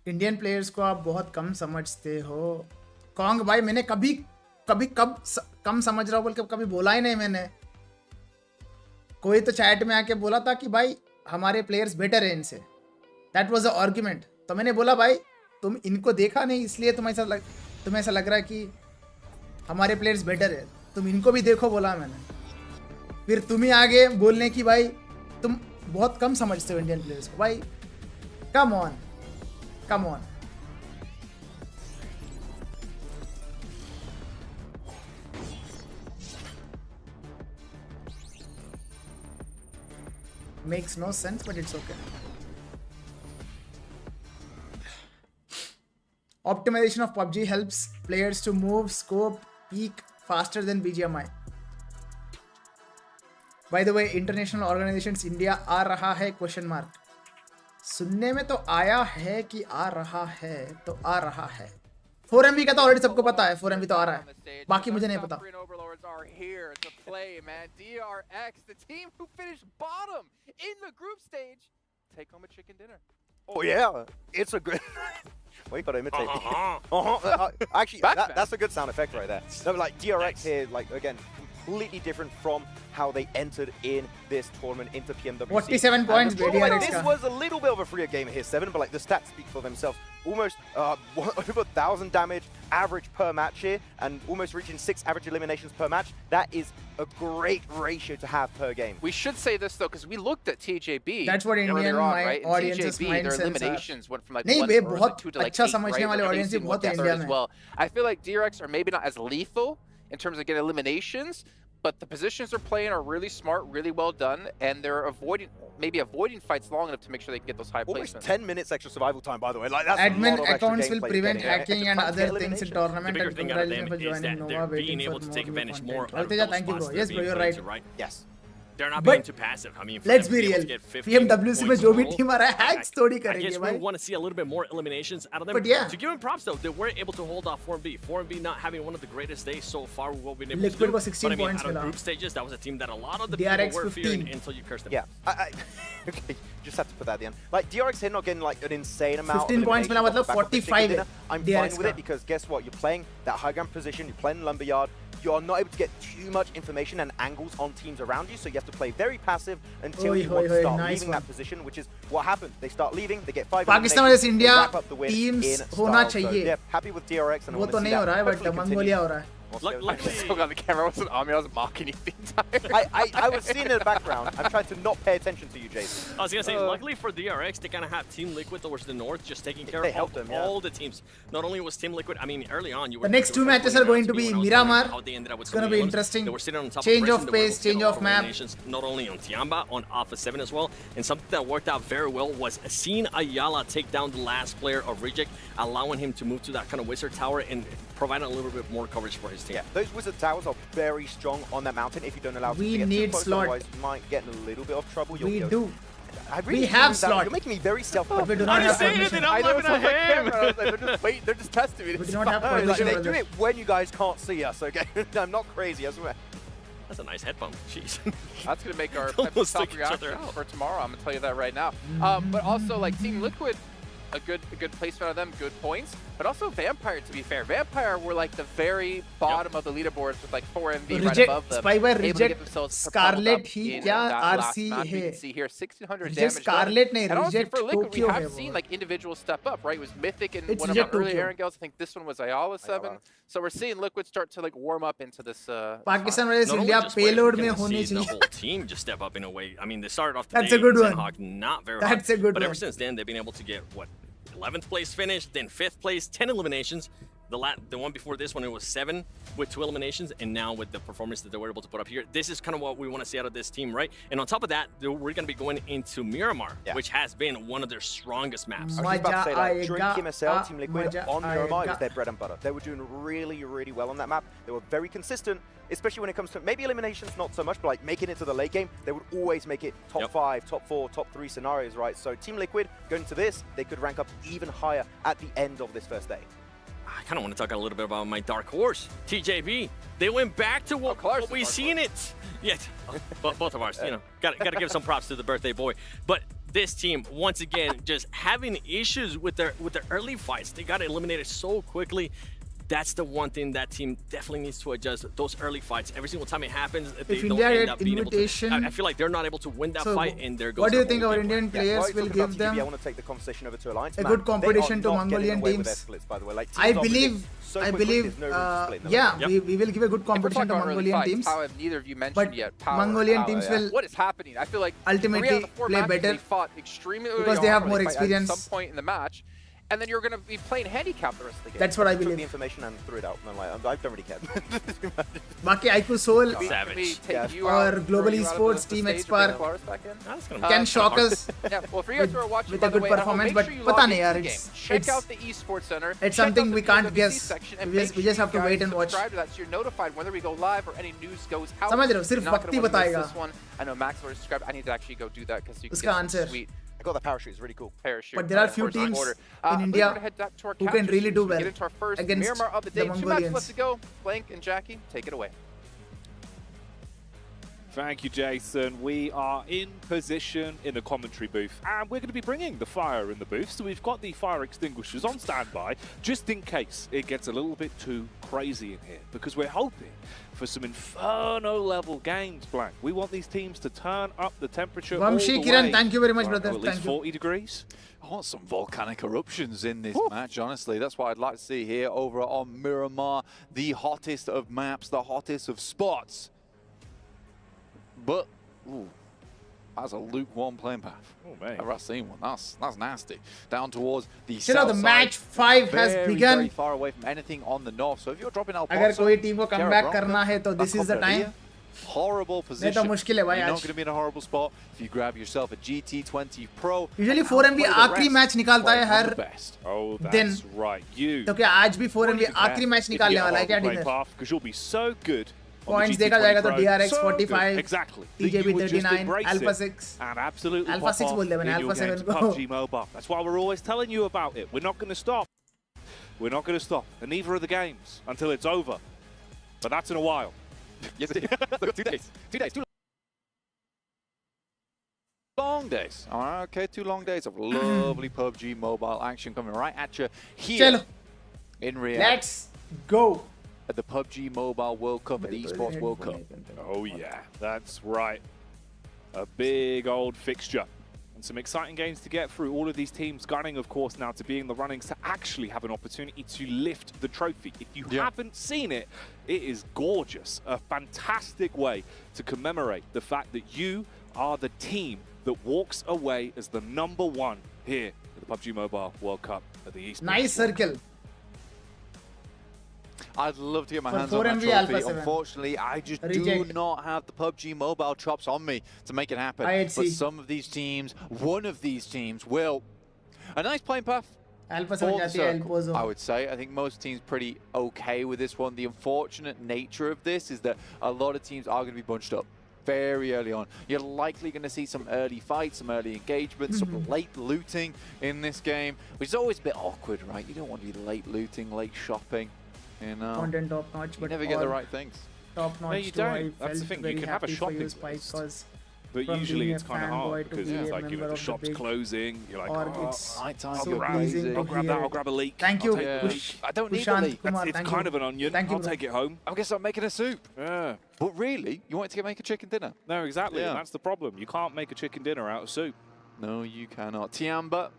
A: इंडियन प्लेयर्स को आप बहुत कम समझते हो कॉन्ग भाई मैंने कब कम समझ रहा हूँ बोल के कभी बोला ही नहीं मैंने कोई तो चैट में आके बोला था कि भाई हमारे प्लेयर्स बेटर है इनसे दैट वाज द आर्ग्यूमेंट तो मैंने बोला भाई तुम इनको देखा नहीं इसलिए तुम्हें ऐसा लग रहा है कि हमारे प्लेयर्स बेटर है तुम इनको भी देखो बोला मैंने फिर तुम ही आगे बोलने की भाई तुम बहुत कम समझते हो इंडियन प्लेयर्स को भाई come on Come on. Makes no sense, but it's okay. Optimization of PUBG helps players to move, scope, peak faster than BGMI. By the way, international organizations India आ रहा है question mark. सुनने में तो आया है कि आ रहा है तो आ रहा है 4MV का तो ऑलरेडी सबको पता है 4MV तो आ रहा है बाकी मुझे नहीं पता
J: Oh yeah, it's a good. Well, you gotta imitate me. Actually, that's a good sound effect right there. No, like DRX here, like again, completely different from how they entered in this tournament into PMWC.
A: 47 points,
J: This was a little bit of a freer game here, 7, but like the stats speak for themselves. Almost over 1,000 damage average per match here, and almost reaching 6 average eliminations per match. That is a great ratio to have per game.
L: We should say this though, because we looked at TJB.
A: That's what Indian audience's
L: TJB, their
A: mindsets
L: eliminations went from like
A: नहीं
L: 1
A: बे
L: or
A: बहुत
L: 2 to like 8,
A: अच्छा
L: right?
A: समझने वाले
L: We're
A: audience
L: facing
A: बहुत
L: one
A: India
L: desert
A: में
L: as well. I feel like DRX are maybe not as lethal in terms of getting eliminations, but the positions they're playing are really smart, really well done, and they're avoiding fights long enough to make sure they can get those high
J: Almost
L: placements.
J: 10 minutes extra survival time, by the way. Like that's
A: Admin
J: a lot of extra
A: accounts will
J: gameplay
A: prevent
J: getting.
A: hacking and other things in tournament.
D: The bigger
A: And
D: thing out of them
A: congratulations for
D: is
A: joining
D: that
A: Nova,
D: they're
A: waiting
D: being
A: for
D: able to
A: more
D: take
A: new
D: advantage
A: content.
D: more of
A: Alteja,
D: those
A: thank you,
D: spots
A: bro.
D: they're
A: Yes, bro,
D: being
A: you're
D: put
A: right.
D: into, right?
J: Yes.
D: They're not
A: But
D: being too passive. I mean, for
A: let's
D: them to
A: be
D: able to
A: real.
D: get 15
A: PMWC में
D: points
A: जो भी
D: total,
A: team आ रहा है hacks थोड़ी
D: I
A: करेंगे
D: guess we
A: भाई.
D: want to see a little bit more eliminations out of them.
A: But yeah.
D: To give them props though, they were able to hold off 4MB. 4MB not having one of the greatest days so far with what we've been able
A: Liquid
D: to do.
A: was 16
D: but I mean,
A: points
D: out of
A: मिला.
D: group stages, that was a team that a lot of the
A: DRX
D: people were fearing
A: 15.
D: until you cursed them.
J: Yeah. Okay, just have to put that at the end. Like DRX here not getting like an insane amount
A: 15
J: of
A: points मिला
J: eliminations
A: मतलब
J: off the back of the
A: 45
J: chicken
A: है
J: dinner. I'm
A: DRX
J: fine with
A: का.
J: it because guess what? You're playing that high ground position, you're playing lumberyard. You're not able to get too much information and angles on teams around you, so you have to play very passive until you want to start leaving that position, which is what happened. They start leaving, they get 5
A: Pakistan
J: eliminations,
A: versus India
J: they wrap up the win
A: teams
J: in
A: होना
J: style. So,
A: चाहिए.
J: yeah, happy with DRX and I
A: वो
J: want
A: तो
J: to see
A: नहीं हो
J: that
A: रहा है but
J: hopefully continue.
A: Mongolia हो रहा है.
L: I still got the camera. I wasn't on me. I was mocking you the entire
J: I was seeing in the background. I'm trying to not pay attention to you, Jason.
D: I was going to say, luckily for DRX, they kind of have Team Liquid towards the north just taking care of
J: helped them,
D: all the teams. Not only was Team Liquid, I mean, early on, you were...
A: The next 2 matches are going to be Miramar.
D: How they ended up with
A: It's going to be interesting.
D: They were sitting on top
A: Change
D: of
A: of pace, change of map.
D: Not only on Tiamba, on Alpha 7 as well. And something that worked out very well was seeing Ayala take down the last player of Reject, allowing him to move to that kind of Wizard Tower and providing a little bit more coverage for his team.
J: Yeah, those Wizard Towers are very strong on that mountain if you don't allow them
A: We
J: to get
A: need
J: too close,
A: slot.
J: otherwise you might get in a little bit of trouble.
A: We do.
J: I really
A: We have
J: feel that
A: slot.
J: You're making me very self.
A: But we do not have permission.
L: I know it's on the camera. I was like, they're just testing me.
A: We do not have
J: Like,
A: permission
J: they
A: for
J: do
A: this.
J: it when you guys can't see us, okay? I'm not crazy, I swear.
D: That's a nice head bump. Jeez.
L: That's going to make our
D: Almost
L: self
D: took each other
L: reaction
D: out.
L: for tomorrow. I'm going to tell you that right now. But also, like, Team Liquid, a good placement of them, good points. But also Vampire, to be fair. Vampire were like the very bottom of the leaderboards with like 4 MV right above them.
A: Spy by
L: able to get
A: Reject
L: themselves
A: Scarlet
L: propelled
A: he
L: up in
A: क्या
L: that last
A: RC
L: match. We
A: है.
L: can see here 1,600
A: Reject
L: damage done.
A: Scarlet नहीं,
L: And honestly,
A: Reject
L: for Liquid, we
A: Tokyo
L: have
A: है
L: seen
A: वो.
L: like individuals step up, right? It was Mythic in
A: It's
L: one of our
A: Reject
L: early
A: Tokyo.
L: Aaron Gales. I think this one was Ayala 7. So we're seeing Liquid start to like warm up into this.
A: Pakistan versus
D: Not only
A: India
D: just players,
A: payload
D: we're
A: में
D: gonna
A: होने
D: see the
A: चाहिए.
D: whole team just step up in a way. I mean, they started off the
A: That's
D: day
A: a good
D: Tin
A: one.
D: Hawk not very
A: That's
D: hot,
A: a good
D: but
A: one.
D: ever since then, they've been able to get, what, 11th place finish, then 5th place, 10 eliminations. The one before this one, it was 7 with 2 eliminations, and now with the performance that they were able to put up here, this is kind of what we want to see out of this team, right? And on top of that, we're going to be going into Miramar, which has been one of their strongest maps.
J: I was just about to say that during
A: आएगा,
J: PMSL, Team Liquid
A: मजा
J: on Miramar
A: आएगा.
J: is their bread and butter. They were doing really, really well on that map. They were very consistent, especially when it comes to maybe eliminations, not so much, but like making it to the late game, they would always make it top 5, top 4, top 3 scenarios, right? So Team Liquid, going to this, they could rank up even higher at the end of this first day.
D: I kind of want to talk a little bit about my dark horse, TJB. They went back to what we seen it. Yeah, both of ours. You know, got to give some props to the birthday boy. But this team, once again, just having issues with their early fights. They got eliminated so quickly. That's the one thing that team definitely needs to adjust. Those early fights, every single time it happens, they don't
A: India
D: end
A: get
D: up being able to.
A: invitation-
D: I feel like they're not able to win that
A: So,
D: fight, and there goes.
A: what do you
D: their
A: think
D: whole
A: our
D: game plan.
A: Indian players will give them
J: I want to take the conversation over to Alliance.
A: a
J: Man,
A: good competition
J: they
A: to
J: are not getting
A: Mongolian
J: away with
A: teams?
J: their splits, by the way. Like,
A: I
J: teams are
A: believe,
J: moving so
A: I
J: quickly,
A: believe,
J: there's no room to split in the
A: yeah,
J: middle.
A: we will give a good
L: If we're
A: competition
L: talking
A: to
L: about early
A: Mongolian
L: fights,
A: teams.
L: How have neither of you mentioned
A: But
L: yet? Power,
A: Mongolian teams will
L: What is happening? I feel like
A: ultimately
L: 3 out of the 4
A: play
L: matches,
A: better
L: they fought extremely early
A: because they
L: on,
A: have
L: or
A: more
L: fight at
A: experience.
L: some point in the match, and then you're going to be playing handicap the rest of the game.
A: That's what I
J: Took the
A: believe.
J: information and threw it out. And I'm like, I don't really care.
A: बाकी IQ Soul or Global Esports Team Expert can shock us
L: Yeah, well, for you guys who are watching,
A: with
L: by
A: a
L: the
A: good
L: way, at home,
A: performance,
L: make
A: but
L: sure you
A: पता
L: log
A: नहीं
L: into
A: यार,
L: the game.
A: it's
L: Check out the Esports Center.
A: it's
L: check
A: something
L: out
A: we
L: the
A: can't
L: PMWC
A: guess.
L: section, and
A: We
L: make
A: just- we
L: sure
A: just have
L: you
A: to wait
L: guys
A: and watch.
L: subscribe to that so you're notified whenever we go live or any news goes out.
A: समझ रहे हो, सिर्फ
L: You're not
A: वक्त ही
L: gonna wanna miss
A: बताएगा.
L: this one. I know Max already subscribed. I need to actually go do that because you can
A: उसका
L: get some
A: answer.
L: sweet
J: I got the parachute. It's really cool.
L: parachute.
A: But there are
L: of
A: few
L: course, on
A: teams
L: order.
A: in India
L: We're gonna head back to our
A: who can
L: capture
A: really
L: sheet
A: do
L: as we
A: well
L: Get into our first
A: against
L: Miramar of the
A: the
L: day. 2 matches
A: Mongolians.
L: left to go. Blank and Jackie, take it away.
P: Thank you, Jason. We are in position in the commentary booth, and we're going to be bringing the fire in the booth. So we've got the fire extinguishers on standby, just in case it gets a little bit too crazy in here, because we're hoping for some inferno-level games, Blank. We want these teams to turn up the temperature all the
A: Kiran,
P: way.
A: thank you very much, brother.
P: At least 40 degrees.
O: I want some volcanic eruptions in this match, honestly. That's what I'd like to see here over on Miramar. The hottest of maps, the hottest of spots. But, ooh, that's a lukewarm playing path.
P: Oh, man.
O: I've seen one. That's nasty. Down towards the
A: Chalo,
O: south
A: the
O: side.
A: match 5 has begun.
O: Very far away from anything on the north. So if you're dropping Alfonso,
A: अगर कोई team को comeback करना है तो this is the time.
O: Horrible position.
A: नहीं तो मुश्किल है भाई
O: You're
A: आज.
O: not going to be in a horrible spot if you grab yourself a GT20 Pro.
A: Usually 4MV आखिरी मैच निकालता है हर
P: Oh,
A: दिन.
P: that's right. You.
A: तो क्या आज भी 4MV आखिरी मैच निकालने वाला है क्या dinner?
P: Because you'll be so good.
A: Points देखा जाएगा तो DRX 45,
P: exactly.
A: TJB 39, Alpha 6,
P: and absolutely
A: Alpha 6 बोल दे मैंने Alpha 7 को.
P: PUBG Mobile. That's why we're always telling you about it. We're not going to stop. We're not going to stop, and neither are the games until it's over. But that's in a while.
O: Yes, it is. Look, 2 days. 2 days. 2 long days. All right, okay, 2 long days of lovely PUBG Mobile action coming right at you here in Riyadh.
A: Let's go.
O: At the PUBG Mobile World Cup, at the Esports World Cup.
P: Oh yeah, that's right. A big old fixture. And some exciting games to get through. All of these teams gunning, of course, now to be in the runnings to actually have an opportunity to lift the trophy. If you haven't seen it, it is gorgeous. A fantastic way to commemorate the fact that you are the team that walks away as the #1 here at the PUBG Mobile World Cup at the Esports.
A: Nice circle.
O: I'd love to get my
A: For
O: hands on that
A: 4MV Alpha
O: trophy.
A: 7.
O: Unfortunately, I just
A: Reject.
O: do not have the PUBG Mobile chops on me to make it happen. But some of these teams, one of these teams will. A nice playing path.
A: Alpha 7
O: for the
A: जाती है
O: circle,
A: Alpha
O: I would say. I think most teams pretty okay with this one. The unfortunate nature of this is that a lot of teams are going to be bunched up very early on. You're likely going to see some early fights, some early engagement, some late looting in this game, which is always a bit awkward, right? You don't want to be late looting, late shopping. You know,
A: content top notch,
O: you
A: but
O: never get the right things.
A: Top notch.
P: No, you don't. That's the thing. You can have a shopping list, but usually it's kind of hard because it's like, you know, the shop's closing. You're like, oh,
O: night time.
P: I'll grab that. I'll grab a leek.
A: Thank you.
O: I don't need a leek.
P: It's kind of an onion. I'll take it home.
O: I guess I'm making a soup.
P: Yeah.
O: But really, you want to make a chicken dinner?
P: No, exactly.
O: Yeah.
P: That's the problem. You can't make a chicken dinner out of soup.
O: No, you cannot. Tiamba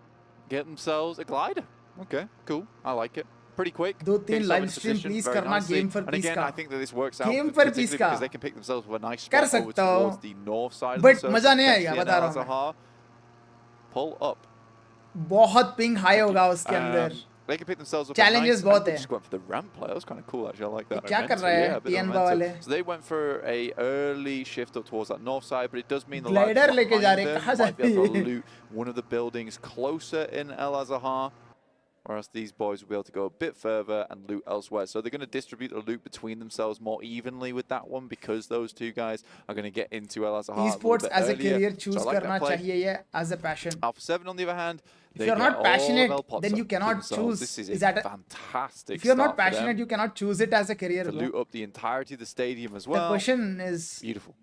O: get themselves a glider. Okay, cool. I like it. Pretty quick.
A: 2-3 live stream please करना game for
O: and
A: peace
O: again,
A: का.
O: I think that this works out
A: Game for
O: particularly
A: peace का.
O: because they can pick themselves with a nice
A: कर
O: spot over
A: सकता हो.
O: towards the north side
A: But
O: of the circle.
A: मजा नहीं आएगा,
O: Especially
A: बता
O: in
A: रहा हूँ मैं.
O: Al-Azhar. Pull up.
A: बहुत ping high होगा उसके अंदर.
O: They can pick themselves up.
A: Challenges बहुत है.
O: Just went for the ramp play. That was kind of cool, actually. I like that.
A: क्या कर रहा है
O: Yeah, a bit of
A: PN
O: momentum.
A: वाले?
O: So they went for a early shift up towards that north side, but it does mean the
A: Glider
O: lads
A: लेके जा
O: behind
A: रहे हैं,
O: them
A: कहाँ
O: might be able to
A: जाते हैं?
O: loot one of the buildings closer in Al-Azhar. Whereas these boys will be able to go a bit further and loot elsewhere. So they're going to distribute the loot between themselves more evenly with that one because those two guys are going to get into Al-Azhar
A: Esports as a career choose
O: so like
A: करना चाहिए ये as a passion.
O: Alpha 7 on the other hand,
A: If you're not passionate, then you cannot choose.
O: This is
A: that
O: fantastic.
A: If you're not
O: start for them
A: passionate, you cannot choose it as a career.
O: to loot up the entirety of the stadium as well.
A: The question is
O: beautiful.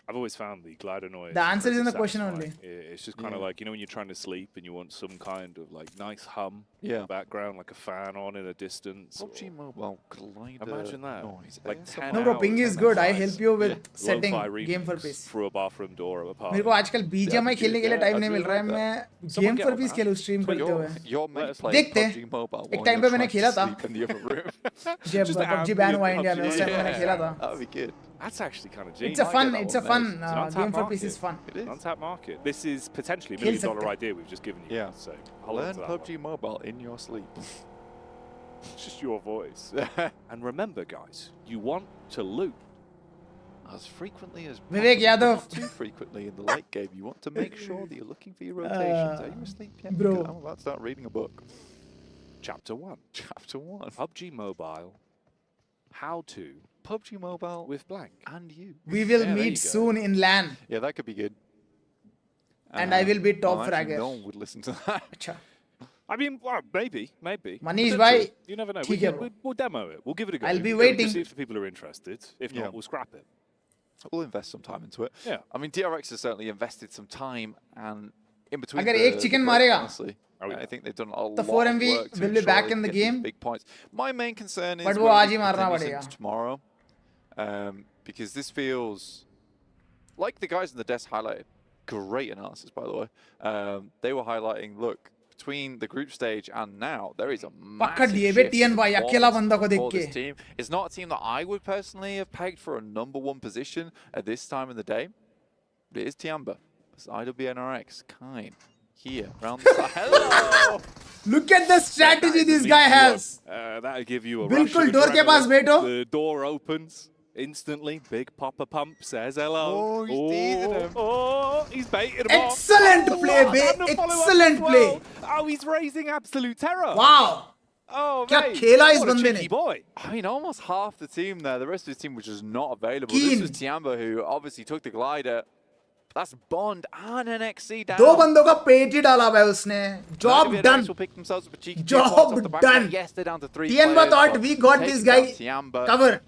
P: I've always found the glider noise.
A: The answer is in the
P: pretty
A: question
P: satisfying.
A: only.
P: It's just kind of like, you know, when you're trying to sleep and you want some kind of like nice hum in
O: Yeah.
P: the background, like a fan on in a distance.
O: PUBG Mobile glider
P: Imagine that.
O: noise.
P: Like 10
A: No bro, ping
P: hours,
A: is
P: 10
A: good. I
P: hours.
A: help you with
P: Yeah.
A: setting
P: Lo-fi
A: game for
P: remix
A: peace.
P: through a bathroom door of a park.
A: मेरे को आजकल BGMI खेलने के लिए time नहीं मिल रहा है. मैं Game for Peace खेलूँ stream करते हुए. देखते हैं. एक टाइम पे मैंने खेला था. जब PUBG बैन हुआ इंडिया में उस टाइम पे मैंने खेला था.
O: That would be good.
P: That's actually kind of genius.
A: It's a fun Game for Peace is fun.
P: It is. Untapped market. This is potentially a $1
A: खेल
P: million
A: सकते हैं.
P: idea we've just given you.
O: Yeah.
P: So hold on
O: Learn
P: to that
O: PUBG Mobile in your sleep.
P: It's just your voice. And remember, guys, you want to loot
O: as frequently as
A: Vivek
O: possible,
A: Yadav.
O: not too frequently in the late game. You want to make sure that you're looking for your rotations. Are you asleep yet?
A: Bro.
O: I'm about to start reading a book.
P: Chapter 1.
O: Chapter 1.
P: PUBG Mobile. How to
O: PUBG Mobile
P: with blank.
O: And you.
A: We will
O: Yeah, there you
A: meet
O: go.
A: soon in LAN.
O: Yeah, that could be good.
A: And I will be top
O: actually,
A: fragger.
O: no one would listen to that.
A: अच्छा.
P: I mean, well, maybe.
A: Manish
P: Potentially.
A: bhai,
P: You never know.
A: ठीक है bro.
P: We'll demo it. We'll give it a go.
A: I'll be
P: We'll
A: waiting.
P: see if the people are interested. If not, we'll scrap it.
O: We'll invest some time into it.
P: Yeah.
O: I mean, DRX has certainly invested some time and in between.
A: अगर एक chicken मारेगा,
O: honestly, I think they've done a lot
A: the
O: of
A: 4MV
O: work to
A: will be
O: ensure
A: back
O: they
A: in the
O: get these
A: game.
O: big points. My main concern is
A: But वो
O: whether
A: आज ही
O: this
A: मारना
O: continues
A: पड़ेगा.
O: into tomorrow, because this feels like the guys in the desk highlighted. Great analysis, by the way. They were highlighting, look, between the group stage and now, there is a massive shift in performance for this team. It's not a team that I would personally have pegged for a #1 position at this time in the day. But it is Tiamba. It's IWNRX. Kine. Here, round the side. Hello!
A: Look at the strategy this guy has.
P: That'll give you a
A: बिल्कुल
P: rush of
A: door के पास
P: adrenaline.
A: बैठो.
P: The door opens instantly. Big Papa Pump says hello.
O: Oh, he's teasing him.
P: Oh, he's baited him
A: Excellent
P: off.
A: play,
P: Oh,
A: babe.
P: and the follow-up
A: Excellent
P: as well.
A: play.
P: Oh, he's raising absolute terror.
A: Wow.
P: Oh,
A: क्या
P: mate.
A: खेला इस
P: What a
A: बंदे
P: cheeky
A: ने.
P: boy.
O: I mean, almost half the team there. The rest of his team was just not available.
A: Keen.
O: This was Tiamba, who obviously took the glider. That's Bond and an XC down.
A: दो बंदों का पेट ही डाला भाई उसने. Job done.
O: Will pick themselves up a cheeky
A: Job done.
O: Yes, they're down to 3
A: Tiamba
O: players,
A: thought
O: but
A: we got this
O: taking
A: guy
O: down Tiamba,
A: covered.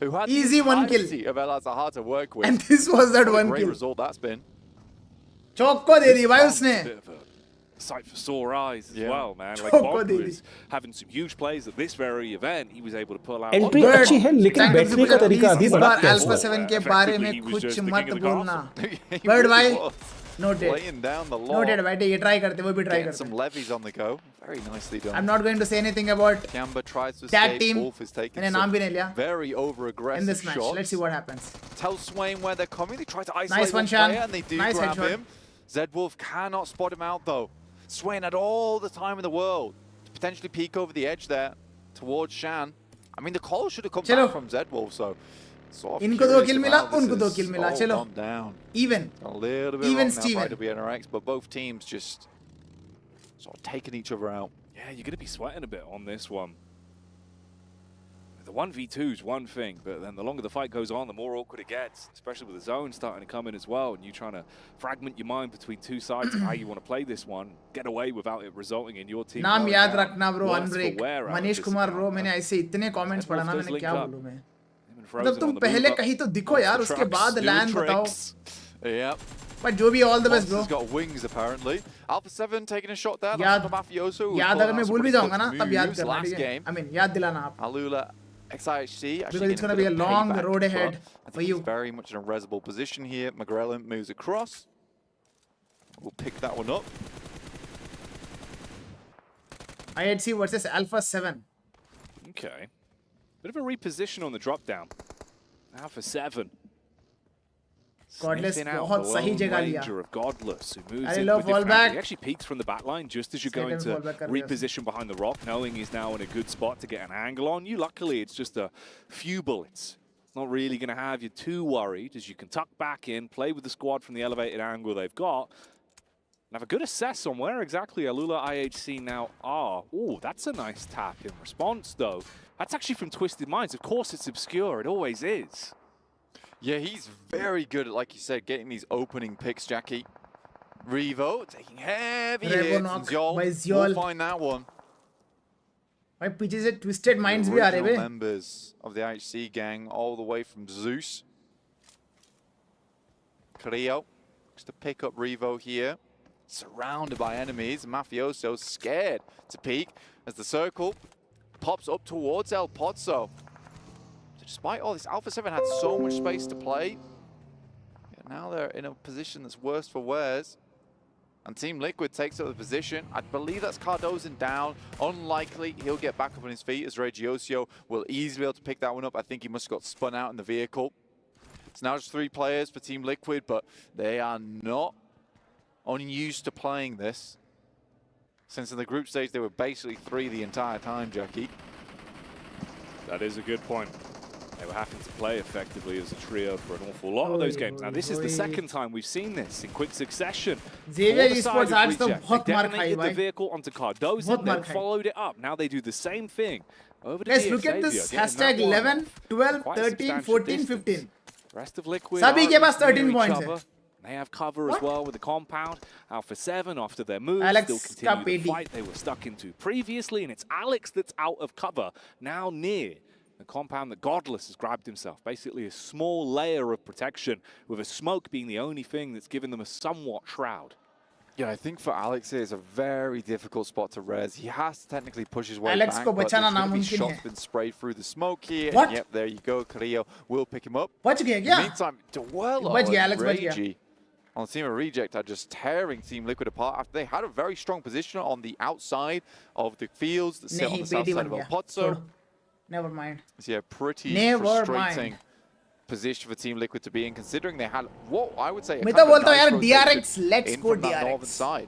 O: who had
A: Easy
O: the
A: one kill.
O: entirety of El Azhar to work with.
A: And this was that
O: What a
A: one
O: great
A: kill.
O: result that's been.
A: चौक को दे दी भाई उसने.
P: Bit of a sight for sore eyes as
O: Yeah.
P: well, man. Like
A: Choco
P: Bond
A: did
P: was having some huge plays at this very event. He was able to pull out.
I: Entry अच्छी है लेकिन बैठने का तरीका अभी
A: इस
I: बड़ा
A: बार
I: casual
A: alpha
I: है
A: 7 के बारे में
P: Effectively, he was
A: कुछ
P: just the
A: मत
P: king of the
A: बोलना.
O: He
A: Bird
O: really
A: भाई.
O: was.
A: Noted.
O: Laying down the law.
A: Noted भाई. ये try करते वो भी try
O: Getting
A: करते.
O: some levies on the go. Very nicely done.
A: I'm not going to say anything about
O: Tiamba tries to
A: that
O: escape.
A: team.
O: Wolf is taking
A: मैंने नाम भी नहीं लिया.
O: very over-aggressive
A: In this match,
O: shots.
A: let's see what happens.
O: Tell Swain where they're coming. They try to isolate
A: Nice one,
O: one
A: Shan.
O: player, and they do
A: Nice
O: grab
A: headshot.
O: him. Zed Wolf cannot spot him out, though. Swain had all the time in the world to potentially peek over the edge there towards Shan. I mean, the call should have come
A: चलो.
O: back from Zed Wolf, so... Sort of
A: इनको दो
O: curious
A: kill
O: of
A: मिला,
O: how this
A: उनको दो
O: has
A: kill मिला,
O: all
A: चलो.
O: gone down.
A: Even.
O: A little bit
A: Even
O: wrong now
A: Steven.
O: by WNRX, but both teams just sort of taking each other out.
P: Yeah, you're going to be sweating a bit on this one. The 1v2 is one thing, but then the longer the fight goes on, the more awkward it gets, especially with the zone starting to come in as well, and you trying to fragment your mind between two sides of how you want to play this one, get away without it resulting in your team.
A: नाम
P: going
A: याद
P: down.
A: रखना bro.
P: Worse for
A: Unbreak.
P: wear out of
A: Manish
P: this
A: Kumar
P: account,
A: bro.
P: man.
A: मैंने ऐसे इतने comments पढ़ा ना,
P: Wolf
A: मैंने
P: does
A: क्या
P: link up.
A: बोलूं मैं.
P: Him and
A: मतलब
P: Frozen
A: तुम
P: on the
A: पहले
P: move up.
A: कहीं तो दिखो
P: Off
A: यार,
P: the
A: उसके
P: trucks,
A: बाद
P: doing
A: land बताओ.
P: tricks.
O: Yep.
A: But जो भी all the best bro.
O: Monster's got wings, apparently. Alpha 7 taking a shot there.
A: याद
O: That's from Mafioso. who
A: याद
O: pulled
A: अगर
O: out
A: मैं
O: some
A: भूल भी
O: pretty
A: जाऊंगा
O: clutch
A: ना तब याद
O: moves
A: करना,
O: last
A: ठीक है?
O: game.
A: I mean याद दिलाना आप.
O: Alula XIHC actually
A: Because it's
O: getting a
A: gonna be
O: bit
A: a
O: of
A: long
O: payback,
A: road
O: but
A: ahead
O: I
A: for
O: think
A: you.
O: he's very much in a resible position here. McGrellan moves across. We'll pick that one up.
A: IHC versus Alpha 7.
P: Okay. Bit of a reposition on the drop down. Alpha 7.
A: Godless
P: Sniffing out
A: बहुत
P: the
A: सही
P: lone
A: जगह लिया.
P: ranger of Godless, who moves
A: अरे
P: in
A: low
P: with
A: fall
P: different
A: back.
P: angles. He actually peeks from the back line just as you're
A: Second
P: going to
A: fall back कर दिया
P: reposition behind the rock, knowing he's now in a good spot to get an angle on you. Luckily, it's just a few bullets. Not really going to have you too worried, as you can tuck back in, play with the squad from the elevated angle they've got, and have a good assess on where exactly Alula IHC now are. Oh, that's a nice tap in response, though. That's actually from Twisted Minds. Of course, it's obscure. It always is.
O: Yeah, he's very good at, like you said, getting these opening picks, Jackie. Revo taking heavy
A: Revo
O: hits, and
A: knock
O: Zol
A: by
O: will
A: Zol.
O: find that one.
A: भाई पीछे से Twisted Minds
O: The
A: भी आ रहे
O: original
A: bay.
O: members of the IHC gang, all the way from Zeus. Creo looks to pick up Revo here. Surrounded by enemies. Mafioso scared to peek as the circle pops up towards El Pozzo. Despite all this, Alpha 7 had so much space to play. Yeah, now they're in a position that's worse for wears. And Team Liquid takes up the position. I believe that's Cardozen down. Unlikely he'll get back up on his feet, as Regiosio will easily be able to pick that one up. I think he must have got spun out in the vehicle. It's now just 3 players for Team Liquid, but they are not unused to playing this. Since in the group stage, they were basically 3 the entire time, Jackie.
P: That is a good point. They were having to play effectively as a trio for an awful lot of those games. Now, this is the second time we've seen this in quick succession.
A: Xavier
P: For the side
A: Esports
P: of
A: आज तो
P: Reject,
A: बहुत
P: they
A: मार खाई
P: detonated the
A: भाई.
P: vehicle onto Cardozen,
A: बहुत
P: then
A: मार खाई.
P: followed it up. Now they do the same thing over to
A: Guys,
P: DX
A: look at this
P: Xavier, getting that
A: hashtag
P: one
A: 11,
P: off.
A: 12,
P: Quite a
A: 13,
P: substantial
A: 14,
P: distance.
A: 15.
P: Rest of Liquid
A: सभी
P: are
A: के पास
P: near
A: 13
P: each
A: points
P: other.
A: है.
P: They have cover as well with the compound. Alpha 7 after their move
A: Alex
P: still continue
A: का
P: the
A: PD.
P: fight they were stuck into previously, and it's Alex that's out of cover now near The compound that Godless has grabbed himself, basically a small layer of protection, with a smoke being the only thing that's given them a somewhat shroud.
H: Yeah, I think for Alex it's a very difficult spot to res. He has to technically push his way
A: Alex
H: back,
A: को
H: but
A: बचाना
H: there's going to be
A: नामुमकिन
H: shots
A: है.
H: been sprayed through the smoke here.
A: What?
H: And yep, there you go. Carrillo will pick him up.
A: बच गया
H: In
A: क्या?
H: the meantime, Duello
A: बच गया,
H: and
A: Alex बच गया.
H: Ragey on the team of Reject are just tearing Team Liquid apart after they had a very strong position on the outside of the fields that sit on
A: नहीं,
H: the south
A: पेटी
H: side
A: बन
H: of El
A: गया.
H: Pozzo.
A: छोड़ो. Never mind.
H: So yeah, pretty
A: Never
H: frustrating
A: mind.
H: position for Team Liquid to be in, considering they had what I would say a
A: मैं
H: kind
A: तो
H: of
A: बोलता हूँ
H: nice
A: यार DRX,
H: rotation
A: let's
H: in
A: go
H: from that northern
A: DRX.
H: side.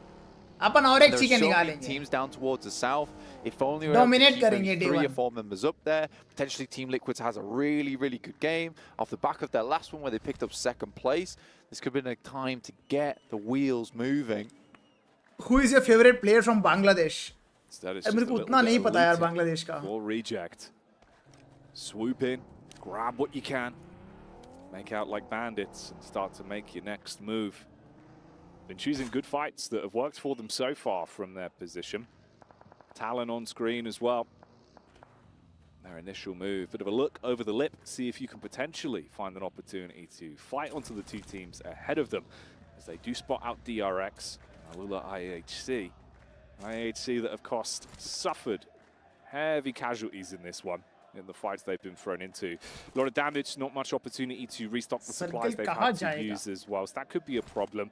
A: अपन और एक
H: There are
A: chicken
H: so many
A: निकालेंगे.
H: teams down towards the south. If only we
A: Dominate
H: have
A: करेंगे day
H: 3 or
A: one.
H: 4 members up there. Potentially Team Liquid has a really, really good game off the back of their last one where they picked up second place. This could have been a time to get the wheels moving.
A: Who is your favorite player from Bangladesh?
P: That is
A: मेरे को उतना नहीं पता यार बांग्लादेश का.
P: Or Reject. Swoop in, grab what you can, make out like bandits, and start to make your next move. Been choosing good fights that have worked for them so far from their position. Talon on screen as well. Their initial move, bit of a look over the lip, see if you can potentially find an opportunity to fight onto the two teams ahead of them, as they do spot out DRX and Alula IHC. IHC that have suffered heavy casualties in this one, in the fights they've been thrown into. A lot of damage, not much opportunity to restock the supplies they've had to use as well, so that could be a problem.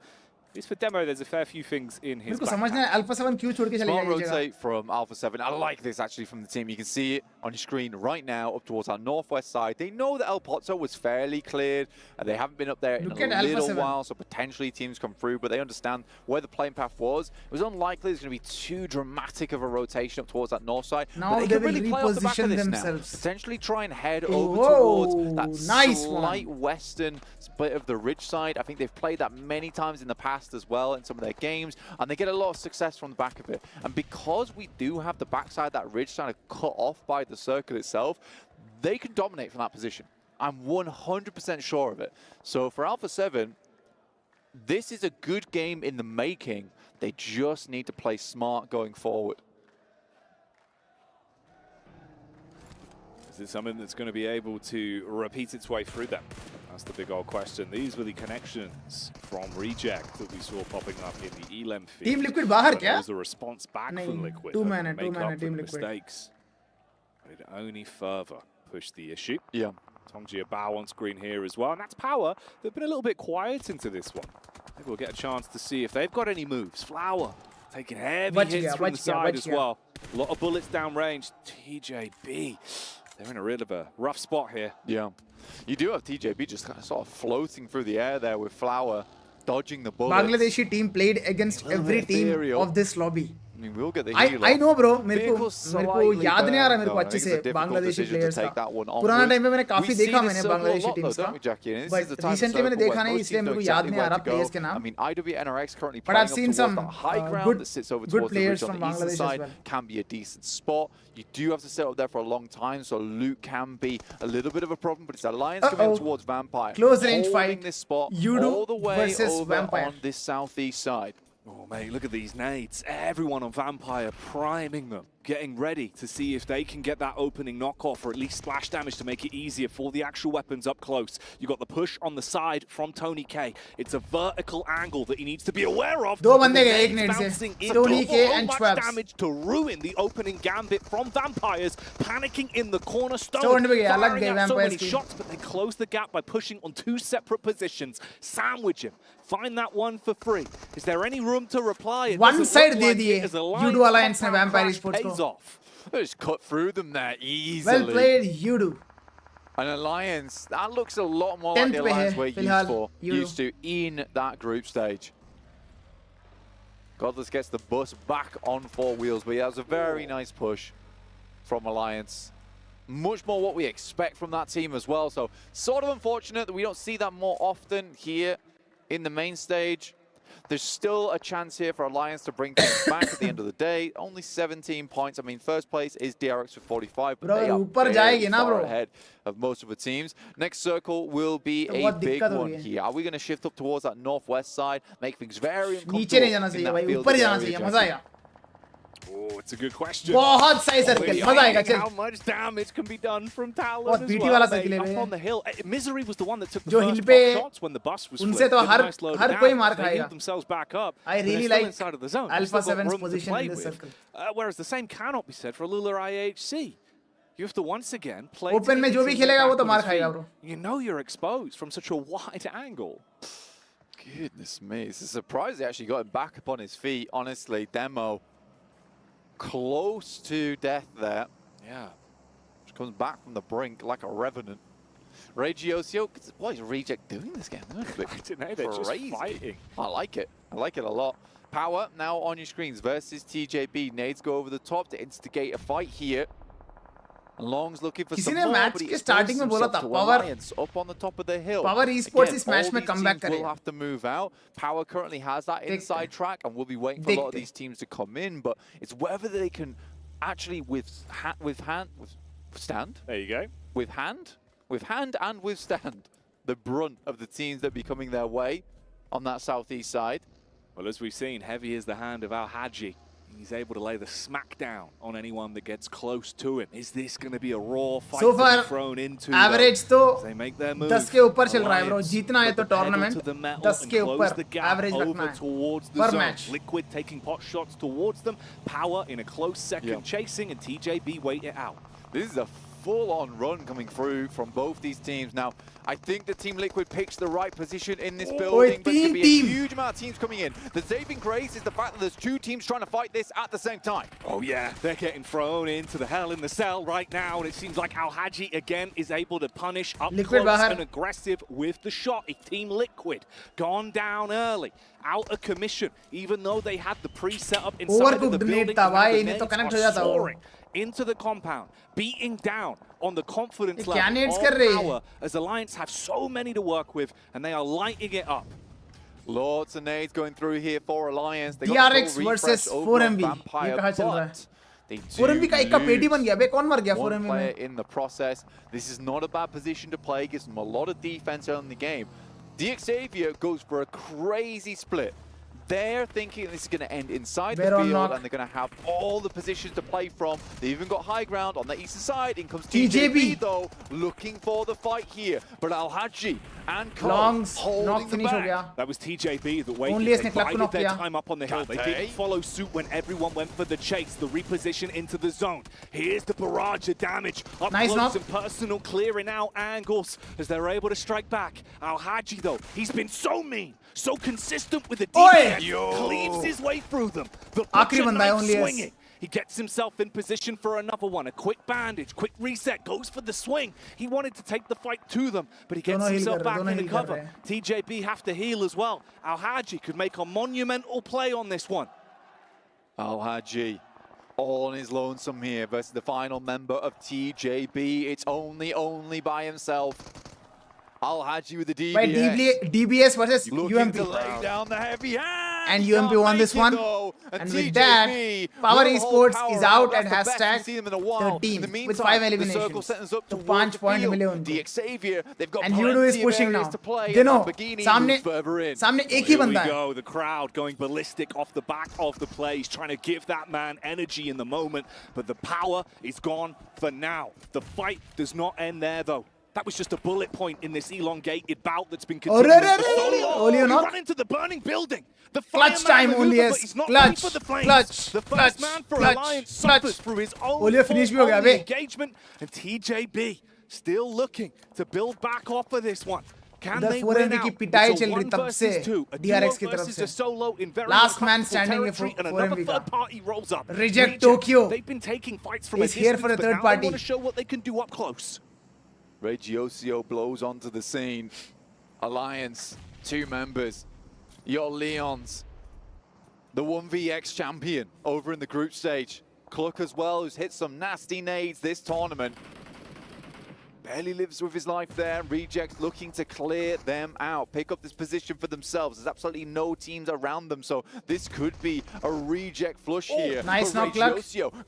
P: At least for Demo, there's a fair few things in his backpack.
A: समझना है Alpha 7 क्यों छोड़ के चले
H: Smart
A: गए ये जगह.
H: rotate from Alpha 7. I like this actually from the team. You can see it on your screen right now up towards our northwest side. They know that El Pozzo was fairly cleared. They haven't been up there in a little while, so potentially teams come through, but they understand where the playing path was. It was unlikely there's going to be too dramatic of a rotation up towards that north side.
A: Now
H: but they
A: they
H: can
A: will
H: really play off the back of
A: reposition
H: this
A: themselves.
H: now. Potentially try and head over
A: Whoa,
H: towards that
A: nice
H: slight western split of the ridge side. I think they've played that many times in the past as well in some of their games, and they get a lot of success from the back of it. And because we do have the backside, that ridge kind of cut off by the circle itself, they can dominate from that position. I'm 100% sure of it. So for Alpha 7, this is a good game in the making. They just need to play smart going forward.
P: Is it something that's going to be able to repeat its way through them? That's the big old question. These were the connections from Reject that we saw popping up in the ELEM feed.
A: Team Liquid बाहर क्या?
P: There was a response back from Liquid.
A: Two man
P: Make up for
A: Team
P: the
A: Liquid.
P: mistakes. But it only further pushed the issue.
H: Yeah.
P: Tongji Bao on screen here as well. And that's Power. They've been a little bit quiet into this one. Maybe we'll get a chance to see if they've got any moves. Flower taking heavy hits from the side as well. A lot of bullets downrange. TJB. They're in a real of a rough spot here.
H: Yeah. You do have TJB just kind of sort of floating through the air there with Flower dodging the bullets.
A: Bangladeshi team played against every team of this lobby.
H: I mean, we'll get the
A: I know bro, मेरे को याद नहीं आ रहा मेरे को अच्छे से Bangladeshi players का. पुराना टाइम पे मैंने काफी देखा मैंने बांग्लादेशी टीम्स का. But recently मैंने देखा नहीं इसलिए मेरे को याद नहीं आ रहा प्लेयर्स के नाम.
H: I mean, IWNRX currently
A: But
H: playing
A: I've
H: up
A: seen
H: towards
A: some
H: the high ground
A: good
H: that sits over towards the
A: players
H: ridge on
A: from
H: the eastern
A: Bangladesh as
H: side.
A: well.
H: Can be a decent spot. You do have to sit up there for a long time, so loot can be a little bit of a problem. But it's Alliance coming towards Vampire,
A: Close range
H: holding
A: fight.
H: this spot
A: Yudu
H: all the way
A: versus
H: over
A: Vampire.
H: on this southeast side.
P: Oh, mate, look at these nades. Everyone on Vampire priming them, getting ready to see if they can get that opening knockoff or at least splash damage to make it easier for the actual weapons up close. You got the push on the side from Tony K. It's a vertical angle that he needs to be aware of.
A: दो बंदे गए एक net से. Tony K and Schwabs.
P: Damage to ruin the opening gambit from Vampires, panicking in the cornerstone.
A: Stone पे गया, अलग
P: Firing
A: गए
P: out so
A: Vampires
P: many
A: की.
P: shots, but they close the gap by pushing on two separate positions. Sandwich him. Find that one for free. Is there any room to reply? It
A: One
P: doesn't
A: side
P: look
A: they
P: like
A: दिए.
P: it, as
A: Yudu Alliance ने
P: compound
A: Vampire
P: crash
A: Esports
P: pays
A: को.
P: off.
H: They just cut through them there easily.
A: Well played, Yudu.
H: An Alliance, that looks a lot more like the Alliance we're used to in that group stage. Godless gets the bus back on 4 wheels, but yeah, that was a very nice push from Alliance. Much more what we expect from that team as well, so sort of unfortunate that we don't see that more often here in the main stage. There's still a chance here for Alliance to bring things back at the end of the day. Only 17 points. I mean, first place is DRX with 45, but they are very far ahead of most of the teams. Next circle will be a big one here. Are we going to shift up towards that northwest side, make things very uncomfortable in that field area?
P: Oh, it's a good question.
A: बहुत सही circle, मजा आएगा चल.
P: How much damage can be done from Talon
A: बहुत
P: as
A: BT
P: well?
A: वाला
P: Mate,
A: circle है
P: up
A: ये.
P: on the hill. Misery was the one that took the
A: जो
P: first
A: हिल
P: pop
A: पे
P: shots when the bus was
A: उनसे
P: flipped.
A: तो
P: Didn't I slow it
A: her
P: down?
A: कोई मार
P: They
A: खाएगा.
P: healed themselves back up.
A: I
P: but they're
A: really
P: still
A: like
P: inside of the zone.
A: Alpha
P: They've still got
A: 7's
P: room to
A: position
P: play
A: in this
P: with.
A: circle.
P: Whereas the same cannot be said for a Lula IHC. You have to once again play.
A: Open में जो भी खेलेगा वो तो मार खाएगा bro.
P: You know you're exposed from such a wide angle.
O: Goodness me, it's a surprise he actually got him back up on his feet. Honestly, Demo close to death there.
P: Yeah.
O: Just comes back from the brink like a revenant. Regiocio, what is Reject doing this game?
P: I don't know, they're just fighting.
O: I like it. I like it a lot. Power now on your screens versus TJB. Nades go over the top to instigate a fight here. And Long's looking for some more, but he
A: starting में बोला था, Power
O: up on the top of the hill.
A: Power Esports इस match में comeback
O: will have to move out. Power currently has that inside track, and we'll be waiting for a lot of these teams to come in. But it's whether they can actually withstand.
P: There you go.
O: With hand and withstand the brunt of the teams that be coming their way on that southeast side.
P: Well, as we've seen, heavy is the hand of Al Hadji. He's able to lay the smack down on anyone that gets close to him. Is this going to be a raw fight
A: so far,
P: thrown into?
A: Average तो
P: they make their move.
A: 10 के ऊपर चल रहा है bro. जीतना है तो tournament 10 के ऊपर average रखना है per match.
P: Liquid taking pot shots towards them. Power in a close second chasing, and TJB wait it out.
O: This is a full-on run coming through from both these teams. Now, I think the Team Liquid picks the right position in this building, but there's going to be a huge amount of teams coming in. The saving grace is the fact that there's two teams trying to fight this at the same time.
P: Oh yeah, they're getting thrown into the hell in the cell right now, and it seems like Al Hadji again is able to punish up close and aggressive with the shot. Team Liquid gone down early, out of commission, even though they had the pre-set up inside of the building. Are soaring into the compound, beating down on the confidence level of Power, as Alliance have so many to work with, and they are lighting it up.
O: Lots of nades going through here for Alliance. They
A: DRX versus 4MB. ये कहाँ चल रहा है? 4MB का एक का पेटी बन गया बे, कौन मर गया 4MB में?
O: In the process, this is not a bad position to play. Gives them a lot of defense early in the game. Xavier goes for a crazy split. They're thinking this is going to end inside the field, and they're going to have all the positions to play from. They even got high ground on the eastern side. In comes TJB though, looking for the fight here. But Al Hadji and Longs
A: knock finish हो गया.
P: That was TJB that waited. They bided their time up on the hill. They didn't follow suit when everyone went for the chase. The reposition into the zone. Here's the barrage of damage. Up close and personal, clearing out angles as they're able to strike back. Al Hadji though, he's been so mean, so consistent with the DPS. Cleaves his way through them. The butcher knife swinging. He gets himself in position for another one. A quick bandage, quick reset, goes for the swing. He wanted to take the fight to them, but he gets himself back in the cover. TJB have to heal as well. Al Hadji could make a monumental play on this one.
O: Al Hadji all on his lonesome here versus the final member of TJB. It's only by himself. Al Hadji with the DBS.
A: By DBS versus UMP.
O: To lay down the heavy hand.
A: And UMP won this one. And with that, Power Esports is out at hashtag 13 with 5 eliminations. So 5 point मिले उनको. And Yudo is pushing now. Dino, सामने एक ही बंदा है.
P: The crowd going ballistic off the back of the play. He's trying to give that man energy in the moment, but the power is gone for now. The fight does not end there though. That was just a bullet point in this elongated bout that's been continuing for so long. He ran into the burning building. The
A: clutch time only is clutch.
P: The first man for Alliance suffers through his own engagement, and TJB still looking to build back off of this one. Can they win out? It's a 1 versus 2, a duo versus a solo in very
A: last man standing for
P: and another third party rolls up.
A: Reject Tokyo.
P: They've been taking fights from a distance,
A: here for a third
P: but now
A: party.
P: they want to show what they can do up close.
O: Regiocio blows onto the scene. Alliance, 2 members. Your Leons, the 1vx champion over in the group stage. Cluck as well, who's hit some nasty nades this tournament. barely lives with his life there. Reject looking to clear them out, pick up this position for themselves. There's absolutely no teams around them, so this could be a Reject flush here.
A: Nice knock, Cluck.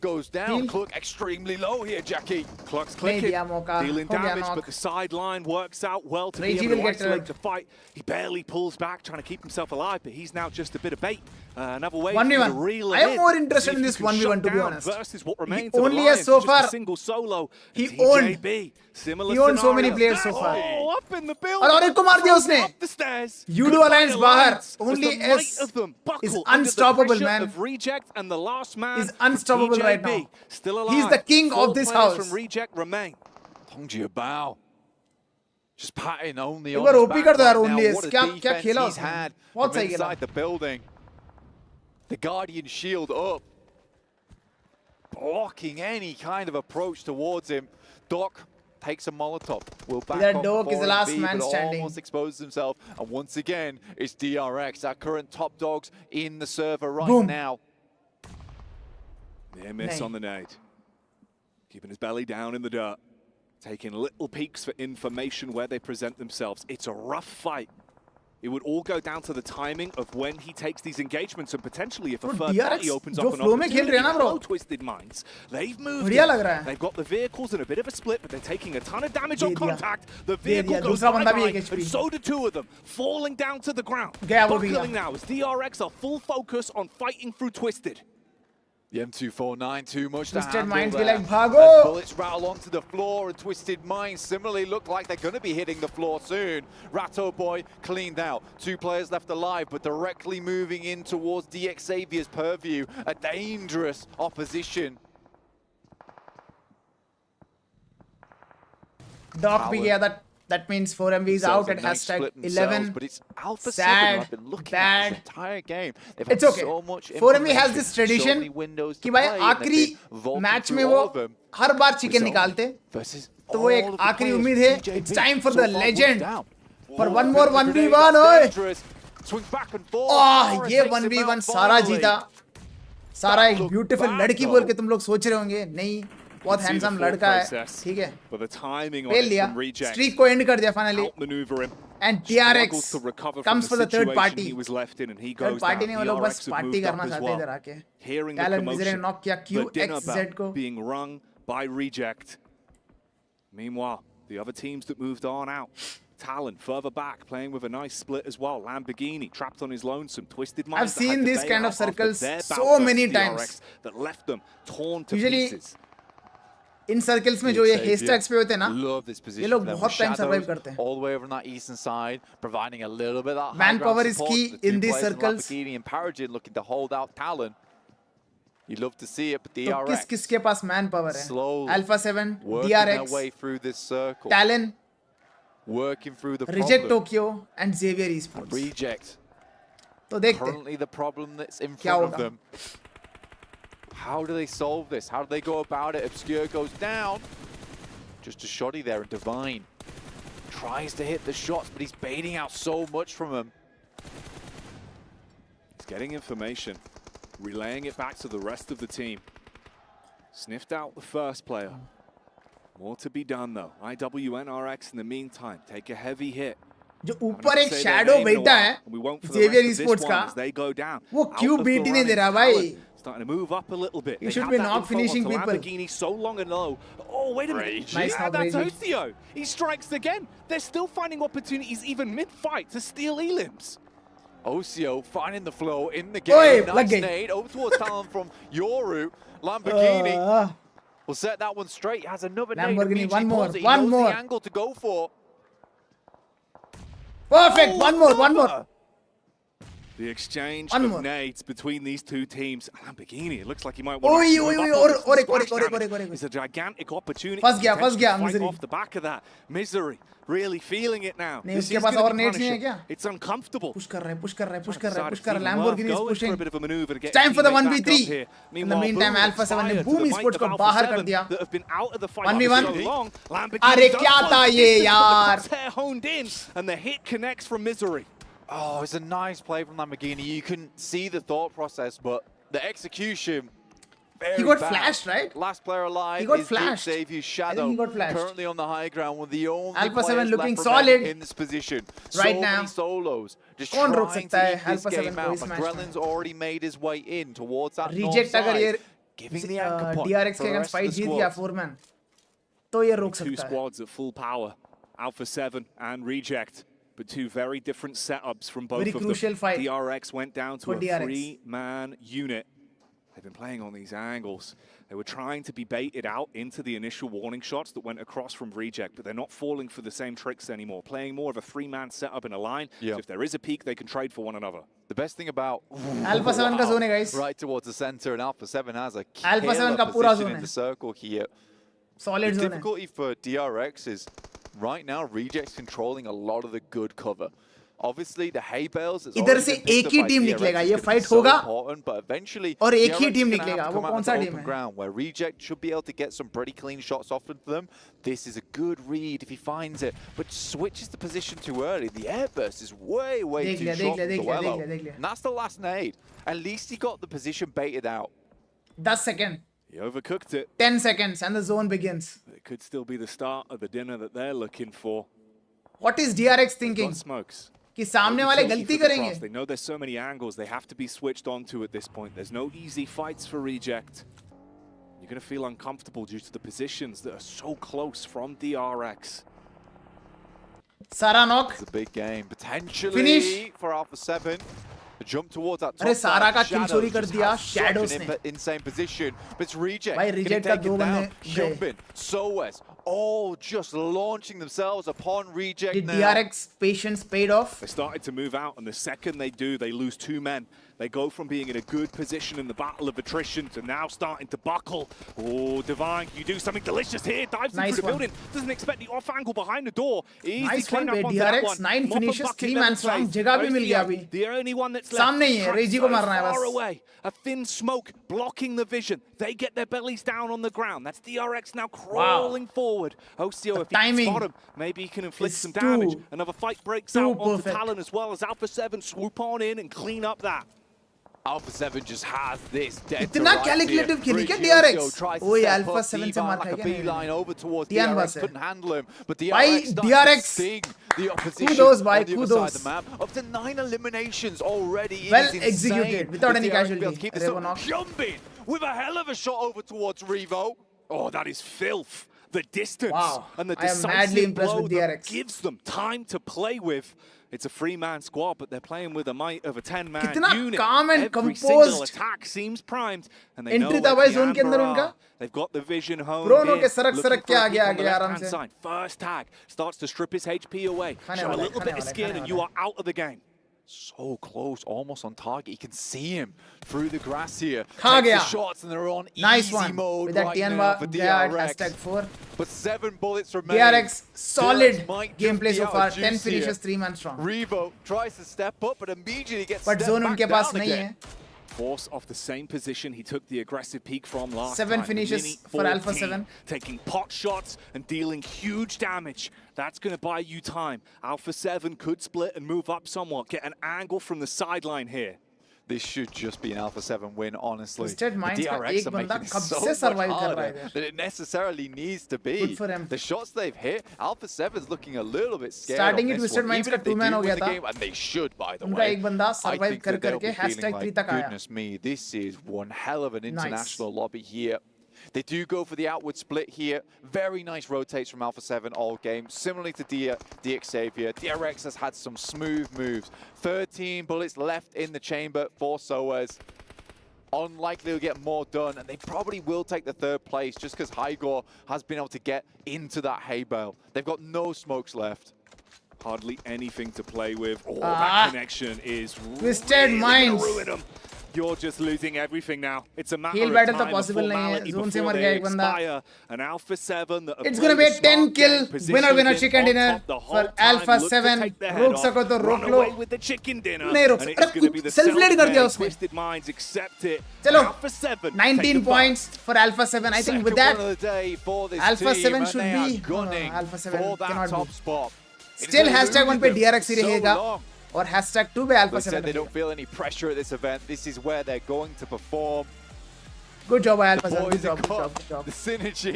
O: Goes down. Cluck extremely low here, Jackie.
P: Cluck's clicking, dealing damage, but the sideline works out well to be able to isolate the fight. He barely pulls back, trying to keep himself alive, but he's now just a bit of bait. Another way to reel
A: I am more interested in this 1v1, to be honest.
P: Versus what remains
A: he only has so far.
P: Single solo.
A: He owned so many players so far.
P: Up in the building.
A: और एक को मार दिया उसने.
P: Up the stairs.
A: Judo Alliance बाहर. Only S is unstoppable, man.
P: Reject and the last man
A: is unstoppable right now.
P: Still alive.
A: He's the king of this house.
P: From Reject remain.
O: Tongji Bao. Just patting only on
A: his
O: his
A: back
O: right now.
A: only
O: What a defense he's had from inside the building. The Guardian shield up, blocking any kind of approach towards him. Doc takes a Molotov. Will back
A: that
O: up
A: Doc is the last
O: MB,
A: man
O: but
A: standing.
O: almost exposes himself. And once again, it's DRX, our current top dogs in the server right now.
P: Near miss on the nade. Keeping his belly down in the dirt. Taking little peeks for information where they present themselves. It's a rough fight. It would all go down to the timing of when he takes these engagements and potentially if a third party opens up an opportunity. Hello, Twisted Minds. They've moved. They've got the vehicles in a bit of a split, but they're taking a ton of damage on contact. The vehicle goes bye-bye, and so do two of them, falling down to the ground. Buckling now as DRX are full focus on fighting through Twisted.
O: The M249, too much to
A: Twisted
O: handle
A: Minds
O: there.
A: be like, Bhago!
O: Bullets rattle onto the floor, and Twisted Minds similarly look like they're going to be hitting the floor soon. Ratto Boy cleaned out. 2 players left alive, but directly moving in towards DX Xavier's purview. A dangerous opposition.
A: Doc be that means 4MV is out at hashtag 11.
O: But it's Alpha
A: sad,
O: 7. I've been looking
A: bad.
O: at this entire game.
A: It's okay. 4MV has this tradition कि भाई आखिरी match में वो हर बार chicken निकालते. तो वो एक आखिरी उम्मीद है. It's time for the legend. For one more 1v1. ओह ये 1v1 सारा जीता. सारा एक ब्यूटीफुल लड़की बोल के तुम लोग सोच रहे होंगे. नहीं, बहुत हैंडसम लड़का है. ठीक है. फेल लिया. स्ट्रीक को एंड कर दिया finally. And DRX comes for the third party. Third party ने वो लोग बस पार्टी करना चाहते हैं इधर आके. Talon Misery ने knock किया QXZ को.
P: Being rung by Reject. Meanwhile, the other teams that moved on out. Talon further back, playing with a nice split as well. Lamborghini trapped on his lonesome. Twisted Minds.
A: I've seen these kind of circles so many times.
P: That left them torn to pieces.
A: In circles में जो ये हेस्टैग्स पे होते हैं ना, ये लोग बहुत टाइम सर्वाइव करते हैं.
O: All the way over on that eastern side, providing a little bit of
A: manpower is key in these circles.
O: Lamborghini and Paragin looking to hold out Talon. You'd love to see it, but DRX.
A: तो किसके पास manpower है?
O: Slowly
A: Alpha 7,
O: working
A: DRX,
O: their way through this circle.
A: Talon,
O: working through the
A: Reject
O: problem.
A: Tokyo and Xavier Esports.
O: Reject.
A: तो देखते.
O: Currently the problem that's in front of them. How do they solve this? How do they go about it? Obscure goes down. Just a shoddy there, and Divine tries to hit the shots, but he's baiting out so much from him.
P: He's getting information, relaying it back to the rest of the team. Sniffed out the first player. More to be done though. IWNRX in the meantime take a heavy hit.
A: जो ऊपर एक shadow बैठा है Xavier Esports का, वो क्यों beat नहीं दे रहा भाई?
P: Starting to move up a little bit.
A: You should be not finishing people.
P: Lamborghini so long and low. Oh, wait a minute.
A: Nice,
P: that's Osio. He strikes again. They're still finding opportunities even mid-fight to steal elims.
O: Osio finding the flow in the game. Nice nade over towards Talon from Yoru. Lamborghini will set that one straight. Has another
A: Lamborghini,
O: nade.
A: one more.
O: He knows the angle to go for.
A: Perfect. One more.
P: The exchange of nades between these two teams. Lamborghini, it looks like he might want to It's a gigantic opportunity.
A: फंस गया
P: Misery. Off the back of that. Misery, really feeling it now.
A: नहीं उसके पास और nades नहीं है क्या?
P: It's uncomfortable.
A: Push कर रहा है. Lamborghini is pushing.
P: For a bit of a maneuver to get
A: It's time for the 1v3. In the meantime, Alpha 7 ने Boom Esports को बाहर कर दिया.
P: That have been out of the fight
A: 1v1.
P: for so long.
A: अरे क्या था ये यार?
P: Tear honed in, and the hit connects from Misery.
O: Oh, it's a nice play from Lamborghini. You can see the thought process, but the execution
A: He got flashed, right?
O: Last player alive
A: He got
O: is
A: flashed.
O: Xavier's Shadow.
A: I think he got flashed.
O: Currently on the high ground with the only
A: Alpha 7
O: players
A: looking
O: left
A: solid
O: remaining in this position.
A: right
O: so
A: now.
O: many solos. Just
A: कौन रोक
O: trying
A: सकता
O: to
A: है
O: eke this
A: Alpha 7
O: game
A: को
O: out.
A: इस match
O: McGrellan's already made his way in towards that north
A: Reject अगर
O: side.
A: ये
O: Giving the anchor point
A: DRX
O: for
A: के
O: the
A: against
O: rest of
A: fight
O: the
A: जीत गया
O: squad.
A: 4-man तो ये रोक
P: Two
A: सकता है
P: squads at full power, Alpha 7 and Reject, but two very different setups from both
A: Very
P: of them.
A: crucial fight
P: DRX went down to
A: for
P: a
A: DRX.
P: three-man unit. They've been playing on these angles. They were trying to be baited out into the initial warning shots that went across from Reject, but they're not falling for the same tricks anymore. Playing more of a three-man setup in a line, so if there is a peak, they can trade for one another.
O: The best thing about
A: Alpha 7 का zone है guys.
O: right towards the center, and Alpha 7 has a
A: Alpha 7
O: killer
A: का पूरा
O: position
A: zone
O: in
A: है.
O: the circle here.
A: Solid
O: the
A: zone है.
O: difficulty for DRX is right now Reject's controlling a lot of the good cover. Obviously, the hay bales is
A: इधर से एक ही team निकलेगा ये fight होगा और एक ही टीम निकलेगा वो कौन सा टीम है
O: ground where Reject should be able to get some pretty clean shots off into them. This is a good read if he finds it, but switches the position too early. The airburst is way too short from Duello. And that's the last nade. At least he got the position baited out.
A: 10 seconds.
P: He overcooked it.
A: 10 seconds and the zone begins.
P: It could still be the start of the dinner that they're looking for.
A: What is DRX thinking?
P: Smokes.
A: कि सामने वाले गलती करेंगे.
P: They know there's so many angles they have to be switched onto at this point. There's no easy fights for Reject. You're going to feel uncomfortable due to the positions that are so close from DRX.
A: Sara knock.
O: It's a big game. Potentially
A: Finish.
O: for Alpha 7. A jump towards that top
A: अरे सारा का किल
O: Shadows
A: चोरी कर
O: just
A: दिया
O: has such
A: Shadows
O: an
A: ने.
O: insane position. But it's Reject.
A: भाई
O: Can he
A: Reject का
O: take
A: दो
O: it down?
A: बंदे
O: Jumping. Soes. All just launching themselves upon Reject
A: Did
O: now.
A: DRX patience paid off?
P: They started to move out, and the second they do, they lose two men. They go from being in a good position in the battle of attrition to now starting to buckle. Oh, Divine, you do something delicious here. Dives
A: Nice
P: into the
A: one.
P: building. Doesn't expect the off angle behind the door. Easy
A: Nice one
P: clean up
A: पे
P: onto that
A: DRX
P: one.
A: 9
P: Mop and
A: finishes
P: bucket
A: 3
P: level
A: man strong
P: trade.
A: जगह भी मिल गया
P: OCO,
A: अभी.
P: The only one that's left.
A: सामने ही है,
P: Trapped
A: रेजी को
P: so
A: मारना है
P: far
A: बस.
P: away. A thin smoke blocking the vision. They get their bellies down on the ground. That's DRX now crawling forward. OCO, if he can spot him, maybe he can inflict some damage. Another fight breaks out onto Talon as well as Alpha 7 swoop on in and clean up that.
O: Alpha 7 just has this dead
A: इतना calculative खेली क्या DRX? ओए Alpha 7 से मार खाएगा
O: beeline over towards
A: Tian
O: DRX
A: बस है.
O: couldn't handle him, but
A: भाई
O: DRX
A: DRX
O: sting the opposition
A: kudos भाई
O: on the other side
A: kudos.
O: of the map. Up to 9 eliminations already. It
A: Well
O: is insane.
A: executed without
O: But
A: any
O: DRX will be able
A: casualty.
O: to keep this
A: Revo
O: up.
A: knock.
O: Jumping with a hell of a shot over towards Revo.
P: Oh, that is filth. The distance and the
A: I am madly
P: decisive
A: impressed
P: blow
A: with
P: that
A: DRX.
P: gives them time to play with. It's a three-man squad, but they're playing with a might of a 10-man
A: कितना
P: unit.
A: calm and
P: Every single
A: composed.
P: attack seems primed, and they
A: Entry
P: know
A: था
P: where
A: भाई zone के अंदर
P: Kiambra
A: उनका.
P: are. They've got the vision honed
A: Bro, no
P: in,
A: के सरक
P: looking
A: सरक
P: for
A: के
P: a
A: आगे
P: peek on
A: आगे
P: the
A: आराम
P: left-hand
A: से.
P: side. First tag starts to strip his HP away.
A: खाने
P: Show a
A: वाला है,
P: little
A: खाने
P: bit of
A: वाला है,
P: skin,
A: खाने
P: and you
A: वाला
P: are out of the game.
O: So close, almost on target. You can see him through the grass here.
A: खा
O: Takes the
A: गया.
O: shots and they're on
A: Nice
O: easy
A: one.
O: mode
A: With that
O: right
A: Tian
O: now for
A: guard,
O: DRX.
A: #4.
O: But 7 bullets remain.
A: DRX solid
O: DRX might just
A: gameplay
O: be
A: so
O: out
A: far.
O: of
A: 10
O: juice
A: finishes,
O: here.
A: 3 man strong.
O: Revo tries to step up, but immediately gets
A: But
O: stepped
A: zone
O: back
A: उनके
O: down
A: पास नहीं
O: again.
A: है.
P: Force off the same position he took the aggressive peak from last
A: 7
P: time.
A: finishes
P: Mini
A: for Alpha
P: 14,
A: 7.
P: Taking pot shots and dealing huge damage. That's going to buy you time. Alpha 7 could split and move up somewhat. Get an angle from the sideline here.
O: This should just be an Alpha 7 win, honestly.
A: Twisted
O: The
A: Minds का
O: DRX
A: एक
O: are
A: बंदा
O: making
A: कब
O: so
A: से
O: much
A: survive कर रहा है
O: harder
A: इधर.
O: than it necessarily needs to be.
A: Good for him.
O: The shots they've hit, Alpha 7's looking a little bit scared
A: Starting
O: on
A: it,
O: this
A: Twisted
O: one.
A: Minds
O: Even
A: का
O: if they
A: 2-man
O: do
A: हो
O: win
A: गया
O: the
A: था.
O: game, and they should, by the
A: उनका
O: way.
A: एक बंदा
O: I
A: survive
O: think that they'll
A: करके
O: be feeling
A: #3
O: like,
A: तक आया.
O: goodness me, this is one hell of an international lobby here. They do go for the outward split here. Very nice rotates from Alpha 7 all game. Similarly to DX Xavier, DRX has had some smooth moves. 13 bullets left in the chamber for Soas. Unlikely to get more done, and they probably will take the 3rd place just because Hygor has been able to get into that hay bale. They've got no smokes left.
P: Hardly anything to play with. Oh, that connection is
A: Twisted
P: really
A: Minds.
P: gonna ruin them. You're just losing everything now. It's a matter
A: Heal
P: of
A: battle
P: time
A: तो possible
P: of
A: नहीं है.
P: formality
A: Zone से
P: before
A: मर
P: they
A: गया एक बंदा.
P: expire. An Alpha 7 that have
A: It's gonna
P: played
A: be
P: a
A: a 10
P: smart
A: kill
P: game,
A: winner
P: positioned
A: chicken
P: on
A: dinner
P: top the whole
A: for
P: time,
A: Alpha
P: look to
A: 7.
P: take their head
A: रोक
P: off,
A: सको तो रोक
P: run
A: low.
P: away with the chicken dinner.
A: नहीं रोक
P: And
A: सकते.
P: it's gonna be the
A: self-led कर दिया
P: self-made
A: उसने.
P: Twisted Minds accept it.
A: चलो.
P: Alpha 7
A: 19 points for Alpha 7. I think with that,
O: Second win of the day for this
A: Alpha
O: team,
A: 7
O: and
A: should
O: they are
A: be.
O: gunning
A: Alpha 7
O: for that
A: cannot
O: top
A: be.
O: spot.
A: Still
O: It's
A: #1 पे
O: eluded them
A: DRX ही
O: so
A: रहेगा
O: long.
A: और #2 पे Alpha
O: They
A: 7
O: said they don't feel any pressure at this event. This is where they're going to perform.
A: Good job है alpha 7, good job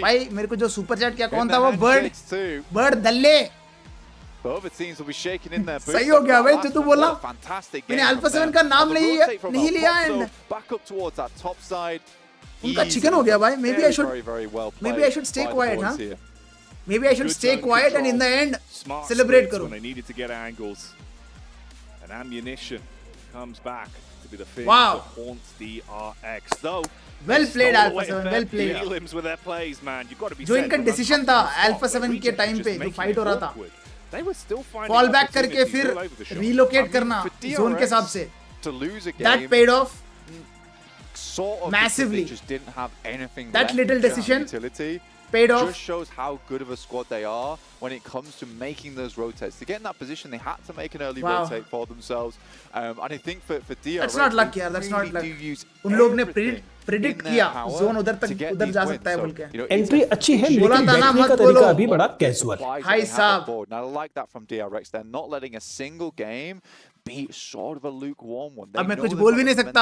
A: भाई। मेरे को जो super chat किया कौन था वो? बर्ड दल्ले। सही हो गया भाई जो तू बोला। मैंने अल्फा 7 का नाम नहीं लिया एंड उनका चिकन हो गया भाई। Maybe I should stay quiet, हाँ? Maybe I should stay quiet and in the end celebrate करूं।
P: And ammunition comes back to be the fish
A: Wow.
P: that haunts DRX. Though
A: well played Alpha 7, well played।
P: Prelims with their plays, man. You got to be
A: जो इनका decision था Alpha 7 के time पे जो fight हो रहा था, fall back करके फिर रीलोकेट करना जोन के हिसाब से, that paid off massively। That little decision paid off।
O: Just shows how good of a squad they are when it comes to making those rotates. To get in that position, they had to make an early rotate for themselves. And I think for DRX,
A: that's not luck यार, that's not luck। उन लोग ने predict किया zone उधर जा सकता है बोल के।
I: एंट्री अच्छी है लेकिन बैठने का तरीका अभी बड़ा कैजुअल।
A: भाई साहब,
O: now I like that from DRX. They're not letting a single game be sort of a lukewarm one.
A: अब मैं कुछ बोल भी नहीं सकता।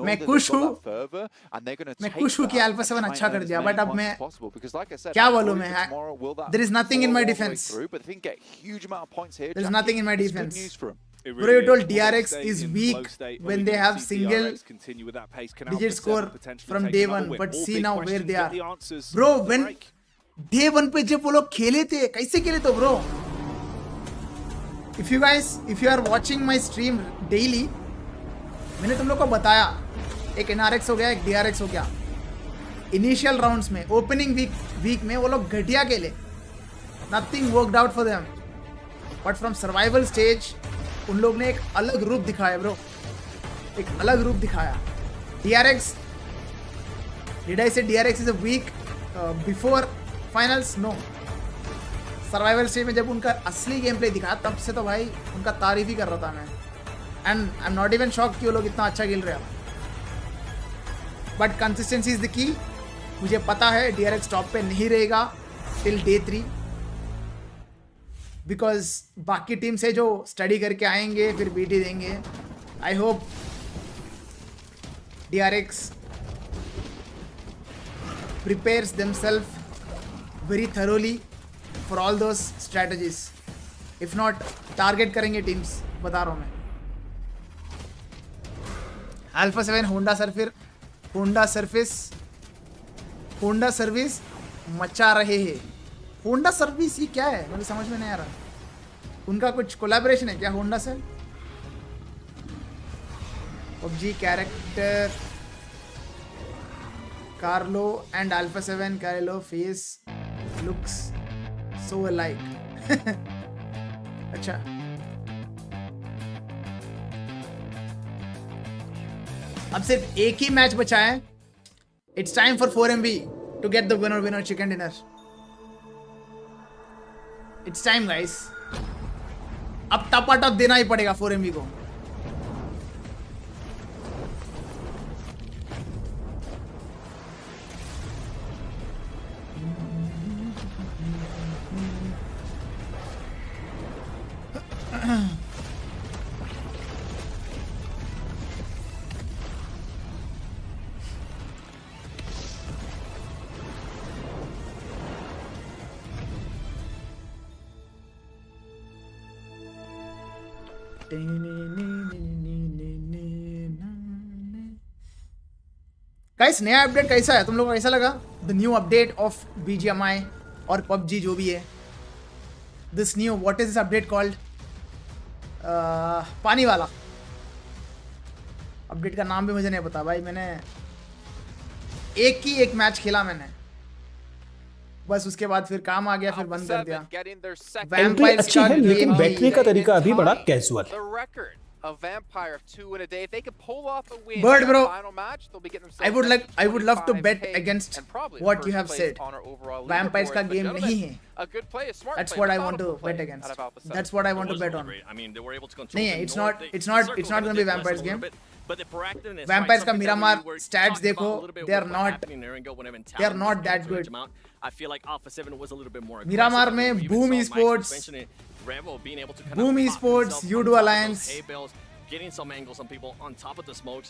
A: मैं खुश हूँ कि अल्फा 7 अच्छा कर दिया, बट अब मैं क्या बोलूँ मैं? There is nothing in my defense। There is nothing in my defense। Bro, you told DRX is weak when they have single digit score from day one, but see now where they are। Bro, when day one पे जब वो लोग खेले थे, कैसे खेले थे bro? If you are watching my stream daily, मैंने तुम लोग को बताया एक NRX हो गया, एक DRX हो गया। इनिशियल राउंड्स में, ओपनिंग वीक में वो लोग घटिया खेले, nothing worked out for them, but from survival stage उन लोग ने एक अलग रूप दिखाया ब्रो, एक अलग रूप दिखाया। DRX, did I say DRX is a weak before finals? No, survival stage में जब उनका असली गेम प्ले दिखा तब से तो भाई उनका तारीफ ही कर रहा था मैं। And I am not even shock कि वो लोग इतना अच्छा खेल रहे हैं, but consistency is the key. मुझे पता है DRX टॉप पे नहीं रहेगा टिल डे 3, बिकॉज बाकी टीम से जो स्टडी करके आएंगे फिर बीटी देंगे। I hope DRX prepares themself very thoroughly for all those strategies। if not target करेंगे टीम्स, बता रहा हूँ मैं। अल्फा 7 होंडा सर्विस मचा रहे हैं। होंडा सर्विस ये क्या है मुझे समझ में नहीं आ रहा। उनका कुछ कोलैबोरेशन है क्या होंडा से? PUBG character Carlo and Alpha 7 Carlo face looks so alike। अच्छा, अब सिर्फ एक ही मैच बचा है। It's time for 4MV to get the winner chicken dinner. It's time guys, अब टपाटप देना ही पड़ेगा 4MV को। गाइस, नया अपडेट कैसा है? तुम लोगों को कैसा लगा? The new update of BGMI और PUBG जो भी है, this new, what is this update called? पानी वाला अपडेट का नाम भी मुझे नहीं पता भाई। मैंने एक मैच खेला मैंने, बस उसके बाद फिर काम आ गया, फिर बंद कर दिया।
I: एंट्री अच्छी है लेकिन बैठने का तरीका अभी बड़ा casual.
A: Bird bro, I would love to bet against what you have said। Vampires का गेम नहीं है। That's what I want to bet against। That's what I want to bet on। नहीं है, it's not going to be Vampires game। Vampires का Miramar stats देखो, they are not that good।
D: I feel like Alpha 7 was a little bit more
A: Miramar में Boom Esports, You Do Alliance,
D: getting some angles on people on top of the smokes.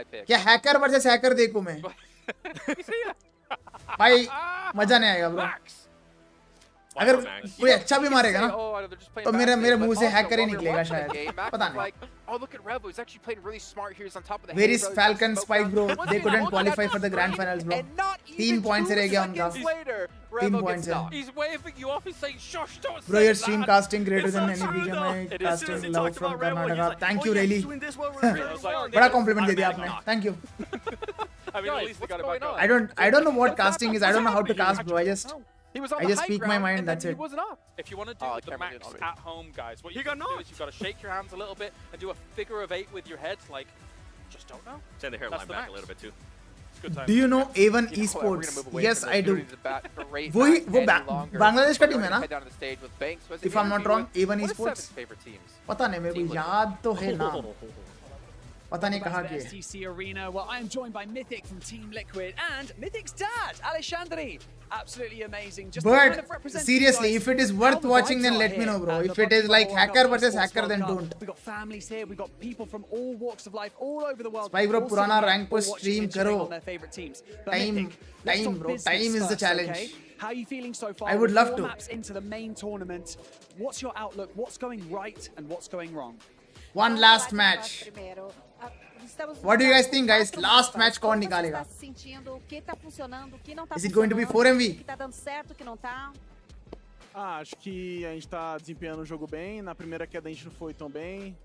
L: my pick.
A: क्या hacker versus hacker देखूं मैं? भाई मजा नहीं आएगा bro. अगर कोई अच्छा भी मारेगा ना तो मेरे मुंह से हैकर ही निकलेगा शायद, पता नहीं. Where is Falcon Spike bro? They couldn't qualify for the grand finals bro. 3 points से रह गया उनका. 3 points है.
K: He's waving you off. He's saying, "Shush, don't
A: Bro,
K: say
A: your
K: that."
A: stream casting greater than any BGMI casting. Love from Karnataka. Thank you really. बड़ा compliment दे दिया आपने. Thank you.
K: I mean, at least they got it back on.
A: I don't know what casting is. I don't know how to cast bro. I just speak my mind. That's it.
K: If you want to do the max at home, guys, what you got to do is you've got to shake your hands a little bit and do a figure of 8 with your head, like, just don't know.
D: Send the hairline back a little bit too.
A: Do you know A1 Esports? Yes, I do. वो बांग्लादेश का team है ना? If I'm not wrong, A1 Esports. पता नहीं मेरे को याद तो है ना. पता नहीं कहाँ के.
B: STC Arena. Well, I am joined by Mythic from Team Liquid and Mythic's dad, Alexandri. Absolutely amazing. Just
A: But seriously, if it is worth watching, then let me know, bro. If it is like hacker versus hacker, then don't.
B: We got families here. We got people from all walks of life, all over the world.
A: Spike bro, पुराना rank पर stream करो. Time, bro. Time is the challenge.
B: How are you feeling so far?
A: I would love to.
B: Maps into the main tournament. What's your outlook? What's going right and what's going wrong?
A: One last match. What do you guys think, guys? Last match कौन निकालेगा? Is it going to be 4MV?
T: Acho que a gente tá desempenhando o jogo bem. Na primeira queda a gente não foi tão bem.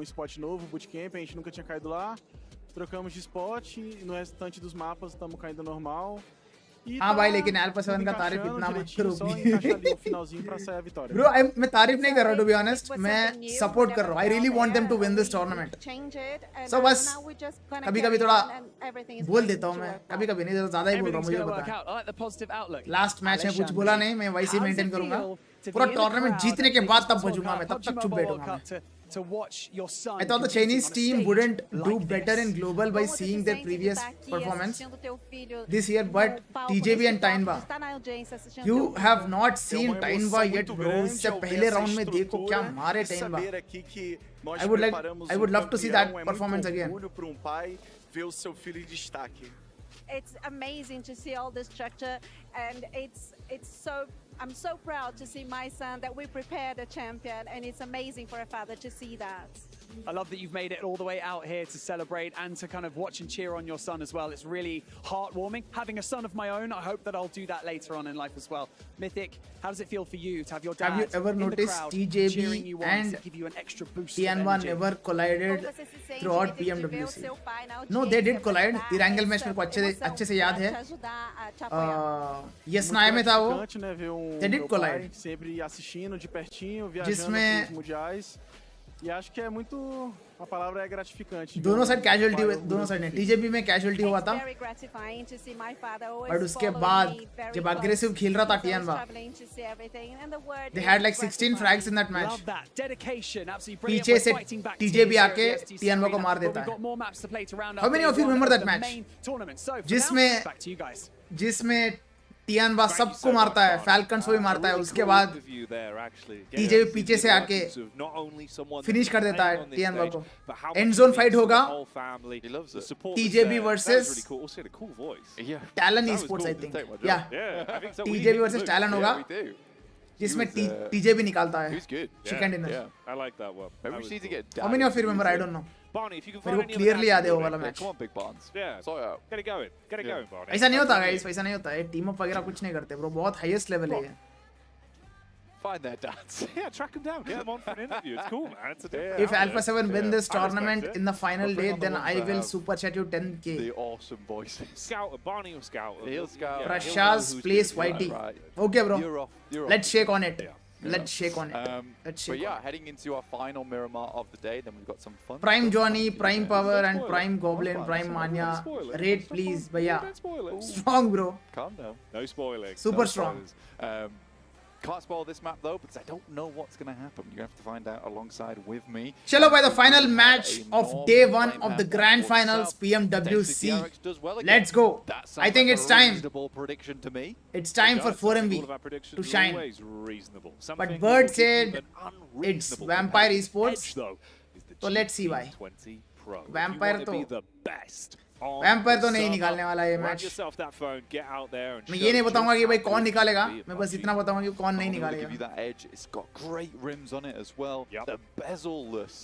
T: Spot novo, bootcamp, a gente nunca tinha caído lá. Trocamos de spot e no restante dos mapas estamos caindo normal.
A: हाँ भाई लेकिन Alpha 7 का तारीफ इतना मत करो
T: Bro,
A: मैं तारीफ नहीं कर रहा to be honest. मैं support कर रहा हूँ. I really want them to win this tournament. So बस कभी-कभी थोड़ा बोल देता हूँ मैं. कभी-कभी नहीं, ज़्यादा ही बोल रहा हूँ, मुझे पता है. Last match में कुछ बोला नहीं, मैं वैसे ही maintain करूँगा. पूरा tournament जीतने के बाद तब बजूंगा मैं, तब तक चुप बैठूंगा मैं. I thought the Chinese team wouldn't do better in global by seeing their previous performance this year, but TJB and Tainba. You have not seen Tainba yet, bro. इससे पहले round में देखो क्या मारे Tainba. I would love to see that performance again.
S: It's amazing to see all the structure, and I'm so proud to see my son that we prepared a champion, and it's amazing for a father to see that.
B: I love that you've made it all the way out here to celebrate and to kind of watch and cheer on your son as well. It's really heartwarming. Having a son of my own, I hope that I'll do that later on in life as well. Mythic, how does it feel for you to have your dad
A: have you ever noticed TJB and Tianwan never collided throughout PMWC? No, they did collide. Irangle match मेरे को अच्छे से याद है. Yes, नाय में था वो. They did collide.
T: Sempre assistindo de pertinho, viajando
A: जिसमें
T: pelos mundiais. E acho que é muito, a palavra é gratificante.
A: दोनों साइड casualty हुए, दोनों साइड नहीं. TJB में casualty हुआ था. But उसके बाद जब aggressive खेल रहा था Tianwa, they had like 16 frags in that match. पीछे से TJB आके Tianwa को मार देता है. How many of you remember that match? जिसमें Tianwa सबको मारता है, Falcons को भी मारता है, उसके बाद TJB पीछे से आके फिनिश कर देता है Tianwa को. End zone fight होगा TJB versus Talon Esports, I think. Yeah, TJB versus Talon होगा, जिसमें TJB निकालता है chicken dinner.
P: I like that one.
A: How many of you remember? I don't know.
P: Barney, if you can
A: मेरे
P: find
A: को clearly याद है वो वाला match.
O: Come on, big Barnes.
P: Yeah, get it going. Get it going, Barney.
A: ऐसा नहीं होता guys, ऐसा नहीं होता है. टीम अप वगैरह कुछ नहीं करते bro. बहुत highest level है ये.
O: Find their dads.
P: Yeah, track them down. Get them on for an interview. It's cool, man. It's a different
A: If Alpha 7 win this tournament in the final day, then I will super chat you 10k.
O: The awesome voices.
P: Scout, Barney will scout.
O: He'll scout.
A: Prashaz plays YT. Okay, bro.
O: You're off.
A: Let's shake on it. Let's shake on it. Let's shake.
O: But yeah, heading into our final Miramar of the day, then we've got some fun.
A: Prime Johnny, Prime Power, and Prime Goblin, Prime Mania. Rate please, bhaiya. Strong, bro.
O: Calm down.
P: No spoiling.
A: Super strong.
O: Can't spoil this map though, because I don't know what's going to happen. You're going to have to find out alongside with me.
A: Chalo, by the final match of day 1 of the grand finals PMWC. Let's go. I think it's time.
O: Prediction to me.
A: It's time for 4MV to shine. But Bird said it's Vampire Esports. So let's see why. Vampire to vampire तो नहीं निकालने वाला ये match. मैं ये नहीं बताऊंगा कि भाई कौन निकालेगा, मैं बस इतना बताऊंगा कि कौन नहीं निकालेगा।
O: Give you that edge. It's got great rims on it as well. The bezel-less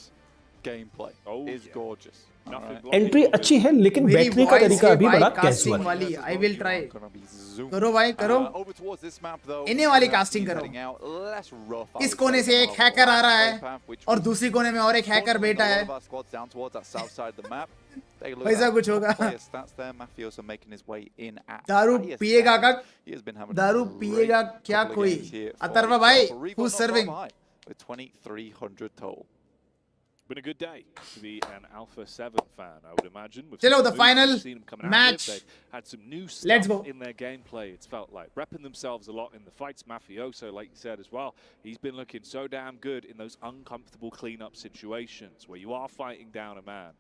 O: gameplay is gorgeous.
I: Entry अच्छी है लेकिन बैटरी का तरीका अभी बड़ा कैजुअल
A: वाली। I will try. करो भाई करो, इन्हें वाली कास्टिंग करो। इस कोने से एक हैकर आ रहा है और दूसरी कोने में और एक हैकर बैठा है। पैसा कुछ होगा। दारू पिएगा का, दारू पिएगा क्या कोई? अतर्वा भाई, who's serving?
O: 2300 total.
P: Been a good day to be an Alpha 7 fan, I would imagine.
A: Chalo, the final match.
P: Had some new
A: Let's
P: stuff
A: go.
P: in their gameplay. It's felt like repping themselves a lot in the fights. Mafioso, like you said as well, he's been looking so damn good in those uncomfortable cleanup situations where you are fighting down a man.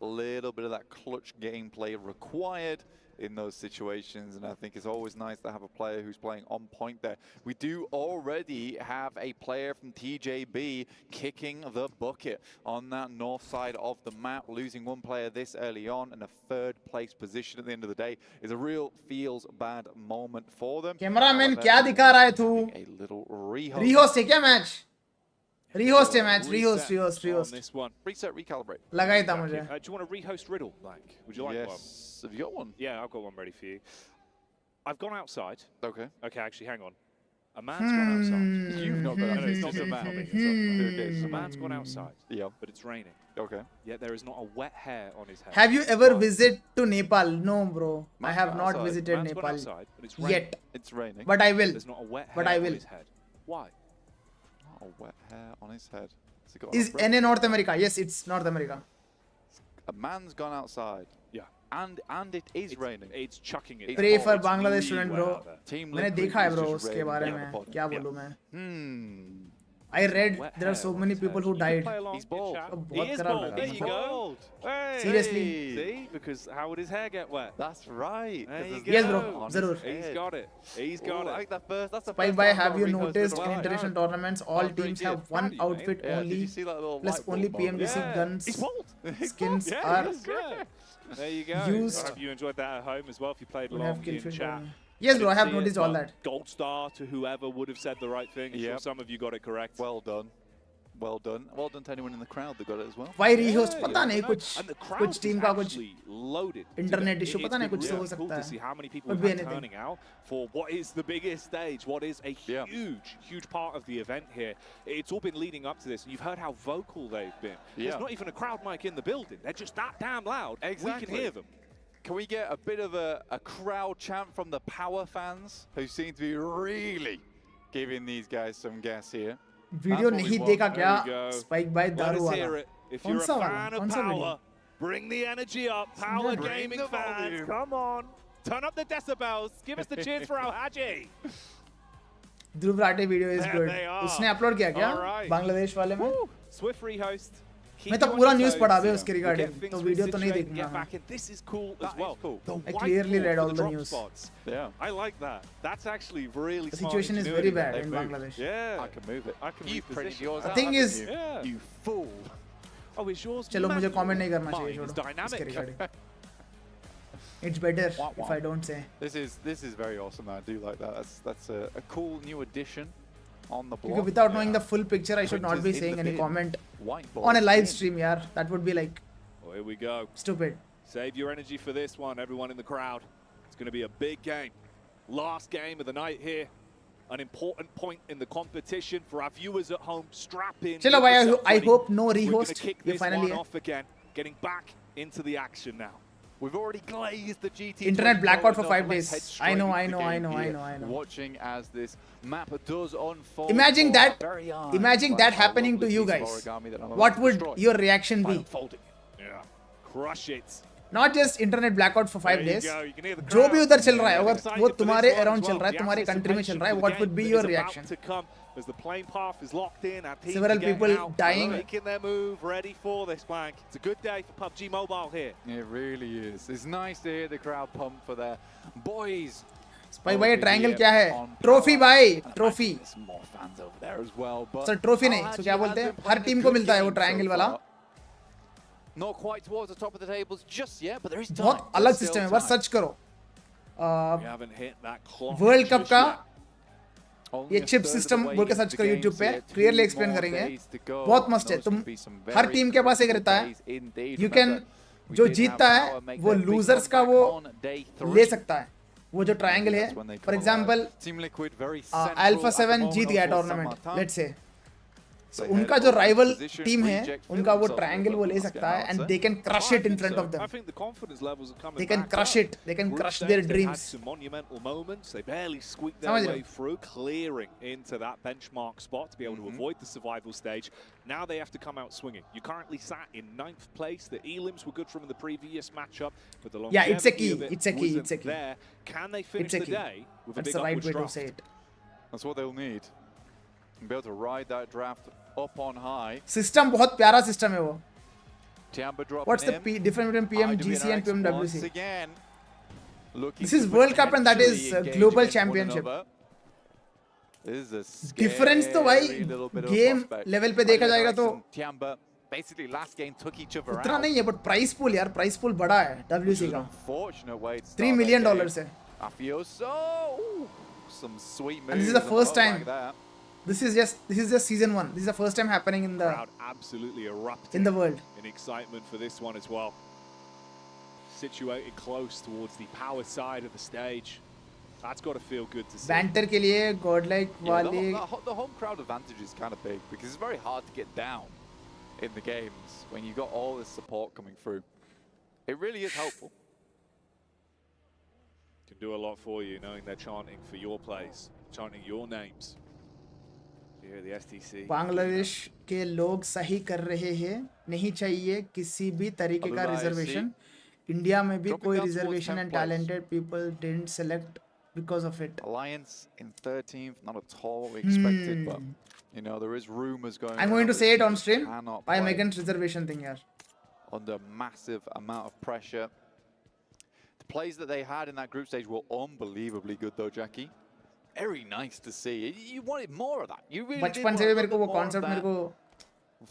O: A little bit of that clutch gameplay required in those situations, and I think it's always nice to have a player who's playing on point there. We do already have a player from TJB kicking the bucket on that north side of the map, losing one player this early on, and a third place position at the end of the day is a real feels bad moment for them.
A: Cameraman क्या दिखा रहा है तू?
O: A little rehost.
A: रीहोस्ट है क्या match? रीहोस्ट है match, रीहोस्ट।
P: On this one.
O: Reset, recalibrate.
A: लगा ही था मुझे।
P: Do you want to rehost Riddle? Like, would you like one?
O: Yes. Have you got one?
P: Yeah, I've got one ready for you. I've gone outside.
O: Okay.
P: Okay, actually, hang on. A man's gone outside.
O: You've not gone outside.
P: No, it's not a man. A man's gone outside.
O: Yeah.
P: But it's raining.
O: Okay.
P: Yet there is not a wet hair on his head.
A: Have you ever visited to Nepal? No, bro. I have not
O: outside.
A: visited
P: Man's gone
A: Nepal
P: outside, but it's raining.
A: yet.
O: It's raining.
A: But I will.
P: There's not a wet hair
A: But I
P: on
A: will.
P: his head. Why?
O: Not a wet hair on his head. Has he got
A: Is
O: umbrella?
A: NA North America? Yes, it's North America.
O: A man's gone outside.
P: Yeah.
O: And it is raining.
P: It's chucking it.
A: Pray for
P: It's
A: Bangladesh
P: really
A: student,
P: wet
A: bro.
P: out there.
O: Team
A: मैंने
O: Liquid
A: देखा है
O: is
A: bro
O: just
A: उसके बारे
O: raining
A: में,
O: down the
A: क्या
O: pod.
A: बोलूँ मैं?
O: Yeah.
A: I read there are so many people who died.
O: He's bald.
A: बहुत
P: He is
A: खराब
P: bald.
A: लगा
P: There you
A: मुझे।
P: go. Hey.
A: Seriously?
P: See? Because how would his hair get wet?
O: That's right.
P: There you
A: Yes,
P: go.
A: bro. Zarur.
P: He's got it. He's got
O: I
P: it.
O: like that first. That's the
A: Spike
O: first
A: by,
O: time I've
A: have
O: got
A: you
O: a rehost
A: noticed
O: riddle.
A: in international tournaments all
O: pretty
A: teams
O: good.
A: have one
P: Proud of you,
A: outfit
O: Yeah, did
A: only,
O: you see that little
A: plus
O: light bulb
A: only
O: moment?
A: PMWC
P: Yeah.
A: guns
P: He's bald.
A: skins
P: Yeah,
A: are
P: he is, yeah. There you go.
A: used.
P: I hope you enjoyed that at home as well if you played
A: would
P: along
A: have killed
P: in
A: him.
P: chat.
A: Yes, bro, I have
P: didn't see
A: noticed
P: it,
A: all
P: but
A: that.
P: Gold star to whoever would have said the right thing. I'm sure
O: Yep.
P: some of you got it correct.
O: Well done. Well done. Well done to anyone in the crowd that got it as well.
A: Why rehost?
P: Yeah,
A: पता
P: you
A: नहीं
P: never
A: कुछ
P: know. And the crowd
A: कुछ team का कुछ
P: actually loaded.
A: internet
P: today.
A: issue,
P: It's
A: पता नहीं
P: been
A: कुछ तो हो
P: really cool
A: सकता
P: to
A: है।
P: see how many people
A: Could
P: have
A: be
P: been
A: anything.
P: turning out for what is the biggest stage, what is a huge part of the event here. It's all been leading up to this, and you've heard how vocal they've been.
O: Yeah.
P: There's not even a crowd mic in the building. They're just that damn loud.
O: Exactly.
P: We can hear them.
O: Can we get a bit of a crowd chant from the power fans who seem to be really giving these guys some gas here?
A: Video
O: That's what
A: नहीं
O: we
A: देखा
O: want.
A: क्या?
P: There we go.
A: Spike by
P: Let
A: दारू
P: us hear
A: वाला।
P: it. If
A: कौन
P: you're a
A: सा वाला?
P: fan of
A: कौन सा video?
P: power, bring the energy up. Power
A: Bring
P: gaming
O: the
P: fans,
O: volume.
P: come on. Turn up the decibels. Give us the cheers for Al Haji.
A: Dhruv Rathe video is
P: There
A: good.
P: they are.
A: उसने upload किया क्या?
P: All right.
A: Bangladesh वाले में?
P: Woo. Swift rehost. Keep
A: मैं तो
P: you on
A: पूरा
P: your
A: news
P: toes.
A: पढ़ा बे उसके
P: We'll get
A: रिगार्डिंग,
P: things
A: तो वीडियो तो नहीं
P: resituated,
A: देखूंगा
P: get
A: मैं।
P: back in. This is cool
O: That
P: as well.
O: is cool.
P: The
A: I
P: white
A: clearly
P: wall
A: read
P: for
A: all
P: the
A: the
P: drop
A: news.
P: spots.
O: Yeah.
P: I like that. That's actually really
A: The
P: smart
A: situation is
P: ingenuity
A: very bad
P: there.
A: in
O: They've
A: Bangladesh.
P: Yeah.
O: I can move it.
P: I can
O: You've printed
P: reposition
O: yours
P: that.
A: The thing
O: out,
A: is-
O: haven't you?
P: Yeah.
O: You fool.
P: Oh, is yours
A: चलो मुझे
P: manual?
A: Comment नहीं करना चाहिए,
P: Mine is
A: छोड़ो इसके
P: dynamic.
A: Regarding. It's better
O: Wow,
A: if
O: wow.
A: I don't say.
O: This is very awesome. I do like that. That's a cool new addition on the block.
A: Because without knowing the full picture, I should not be
O: Printers in
A: saying
O: the
A: any
O: bin.
A: comment
O: Whiteboard
A: on a live
O: in.
A: stream, yaar. That would be like
P: Oh, here we go.
A: stupid.
P: Save your energy for this one, everyone in the crowd. It's going to be a big game. Last game of the night here. An important point in the competition for our viewers at home. Strap in.
A: Chalo
P: get
A: bhai,
P: yourself
A: I
P: ready.
A: hope no
P: We're going
A: rehost.
P: to kick
A: ये
P: this
A: finally
P: one
A: है.
P: off again. Getting back into the action now.
O: We've already glazed the GT.
A: Internet blackout for 5
O: Let's
A: days.
O: head
A: I
O: straight
A: know,
O: into
A: I
O: the
A: know, I
O: game
A: know, I
O: here,
A: know, I know.
O: Watching as this map does unfold.
A: Imagine
O: for our
A: that.
O: very eyes.
A: Imagine that
O: Like, I
A: happening
O: love
A: to
O: this
A: you
O: piece of
A: guys.
O: origami that I'm about
A: What
O: to
A: would
O: destroy.
A: your reaction be?
O: Unfolding.
P: Yeah. Crush it.
A: Not just internet blackout for 5
P: There you
A: days.
P: go. You can hear the
A: जो भी
P: crowd.
A: उधर चल रहा है,
P: Yeah,
A: अगर
P: excited
A: वो
P: for
A: तुम्हारे
P: this one
A: around
P: as
A: चल
P: well.
A: रहा है,
P: The
A: तुम्हारे country में चल रहा है,
P: anticipation
A: what
P: for
A: would
P: the
A: be
P: game
A: your
P: that is about
A: reaction?
P: to come as the playing path is locked in. Our teams
A: Several
P: are getting
A: people
P: out,
A: dying.
P: making their move, ready for this blank. It's a good day for PUBG Mobile here.
O: It really is. It's nice to hear the crowd pump for their boys.
A: Spike भाई,
O: over
A: triangle
O: here
A: क्या है?
O: on
A: Trophy
O: power.
A: भाई,
O: And
A: trophy.
O: there's more fans over there as well. But
A: Sir, trophy नहीं,
O: Al
A: so क्या
O: Haji
A: बोलते
O: has
A: हैं?
O: been
A: her
O: playing a
A: team को
O: good
A: मिलता है वो
O: game so
A: triangle वाला.
O: far. Not quite towards the top of the tables just yet, but there is time.
A: बहुत अलग सिस्टम है, बस सर्च करो. वर्ल्ड कप का ये चिप सिस्टम बोल के सर्च करो YouTube पे, क्लियरली एक्सप्लेन करेंगे. बहुत मस्त है. तुम हर टीम के पास एक रहता है. यू कैन, जो जीतता है वो लूजर्स का वो ले सकता है. वो जो ट्रायंगल है, फॉर एग्जांपल अल्फा 7 जीत गया टूर्नामेंट, लेट्स से. So, उनका जो राइवल टीम है, उनका वो ट्रायंगल वो ले सकता है, and they can crush it in front of them. They can crush it. They can crush their dreams.
P: Monumental moments. They barely squeaked their way through, clearing into that benchmark spot to be able to avoid the survival stage. Now they have to come out swinging. You currently sat in 9th place. The Elims were good from the previous matchup, but the longevity
A: it's a key.
P: of it
A: It's a key.
P: wasn't
A: It's a key.
P: there. Can they finish the day with a big
A: That's the right
P: upwards
A: way to
P: draft?
A: say it.
O: That's what they'll need. And be able to ride that draft up on high.
A: System बहुत प्यारा system है वो.
O: Tiamba dropping
A: What's the
O: in.
A: difference between PMGC and PMWC?
O: Once again,
A: This is World Cup and that is Global Championship.
O: This is a
A: Difference तो भाई game level पे देखा जाएगा तो
O: Tiamba basically last game took each other
A: उतना
O: out.
A: नहीं है, but price pool यार, price pool बड़ा है WC का.
O: Unfortunate way to start
A: $3 million
O: that game.
A: है.
O: Mafioso, some sweet moves.
A: And this is the first time.
O: Like that.
A: This is just season 1. This is the first time happening in the
P: Crowd absolutely erupting
A: in the world.
P: in excitement for this one as well. Situated close towards the power side of the stage. That's got to feel good to see.
A: Banter के लिए godlike वाले.
O: The home crowd advantage is kind of big because it's very hard to get down in the games when you got all this support coming through. It really is helpful.
P: Can do a lot for you knowing they're chanting for your plays, chanting your names. Here at the STC.
A: Bangladesh के लोग सही कर रहे हैं. नहीं चाहिए किसी भी तरीके का रिजर्वेशन. इंडिया में भी कोई reservation and talented people didn't select because of it.
O: Alliance in 13th, not at all what we expected, but you know there is rumors going.
A: I'm going to say it on stream.
O: Cannot
A: By
O: play
A: Megan's reservation thing here.
O: under massive amount of pressure. The plays that they had in that group stage were unbelievably good, though, Jackie. Very nice to see. You wanted more of that. You really did
A: बचपन
O: want
A: से
O: a
A: भी
O: little
A: मेरे को
O: bit
A: वो
O: more of
A: concept मेरे
O: that.
A: को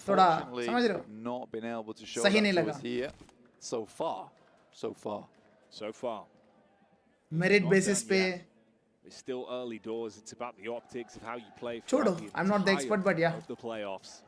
A: थोड़ा
O: Unfortunately,
A: समझ रहे हो?
O: not been able to show
A: सही
O: that
A: नहीं
O: to
A: लगा.
O: us here so far. So far.
P: So far.
A: Merit
P: Not
A: basis
P: done
A: पे.
P: yet. It's still early doors. It's about the optics of how you play.
A: छोड़ो.
P: throughout
A: I'm not the expert, but yeah.
P: of the playoffs.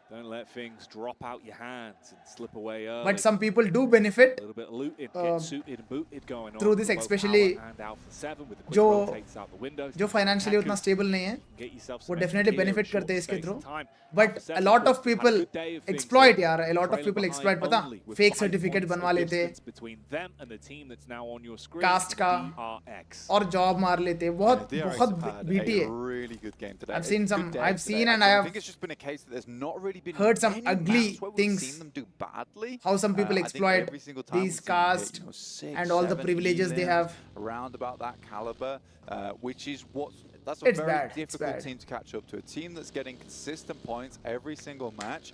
P: Don't let things drop out your hands and slip away early.
A: But some people do benefit
P: A little bit of looting, getting suited and booted going on
A: through this,
P: for both
A: especially
P: Power and Alpha 7 with the quick
A: जो
P: rotates out the windows.
A: जो financially उतना stable नहीं है,
P: Get yourself
A: वो
P: some
A: definitely
P: extra gear
A: benefit
P: in short
A: करते हैं इसके
P: space
A: through.
P: of time.
A: But
P: Alpha
A: a
P: 7
A: lot of
P: had a
A: people
P: good day of things
A: exploit
P: there,
A: यार. A lot of
P: trailing
A: people
P: behind
A: exploit पता.
P: only with
A: Fake
P: 5
A: certificate
P: points
A: बनवा
P: the
A: लेते.
P: distance between them and the team that's now on your screen,
A: Caste का
P: DRX.
A: और job मार लेते. बहुत बहुत BT है.
O: Really good game today.
A: I've seen some.
O: Good day
A: I've
O: today.
A: seen and
O: I
A: I have
O: think it's just been a case that there's not really been
A: heard some
O: any
A: ugly
O: maps where we've
A: things.
O: seen them do badly.
A: How some people
O: I think
A: exploit
O: every single time
A: these
O: we've seen them hit,
A: caste
O: you know, 6,
A: and all the
O: 7
A: privileges they
O: elims
A: have.
O: around about that caliber, which is that's a
A: It's
O: very
A: bad. It's
O: difficult
A: bad.
O: team to catch up to. A team that's getting consistent points every single match.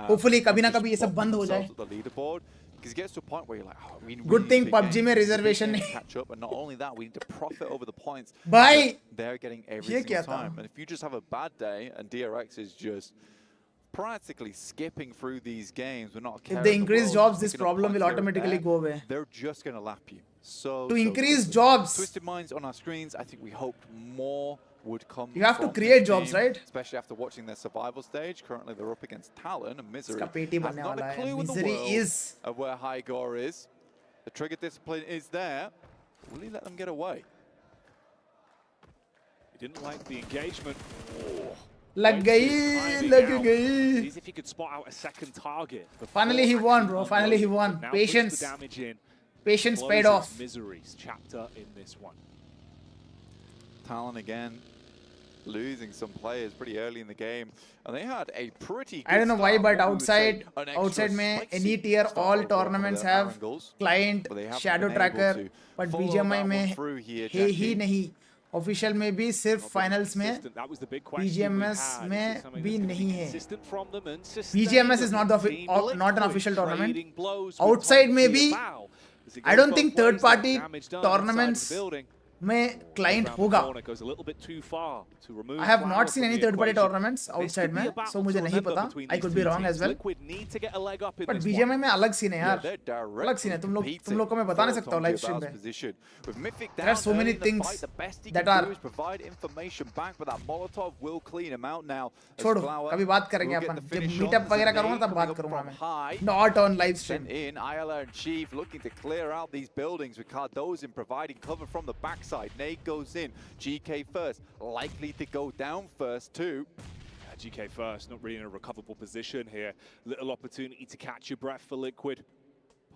A: Hopefully कभी ना
O: just
A: कभी ये सब
O: bump
A: बंद हो जाए.
O: themselves at the leaderboard. Because it gets to a point where you're like, oh, we need
A: Good thing
O: big
A: PUBG
O: games,
A: में
O: big
A: reservation
O: games to
A: नहीं.
O: catch up, and not only that, we need to profit over the points
A: भाई,
O: that they're getting every
A: ये
O: single
A: क्या था?
O: time. And if you just have a bad day and DRX is just practically skipping through these games, we're not.
A: If they increase jobs, this
O: picking up
A: problem will
O: points here and
A: automatically
O: there,
A: go away.
O: They're just going to lap you. So
A: To increase
O: quickly.
A: jobs,
O: Twisted Minds on our screens. I think we hoped more would come.
A: You have to
O: from
A: create
O: this
A: jobs,
O: team,
A: right?
O: Especially after watching their survival stage. Currently, they're up against Talon and Misery.
A: इसका पेटी
O: Has
A: बनने
O: not
A: वाला
O: a
A: है.
O: clue in the
A: Misery
O: world
A: is
O: of where High Gore is. The trigger discipline is there. Will he let them get away?
P: He didn't like the engagement. Oh.
A: लग गई, लग गई.
P: Sees if he could spot out a second target.
A: Finally he won, bro. Finally he won.
P: Now
A: Patience.
P: puts the damage in.
A: Patience paid
P: Closes
A: off.
P: Misery's chapter in this one.
O: Talon again losing some players pretty early in the game, and they had a pretty.
A: I don't know why, but outside
O: outside
A: में any tier all tournaments have client shadow tracker, but BGMI में है ही नहीं. Official में भी सिर्फ finals में BGMS में भी नहीं है. BGMS is not an official tournament. Outside में भी I don't think third party tournaments में client होगा. I have not seen any third-party tournaments outside में, so मुझे नहीं पता. I could be wrong as well. But BGMI में अलग scene है यार. अलग scene है. तुम लोग को मैं बता नहीं सकता हूँ live stream में. There are so many things that are. छोड़ो, कभी बात करेंगे अपन. जब meetup वगैरह करूँगा तब बात करूँगा मैं. Not on live stream.
O: In Ayala and Chief looking to clear out these buildings with Cardozo providing cover from the backside. Nade goes in. GK first, likely to go down first too.
P: GK first, not really in a recoverable position here. Little opportunity to catch your breath for Liquid.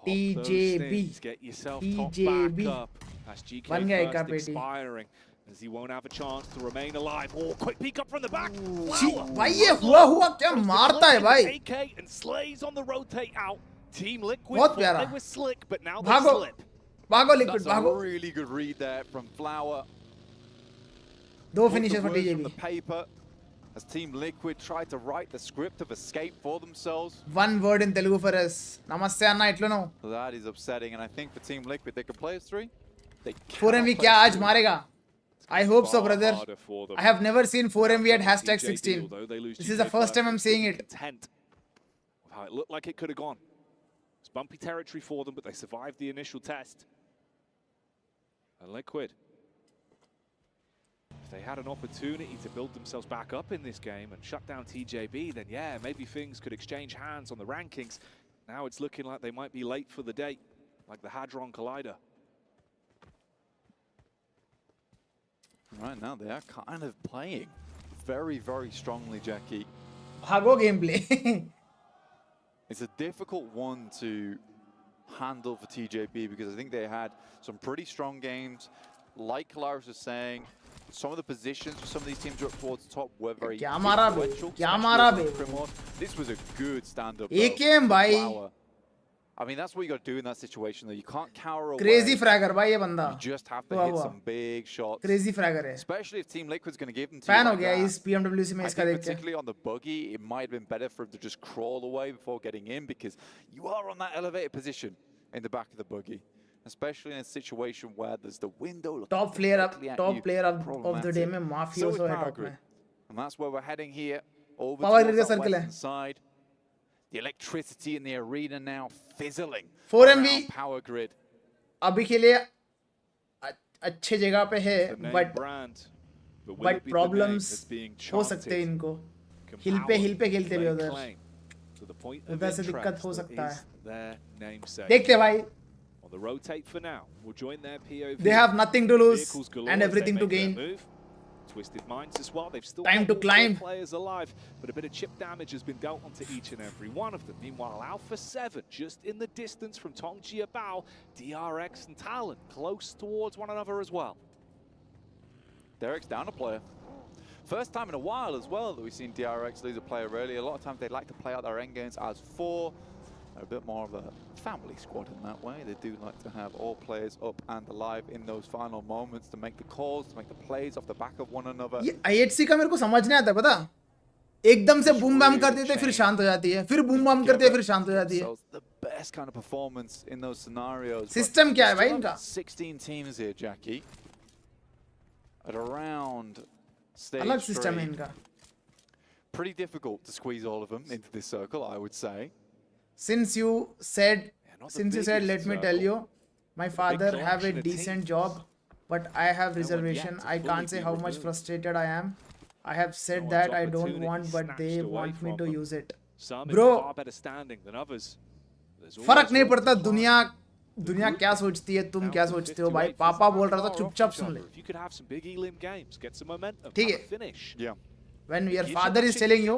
A: TJB.
P: Get yourself top back up. That's GK first expiring. As he won't have a chance to remain alive. Oh, quick peek up from the back.
A: भाई ये हुआ क्या मारता है भाई.
P: AK and Slays on the rotate out. Team Liquid
A: बहुत प्यारा.
P: they were slick, but now they slip.
A: भागो Liquid, भागो.
O: That's a really good read there from Flower.
A: दो finishes for TJB.
O: From the paper, as Team Liquid tried to write the script of escape for themselves.
A: One word in Telugu for us. Namaste Anna itlono.
O: That is upsetting, and I think for Team Liquid, they can play as 3. They
A: 4MV क्या आज मारेगा? I hope so, brother. I have never seen 4MV at hashtag 16. This is the first time I'm seeing it.
P: How it looked like it could have gone. It's bumpy territory for them, but they survived the initial test. And Liquid, if they had an opportunity to build themselves back up in this game and shut down TJB, then yeah, maybe things could exchange hands on the rankings. Now it's looking like they might be late for the date, like the Hadron Collider.
O: Right now, they are kind of playing very, very strongly, Jackie.
A: Bhago gameplay.
O: It's a difficult one to handle for TJB because I think they had some pretty strong games. Like Kalaris was saying, some of the positions for some of these teams who are up towards the top were very influential. This was a good stand-up. I mean, that's what you got to do in that situation. Though you can't cower away.
A: Crazy fragger, भाई ये बंदा.
O: You just have to hit some big shots.
A: Crazy fragger है.
O: Especially if Team Liquid's going to give them to
A: Fan
O: you
A: हो गया इस PMWC में इसका देख के.
O: Particularly on the buggy, it might have been better for him to just crawl away before getting in because you are on that elevated position in the back of the buggy. Especially in a situation where there's the window.
A: Top player of the day में mafioso है top में.
O: And that's where we're heading here over towards the western side. The electricity in the arena now fizzling.
A: 4MV
O: power grid.
A: अभी के लिए अच्छे जगह पे है, but problems हो सकते हैं इनको. हिल पे खेलते भी उधर से दिक्कत हो सकता है. देखते भाई. They have nothing to lose and everything to gain.
P: Twisted minds as well. They've still
A: time to climb.
P: Players alive, but a bit of chip damage has been dealt onto each and every one of them. Meanwhile, Alpha 7 just in the distance from Tongji Bao, DRX and Talon close towards one another as well.
O: Derek's down a player. First time in a while as well that we've seen DRX lose a player early. A lot of times they like to play out their end games as 4. They're a bit more of a family squad in that way. They do like to have all players up and alive in those final moments to make the calls, to make the plays off the back of one another.
A: ये IHC का मेरे को समझ नहीं आता पता. एकदम से बूम बम कर देते हैं फिर शांत हो जाती है. फिर बूम बम करते हैं फिर शांत हो जाती है.
O: The best kind of performance in those scenarios.
A: System क्या है भाई इनका?
O: 16 teams here, Jackie. At around stage 3.
A: अलग system है इनका.
O: Pretty difficult to squeeze all of them into this circle, I would say.
A: Since you said, let me tell you, my father have a decent job, but I have reservation. I can't say how much frustrated I am. I have said that I don't want, but they want me to use it. Bro, फर्क नहीं पड़ता दुनिया क्या सोचती है, तुम क्या सोचते हो भाई. पापा बोल रहा था चुपचाप सुन ले. ठीक है. When your father is telling you,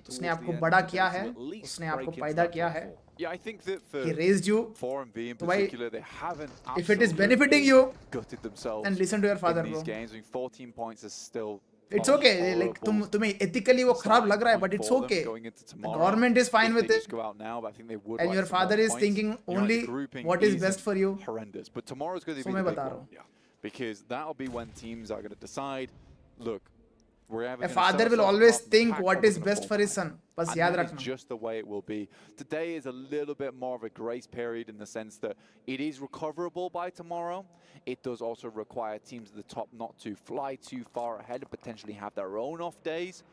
A: उसने आपको बड़ा किया है, उसने आपको पैदा किया है.
O: Yeah, I think that for
A: he raised you.
O: 4MV in particular, they haven't.
A: If it is benefiting you,
O: gutted themselves.
A: And listen to your father,
O: in these
A: bro.
O: games. I mean, 14 points is still.
A: It's okay. Like तुम्हें ethically वो खराब लग रहा है, but it's okay. The government is fine with it. And your father is thinking only what is best for you.
O: Horrendous. But tomorrow's going to be the big one. Because that'll be when teams are going to decide. Look, A
A: father will always think what is best for his son. बस याद रखना.
O: Just the way it will be. Today is a little bit more of a grace period in the sense that it is recoverable by tomorrow. It does also require teams at the top not to fly too far ahead and potentially have their own off days.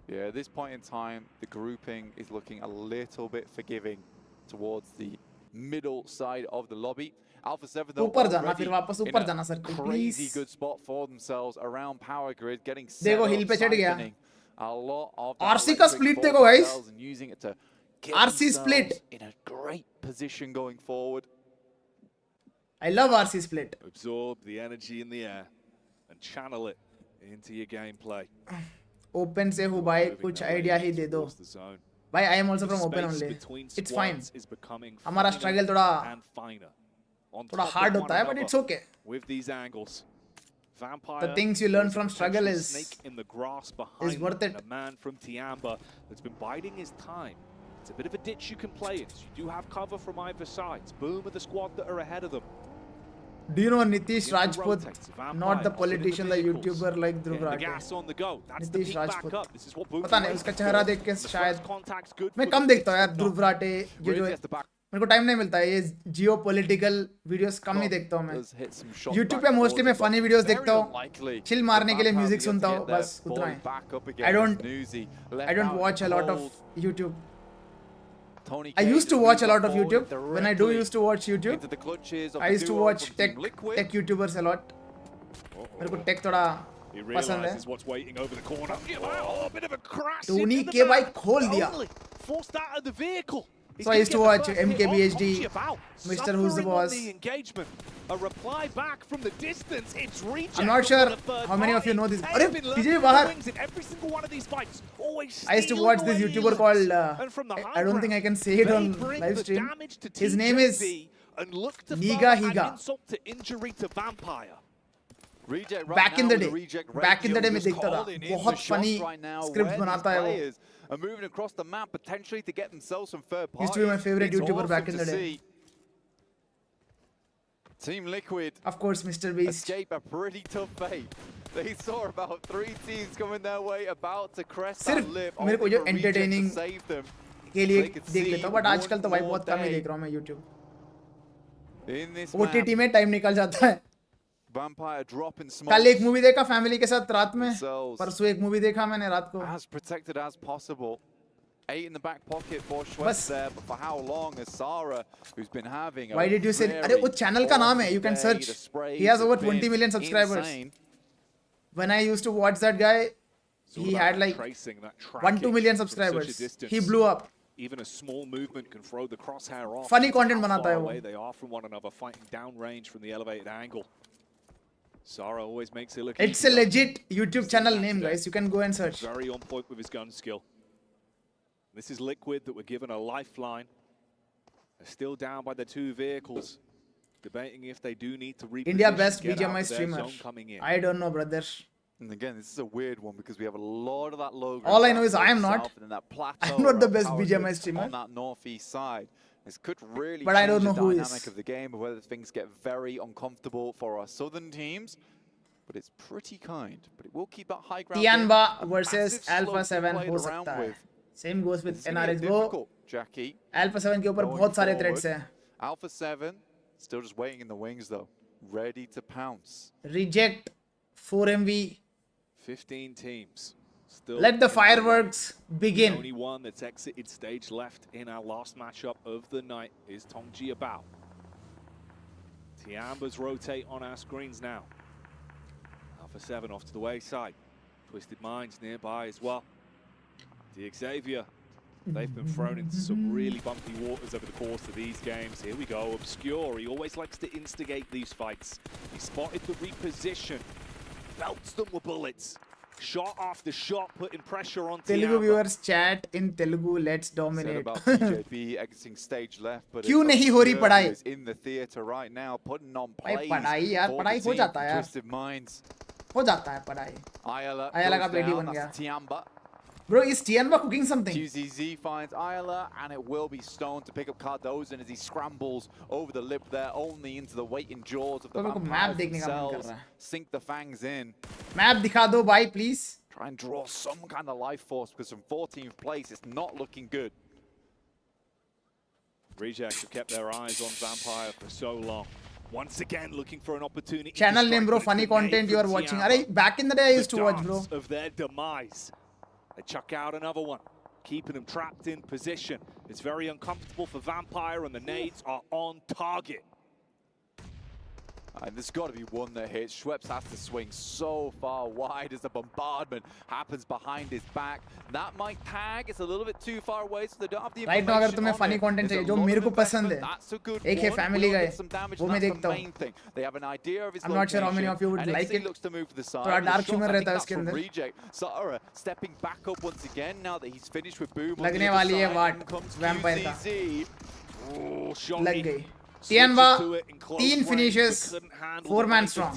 O: Yeah, at this point in time, the grouping is looking a little bit forgiving towards the middle side of the lobby. Alpha 7 though already in a crazy good spot for themselves around power grid, getting set up, siphoning a lot of
A: RC का split देखो guys.
O: and using it to get
A: RC split
O: in a great position going forward.
A: I love RC split.
P: Absorb the energy in the air and channel it into your gameplay.
A: Open से हो भाई, कुछ idea ही दे दो. भाई I am also from open only. It's fine. हमारा struggle थोड़ा hard होता है, but it's okay.
P: With these angles, Vampire,
A: the things you learn from struggle is worth it.
P: A man from Tiamba that's been biding his time. It's a bit of a ditch you can play in. So you do have cover from either side. Boom of the squad that are ahead of them.
A: Do you know Nitish Rajput? Not the politician, the YouTuber like Dhruv Rathi. Nitish Rajput. पता नहीं उसका चेहरा देख के शायद मैं कम देखता हूँ यार Dhruv Rathi. ये जो मेरे को टाइम नहीं मिलता है, ये जियो पॉलिटिकल वीडियोस कम ही देखता हूँ मैं. YouTube पे मोस्टली मैं फनी वीडियोस देखता हूँ, चिल मारने के लिए म्यूजिक सुनता हूँ, बस उतना ही. I don't watch a lot of YouTube. I used to watch a lot of YouTube. When I do used to watch YouTube, I used to watch tech YouTubers a lot. मेरे को tech थोड़ा पसंद है. Tony के भाई खोल दिया. So I used to watch MKBHD, Mr. Who's the Boss.
P: A reply back from the distance. It's reaching.
A: I'm not sure how many of you know this. अरे DJ बाहर. I used to watch this YouTuber called I don't think I can say it on live stream. His name is Niga Higa. Back in the day मैं देखता था. बहुत funny scripts बनाता है वो.
O: Are moving across the map potentially to get themselves some third parties.
A: Used to be my favorite YouTuber back in the day.
O: Team Liquid,
A: of course, Mr. Beast,
O: escape a pretty tough fate. They saw about 3 teams coming their way, about to crest
A: that
O: lip.
A: मेरे को जो entertaining के लिए देख लेता हूँ, but आजकल तो भाई बहुत कम ही देख रहा हूँ मैं YouTube. OTT में टाइम निकल जाता है.
O: Vampire dropping small.
A: कल एक मूवी देखा फैमिली के साथ रात में. परसों एक मूवी देखा मैंने रात को.
O: As protected as possible. 8 in the back pocket for Schwetz there, but for how long is Sarah, who's been having?
A: Why did you say? अरे वो channel का नाम है. You can search. He has over 20 million subscribers. Insane. When I used to watch that guy, he had like 1-2 million subscribers. He blew up.
P: Even a small movement can throw the crosshair off.
A: Funny content बनाता है वो.
P: They are from one another, fighting downrange from the elevated angle. Sarah always makes it look.
A: It's a legit YouTube channel name, guys. You can go and search.
P: Very on point with his gun skill. This is Liquid that were given a lifeline. They're still down by the 2 vehicles, debating if they do need to reposition.
A: India best BGMI streamer. I don't know, brother.
O: And again, this is a weird one because we have a lot of that logo.
A: All I know is I am not. I'm not the best BGMI streamer.
O: On that northeast side. This could really
A: but I don't know
O: the
A: who
O: dynamic
A: is.
O: of the game, or whether things get very uncomfortable for our southern teams. But it's pretty kind. But it will keep that high ground.
A: Tianba versus Alpha 7 हो सकता है. Same goes with NRH. वो
O: Jackie.
A: Alpha 7 के ऊपर बहुत सारे threats हैं.
O: Alpha 7 still just waiting in the wings though, ready to pounce.
A: Reject 4MV.
P: 15 teams. Still
A: let the fireworks begin.
P: The only one that's exited stage left in our last matchup of the night is Tongji Abao. Tiambas rotate on our screens now. Alpha 7 off to the wayside. Twisted Minds nearby as well. The Xavier, they've been thrown into some really bumpy waters over the course of these games. Here we go, Obscure. He always likes to instigate these fights. He spotted the reposition, belts them with bullets. Shot after shot, putting pressure on
A: Telugu viewers chat in Telugu. Let's dominate.
O: About BJB exiting stage left, but
A: क्यों नहीं हो रही पढ़ाई?
O: In the theater right now, putting on plays.
A: पढ़ाई यार, पढ़ाई हो जाता है यार.
O: Twisted Minds.
A: हो जाता है पढ़ाई.
O: Ayala
A: का बेटी बन गया.
O: Tiamba.
A: Bro, is Tianba cooking something?
O: QZZ finds Isla, and it will be Stone to pick up Cardozo as he scrambles over the lip there, only into the waiting jaws of the vampires themselves. Sink the fangs in.
A: Map dikha do, bhai, please.
O: Try and draw some kind of life force, because from 14th place, it's not looking good.
P: Reject have kept their eyes on Vampire for so long. Once again, looking for an opportunity.
A: Channel name, bro. Funny content you are watching. Arey, back in the day, I used to watch, bro.
P: Of their demise. They chuck out another one, keeping them trapped in position. It's very uncomfortable for Vampire, and the nades are on target.
O: And there's got to be one that hits. Schweppes has to swing so far wide as the bombardment happens behind his back. That might tag. It's a little bit too far away, so they don't have the
A: information. Right now, अगर तुम्हें funny content चाहिए, जो मेरे को पसंद है, एक है Family Guy, वो मैं देखता हूँ. I'm not sure how many of you would like it. थोड़ा dark humor रहता है उसके अंदर.
O: Sara stepping back up once again now that he's finished with Boom.
A: लगने वाली है वाट Vampire का. लग गई. Tianba, 3 finishes, 4-man strong.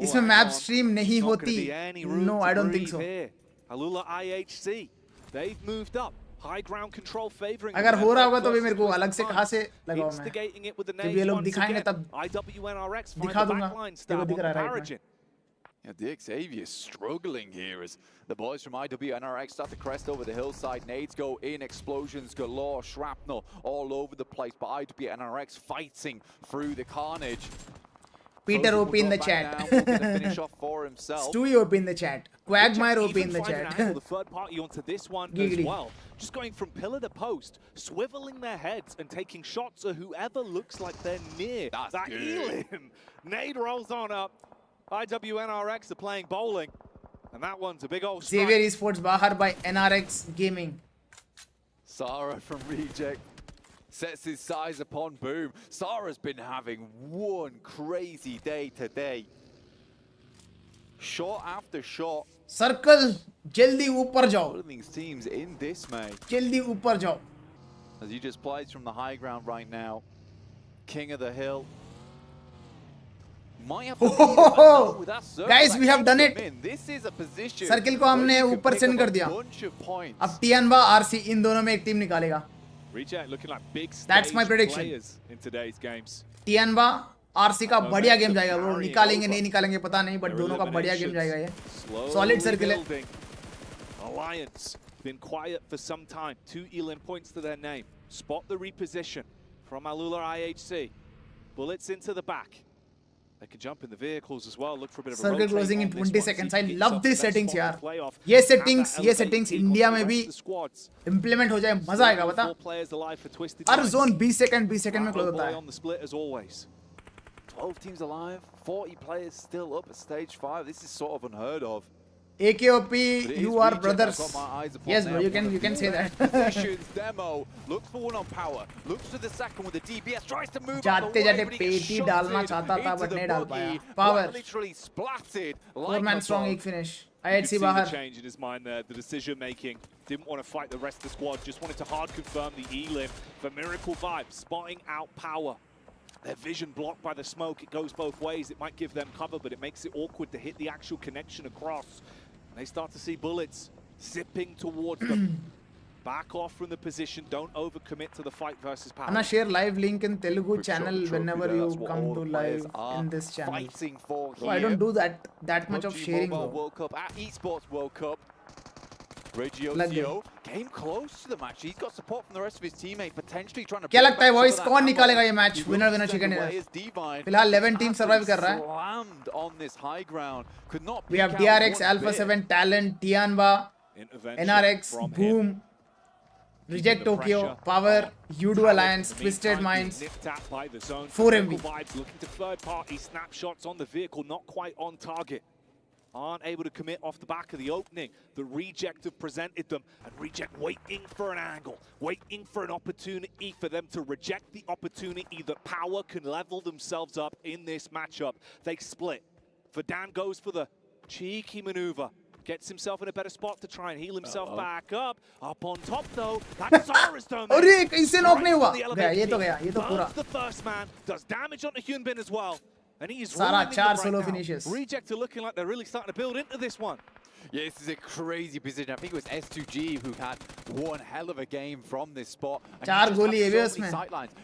A: इसमें map stream नहीं होती. No, I don't think so.
P: Alula IHC, they've moved up. High ground control favoring.
A: अगर हो रहा होगा तो भी मेरे को अलग से कहाँ से लगाऊं मैं. जब ये लोग दिखाएंगे तब दिखा दूंगा. देखो दिख रहा है right में.
O: Yeah, the Xavier struggling here as the boys from IWNRX start to crest over the hillside. Nades go in, explosions galore, shrapnel all over the place. But IWNRX fighting through the carnage.
A: Peter OP in the chat. Stewie OP in the chat. Quagmire OP in the chat.
P: The third party onto this one as well. Just going from pillar to post, swiveling their heads and taking shots at whoever looks like they're near.
O: That's
P: that Elim. Nade rolls on up. IWNRX are playing bowling, and that one's a big old strike.
A: Xavier Esports Bahar by NRX Gaming.
O: Sara from Reject sets his size upon Boom. Sara's been having one crazy day today. Shot after shot.
A: Circle, jaldi upar jao.
O: One of these teams in dismay.
A: Jaldi upar jao.
O: As he just plays from the high ground right now. King of the hill.
A: Guys, we have done it. Circle को हमने ऊपर send कर दिया. अब टियानबा RC इन दोनों में एक team निकालेगा. That's my prediction. टियानबा आरसी का बढ़िया गेम जाएगा. वो निकालेंगे नहीं निकालेंगे पता नहीं, बट दोनों का बढ़िया गेम जाएगा ये. Solid सर्किल है.
P: Alliance been quiet for some time. 2 Elim points to their name. Spot the reposition from Alula IHC. Bullets into the back. They can jump in the vehicles as well. Look for a bit of a
A: circle closing in 20 seconds. I love these settings यार. ये settings India में भी implement हो जाए मजा आएगा बता. हर zone 20 second में close होता है.
O: 12 teams alive, 40 players still up at stage 5. This is sort of unheard of.
A: AKOP, you are brothers. Yes, bro, you can say that.
O: Positions, demo, looks for one on power, looks for the second with the DBS, tries to move
A: जाते जाते पेटी डालना चाहता था but नहीं डाल पाया. Power.
O: Literally splatted.
A: 4-man strong एक finish. IHC बाहर.
P: Change in his mind there, the decision making. Didn't want to fight the rest of the squad, just wanted to hard confirm the Elim for Miracle Vibes, spotting out power. Their vision blocked by the smoke. It goes both ways. It might give them cover, but it makes it awkward to hit the actual connection across. They start to see bullets zipping towards them. Back off from the position. Don't overcommit to the fight versus power.
A: Anna, share live link in Telugu channel whenever you come to live in this channel. So I don't do that much of sharing.
O: World Cup at Esports World Cup. Reggio came close to the match. He's got support from the rest of his teammates, potentially trying to.
A: क्या लगता है boys कौन निकालेगा ये match? Winner chicken dinner. फिलहाल 11 team survive कर रहा है. We have DRX, Alpha 7, Talent, Tianba, NRX, Boom, Reject Tokyo, Power, Udo Alliance, Twisted Minds, 4MB.
P: Looking to third-party snapshots on the vehicle, not quite on target. Aren't able to commit off the back of the opening. The Reject have presented them, and Reject waiting for an angle, waiting for an opportunity for them to reject the opportunity that Power can level themselves up in this matchup. They split. Verdan goes for the cheeky maneuver, gets himself in a better spot to try and heal himself back up. Up on top though, that's Zara's done.
A: अरे कैसे knock नहीं हुआ? गया ये तो पूरा.
P: The first man does damage onto Hyunbin as well. And he is
A: Sara 4 solo finishes.
P: Reject are looking like they're really starting to build into this one.
O: Yeah, this is a crazy position. I think it was S2G who had one hell of a game from this spot.
A: 4 गोली है इसमें.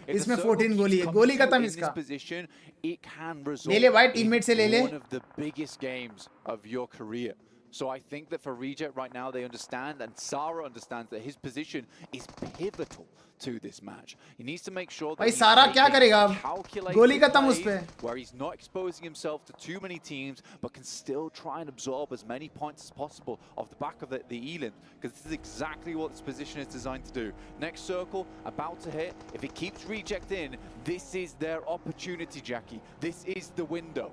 A: इसमें 14 गोली है. गोली खत्म इसका.
O: Position, it can result
A: ले ले भाई टीममेट से ले ले.
O: one of the biggest games of your career. So I think that for Reject right now, they understand, and Sara understands that his position is pivotal to this match. He needs to make sure that
A: भाई सारा क्या करेगा अब? गोली खत्म उस पे.
O: Where he's not exposing himself to too many teams, but can still try and absorb as many points as possible off the back of the Elim, because this is exactly what this position is designed to do. Next circle, about to hit. If it keeps Reject in, this is their opportunity, Jackie. This is the window.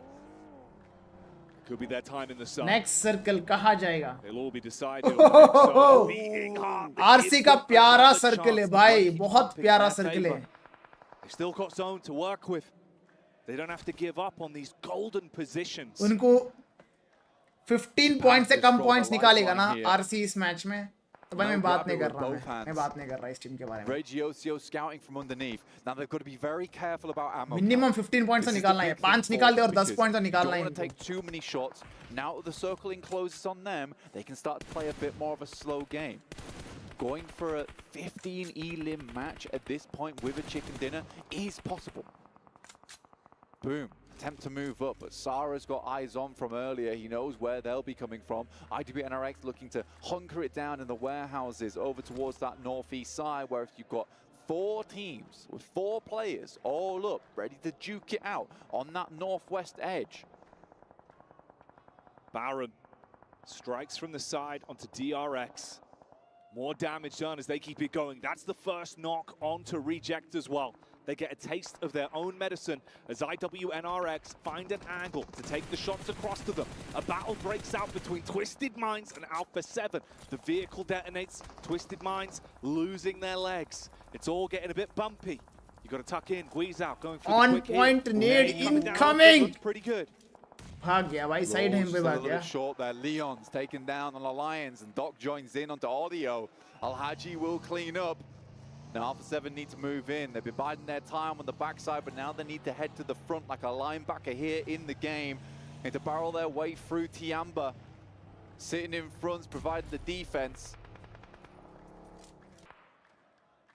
P: Could be their time in the sun.
A: Next circle कहाँ जाएगा?
P: They'll all be decided on the next circle. Beating hard.
A: RC का प्यारा circle है भाई, बहुत प्यारा circle है.
P: They've still got zone to work with. They don't have to give up on these golden positions.
A: उनको 15 पॉइंट से कम points निकालेगा ना RC इस मैच में. तो भाई मैं बात नहीं कर रहा मैं बात नहीं कर रहा इस टीम के बारे में.
O: Regiocio scouting from underneath. Now they've got to be very careful about ammo.
A: Minimum 15 points तो निकालना है. 5 निकाल दे और 10 पॉइंट तो निकालना है.
O: Don't want to take too many shots. Now that the circling closes on them, they can start to play a bit more of a slow game. Going for a 15 elim match at this point with a chicken dinner is possible. Boom. Attempt to move up, but Sara's got eyes on from earlier. He knows where they'll be coming from. IDB NRX looking to hunker it down in the warehouses over towards that northeast side, where if you've got 4 teams with 4 players all up, ready to duke it out on that northwest edge.
P: Baron strikes from the side onto DRX. More damage done as they keep it going. That's the first knock onto Reject as well. They get a taste of their own medicine as IWNRX find an angle to take the shots across to them. A battle breaks out between Twisted Minds and Alpha 7. The vehicle detonates, Twisted Minds losing their legs. It's all getting a bit bumpy. You got to tuck in, Guiz out, going for
A: on
P: the quick
A: point
P: hit.
A: nade incoming.
P: Looks pretty good.
A: भाग गया भाई, side him pay भाग गया.
O: Short there, Leon's taken down on Alliance and Doc joins in onto Audio. Al-Haji will clean up. Now Alpha 7 need to move in. They've been biding their time on the backside, but now they need to head to the front like a linebacker here in the game. Need to barrel their way through Tiamba. Sitting in front, providing the defense.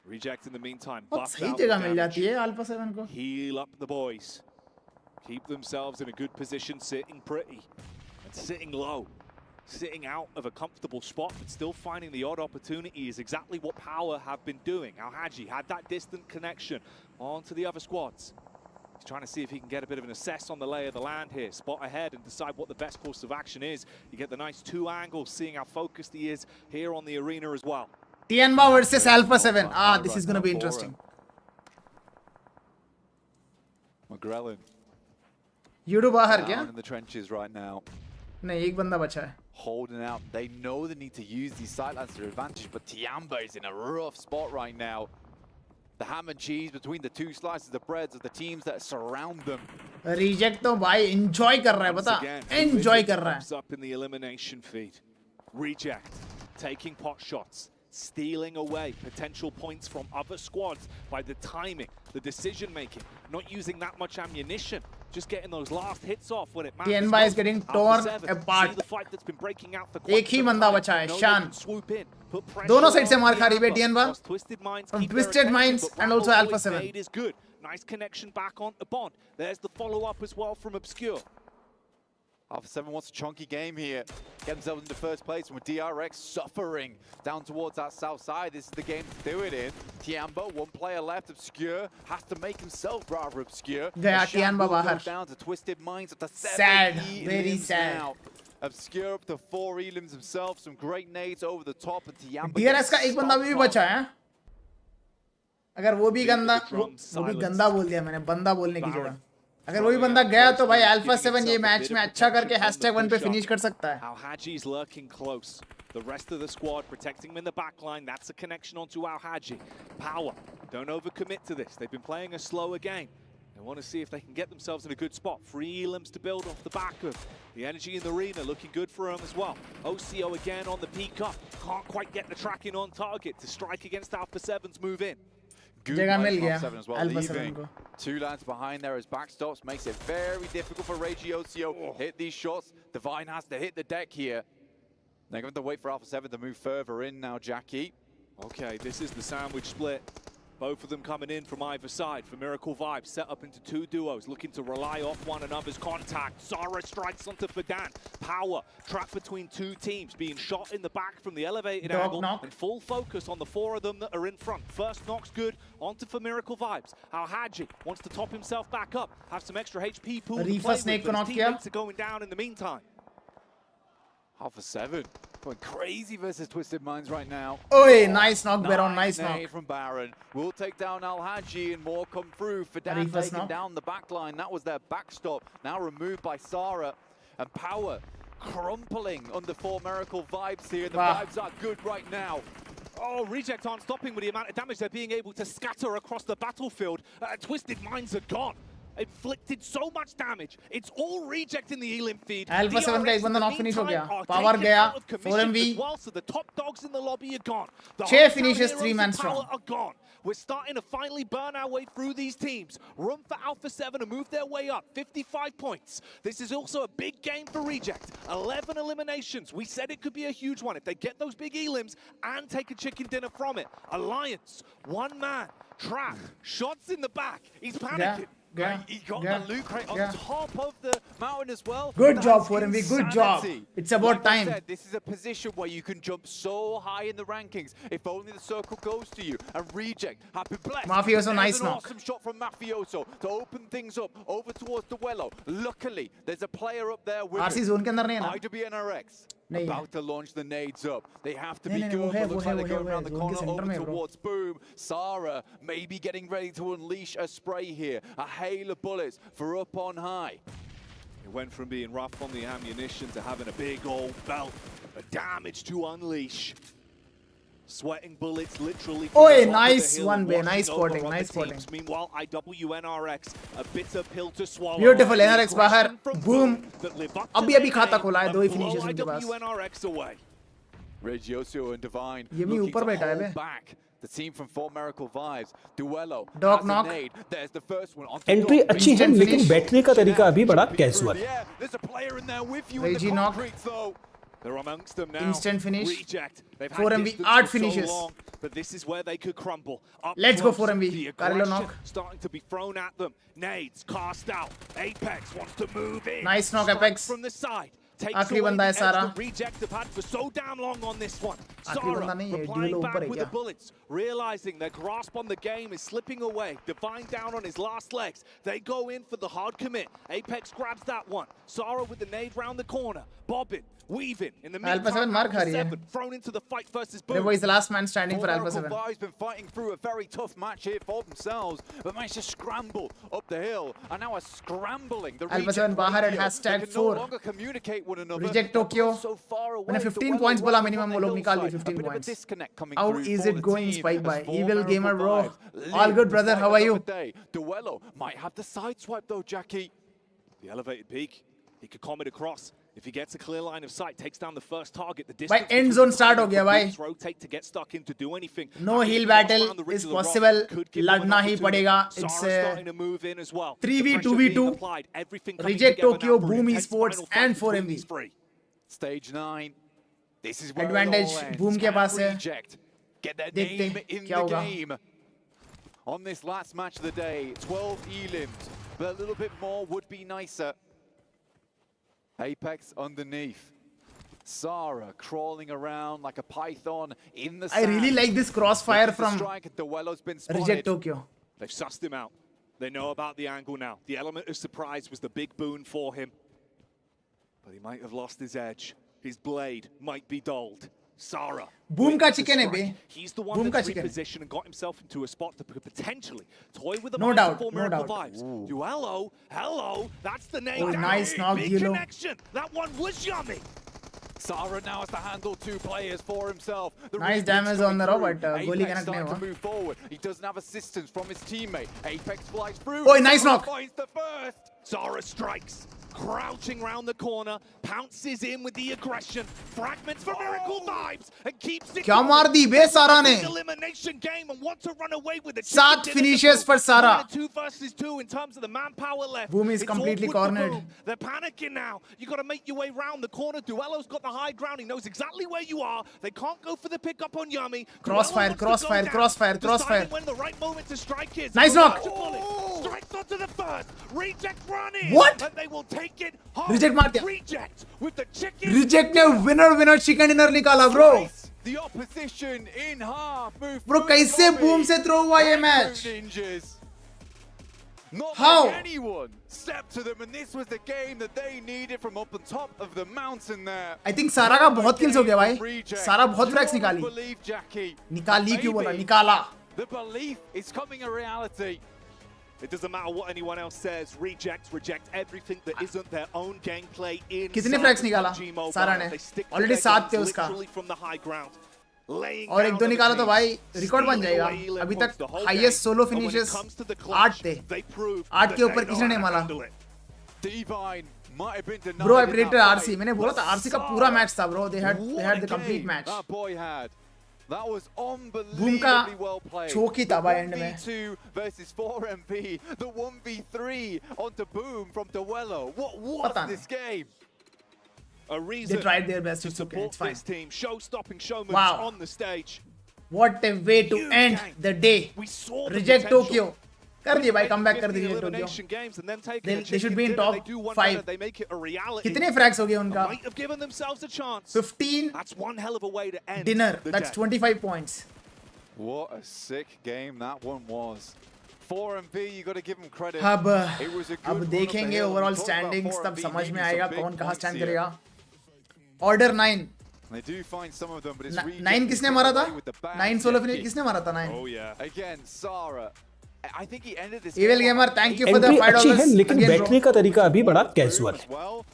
P: Reject in the meantime.
A: सही जगह मिल जाती है Alpha 7 को.
P: Heal up the boys. Keep themselves in a good position, sitting pretty and sitting low. Sitting out of a comfortable spot, but still finding the odd opportunity is exactly what Power have been doing. Al-Haji had that distant connection onto the other squads. He's trying to see if he can get a bit of an assess on the lay of the land here, spot ahead and decide what the best course of action is. You get the nice 2 angles, seeing how focused he is here on the arena as well.
A: Tianba versus Alpha 7. This is going to be interesting.
O: McGrellin.
A: Yudu बाहर क्या?
O: In the trenches right now.
A: नहीं, एक बंदा बचा है.
O: Holding out. They know they need to use these sidelines to their advantage, but Tiamba is in a rough spot right now. The ham and cheese between the 2 slices of breads of the teams that surround them.
A: Reject तो भाई enjoy कर रहा है, बता. Enjoy कर रहा है.
P: Up in the elimination feed. Reject taking pot shots, stealing away potential points from other squads by the timing, the decision making, not using that much ammunition. Just getting those last hits off when it matters.
A: Tianba is getting torn apart. एक ही बंदा बचा है, शान. दोनों side से मार खा रही है Tianba. From Twisted Minds and also Alpha 7.
P: Is good. Nice connection back on the Bond. There's the follow-up as well from Obscure.
O: Alpha 7 wants a chunky game here. Get themselves into first place with DRX suffering down towards that south side. This is the game to do it in. Tiamba, 1 player left. Obscure has to make himself rather obscure.
A: गया Tiamba बाहर.
O: Down to Twisted Minds up to 7.
A: Sad, very sad.
O: Now. Obscure up to 4 elims himself. Some great nades over the top, and Tiamba.
A: DRS का एक बंदा भी बचा है. अगर वो भी गंदा बोल दिया मैंने, बंदा बोलने की जगह. अगर वही बंदा गया तो भाई Alpha 7 ये मैच में अच्छा करके #1 पे फिनिश कर सकता है.
P: Al-Haji's lurking close. The rest of the squad protecting him in the back line. That's a connection onto Al-Haji. Power. Don't overcommit to this. They've been playing a slower game. They want to see if they can get themselves in a good spot. 3 elims to build off the back of. The energy in the arena looking good for them as well. OCO again on the peak up. Can't quite get the tracking on target to strike against Alpha 7's move in.
A: जगह मिल गया Alpha 7 को.
O: 2 lines behind there as backstops makes it very difficult for Regiocio. Hit these shots. Divine has to hit the deck here. They're going to wait for Alpha 7 to move further in now, Jackie.
P: Okay, this is the sandwich split. Both of them coming in from either side for Miracle Vibes, set up into two duos, looking to rely off one another's contact. Zara strikes onto Fadan. Power trapped between two teams, being shot in the back from the elevated angle, and full focus on the four of them that are in front. First knock's good, onto for Miracle Vibes. Al-Haji wants to top himself back up, have some extra HP pool to play with, but his teammates are going down in the meantime.
O: Alpha 7 going crazy versus Twisted Minds right now.
A: Oh, nice knock, Baron. Nice knock
O: from Baron. We'll take down Al-Haji and more come through. Fadan taking down the back line. That was their backstop. Now removed by Sara. And Power crumpling under 4 Miracle Vibes here. The vibes are good right now.
P: Oh, Reject aren't stopping with the amount of damage they're being able to scatter across the battlefield. Twisted Minds are gone. Inflicted so much damage. It's all Reject in the Elim feed.
A: Alpha 7 का एक बंदा knock finish हो गया. Power गया. 4MV.
P: Well, so the top dogs in the lobby are gone.
A: 6 finishes, 3 man strong.
P: Are gone. We're starting to finally burn our way through these teams. Room for Alpha 7 to move their way up. 55 points. This is also a big game for Reject. 11 eliminations. We said it could be a huge one if they get those big Elims and take a chicken dinner from it. Alliance, one man, trap, shots in the back. He's panicking.
O: He got the loot crate on top of the mountain as well.
A: Good job for him. Good job. It's about time.
O: Said, this is a position where you can jump so high in the rankings. If only the circle goes to you. And Reject have been blessed.
A: Mafioso, nice knock.
O: Awesome shot from Mafioso to open things up over towards Duello. Luckily, there's a player up there with
A: RC zone के अंदर नहीं है ना?
O: IWNRX about to launch the nades up. They have to be good. But looks like they're going around the corner over towards Boom. Sara maybe getting ready to unleash a spray here. A hail of bullets for up on high.
P: It went from being rough on the ammunition to having a big old belt of damage to unleash. Sweating bullets literally.
A: Oh, nice one, Bay. Nice spotting. Nice spotting.
P: Meanwhile, IWNRX, a bitter pill to swallow.
A: Beautiful. NRX बाहर. Boom. अभी खाता खोला है. 2 ही finishes उनके पास.
P: IWNRX away.
O: Regiosio and Divine.
A: ये भी ऊपर बैठा है बे.
O: Back. The team from 4 Miracle Vibes. Duello.
A: Dog knock.
O: There's the first one.
I: Entry अच्छी है लेकिन बैठने का तरीका अभी बड़ा कैजुअल है.
O: There's a player in there with you
A: Reggie
O: in the
A: knock.
O: concrete though.
P: They're amongst them now.
A: Instant finish.
P: Reject.
A: 4MV, 8 finishes.
P: So long, but this is where they could crumble. Up
A: Let's go
P: close,
A: 4MV.
P: the
A: Carlo knock.
P: starting to be thrown at them. Nades cast out. Apex wants to move in.
A: Nice knock, Apex.
P: From the side.
A: आखिरी बंदा है सारा.
P: Reject have had for so damn long on this one.
A: आखिरी बंदा नहीं है.
P: replying
A: Duello
P: back
A: ऊपर है
P: with the
A: क्या?
P: bullets, realizing their grasp on the game is slipping away. Divine down on his last legs. They go in for the hard commit. Apex grabs that one. Sara with the nade round the corner. Bobbin, weaving in the
A: Alpha 7 मार खा रही है.
P: thrown into the fight versus Boom.
A: Revo is the last man standing for Alpha 7.
O: Vibes been fighting through a very tough match here for themselves, but managed to scramble up the hill, and now are scrambling. The
A: Alpha 7 बाहर at hashtag 4.
O: no longer communicate one another.
A: Reject Tokyo.
O: So far away.
A: मैंने 15 points बोला minimum वो लोग निकाल लिए 15 points. How is it going, Spike by Evil Gamer Bro? All good, brother. How are you?
O: Duello might have the side swipe though, Jackie.
P: The elevated peak. He could comet across. If he gets a clear line of sight, takes down the first target. The
A: By end zone start हो गया भाई.
P: Rotate to get stuck in to do anything.
A: No heal battle is possible. लड़ना ही पड़ेगा. It's 3v 2v2. Reject Tokyo, Boom Esports and 4MV.
O: Stage 9. This is where
A: Advantage Boom के पास है.
O: Get their name in the game. On this last match of the day, 12 elims, but a little bit more would be nicer. Apex underneath. Sara crawling around like a python in the sand.
A: I really like this crossfire from Reject Tokyo.
P: They've sussed him out. They know about the angle now. The element of surprise was the big boon for him. But he might have lost his edge. His blade might be dulled. Sara.
A: Boom का chicken है बे.
P: He's the one that's repositioned and got himself into a spot that could potentially toy with the
A: no doubt,
P: no doubt. Vibes. Duello, hello, that's the name.
A: Oh, nice knock,
P: big
A: Duello.
P: Connection. That one was yummy.
O: Sara now has to handle 2 players for himself.
A: Nice damage on the robot. Goalie connect नहीं
O: to move forward. He doesn't have assistance from his teammate. Apex flies through.
A: Oh, nice knock.
O: Finds the first.
P: Sara strikes. crouching round the corner, pounces in with the aggression, fragments for Miracle Vibes, and keeps it
A: क्या मार दी बे सारा ने?
P: elimination game and want to run away with the
A: 7 finishes for Sara.
P: 2 versus 2 in terms of the manpower left.
A: Boom is
P: It's
A: completely
P: awkward for
A: cornered.
P: Boom. They're panicking now. You got to make your way round the corner. Duello's got the high ground. He knows exactly where you are. They can't go for the pickup on Yummy.
A: Crossfire, crossfire, crossfire, crossfire.
P: When the right moment to strike is.
A: Nice knock.
P: Strikes onto the first. Reject run in.
A: What?
P: And they will take it home.
A: Reject मार दिया.
P: Reject with the chicken.
A: Reject ने winner chicken dinner निकाला bro.
O: The opposition in half.
A: Bro कैसे boom से throw हुआ ये match?
O: Not
A: How?
O: like anyone stepped to them, and this was the game that they needed from up on top of the mountain there.
A: I think सारा का बहुत kills हो गया भाई. सारा बहुत frags निकाली.
O: Believe Jackie.
A: निकाली क्यों बोला? निकाला.
O: The belief is coming a reality.
P: It doesn't matter what anyone else says. Reject everything that isn't their own gameplay in.
A: कितने frags निकाला? सारा ने. Already 7 थे उसका.
P: From the high ground.
A: और 1-2 निकाला तो भाई रिकॉर्ड बन जाएगा. अभी तक हाईएस्ट सोलो फिनिशेस 8 थे. 8 के ऊपर किसने नहीं मारा. Bro, I predicted RC. मैंने बोला था RC का पूरा मैच था bro. They had the complete match.
O: That was
A: Boom का choke ही था भाई एंड में.
O: 1v2 versus 4MV. The 1v3 onto Boom from Duello. What was this game?
P: A reason
A: they tried their best to
P: support
A: it's fine.
P: this team. Show-stopping showman's
A: Wow.
P: on the stage.
A: What a way to end the day. Reject Tokyo. कर दिए भाई comeback कर दिए Tokyo. They should be in top 5. कितने frags हो गए उनका? 15.
P: That's one hell of a way to end
A: Dinner.
P: the
A: That's
P: day.
A: 25 points.
O: What a sick game that one was. 4MV, you got to give them credit.
A: अब देखेंगे overall standings तब समझ में आएगा कौन कहाँ stand करेगा. Order 9.
O: They do find some of them, but it's
A: 9 किसने मारा था? 9 solo finish किसने मारा था 9?
P: Oh yeah.
O: Again, Sara. I think he ended this.
A: Evil Gamer, thank you for the
I: entry
A: $5.
I: अच्छी है लेकिन बैठने का तरीका अभी बड़ा कैजुअल है.
O: Well,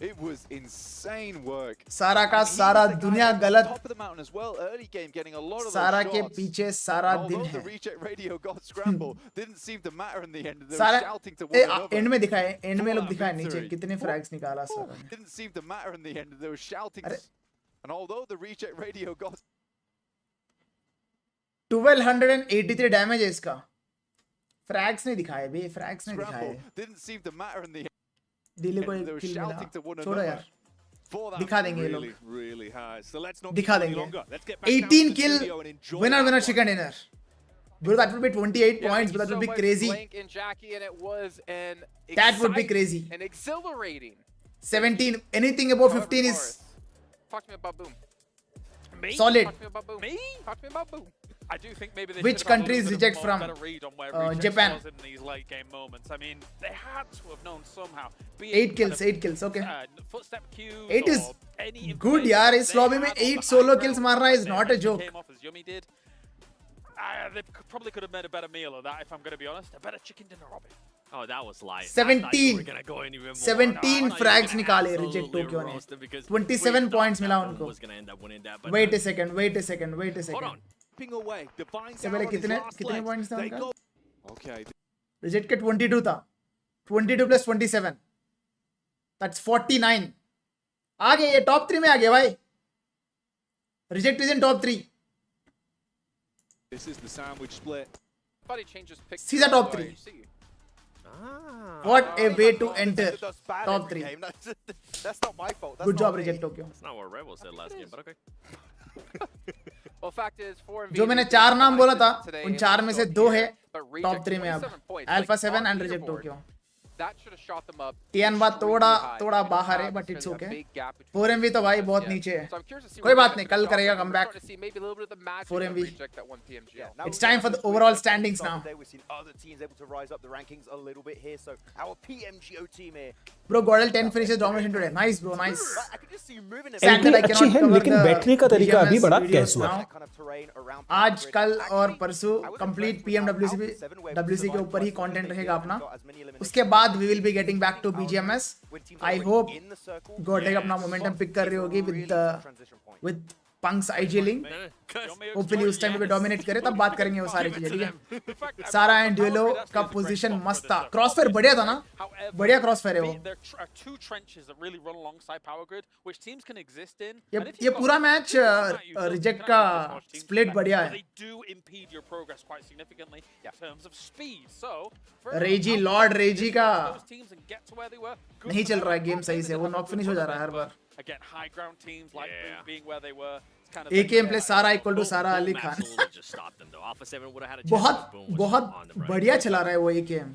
O: it was insane work.
A: सारा का सारा दुनिया गलत.
O: Top of the mountain as well. Early game getting a lot of
A: सारा
O: those
A: के
O: shots.
A: पीछे सारा दिन
O: Although the
A: है.
O: reject radio got scrambled, didn't seem to matter in the end. They were
A: सारा
O: shouting to one another.
A: And में दिखाए and में लोग दिखाए नीचे कितने फ्रैग्स निकाला सारा ने.
O: Didn't seem to matter in the end. They were shouting. And although the reject radio got
A: 1283 damage है इसका. फ्रैग्स ने दिखाए बे फ्रैग्स ने दिखाए.
O: didn't seem to matter in the end.
A: Delhi को
O: They were
A: kill
O: shouting to
A: मिला.
O: one
A: छोड़ो यार. दिखा देंगे ये लोग.
P: Really high. So let's not
A: दिखा
P: keep any
A: देंगे.
P: longer. Let's get back
A: 18
P: down to the
A: kill
P: studio and enjoy
A: winner
P: that
A: chicken dinner. Bro, that would be 28 points, but that
L: so
A: would be
L: much,
A: crazy.
L: Blank and Jackie, and it was an
A: That would be
L: exciting
A: crazy.
L: and exhilarating.
A: 17, anything above 15 is
L: Talk to me about Boom.
K: Me?
A: solid.
L: Talk to me about Boom.
K: Me?
L: Talk to me about Boom.
K: I do think maybe they
A: Which
K: should have had a
A: countries
K: little bit
A: reject
K: more
A: from?
K: better read on where Reject
A: Japan.
K: was in these late game moments. I mean, they had to have known somehow.
A: 8 kills, 8 kills, okay.
K: Footstep cues
A: 8 is
K: or any
A: good यार. इस lobby में 8 solo kills मारना is not a joke.
K: Came off as Yummy did. They probably could have made a better meal of that, if I'm going to be honest. A better chicken dinner, Robbie.
D: Oh, that was light.
A: 17 frags निकाले Reject Tokyo ने. 27 points मिला उनको. Wait a second.
P: away.
A: इससे पहले कितने points थे उनका?
P: Okay.
A: Reject के 22 था. 22 plus 27. That's 49. आ गए ये top 3 में आ गए भाई. Reject is in top 3.
P: This is the sandwich split.
L: Thought he changed his pick.
A: Caesar top 3. What a way to enter top 3.
J: That's not my fault. That's
A: Good job,
J: not me.
A: Reject Tokyo.
D: That's not what Rebel said last game, but okay.
L: Well, fact is, 4MV
A: जो मैंने 4 नाम बोला था, उन 4 में से 2 है top 3 में अब. Alpha 7 and Reject Tokyo.
L: That should have shot them up.
A: TN बात थोड़ा बाहर है, but it's okay. 4MV तो भाई बहुत नीचे है. कोई बात नहीं, कल करेगा comeback. 4MV. It's time for the overall standings now.
J: We've seen other teams able to rise up the rankings a little bit here. So our PMGO team here.
A: Bro, Godel 10 finishes domination today. Nice, bro, nice.
J: I could just see you moving.
I: Entry अच्छी है लेकिन बैठने का तरीका अभी बड़ा casual है.
A: आज कल और परसों कंप्लीट PMWC के ऊपर ही कंटेंट रहेगा अपना. उसके बाद we will be getting back to BGMS. I hope Godel अपना मोमेंटम पिक कर रही होगी with Punk's IG link hopefully उस टाइम पे डोमिनेट करे तब बात करेंगे वो सारी चीजें ठीक है सारा एंड ड्यूलो का पोजीशन मस्त था क्रॉसफायर बढ़िया था ना बढ़िया क्रॉसफायर है वो ये पूरा मैच रिजेक्ट का स्प्लिट बढ़िया है रेजी लॉर्ड रेजी का नहीं चल रहा है गेम सही से वो नॉक फिनिश हो जा रहा है हर बार AKM प्लस सारा इक्वल टू सारा अली खान बहुत बहुत बढ़िया चला रहा है वो AKM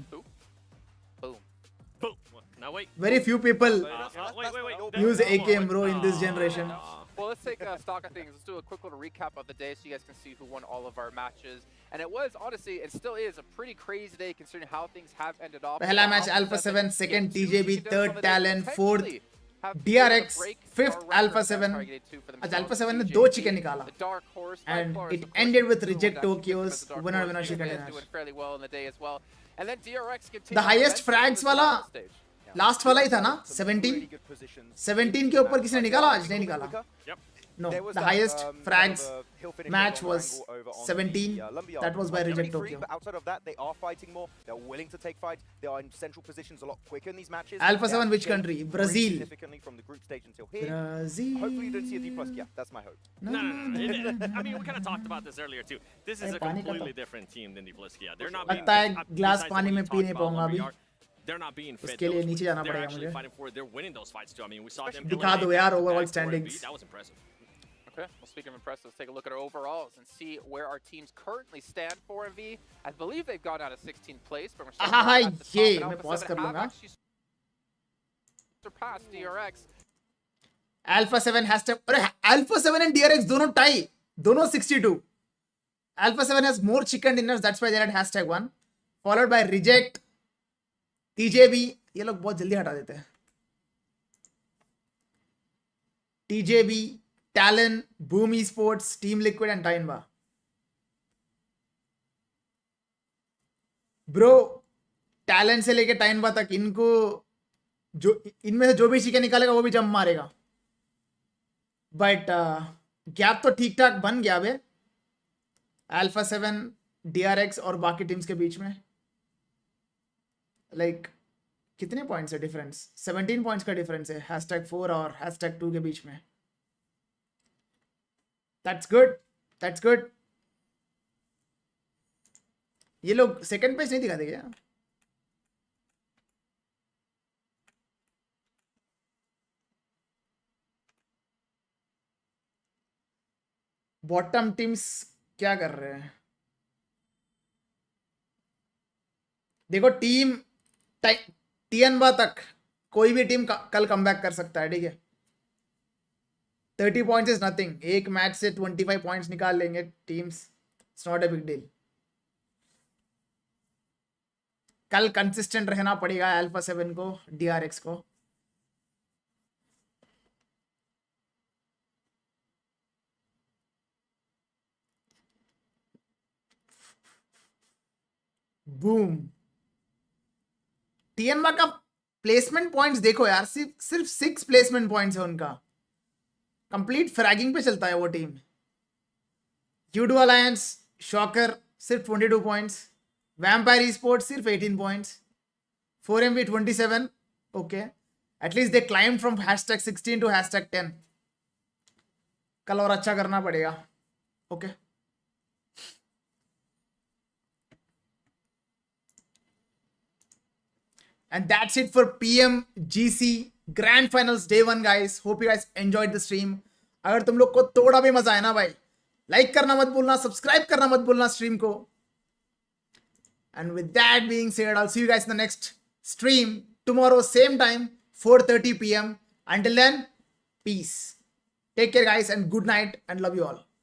A: very few people use AKM bro in this generation.
L: Well, let's take stock of things. Let's do a quick little recap of the day so you guys can see who won all of our matches. And it was, honestly, it still is a pretty crazy day considering how things have ended off.
A: पहला match Alpha 7, second TJB, third Talon, fourth DRX, fifth Alpha 7. आज Alpha 7 ने 2 chicken निकाला. And it ended with Reject Tokyo's winner chicken dinner.
L: And then DRX
A: The highest frags वाला last वाला ही था ना 17 के ऊपर किसने निकाला आज नहीं निकाला no the highest frags match was 17 that was by Reject Tokyo.
J: But outside of that they are fighting more, they're willing to take fights, they are in central positions a lot quicker in these matches.
A: Alpha 7 which country? Brazil.
J: Significantly from the group stage until here.
A: Brazil.
J: Hopefully you don't see a D+, yeah, that's my hope.
D: No. I mean, we kind of talked about this earlier too. This is a completely different team than D+, yeah. They're not being
A: लगता है glass पानी में P नहीं पाऊंगा अभी
D: they're not being fit.
A: उसके लिए नीचे जाना
D: They're
A: पड़ेगा
D: actually
A: मुझे
D: fighting for it. They're winning those fights too. I mean, we saw them
A: दिखा दो यार overall standings.
D: That was impressive.
L: Okay, well, speaking of impressive, let's take a look at our overalls and see where our teams currently stand for MV. I believe they've gone out of 16th place, but we're still at the top.
A: ये
L: And
A: मैं
L: Alpha
A: pause
L: 7
A: कर
L: have
A: लूंगा
L: actually surpassed DRX.
A: Alpha 7 hashtag अरे Alpha 7 and DRX दोनों tie दोनों 62. Alpha 7 has more chicken dinners, that's why they're at hashtag 1, followed by Reject, TJB. ये लोग बहुत जल्दी हटा देते हैं. TJB, Talon, Boom Esports, Team Liquid and Tainba. Bro, Talon से लेके Tainba तक इनको जो इनमें से जो भी चिकन निकालेगा वो भी जंप मारेगा. बट गैप तो ठीक ठाक बन गया बे Alpha 7, DRX और बाकी टीम्स के बीच में. लाइक कितने पॉइंट्स है डिफरेंस? 17 पॉइंट्स का डिफरेंस है #4 और #2 के बीच में. That's good. That's good. ये लोग सेकंड पेज नहीं दिखाते क्या? बॉटम टीम्स क्या कर रहे हैं? देखो टीम टीएनबा तक कोई भी टीम कल कमबैक कर सकता है, ठीक है. 30 पॉइंट्स इज नथिंग. एक मैच से 25 पॉइंट्स निकाल लेंगे teams. It's not a big deal. कल कंसिस्टेंट रहना पड़ेगा Alpha 7 को, DRX को. बूम. टीएनबा का प्लेसमेंट पॉइंट्स देखो यार, सिर्फ 6 प्लेसमेंट पॉइंट्स है उनका. कंप्लीट फ्रैगिंग पे चलता है वो टीम. यूडो अलायंस शॉकर सिर्फ 22 पॉइंट्स. वैम्पायर ई-स्पोर्ट्स सिर्फ 18 points. 4MV 27. Okay, at least they climb from #16 to #10. कल और अच्छा करना पड़ेगा. Okay And that's it for PMGC Grand Finals Day 1 guys. Hope you guys enjoyed the stream. अगर तुम लोग को थोड़ा भी मजा आया ना भाई, लाइक करना मत भूलना, सब्सक्राइब करना मत भूलना स्ट्रीम को. And with that being said, I'll see you guys in the next stream tomorrow, same time, 4:30 PM. Until then, peace. Take care guys and good night and love you all.